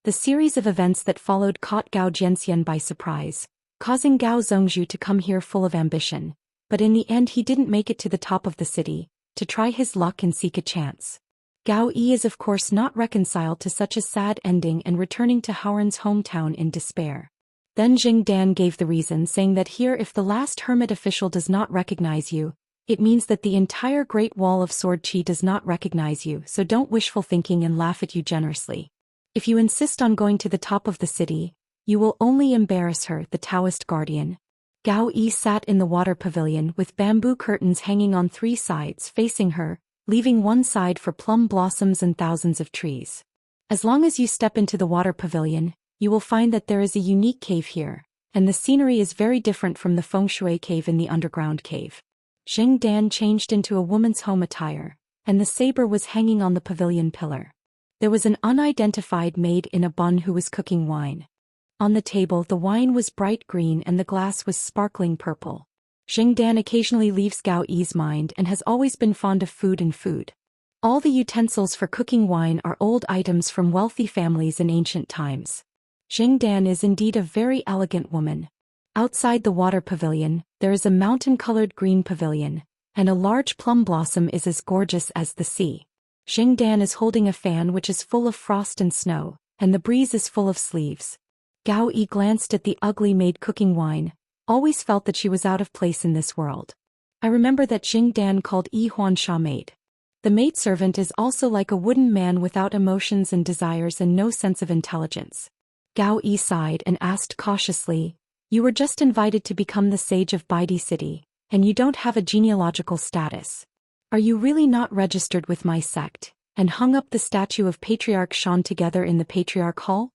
The series of events that followed caught Gao Jianxian by surprise, causing Gao Zhongzhu to come here full of ambition, but in the end he didn't make it to the top of the city, to try his luck and seek a chance. Gao Yi is of course not reconciled to such a sad ending and returning to Howren's hometown in despair. Then Jing Dan gave the reason, saying that here if the last hermit official does not recognize you, it means that the entire Great Wall of Sword Qi does not recognize you, so don't wishful thinking and laugh at you generously. If you insist on going to the top of the city, you will only embarrass her, the Daoist guardian. Gao Yi sat in the water pavilion with bamboo curtains hanging on 3 sides facing her, leaving one side for plum blossoms and thousands of trees. As long as you step into the water pavilion, you will find that there is a unique cave here, and the scenery is very different from the Fengshui cave in the underground cave. Jing Dan changed into a woman's home attire, and the saber was hanging on the pavilion pillar. There was an unidentified maid in a bun who was cooking wine. On the table the wine was bright green and the glass was sparkling purple. Jing Dan occasionally leaves Gao Yi's mind and has always been fond of food and food. All the utensils for cooking wine are old items from wealthy families in ancient times. Jing Dan is indeed a very elegant woman. Outside the water pavilion, there is a mountain-colored green pavilion, and a large plum blossom is as gorgeous as the sea. Jing Dan is holding a fan which is full of frost and snow, and the breeze is full of sleeves. Gao Yi glanced at the ugly maid cooking wine, always felt that she was out of place in this world. I remember that Jing Dan called Yi Huansha maid. The maidservant is also like a wooden man without emotions and desires and no sense of intelligence. Gao Yi sighed and asked cautiously, "You were just invited to become the sage of Baidi City, and you don't have a genealogical status. Are you really not registered with my sect, and hung up the statue of Patriarch Shan together in the Patriarch Hall?"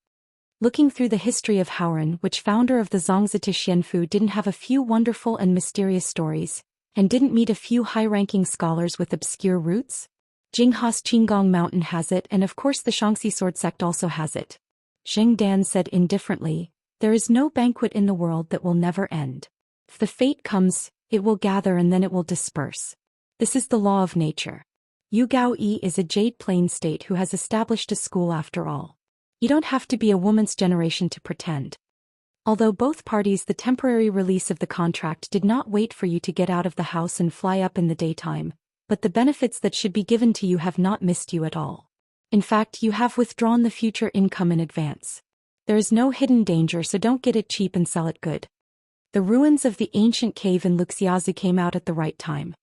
Looking through the history of Howren, which founder of the Zongzi Xianfu didn't have a few wonderful and mysterious stories, and didn't meet a few high-ranking scholars with obscure roots? Jingha's Qinggong Mountain has it, and of course the Xianxia sword sect also has it. Jing Dan said indifferently, "There is no banquet in the world that will never end. If the fate comes, it will gather and then it will disperse. This is the law of nature. Yu Gao Yi is a Jade Plain state who has established a school after all. You don't have to be a woman's generation to pretend." Although both parties, the temporary release of the contract did not wait for you to get out of the house and fly up in the daytime, but the benefits that should be given to you have not missed you at all. In fact, you have withdrawn the future income in advance. There is no hidden danger, so don't get it cheap and sell it good. The ruins of the ancient cave in Wuxia came out at the right time.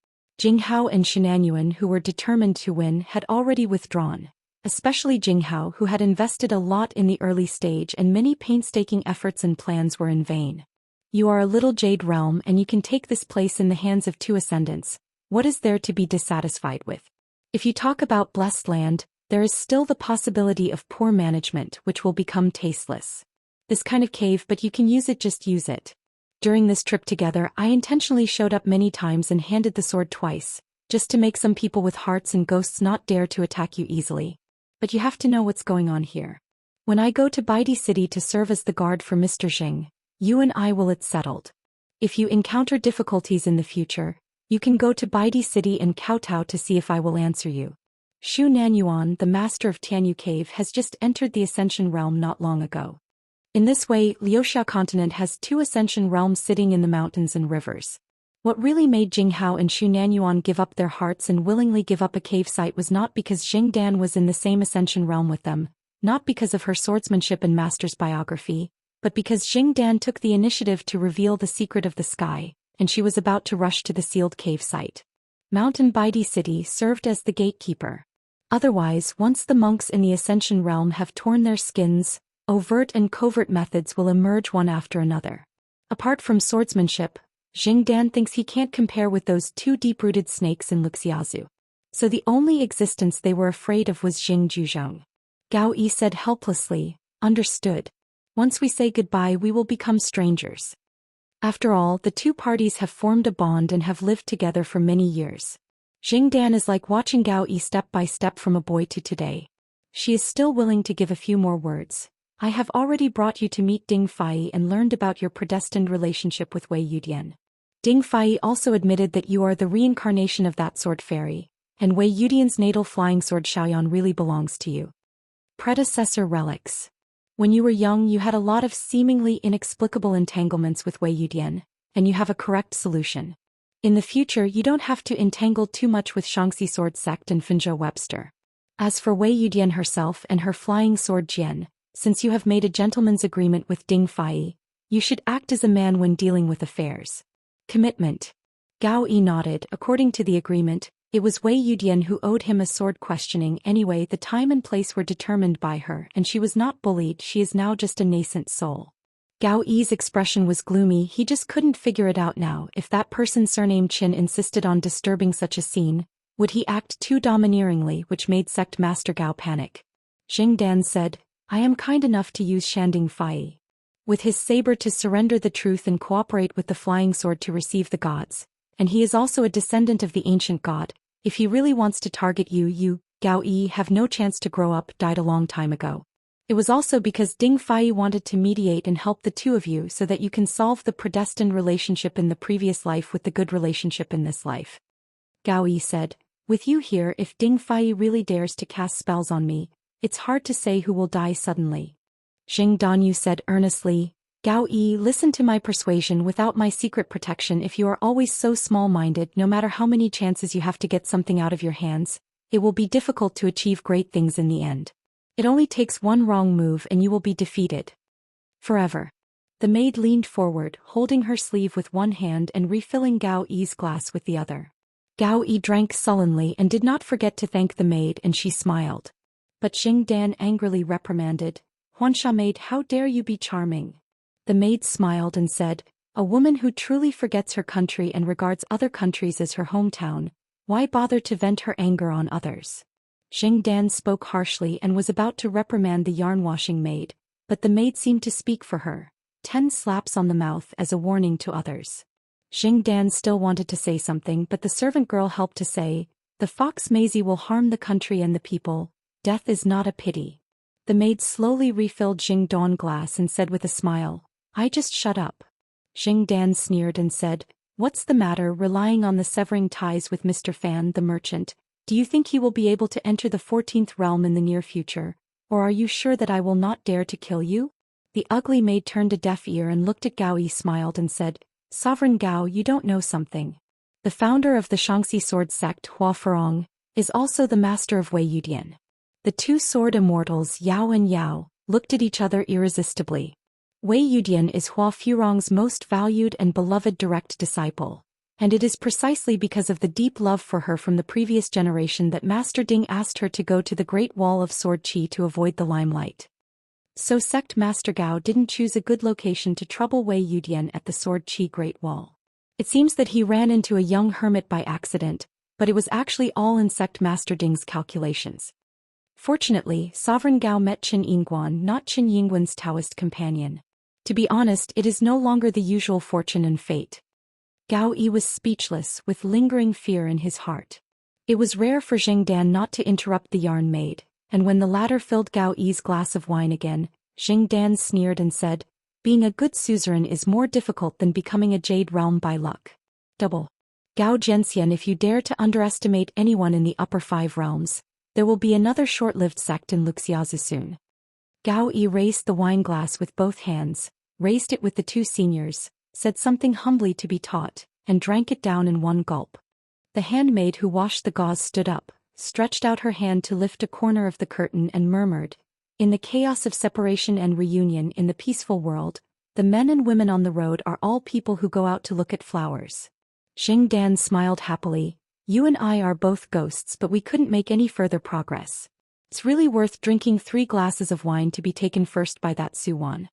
Jinghao and Xianxia, who were determined to win, had already withdrawn, especially Jinghao, who had invested a lot in the early stage, and many painstaking efforts and plans were in vain. You are a little jade realm and you can take this place in the hands of 2 ascendants. What is there to be dissatisfied with? If you talk about blessed land, there is still the possibility of poor management, which will become tasteless. This kind of cave, but you can use it, just use it. During this trip together, I intentionally showed up many times and handed the sword twice, just to make some people with hearts and ghosts not dare to attack you easily. But you have to know what's going on here. When I go to Baidi City to serve as the guard for Mr. Xing, you and I will it settled. If you encounter difficulties in the future, you can go to Baidi City and kowtow to see if I will answer you. Xu Nanyuan, the master of Tianyu Cave, has just entered the Ascension Realm not long ago. In this way, Liuxia continent has 2 Ascension realms sitting in the mountains and rivers. What really made Jinghao and Xu Nanyuan give up their hearts and willingly give up a cave site was not because Jingdan was in the same Ascension realm with them, not because of her swordsmanship and master's biography, but because Jingdan took the initiative to reveal the secret of the sky, and she was about to rush to the sealed cave site. Mountain Baidi City served as the gatekeeper. Otherwise, once the monks in the Ascension realm have torn their skins, overt and covert methods will emerge one after another. Apart from swordsmanship, Jingdan thinks he can't compare with those 2 deep-rooted snakes in Luxiazu. So the only existence they were afraid of was Jing Juzhong. Gao Yi said helplessly, "Understood. Once we say goodbye, we will become strangers." After all, the 2 parties have formed a bond and have lived together for many years. Jingdan is like watching Gao Yi step by step from a boy to today. She is still willing to give a few more words. "I have already brought you to meet Ding Fai and learned about your predestined relationship with Wei Yudian. Ding Fai also admitted that you are the reincarnation of that sword fairy, and Wei Yudian's natal flying sword Xiaoyan really belongs to you." Predecessor relics. When you were young, you had a lot of seemingly inexplicable entanglements with Wei Yudian, and you have a correct solution. In the future, you don't have to entangle too much with Xianxia sword sect and Finzhou Webster. As for Wei Yudian herself and her flying sword Jian, since you have made a gentleman's agreement with Ding Fai, you should act as a man when dealing with affairs. Commitment. Gao Yi nodded. According to the agreement, it was Wei Yudian who owed him a sword questioning anyway. The time and place were determined by her, and she was not bullied. She is now just a nascent soul. Gao Yi's expression was gloomy. He just couldn't figure it out now. If that person surnamed Qin insisted on disturbing such a scene, would he act too domineeringly, which made sect master Gao panic? Jingdan said, "I am kind enough to use Shanding Fai with his saber to surrender the truth and cooperate with the flying sword to receive the gods, and he is also a descendant of the ancient god. If he really wants to target you, Gao Yi, have no chance to grow up, died a long time ago. It was also because Ding Fai wanted to mediate and help the 2 of you so that you can solve the predestined relationship in the previous life with the good relationship in this life." Gao Yi said, "With you here, if Ding Fai really dares to cast spells on me, it's hard to say who will die suddenly." Xing Danyu said earnestly, "Gao Yi, listen to my persuasion. Without my secret protection, if you are always so small-minded, no matter how many chances you have to get something out of your hands, it will be difficult to achieve great things in the end. It only takes one wrong move and you will be defeated. Forever." The maid leaned forward, holding her sleeve with one hand and refilling Gao Yi's glass with the other. Gao Yi drank sullenly and did not forget to thank the maid, and she smiled. But Jingdan angrily reprimanded, "Huansha maid, how dare you be charming?" The maid smiled and said, "A woman who truly forgets her country and regards other countries as her hometown, why bother to vent her anger on others?" Jingdan spoke harshly and was about to reprimand the yarn-washing maid, but the maid seemed to speak for her. 10 slaps on the mouth as a warning to others. Jingdan still wanted to say something, but the servant girl helped to say, "The fox Maisie will harm the country and the people. Death is not a pity." The maid slowly refilled Jingdan's glass and said with a smile, "I just shut up." Jingdan sneered and said, "What's the matter, relying on the severing ties with Mr. Fan, the merchant? Do you think he will be able to enter the 14th realm in the near future, or are you sure that I will not dare to kill you?" The ugly maid turned a deaf ear and looked at Gao Yi, smiled and said, Sovereign Gao, you don't know something. The founder of the Xianxia sword sect, Hua Ferong, is also the master of Wei Yudian. The two sword immortals, Yao and Yao, looked at each other irresistibly. Wei Yudian is Hua Ferong's most valued and beloved direct disciple, and it is precisely because of the deep love for her from the previous generation that Master Ding asked her to go to the Great Wall of Sword Qi to avoid the limelight. So Sect Master Gao didn't choose a good location to trouble Wei Yudian at the Sword Qi Great Wall. It seems that he ran into a young hermit by accident, but it was actually all in Sect Master Ding's calculations. Fortunately, Sovereign Gao met Qin Yingguan, not Qin Yingguan's Daoist companion. To be honest, it is no longer the usual fortune and fate. Gao Yi was speechless, with lingering fear in his heart. It was rare for Zheng Dan not to interrupt the yarn maid, and when the latter filled Gao Yi's glass of wine again, Zheng Dan sneered and said, being a good suzerain is more difficult than becoming a Jade Realm by luck. Double. Gao Zhenxian, if you dare to underestimate anyone in the upper 5 realms, there will be another short-lived sect in Wuxia soon. Gao Yi raised the wine glass with both hands, raised it with the two seniors, said something humbly to be taught, and drank it down in one gulp. The handmaid who washed the gauze stood up, stretched out her hand to lift a corner of the curtain and murmured, in the chaos of separation and reunion in the peaceful world, the men and women on the road are all people who go out to look at flowers. Zheng Dan smiled happily, you and I are both ghosts, but we couldn't make any further progress. It's really worth drinking 3 glasses of wine to be taken first by that Suwan.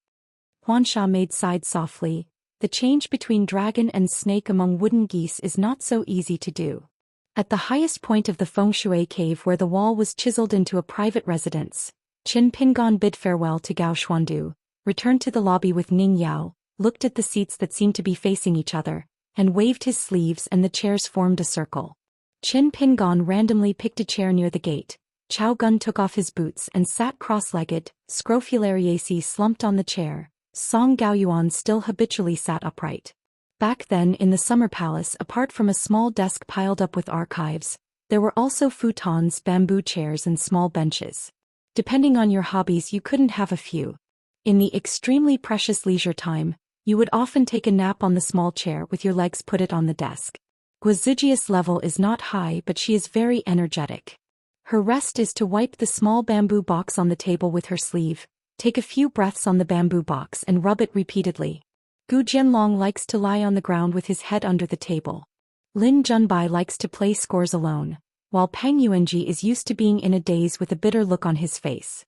Huansha maid sighed softly, the change between dragon and snake among wooden geese is not so easy to do. At the highest point of the Feng Shui cave where the wall was chiseled into a private residence, Qin Pingon bid farewell to Gao Xuandu, returned to the lobby with Ning Yao, looked at the seats that seemed to be facing each other, and waved his sleeves and the chairs formed a circle. Qin Pingon randomly picked a chair near the gate. Chao Gun took off his boots and sat cross-legged, Scrofulariaceae slumped on the chair, Song Gaoyuan still habitually sat upright. Back then in the summer palace, apart from a small desk piled up with archives, there were also futons, bamboo chairs and small benches. Depending on your hobbies you couldn't have a few. In the extremely precious leisure time, you would often take a nap on the small chair with your legs put it on the desk. Guazigia's level is not high, but she is very energetic. Her rest is to wipe the small bamboo box on the table with her sleeve, take a few breaths on the bamboo box and rub it repeatedly. Gu Jianlong likes to lie on the ground with his head under the table. Lin Junbai likes to play scores alone, while Peng Yuanji is used to being in a daze with a bitter look on his face.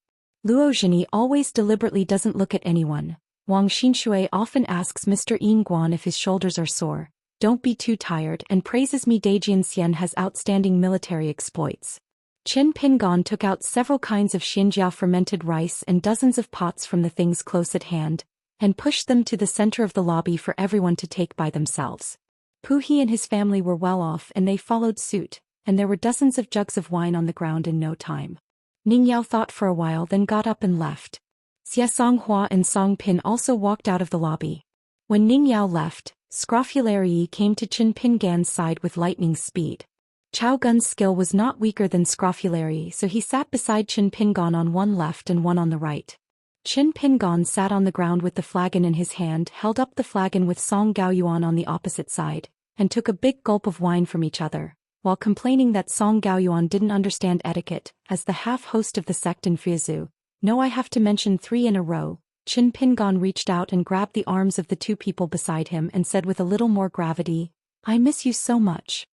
Luo Zhini always deliberately doesn't look at anyone. Wang Xinshui often asks Mr. Yingguan if his shoulders are sore, don't be too tired, and praises me Dajian Xian has outstanding military exploits. Qin Pingon took out several kinds of Xinjia fermented rice and dozens of pots from the things close at hand, and pushed them to the center of the lobby for everyone to take by themselves. Pu He and his family were well off and they followed suit, and there were dozens of jugs of wine on the ground in no time. Ning Yao thought for a while, then got up and left. Xie Songhua and Song Pin also walked out of the lobby. When Ning Yao left, Scrofulariae came to Qin Pingan's side with lightning speed. Chao Gun's skill was not weaker than Scrofulariae, so he sat beside Qin Pingan on one left and one on the right. Qin Pingan sat on the ground with the flagon in his hand, held up the flagon with Song Gaoyuan on the opposite side, and took a big gulp of wine from each other, while complaining that Song Gaoyuan didn't understand etiquette. As the half-host of the sect in Frizu, no, I have to mention 3 in a row. Qin Pingan reached out and grabbed the arms of the 2 people beside him and said with a little more gravity, I miss you so much.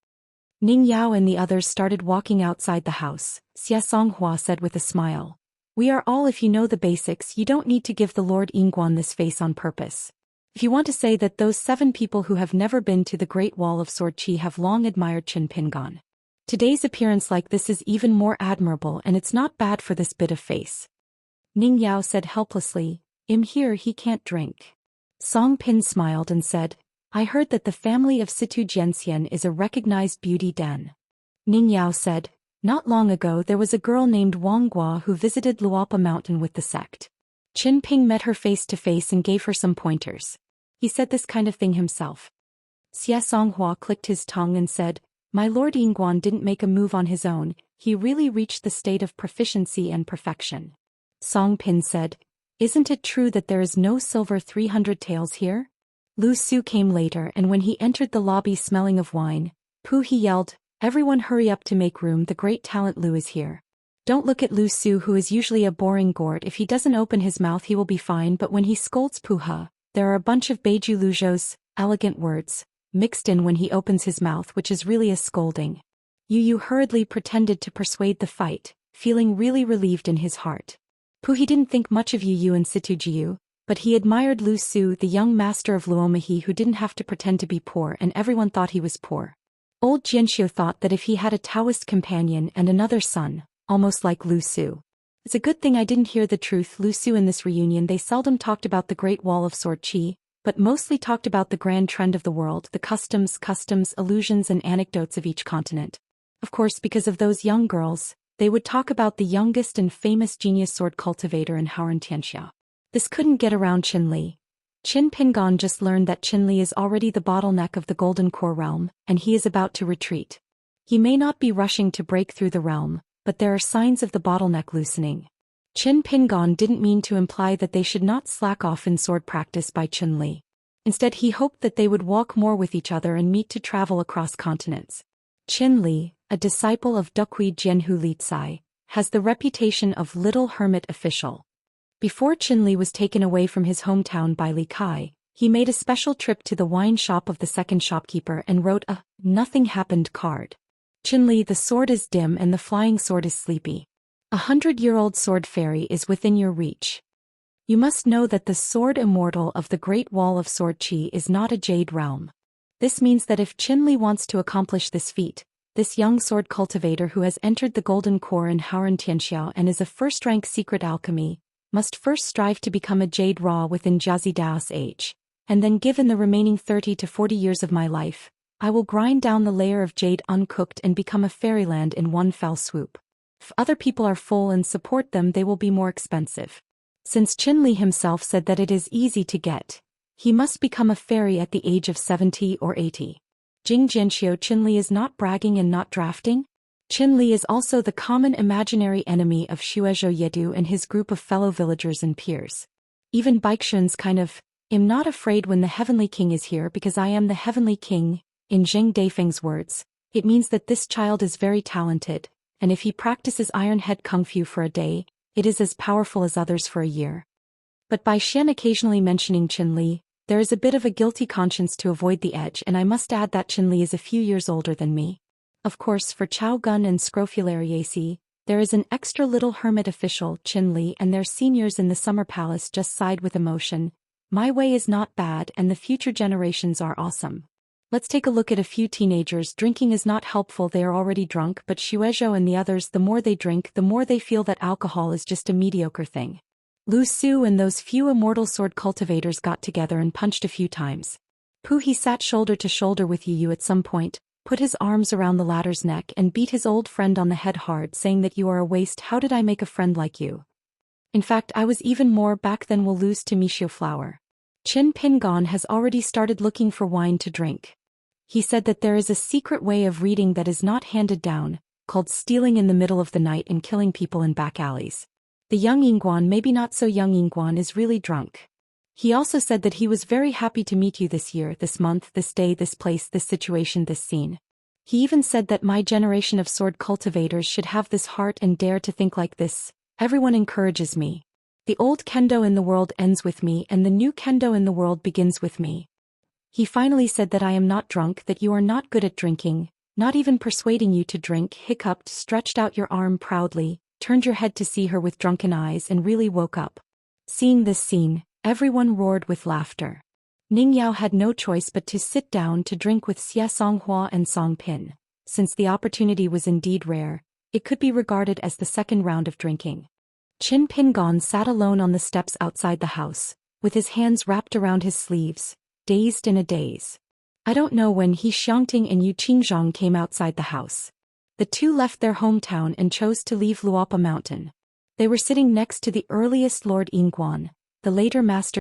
Ning Yao and the others started walking outside the house. Xie Songhua said with a smile, we are all, if you know the basics, you don't need to give the Lord Yingguan this face on purpose. If you want to say that those 7 people who have never been to the Great Wall of Sword Qi have long admired Qin Pingan. Today's appearance like this is even more admirable, and it's not bad for this bit of face. Ning Yao said helplessly, here he can't drink. Song Pin smiled and said, I heard that the family of Situ Jianxian is a recognized beauty den. Ning Yao said, not long ago there was a girl named Wang Gua who visited Luopa Mountain with the sect. Qin Ping met her face to face and gave her some pointers. He said this kind of thing himself. Xie Songhua clicked his tongue and said, my Lord Yingguan didn't make a move on his own, he really reached the state of proficiency and perfection. Song Pin said, Isn't it true that there is no silver 300 taels here? Lu Su came later, and when he entered the lobby smelling of wine, he yelled, "Everyone hurry up to make room, the great talent Lu is here." Don't look at Lu Su, who is usually a boring gourd. If he doesn't open his mouth he will be fine, but when he scolds Puha, there are a bunch of Beiju Luzhou's elegant words mixed in when he opens his mouth, which is really a scolding. Yu hurriedly pretended to persuade the fight, feeling really relieved in his heart. He didn't think much of Yu and Situjiu, but he admired Lu Su, the young master of Luomahi, who didn't have to pretend to be poor, and everyone thought he was poor. Old Xianxia thought that if he had a Taoist companion and another son, almost like Lu Su. It's a good thing I didn't hear the truth. Lu Su in this reunion, they seldom talked about the Great Wall of Sword Qi, but mostly talked about the grand trend of the world, the customs, illusions and anecdotes of each continent. Of course, because of those young girls, they would talk about the youngest and famous genius sword cultivator in Xianxia. This couldn't get around Qin Li. Qin Pingon just learned that Qin Li is already the bottleneck of the Golden Core realm, and he is about to retreat. He may not be rushing to break through the realm, but there are signs of the bottleneck loosening. Qin Pingon didn't mean to imply that they should not slack off in sword practice by Qin Li. Instead, he hoped that they would walk more with each other and meet to travel across continents. Qin Li, a disciple of Dukui Jianhu Li Cai, has the reputation of little hermit official. Before Qin Li was taken away from his hometown by Li Kai, he made a special trip to the wine shop of the second shopkeeper and wrote a "Nothing Happened" card. Qin Li, the sword is dim and the flying sword is sleepy. 100-year-old sword fairy is within your reach. You must know that the sword Immortal of the Great Wall of Sword Qi is not a jade realm. This means that if Qin Li wants to accomplish this feat, this young sword cultivator who has entered the Golden Core in Xianxia and is a first-rank secret alchemy, must first strive to become a jade raw within Jiazi Dao's age, and then given the remaining 30 to 40 years of my life, I will grind down the layer of jade uncooked and become a fairyland in one fell swoop. If other people are full and support them, they will be more expensive. Since Qin Li himself said that it is easy to get, he must become a fairy at the age of 70 or 80. Jing Jianxiu, Qin Li is not bragging and not drafting. Qin Li is also the common imaginary enemy of Xuezhou Yedu and his group of fellow villagers and peers. Even Baixun's kind of, "I'm not afraid when the Heavenly King is here because I am the Heavenly King," in Jing Daifeng's words, it means that this child is very talented, and if he practices Iron Head Kung Fu for a day, it is as powerful as others for a year. But by Xian occasionally mentioning Qin Li, there is a bit of a guilty conscience to avoid the edge, and I must add that Qin Li is a few years older than me. Of course, for Chao Gun and Scrofulariaceae, there is an extra little hermit official, Qin Li, and their seniors in the Summer Palace just sighed with emotion. My way is not bad and the future generations are awesome. Let's take a look at a few teenagers. Drinking is not helpful, they are already drunk, but Xuezhou and the others, the more they drink, the more they feel that alcohol is just a mediocre thing. Lu Su and those few immortal sword cultivators got together and punched a few times. He sat shoulder to shoulder with Yu at some point, put his arms around the latter's neck and beat his old friend on the head hard, saying that you are a waste. How did I make a friend like you? In fact, I was even more back than will lose to Mixiu Flower. Qin Pingon has already started looking for wine to drink. He said that there is a secret way of reading that is not handed down, called stealing in the middle of the night and killing people in back alleys. The young Yingguan, maybe not so young Yingguan, is really drunk. He also said that he was very happy to meet you this year, this month, this day, this place, this situation, this scene. He even said that my generation of sword cultivators should have this heart and dare to think like this. Everyone encourages me. The old kendo in the world ends with me and the new kendo in the world begins with me. He finally said that I am not drunk, that you are not good at drinking, not even persuading you to drink, hiccuped, stretched out your arm proudly, turned your head to see her with drunken eyes and really woke up. Seeing this scene, everyone roared with laughter. Ning Yao had no choice but to sit down to drink with Xie Songhua and Song Pin. Since the opportunity was indeed rare, it could be regarded as the second round of drinking. Qin Pingon sat alone on the steps outside the house, with his hands wrapped around his sleeves, dazed in a daze. I don't know when He Xiangting and Yu Qingzhong came outside the house. The two left their hometown and chose to leave Luopa Mountain. They were sitting next to the earliest Lord Yingguan, the later master